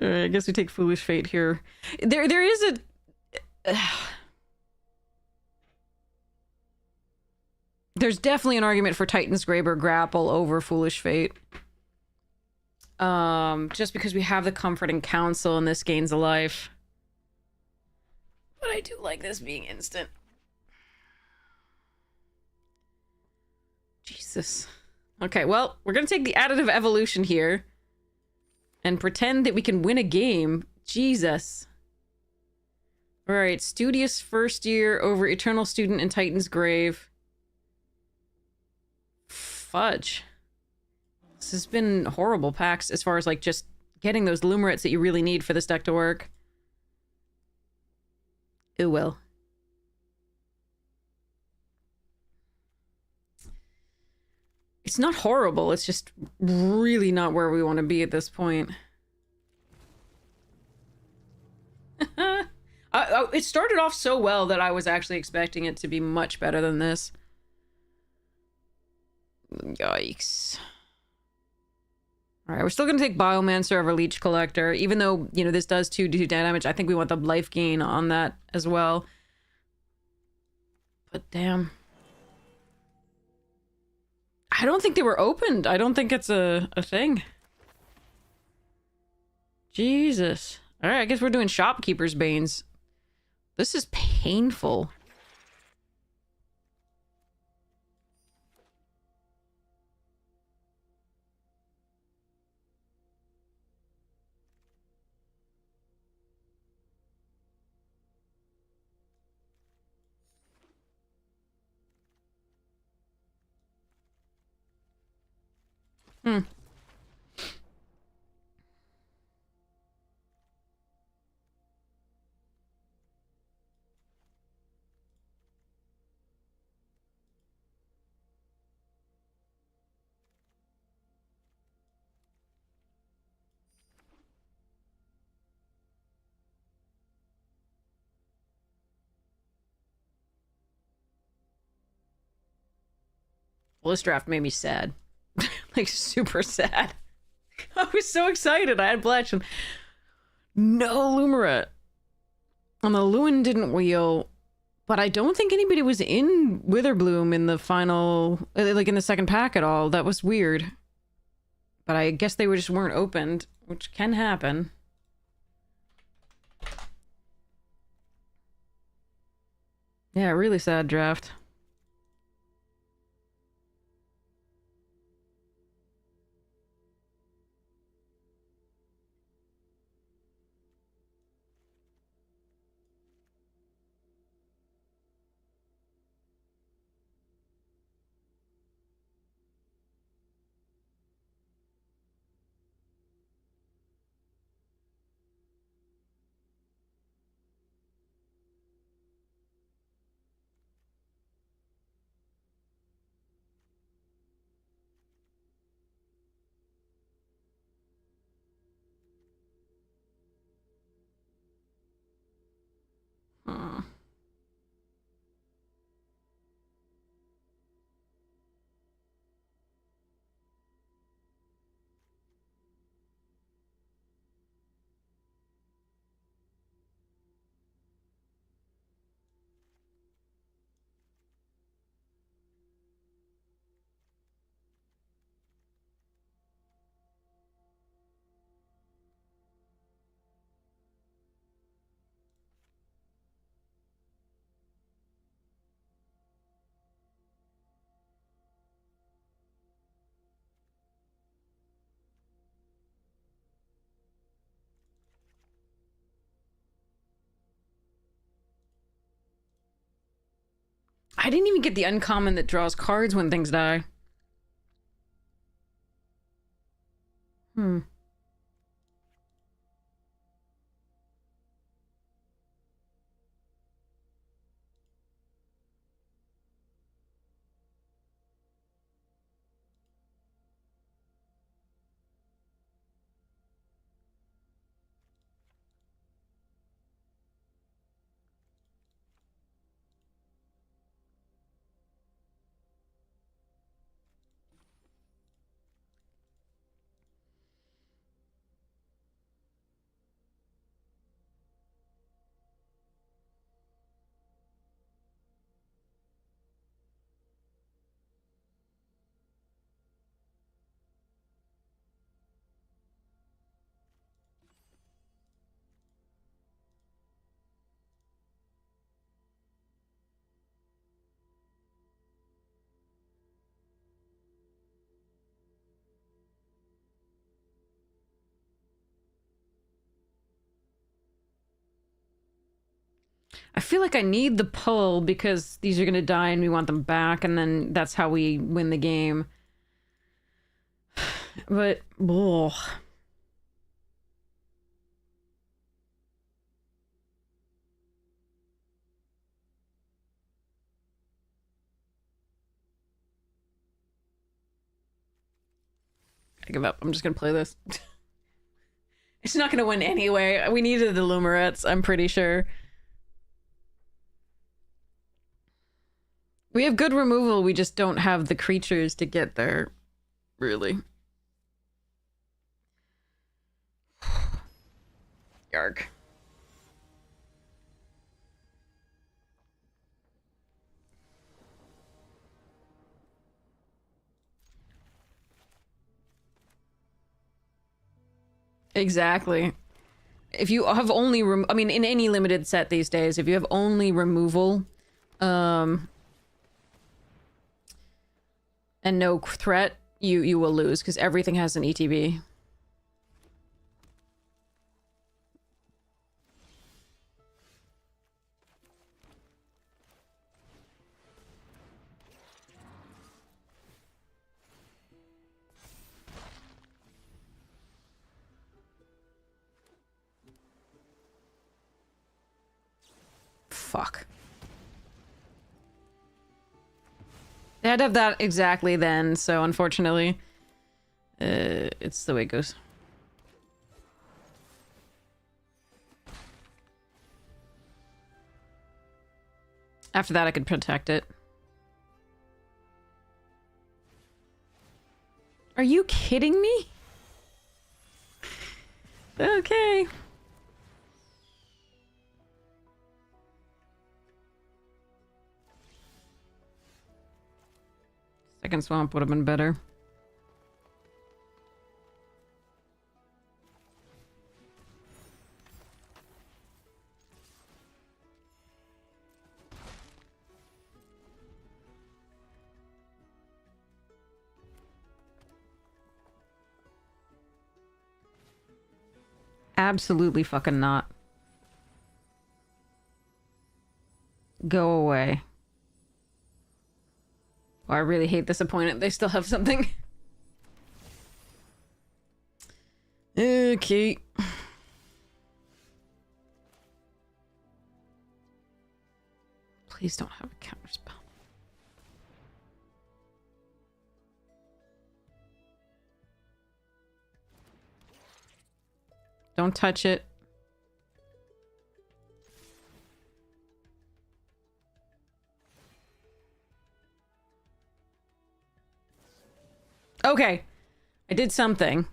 Alright, I guess we take Foolish Fate here. There is a... There's definitely an argument for Titan's Graber Grapple over Foolish Fate. Just because we have the Comforting Counsel and this gains a life. But I do like this being instant. Jesus. Okay, well, we're gonna take the Additive Evolution here. And pretend that we can win a game. Jesus. Alright, Studious First Year over Eternal Student in Titan's Grave. Fudge. This has been horrible packs as far as, like, just getting those Lumerets that you really need for this deck to work. Ooh, well. It's not horrible, it's just really not where we want to be at this point. It started off so well that I was actually expecting it to be much better than this. Yikes. All right, we're still going to take Biomancer over Leech Collector, even though, you know, this does 2d damage. I think we want the life gain on that as well. But damn. I don't think they were opened. I don't think it's a thing. Jesus. All right, I guess we're doing Shopkeeper's Banes. This is painful. Hmm. Well, this draft made me sad. Like, super sad. I was so excited. I had Bletch and no Lumaret. And the Lewin didn't wheel, but I don't think anybody was in Witherbloom in the final, like in the second pack at all. That was weird. But I guess they just weren't opened, which can happen. Yeah, really sad draft. Hmm. I didn't even get the uncommon that draws cards when things die. Hmm. I feel like I need the pull because these are going to die and we want them back, and then that's how we win the game. But, ugh. I give up. I'm just going to play this. It's not going to win anyway. We needed the Lumerets, I'm pretty sure. We have good removal, we just don't have the creatures to get there, really. Yark. Exactly. If you have only I mean, in any limited set these days, if you have only removal, and no threat, you will lose because everything has an ETB. Fuck. They had to have that exactly then, so unfortunately, it's the way it goes. After that, I could protect it. Are you kidding me? Okay. Second swamp would have been better. Absolutely fucking not. Go away. Oh, I really hate this opponent. They still have something. Okay. Please don't have a counterspell. Don't touch it. Okay. I did something.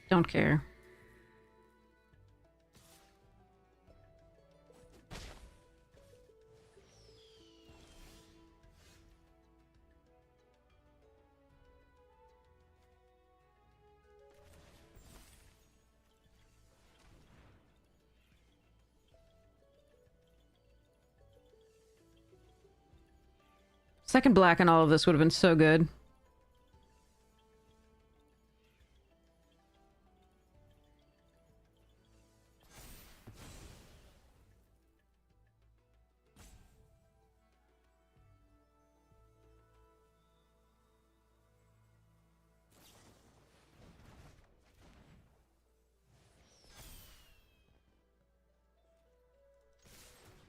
Don't care. Second black and all of this would have been so good.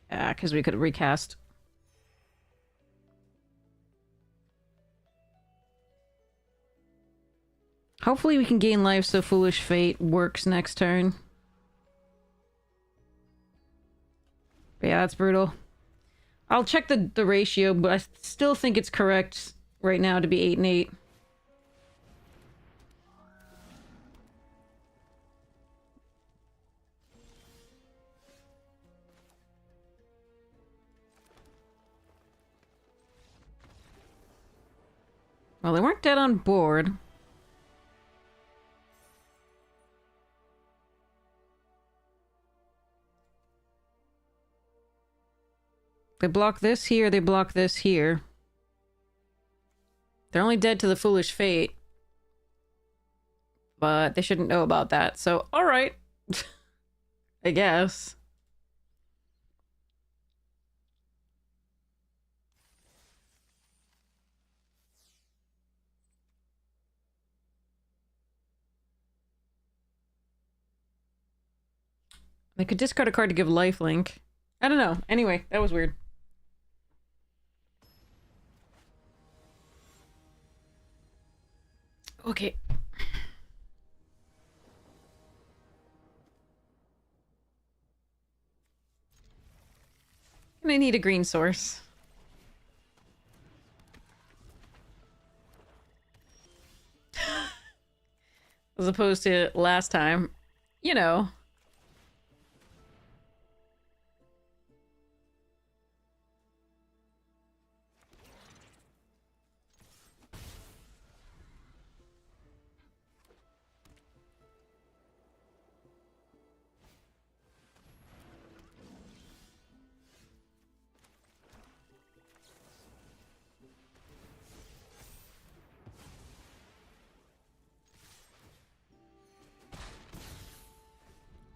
Yeah, because we could recast. Hopefully we can gain life so Foolish Fate works next turn. But yeah, that's brutal. I'll check the ratio, but I still think it's correct right now to be 8 and 8. Well, they weren't dead on board. They block this here, they block this here. They're only dead to the Foolish Fate. But they shouldn't know about that, so alright. I guess. They could discard a card to give lifelink. I don't know. Anyway, that was weird. Okay. I need a green source. As opposed to last time. You know.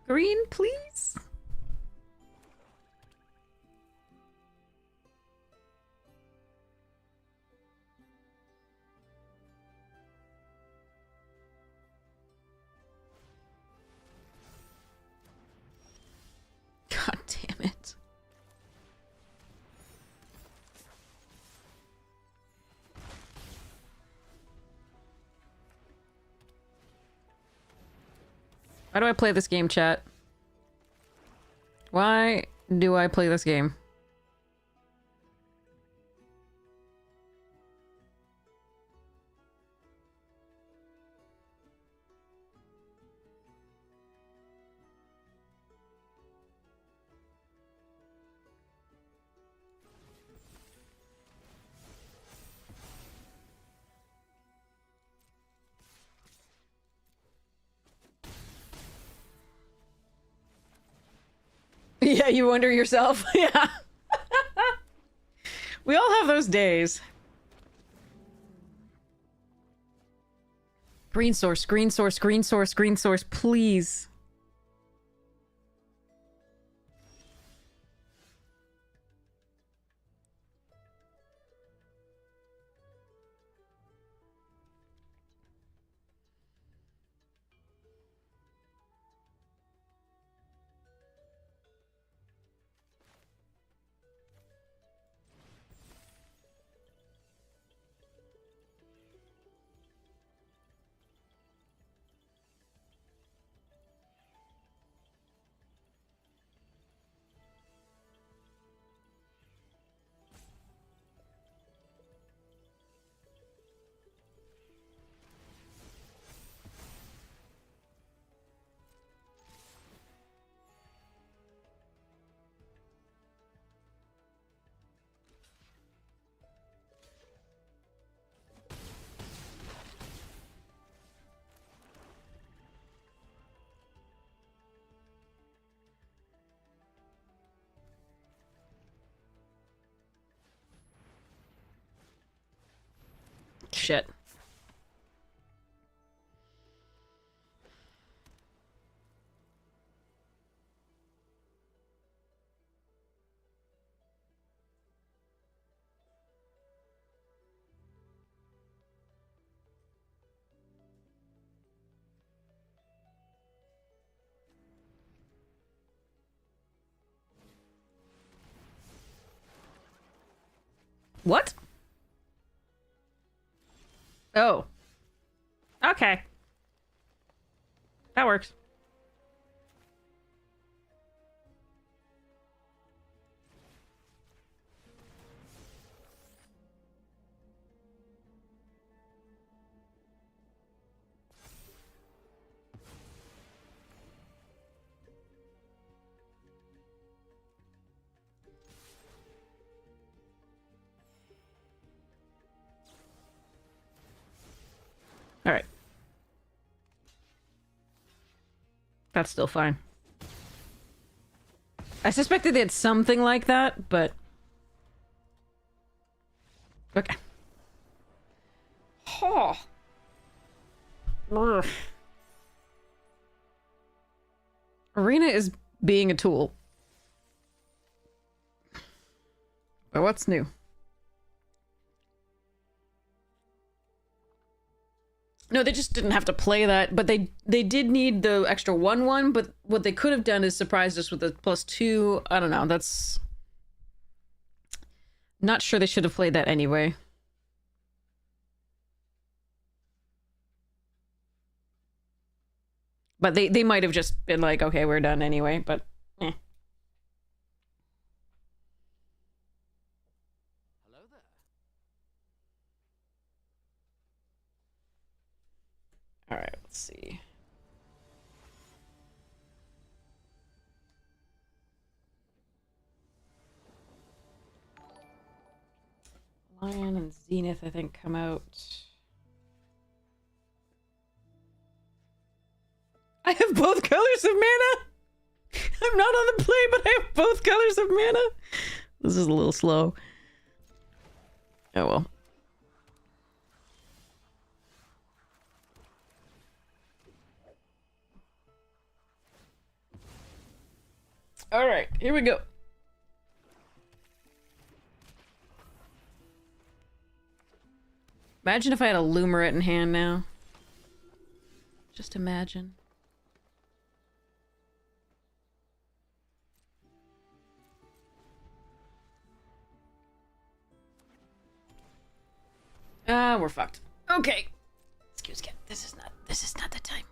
Green, please? God damn it. Why do I play this game, chat? Why do I play this game? Yeah, you wonder yourself. Yeah. We all have those days. Green source, green source, green source, green source, please. Shit. What? Oh. Okay. That works. All right. That's still fine. I suspected they had something like that, but... Okay. Oh. Ugh. Arena is being a tool. But what's new? No, they just didn't have to play that, but they did need the extra 1/1, but what they could have done is surprised us with the +2. I don't know, that's... Not sure they should have played that anyway. But they might have just been like, okay, we're done anyway, but... Eh. Let's see. Lion and Zenith, I think, come out. I have both colors of mana! I'm not on the play, but I have both colors of mana! This is a little slow. Oh well. Alright, here we go. Imagine if I had a Lumerate in hand now. Just imagine. We're fucked. Okay. Excuse me. This is not the time.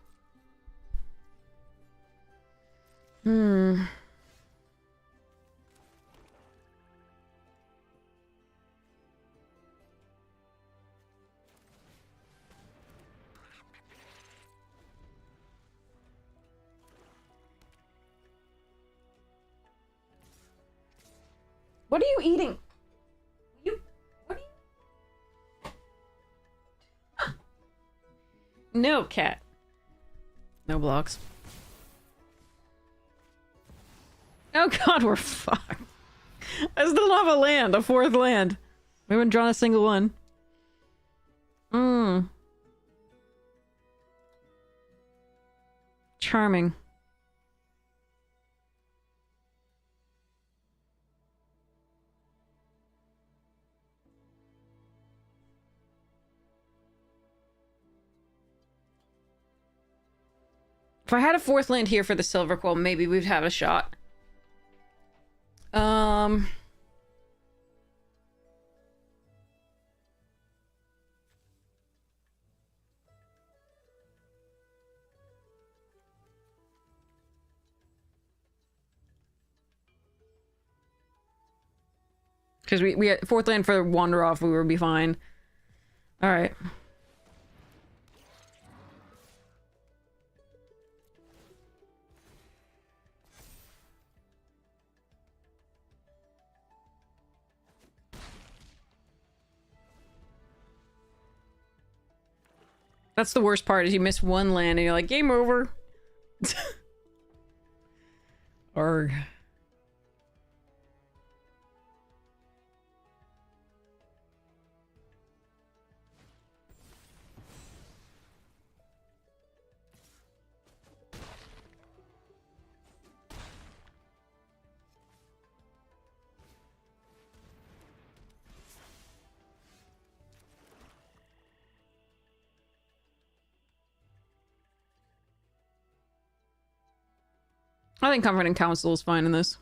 What are you eating? What are you? No, cat. No blocks. Oh god, we're fucked. I still don't have a land, a fourth land. We haven't drawn a single one. Charming. If I had a fourth land here for the Silver Quill, maybe we'd have a shot. Because we had fourth land for Wander Off, we would be fine. Alright. That's the worst part, is you miss one land and you're like, game over. Arg. I think Comforting Council is fine in this.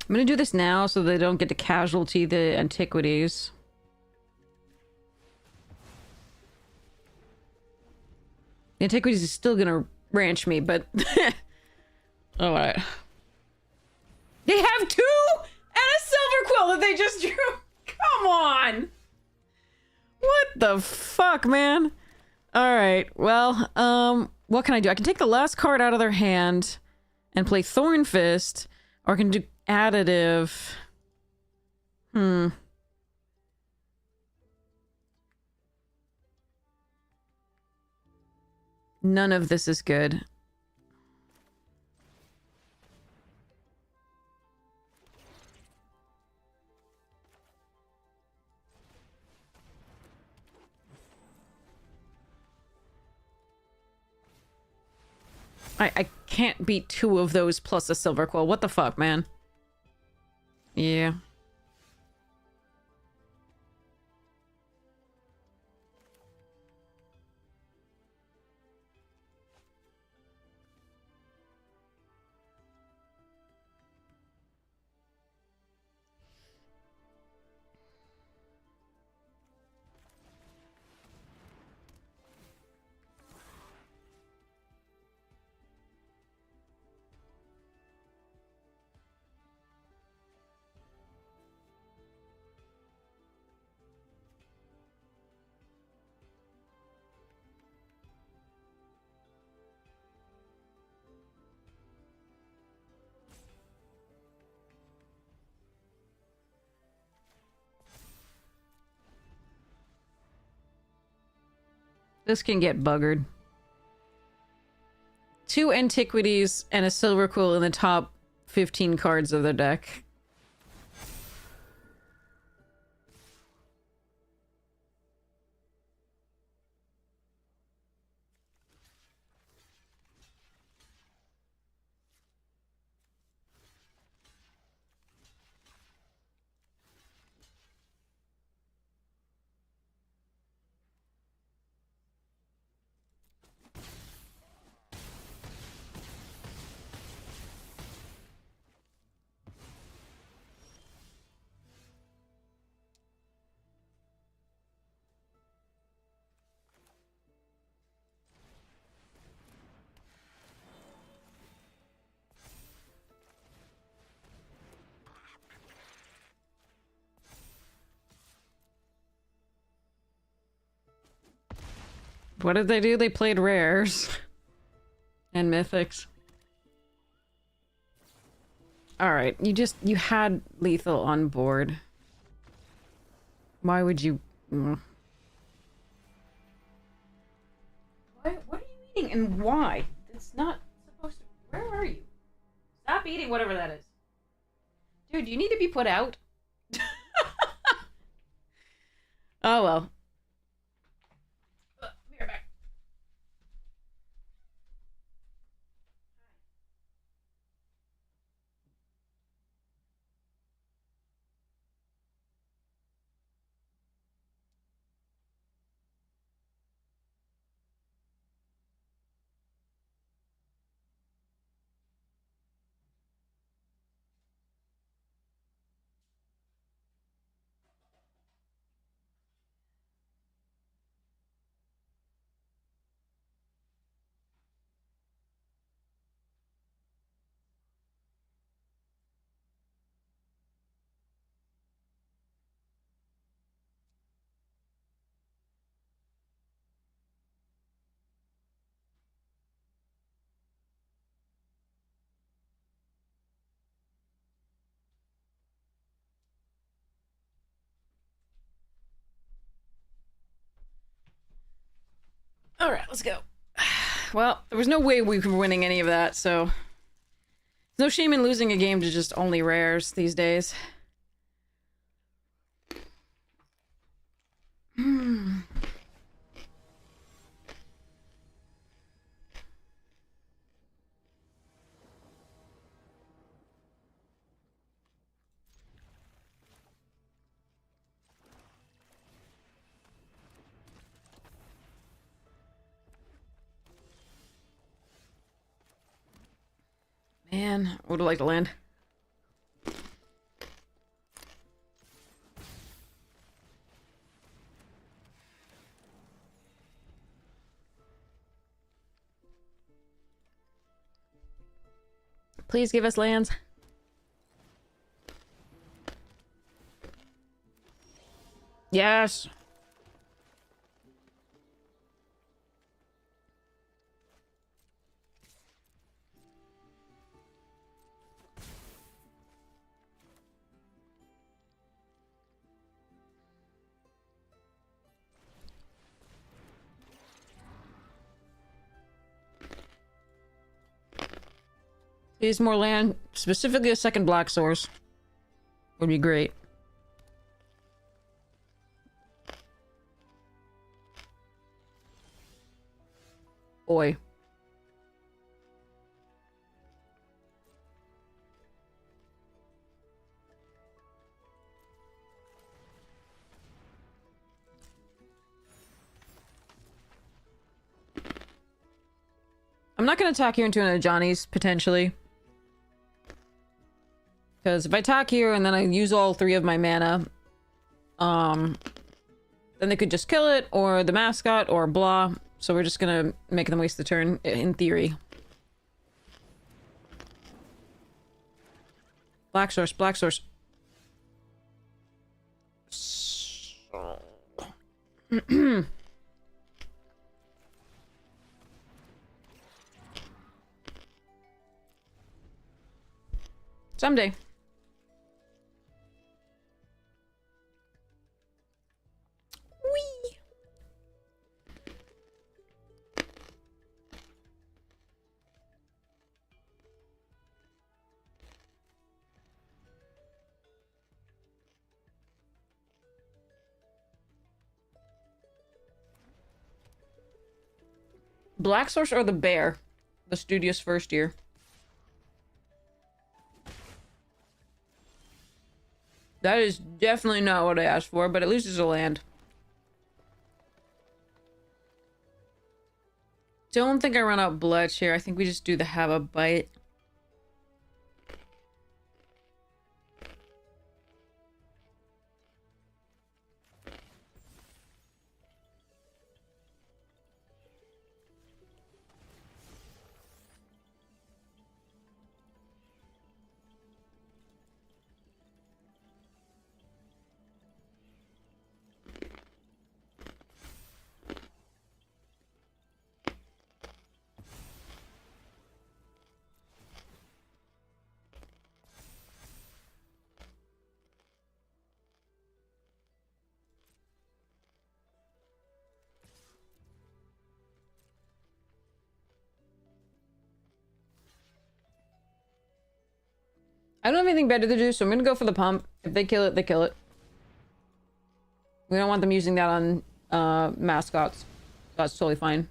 I'm gonna do this now so they don't get to casualty the antiquities. The antiquities is still gonna ranch me, but... Alright. They have two and a Silver Quill that they just drew! Come on! What the fuck, man? Alright, well, what can I do? I can take the last card out of their hand and play Thorn Fist, or I can do additive. None of this is good. I can't beat 2 of those plus a silver quill. What the fuck, man? Yeah. This can get buggered. 2 antiquities and a silver quill in the top 15 cards of the deck. What did they do? They played rares. And mythics. Alright, you had lethal on board. Why would you... What are you eating and why? It's not supposed to... Where are you? Stop eating whatever that is. Dude, you need to be put out. Oh well. Be right back. All right, let's go. Well, there was no way we were winning any of that, so... There's no shame in losing a game to just only rares these days. Man, I would have liked to land. Please give us lands. Yes. Please more land, specifically a second black source. Would be great. Boy. I'm not gonna attack you into an Ajani's, potentially. Because if I attack here and then I use all 3 of my mana, then they could just kill it, or the mascot, or blah. So we're just gonna make them waste the turn, in theory. Black source, black source. Someday. Whee! Black Source or the Bear? The studio's first year. That is definitely not what I asked for, but at least it's a land. Don't think I run out Bletch here. I think we just do the Have a Bite. I don't have anything better to do, so I'm gonna go for the pump. If they kill it, they kill it. We don't want them using that on mascots. That's totally fine.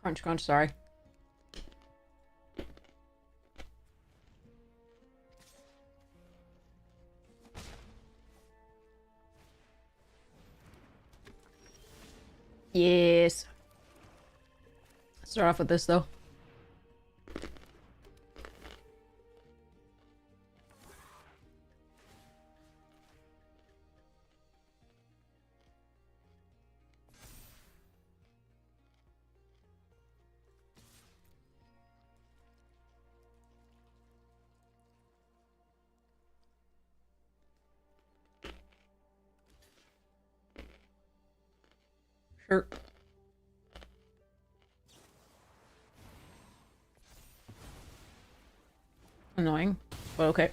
Crunch, crunch, sorry. Yes. Start off with this, though. Sure. Annoying, but okay.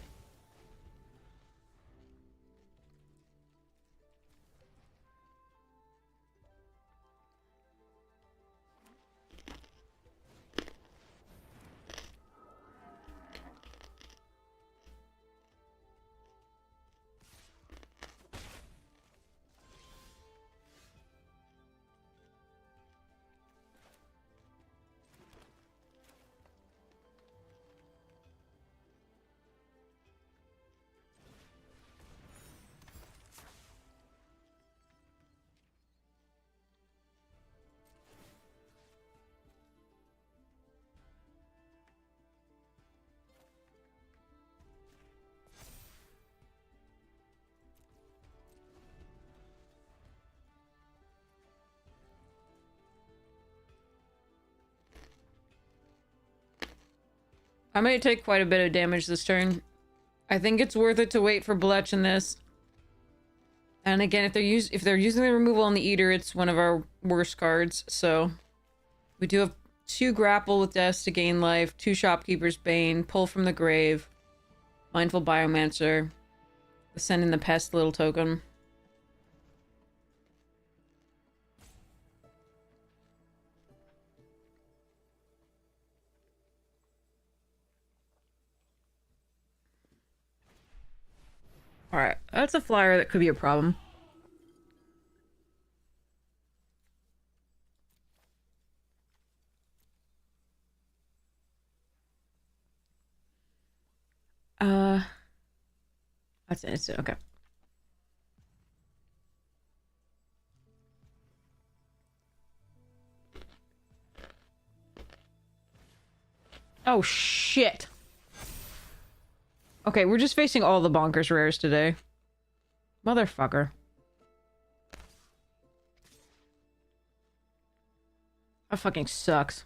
I might take quite a bit of damage this turn. I think it's worth it to wait for Bletch in this. And again, if they're using the removal on the Eater, it's one of our worst cards. So we do have 2 Grapple with Deaths to gain life, 2 Shopkeeper's Bane, Pull from the Grave, Mindful Biomancer, send in the Pest little token. Alright, that's a flyer that could be a problem. That's it, okay. Oh, shit. Okay, we're just facing all the bonkers rares today. Motherfucker. That fucking sucks.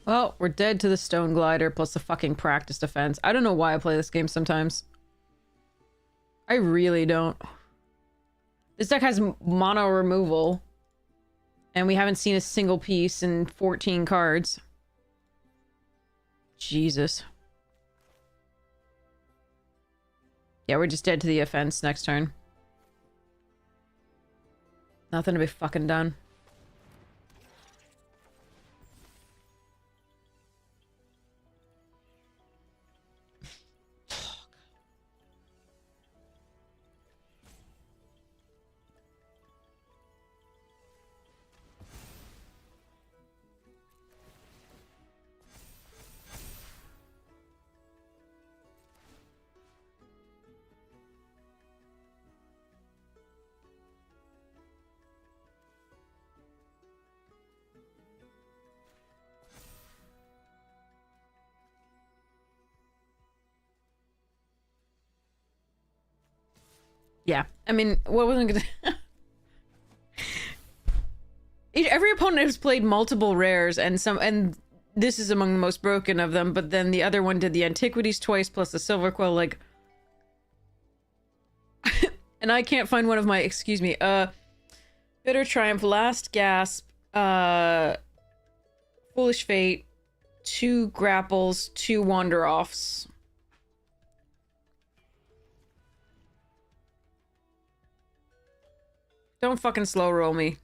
Well, we're dead to the Stone Glider plus the fucking practice defense. I don't know why I play this game sometimes. I really don't. This deck has mono removal. And we haven't seen a single piece in 14 cards. Jesus. Yeah, we're just dead to the offense next turn. Nothing to be fucking done. Yeah, I mean, what wasn't gonna... Every opponent has played multiple rares, and this is among the most broken of them, but then the other one did the Antiquities twice, plus the Silver Quill, like... and I can't find one of my... Excuse me, Bitter Triumph, Last Gasp, Foolish Fate, 2 Grapples, 2 Wander-Offs. Don't fucking slow roll me.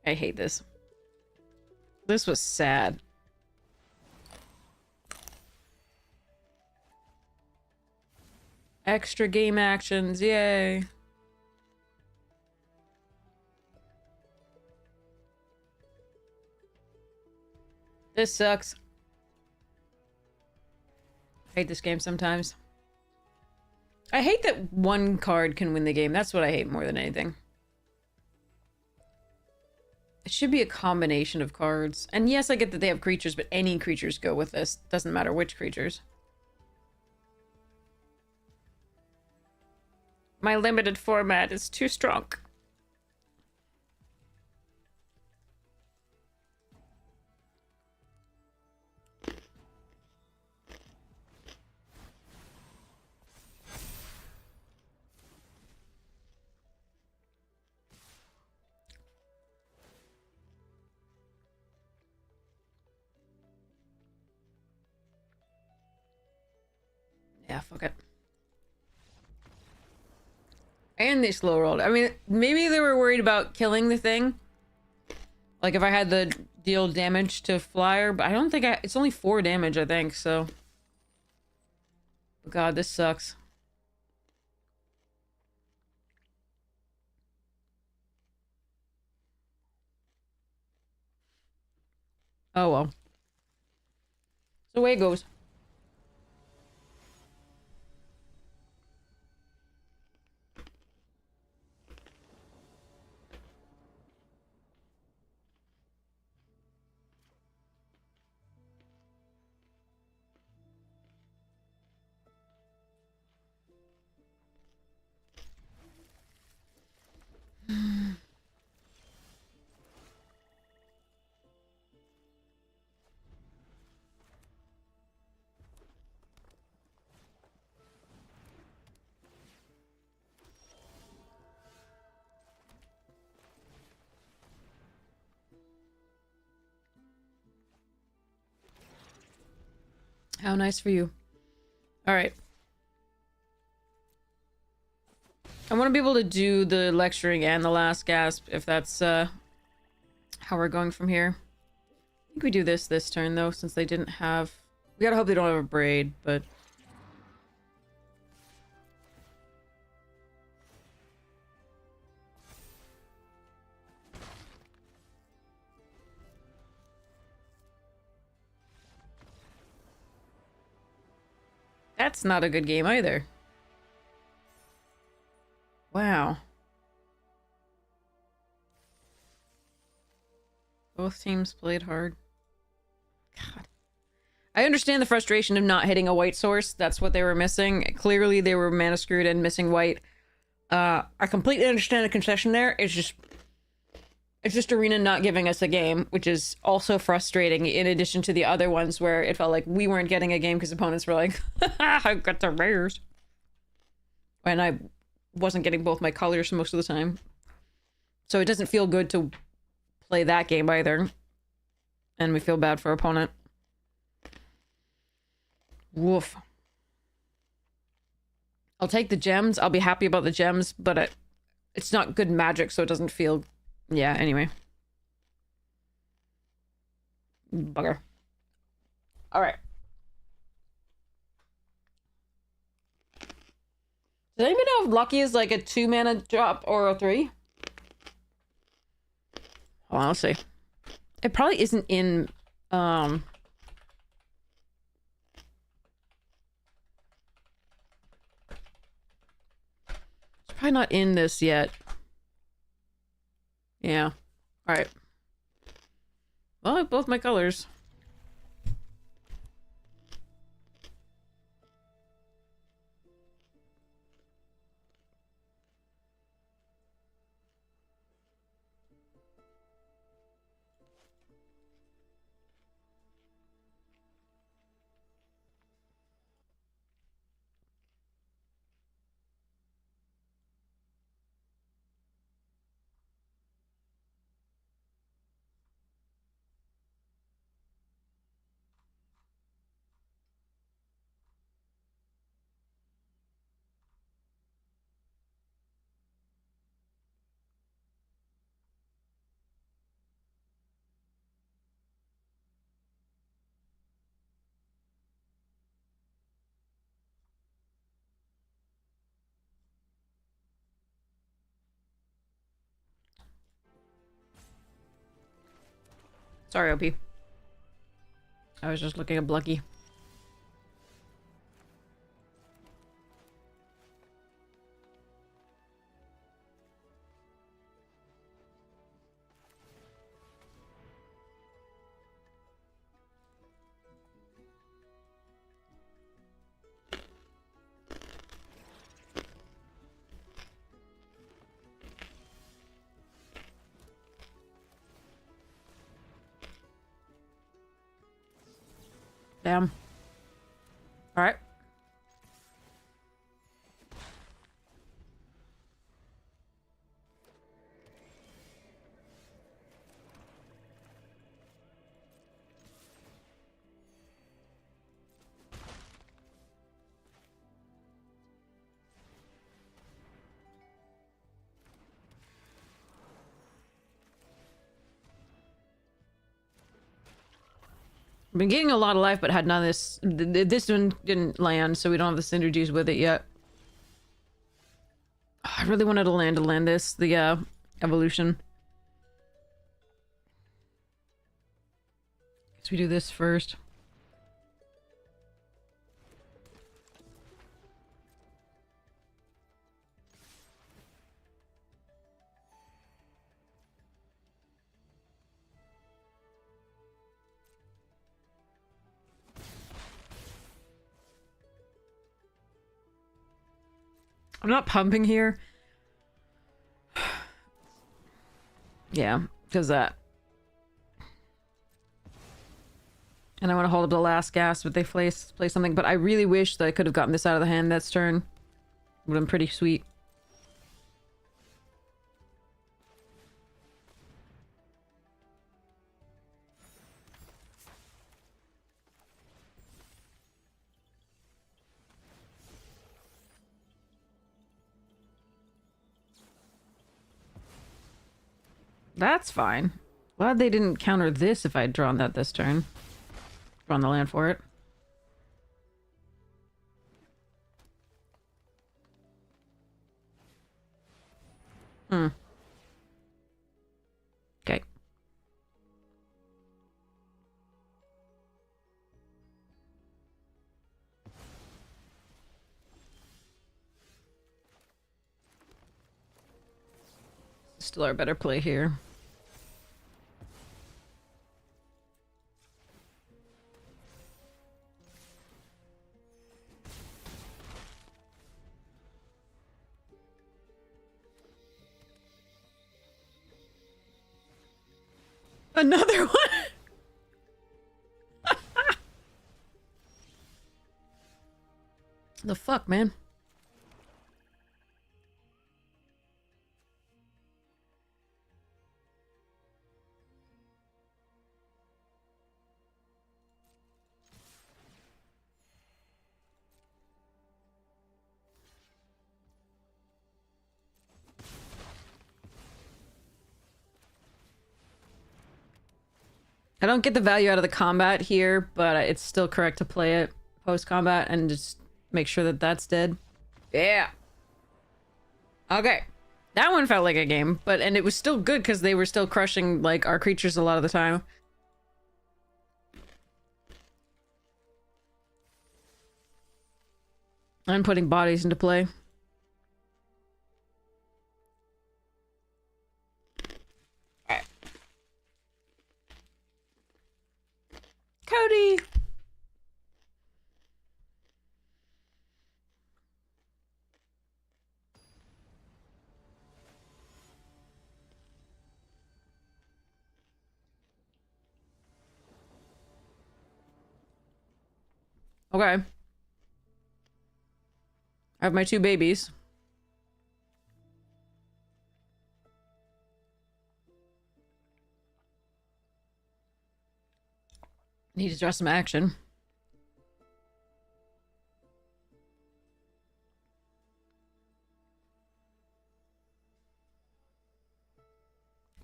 I hate this. This was sad. Extra game actions, yay. This sucks. I hate this game sometimes. I hate that one card can win the game. That's what I hate more than anything. It should be a combination of cards. And yes, I get that they have creatures, but any creatures go with this. Doesn't matter which creatures. My limited format is too strong. Yeah, fuck it. And they slow rolled. I mean, maybe they were worried about killing the thing. Like if I had the deal damage to Flyer, but I don't think it's only 4 damage, I think, so. God, this sucks. Oh well. So away it goes. How nice for you. Alright. I want to be able to do the lecturing and the last gasp, if that's how we're going from here. I think we do this turn, though, since they didn't have... We gotta hope they don't have a braid, but... That's not a good game either. Wow. Both teams played hard. God. I understand the frustration of not hitting a white source. That's what they were missing. Clearly, they were mana screwed and missing white. I completely understand the concession there. It's just Arena not giving us a game, which is also frustrating in addition to the other ones where it felt like we weren't getting a game because opponents were like, I got the rares. And I wasn't getting both my colors most of the time. So it doesn't feel good to play that game either. And we feel bad for our opponent. Woof. I'll take the gems. I'll be happy about the gems, but it's not good magic, so it doesn't feel... Yeah, anyway. Bugger. Alright. Does anybody know if Lucky is like a 2 mana drop or a 3? Hold on, let's see. It probably isn't in, It's probably not in this yet. Yeah. Alright. Well, I have both my colors. Sorry, OP. I was just looking at Lucky. Damn. Alright. I've been getting a lot of life, but had none of this. This one didn't land, so we don't have the synergies with it yet. I really wanted to land this, the evolution. Guess we do this first. I'm not pumping here. Yeah, because that. And I want to hold up the last gas, but they play something. But I really wish that I could have gotten this out of the hand this turn. Would have been pretty sweet. That's fine. Glad they didn't counter this if I had drawn that this turn. Drawn the land for it. Hmm. Okay. Still our better play here. Another one. The fuck, man? I don't get the value out of the combat here, but it's still correct to play it post-combat and just make sure that that's dead. Yeah. Okay. That one felt like a game, and it was still good because they were still crushing, like, our creatures a lot of the time. I'm putting bodies into play. Alright. Cody! Okay. I have my 2 babies. Need to draw some action.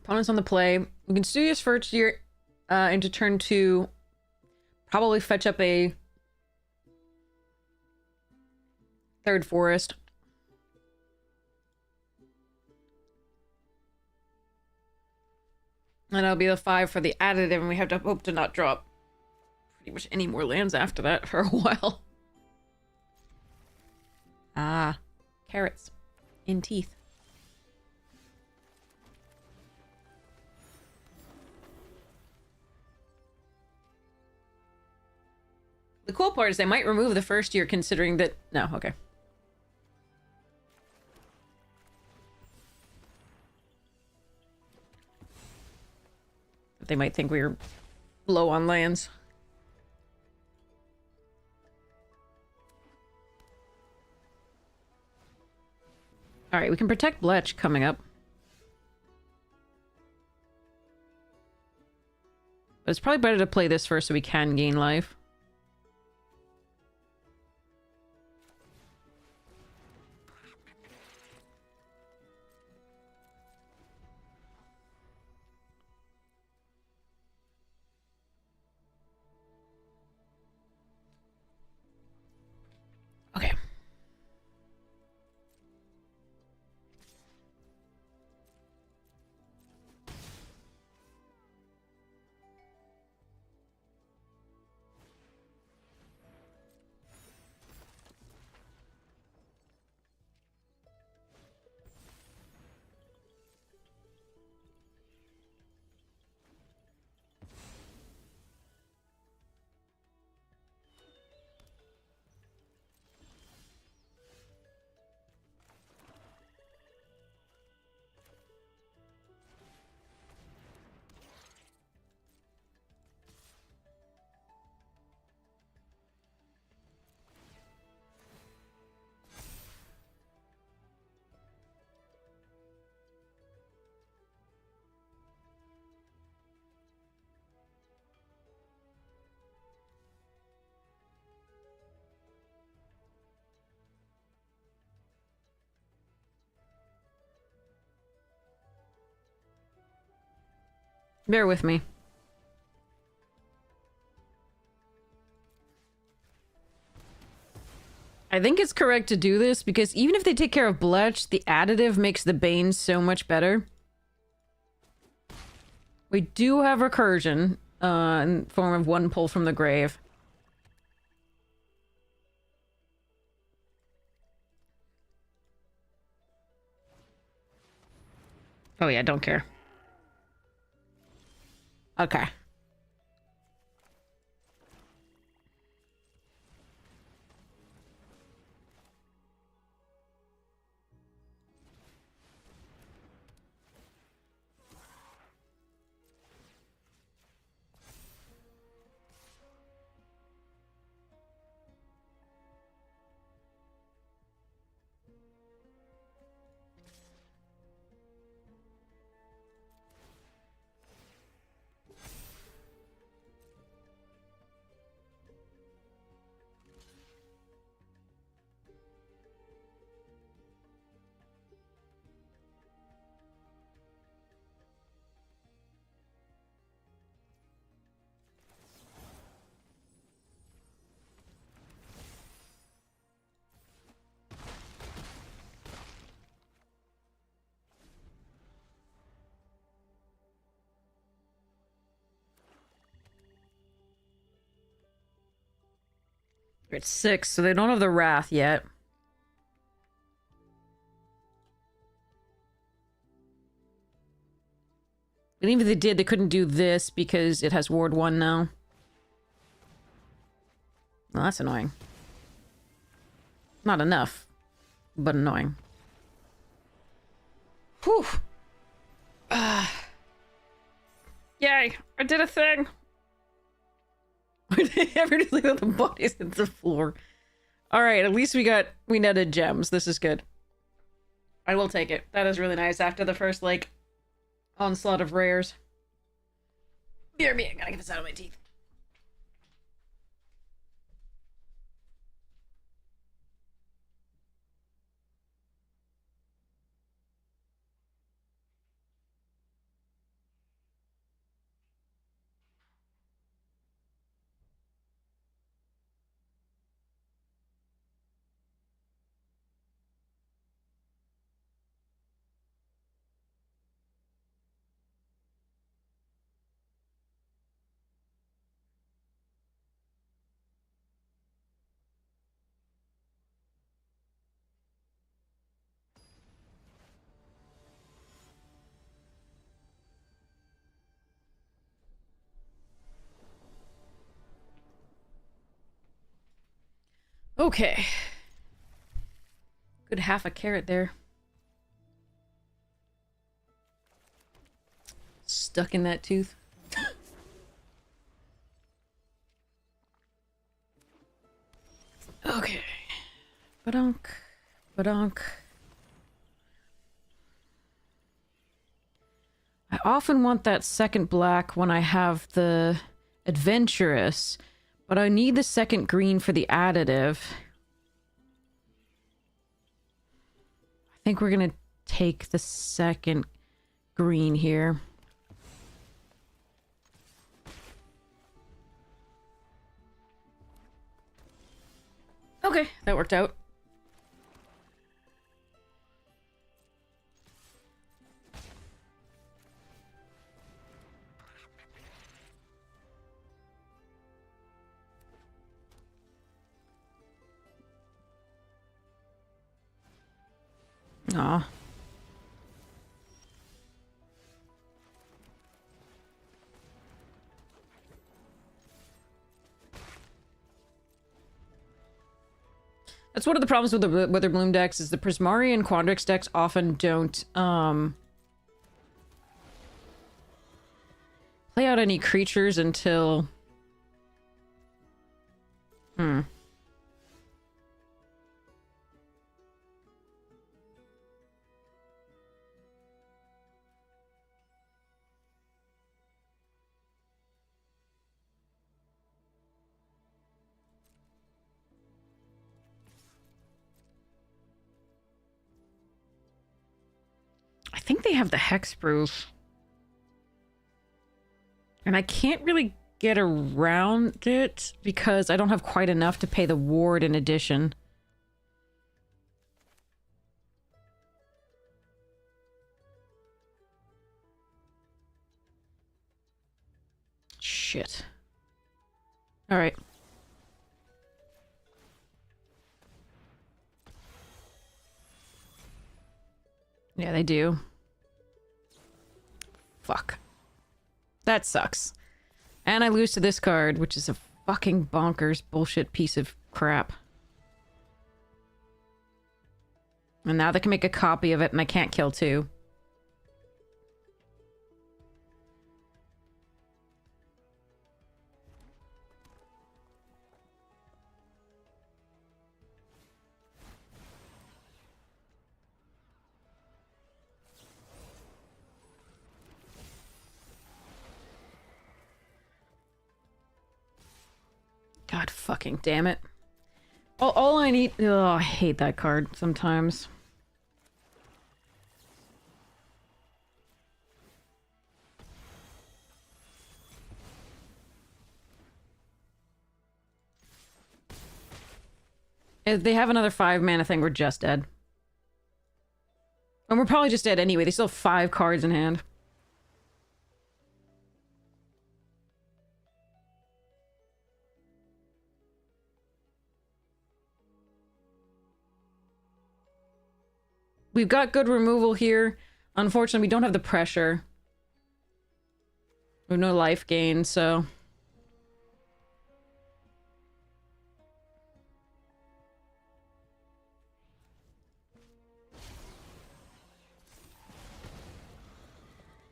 Opponents on the play. We can Studious first here into turn 2. Probably fetch up a 3rd forest. And that'll be the 5 for the additive, and we have to hope to not drop pretty much any more lands after that for a while. Ah, carrots in teeth. The cool part is they might remove the first year considering that... No, okay. They might think we were low on lands. Alright, we can protect Bletch coming up. But it's probably better to play this first so we can gain life. Okay. Bear with me. I think it's correct to do this because even if they take care of Bletch, the additive makes the Bane so much better. We do have Recursion in form of 1 pull from the grave. Oh yeah, don't care. Okay. We're at 6, so they don't have the Wrath yet. And even if they did, they couldn't do this because it has Ward 1 now. Well, that's annoying. Not enough, but annoying. Whew. Yay, I did a thing. Everybody's like, the bodies hit the floor. Alright, at least we netted gems. This is good. I will take it. That is really nice after the first, like, onslaught of rares. BRB, I gotta get this out of my teeth. Okay. Good half a carrot there. Stuck in that tooth. Okay. Badonk. Badonk. I often want that second black when I have the adventurous, but I need the second green for the additive. I think we're gonna take the second green here. Okay, that worked out. Aw. That's one of the problems with the Witherbloom decks, is the Prismari and Quandrix decks often don't, play out any creatures until... I think they have the hexproof. And I can't really get around it because I don't have quite enough to pay the ward in addition. Shit. Alright. Yeah, they do. Fuck. That sucks. And I lose to this card, which is a fucking bonkers bullshit piece of crap. And now they can make a copy of it and I can't kill two. God fucking damn it. All I need... Oh, I hate that card sometimes. If they have another 5 mana thing, we're just dead. And we're probably just dead anyway. They still have 5 cards in hand. We've got good removal here. Unfortunately, we don't have the pressure. We have no life gain, so...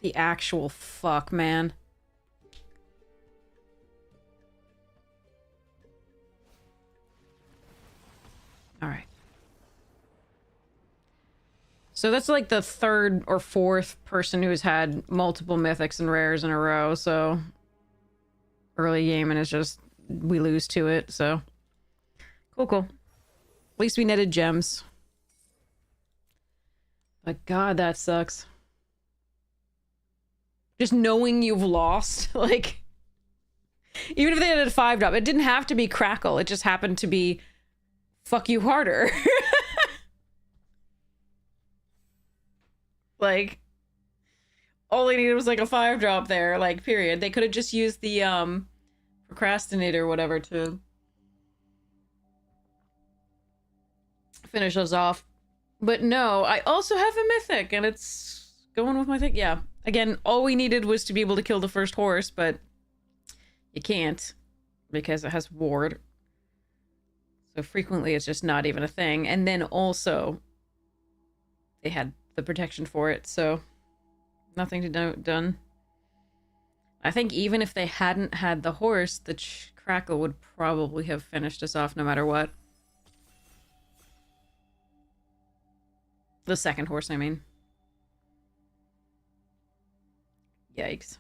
The actual fuck, man. Alright. So that's like the 3rd or 4th person who's had multiple mythics and rares in a row, so... Early game, and it's just... We lose to it, so... Cool, cool. At least we netted gems. But god, that sucks. Just knowing you've lost, like... Even if they had a 5-drop, it didn't have to be Crackle, it just happened to be... Fuck you harder. Like, all they needed was like a 5-drop there, like, period. They could have just used the, Procrastinator or whatever to finish us off. But no, I also have a mythic, and it's going with my thing. Yeah, again, all we needed was to be able to kill the first horse, but you can't, because it has ward. So frequently it's just not even a thing. And then also, they had the protection for it, so nothing to done. I think even if they hadn't had the horse, the Crackle would probably have finished us off no matter what. The second horse, I mean. Yikes.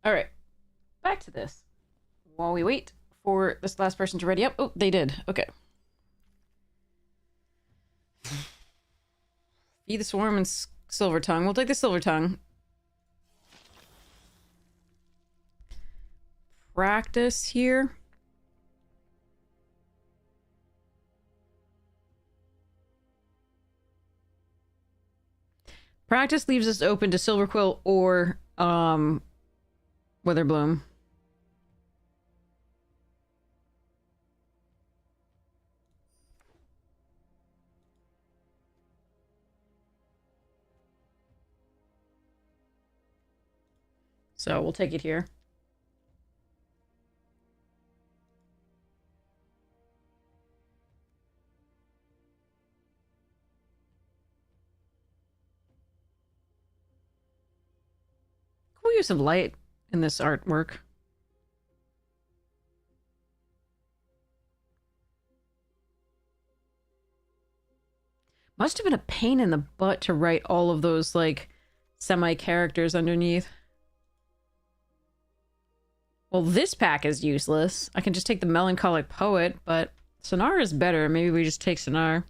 All right, back to this. While we wait for this last person to ready up. Oh, they did. Okay. Feed the Swarm and Silver Tongue. We'll take the Silver Tongue. Practice here. Practice leaves us open to Silverquill or Witherbloom. So we'll take it here. Cool use of light in this artwork. Must have been a pain in the butt to write all of those, like, semi-characters underneath. Well, this pack is useless. I can just take the Melancholic Poet, but Sonar is better. Maybe we just take Sonar.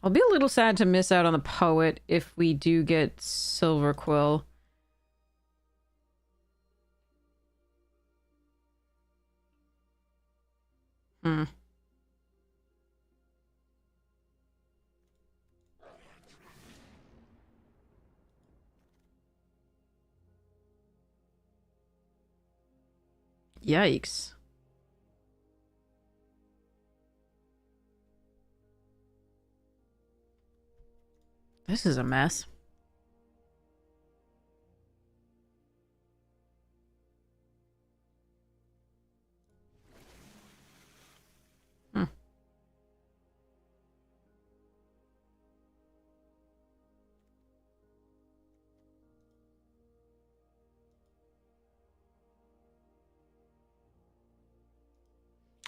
I'll be a little sad to miss out on the Poet if we do get Silverquill. Hmm. Yikes. This is a mess. Hmm.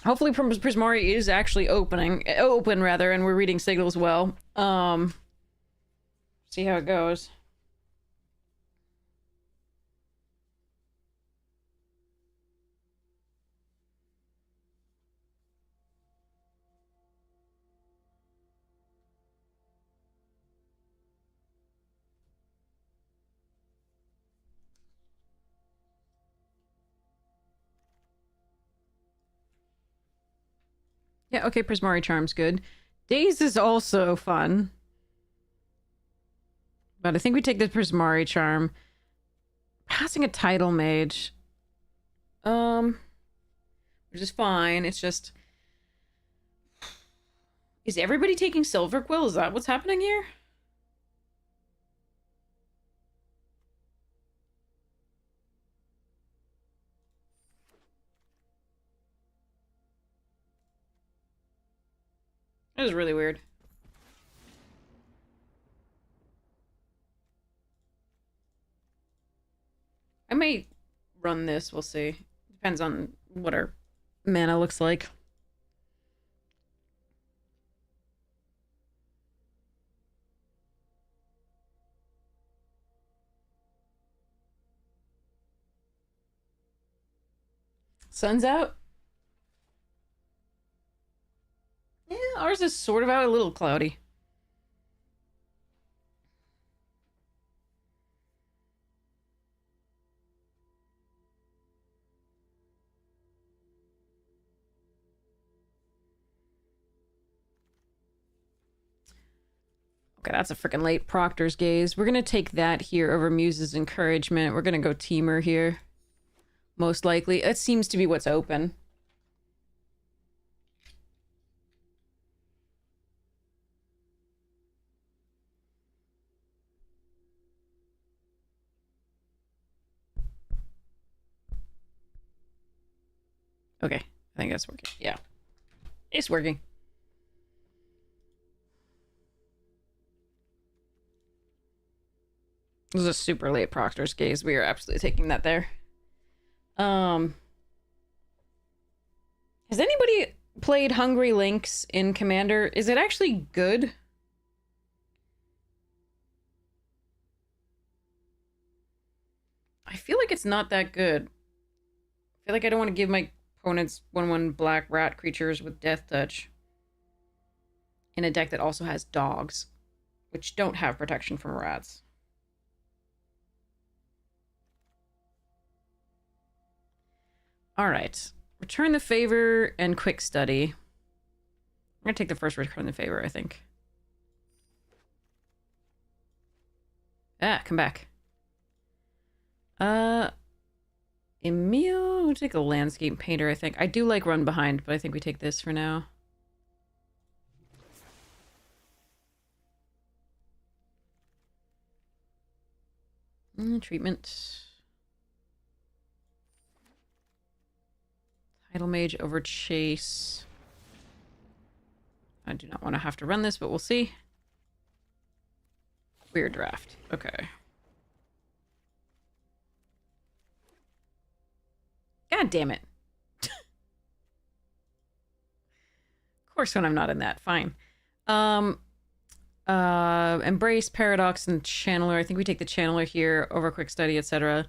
Hopefully Prismari is actually open rather, and we're reading signals well. See how it goes. Yeah, okay, Prismari Charm's good. Daze is also fun. But I think we take the Prismari Charm. Passing a Tidal Mage. Which is fine. It's just... Is everybody taking Silver Quill? Is that what's happening here? That was really weird. I may run this, we'll see. Depends on what our mana looks like. Sun's out? Yeah, ours is sort of out, a little cloudy. Okay, that's a freaking late Proctor's Gaze. We're gonna take that here over Muse's Encouragement. We're gonna go Teamer here. Most likely. That seems to be what's open. Okay, I think that's working. Yeah. It's working. This is a super late Proctor's Gaze. We are absolutely taking that there. Has anybody played Hungry Lynx in Commander? Is it actually good? I feel like it's not that good. I feel like I don't want to give my opponents 1/1 black rat creatures with Death Touch in a deck that also has dogs, which don't have protection from rats. All right. Return the Favor and Quick Study. I'm going to take the first Return the Favor, I think. Ah, come back. Emil, we'll take a Landscape Painter, I think. I do like Run Behind, but I think we take this for now. Treatment. Tidal Mage over Chase. I do not want to have to run this, but we'll see. Weird draft. Okay. God damn it. Of course when I'm not in that. Fine. Embrace, Paradox, and Channeler. I think we take the Channeler here over Quick Study, etc.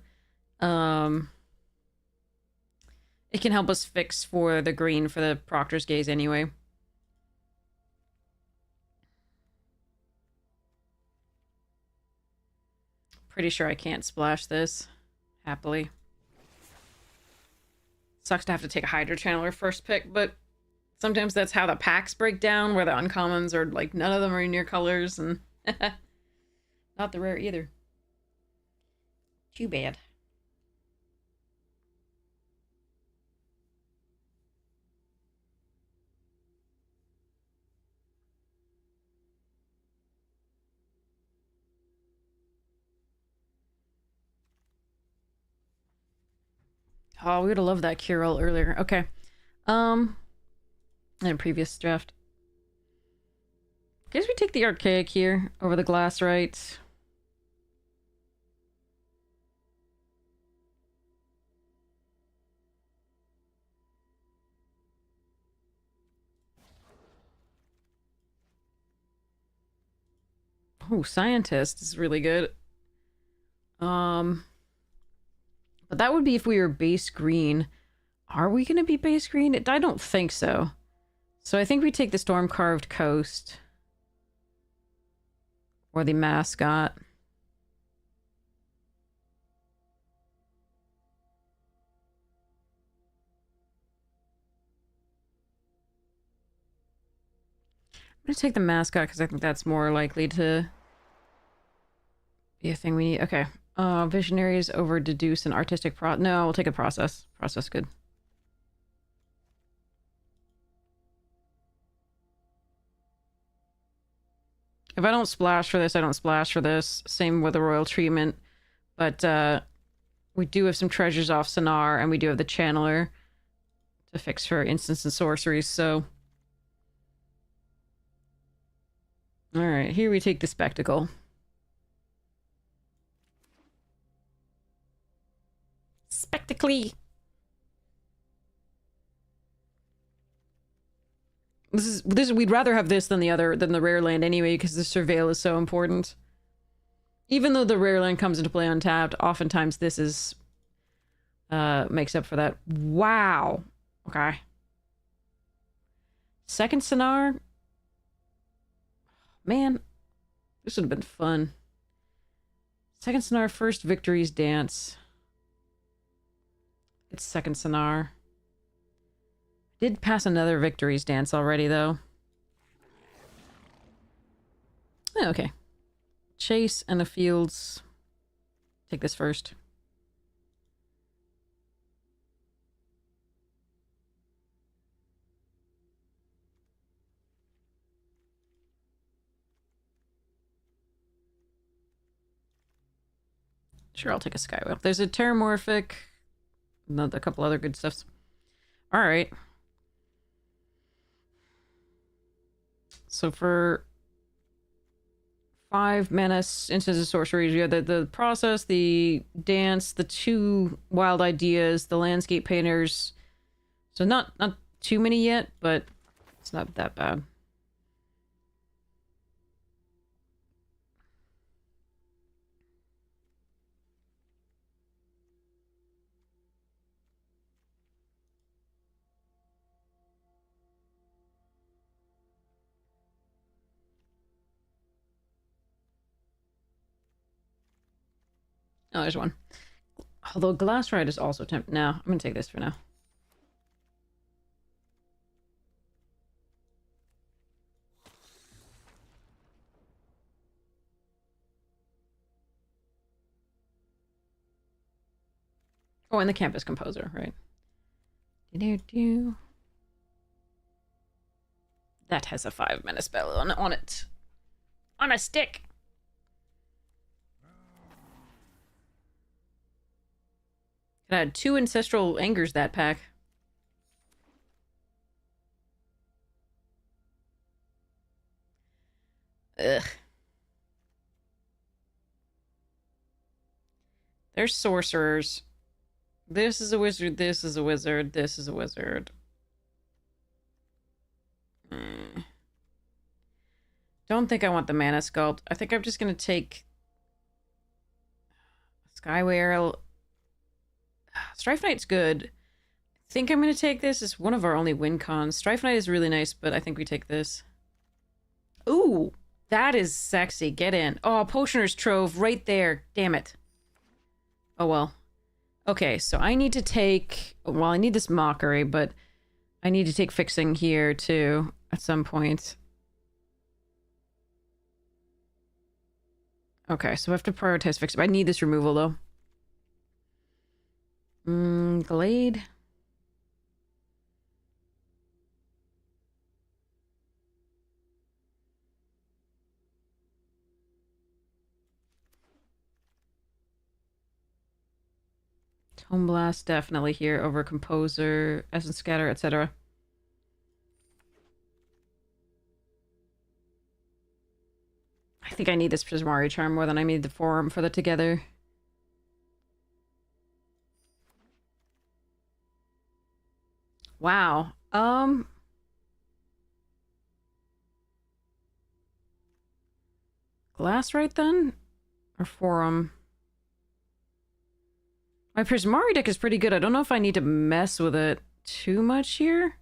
It can help us fix for the green for the Proctor's Gaze anyway. Pretty sure I can't splash this. Happily. Sucks to have to take a Hydra Channeler first pick, but Sometimes that's how the packs break down, where the uncommons are like none of them are near colors, and not the rare either. Too bad. Oh, we would have loved that Curel earlier. Okay. In a previous draft. Guess we take the Archaic here over the Glassrite. Oh, Scientist is really good. But that would be if we were base green. Are we going to be base green? I don't think so. So I think we take the Storm-Carved Coast. Or the Mascot. I'm going to take the Mascot because I think that's more likely to be a thing we need. Okay. Visionaries over Deduce and Artistic No, we'll take a Process. Process, good. If I don't splash for this, I don't splash for this. Same with the Royal Treatment. But we do have some treasures off Sonar, and we do have the Channeler to fix for instants and sorceries, so... Alright, here we take the Spectacle. Spectacly! We'd rather have this than the rare land anyway, because the Surveil is so important. Even though the rare land comes into play untapped, oftentimes this is makes up for that. Wow. Okay. Second Sonar. Man, this would have been fun. Second Sonar, first Victory's Dance. It's second Sonar. Did pass another Victory's Dance already, though. Oh, okay. Chase and the Fields. Take this first. Sure, I'll take a Skywhale. There's a Terramorphic. A couple other good stuffs. Alright. So for 5 mana instants of sorceries, you have the Process, the Dance, the 2 Wild Ideas, the Landscape Painters. So not too many yet, but it's not that bad. Oh, there's one. Although Glassrite is also tempting. No, I'm going to take this for now. Oh, and the Campus Composer, right? Do-do-do. That has a 5-mana spell on it. On a stick! I had 2 Ancestral Angers that pack. Ugh. There's sorcerers. This is a wizard, this is a wizard, this is a wizard. Don't think I want the Mana Sculpt. I think I'm just gonna take Skywhale. Strife Knight's good. I think I'm gonna take this. It's one of our only win cons. Strife Knight is really nice, but I think we take this. Ooh, that is sexy. Get in. Oh, Potioner's Trove right there. Damn it. Oh well. Okay, so I need to take... Well, I need this Mockery, but I need to take fixing here too at some point. Okay, so I have to prioritize fixing. I need this removal though. Glade. Tome Blast definitely here over Composer, Essence Scatter, etc. I think I need this Prismari Charm more than I need the Forum for the Together. Wow. Glass right then? Or Forum? My Prismari deck is pretty good. I don't know if I need to mess with it too much here.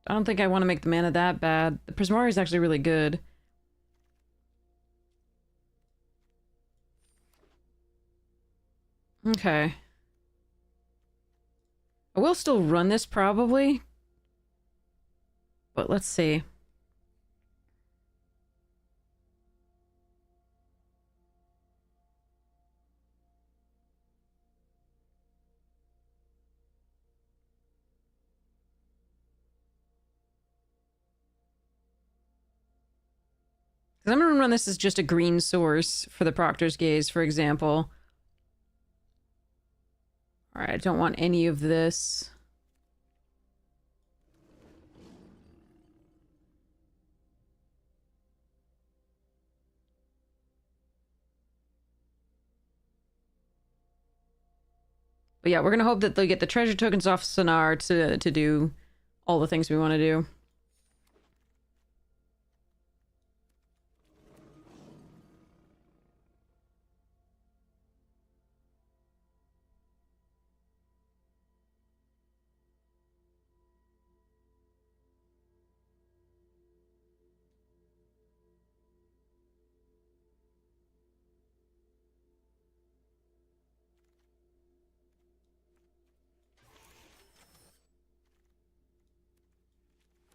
I don't think I want to make the mana that bad. The Prismari is actually really good. Okay. I will still run this probably. But let's see. Because I'm going to run this as just a green source for the Proctor's Gaze, for example. Alright, I don't want any of this. But yeah, we're going to hope that they get the treasure tokens off Sonar to do all the things we want to do.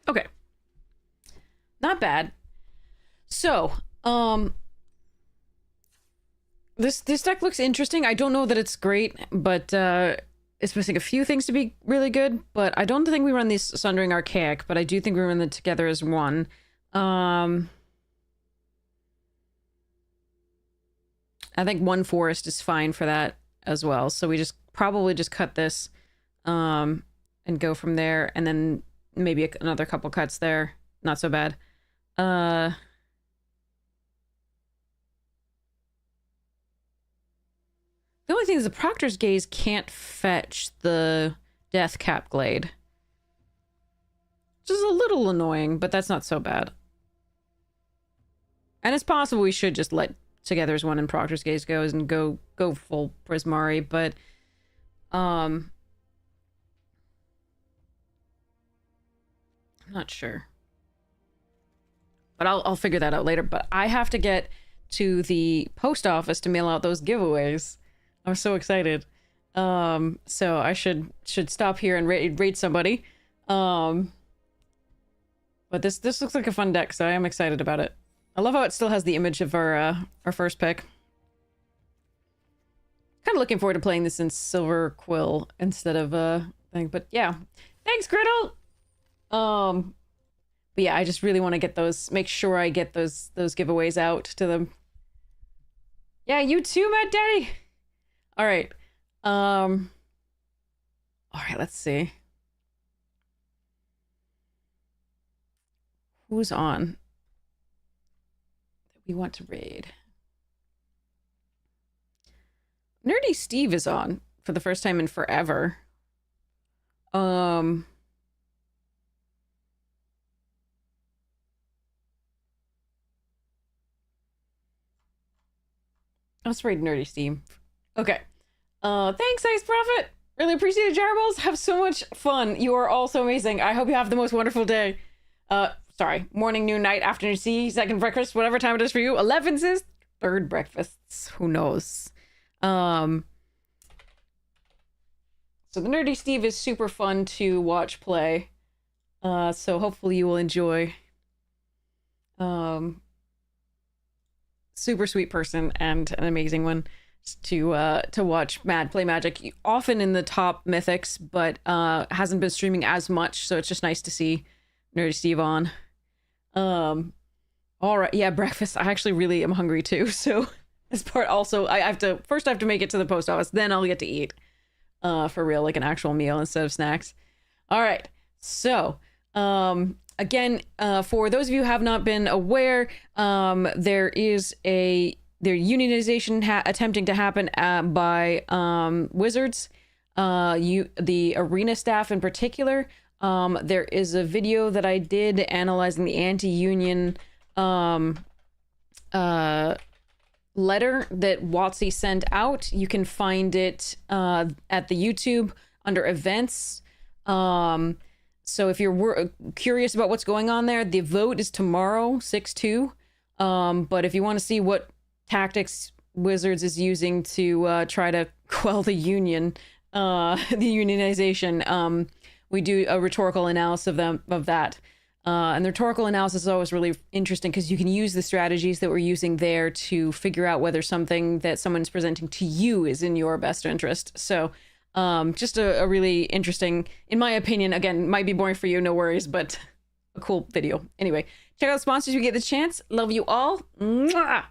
Okay. Not bad. So, this deck looks interesting. I don't know that it's great, but it's missing a few things to be really good, but I don't think we run these Sundering Archaic, but I do think we run them together as one. I think one forest is fine for that as well. So we just probably just cut this and go from there, and then maybe another couple cuts there. Not so bad. The only thing is the Proctor's Gaze can't fetch the Deathcap Glade. Which is a little annoying, but that's not so bad. And it's possible we should just let Together's One and Proctor's Gaze goes and go full Prismari, but I'm not sure. But I'll figure that out later. But I have to get to the post office to mail out those giveaways. I'm so excited. So I should stop here and rate somebody. But this looks like a fun deck, so I am excited about it. I love how it still has the image of our first pick. Kind of looking forward to playing this in Silver Quill instead of thing. But yeah, thanks, Griddle. But yeah, I just really want to get those. Make sure I get those giveaways out to them. Yeah, you too, Matt Daddy. All right. All right. Let's see. Who's on? That we want to raid. Nerdy Steve is on for the first time in forever. Let's raid Nerdy Steve. Okay. Thanks, Ice Prophet. Really appreciate it, Jarbles. Have so much fun. You are all so amazing. I hope you have the most wonderful day. sorry, morning, noon, night, afternoon, tea, second breakfast, whatever time it is for you. 11s is third breakfasts. Who knows? So the Nerdy Steve is super fun to watch play. So hopefully you will enjoy. Super sweet person and an amazing one to watch Mad play Magic. Often in the top mythics, but hasn't been streaming as much, so it's just nice to see Nerdy Steve on. All right, yeah, breakfast. I actually really am hungry too, so this part also I have to make it to the post office, then I'll get to eat for real, like an actual meal instead of snacks. All right, so again, for those of you who have not been aware, there is their unionization attempting to happen by Wizards, the arena staff in particular. There is a video that I did analyzing the anti-union letter that WotC sent out. You can find it at the YouTube under events. So if you're curious about what's going on there, the vote is tomorrow, 6/2. But if you want to see what tactics Wizards is using to try to quell the union, the unionization, we do a rhetorical analysis of that. And the rhetorical analysis is always really interesting because you can use the strategies that we're using there to figure out whether something that someone's presenting to you is in your best interest. So just a really interesting, in my opinion, again, might be boring for you, no worries, but a cool video. Anyway, check out sponsors if you get the chance. Love you all. Mwah!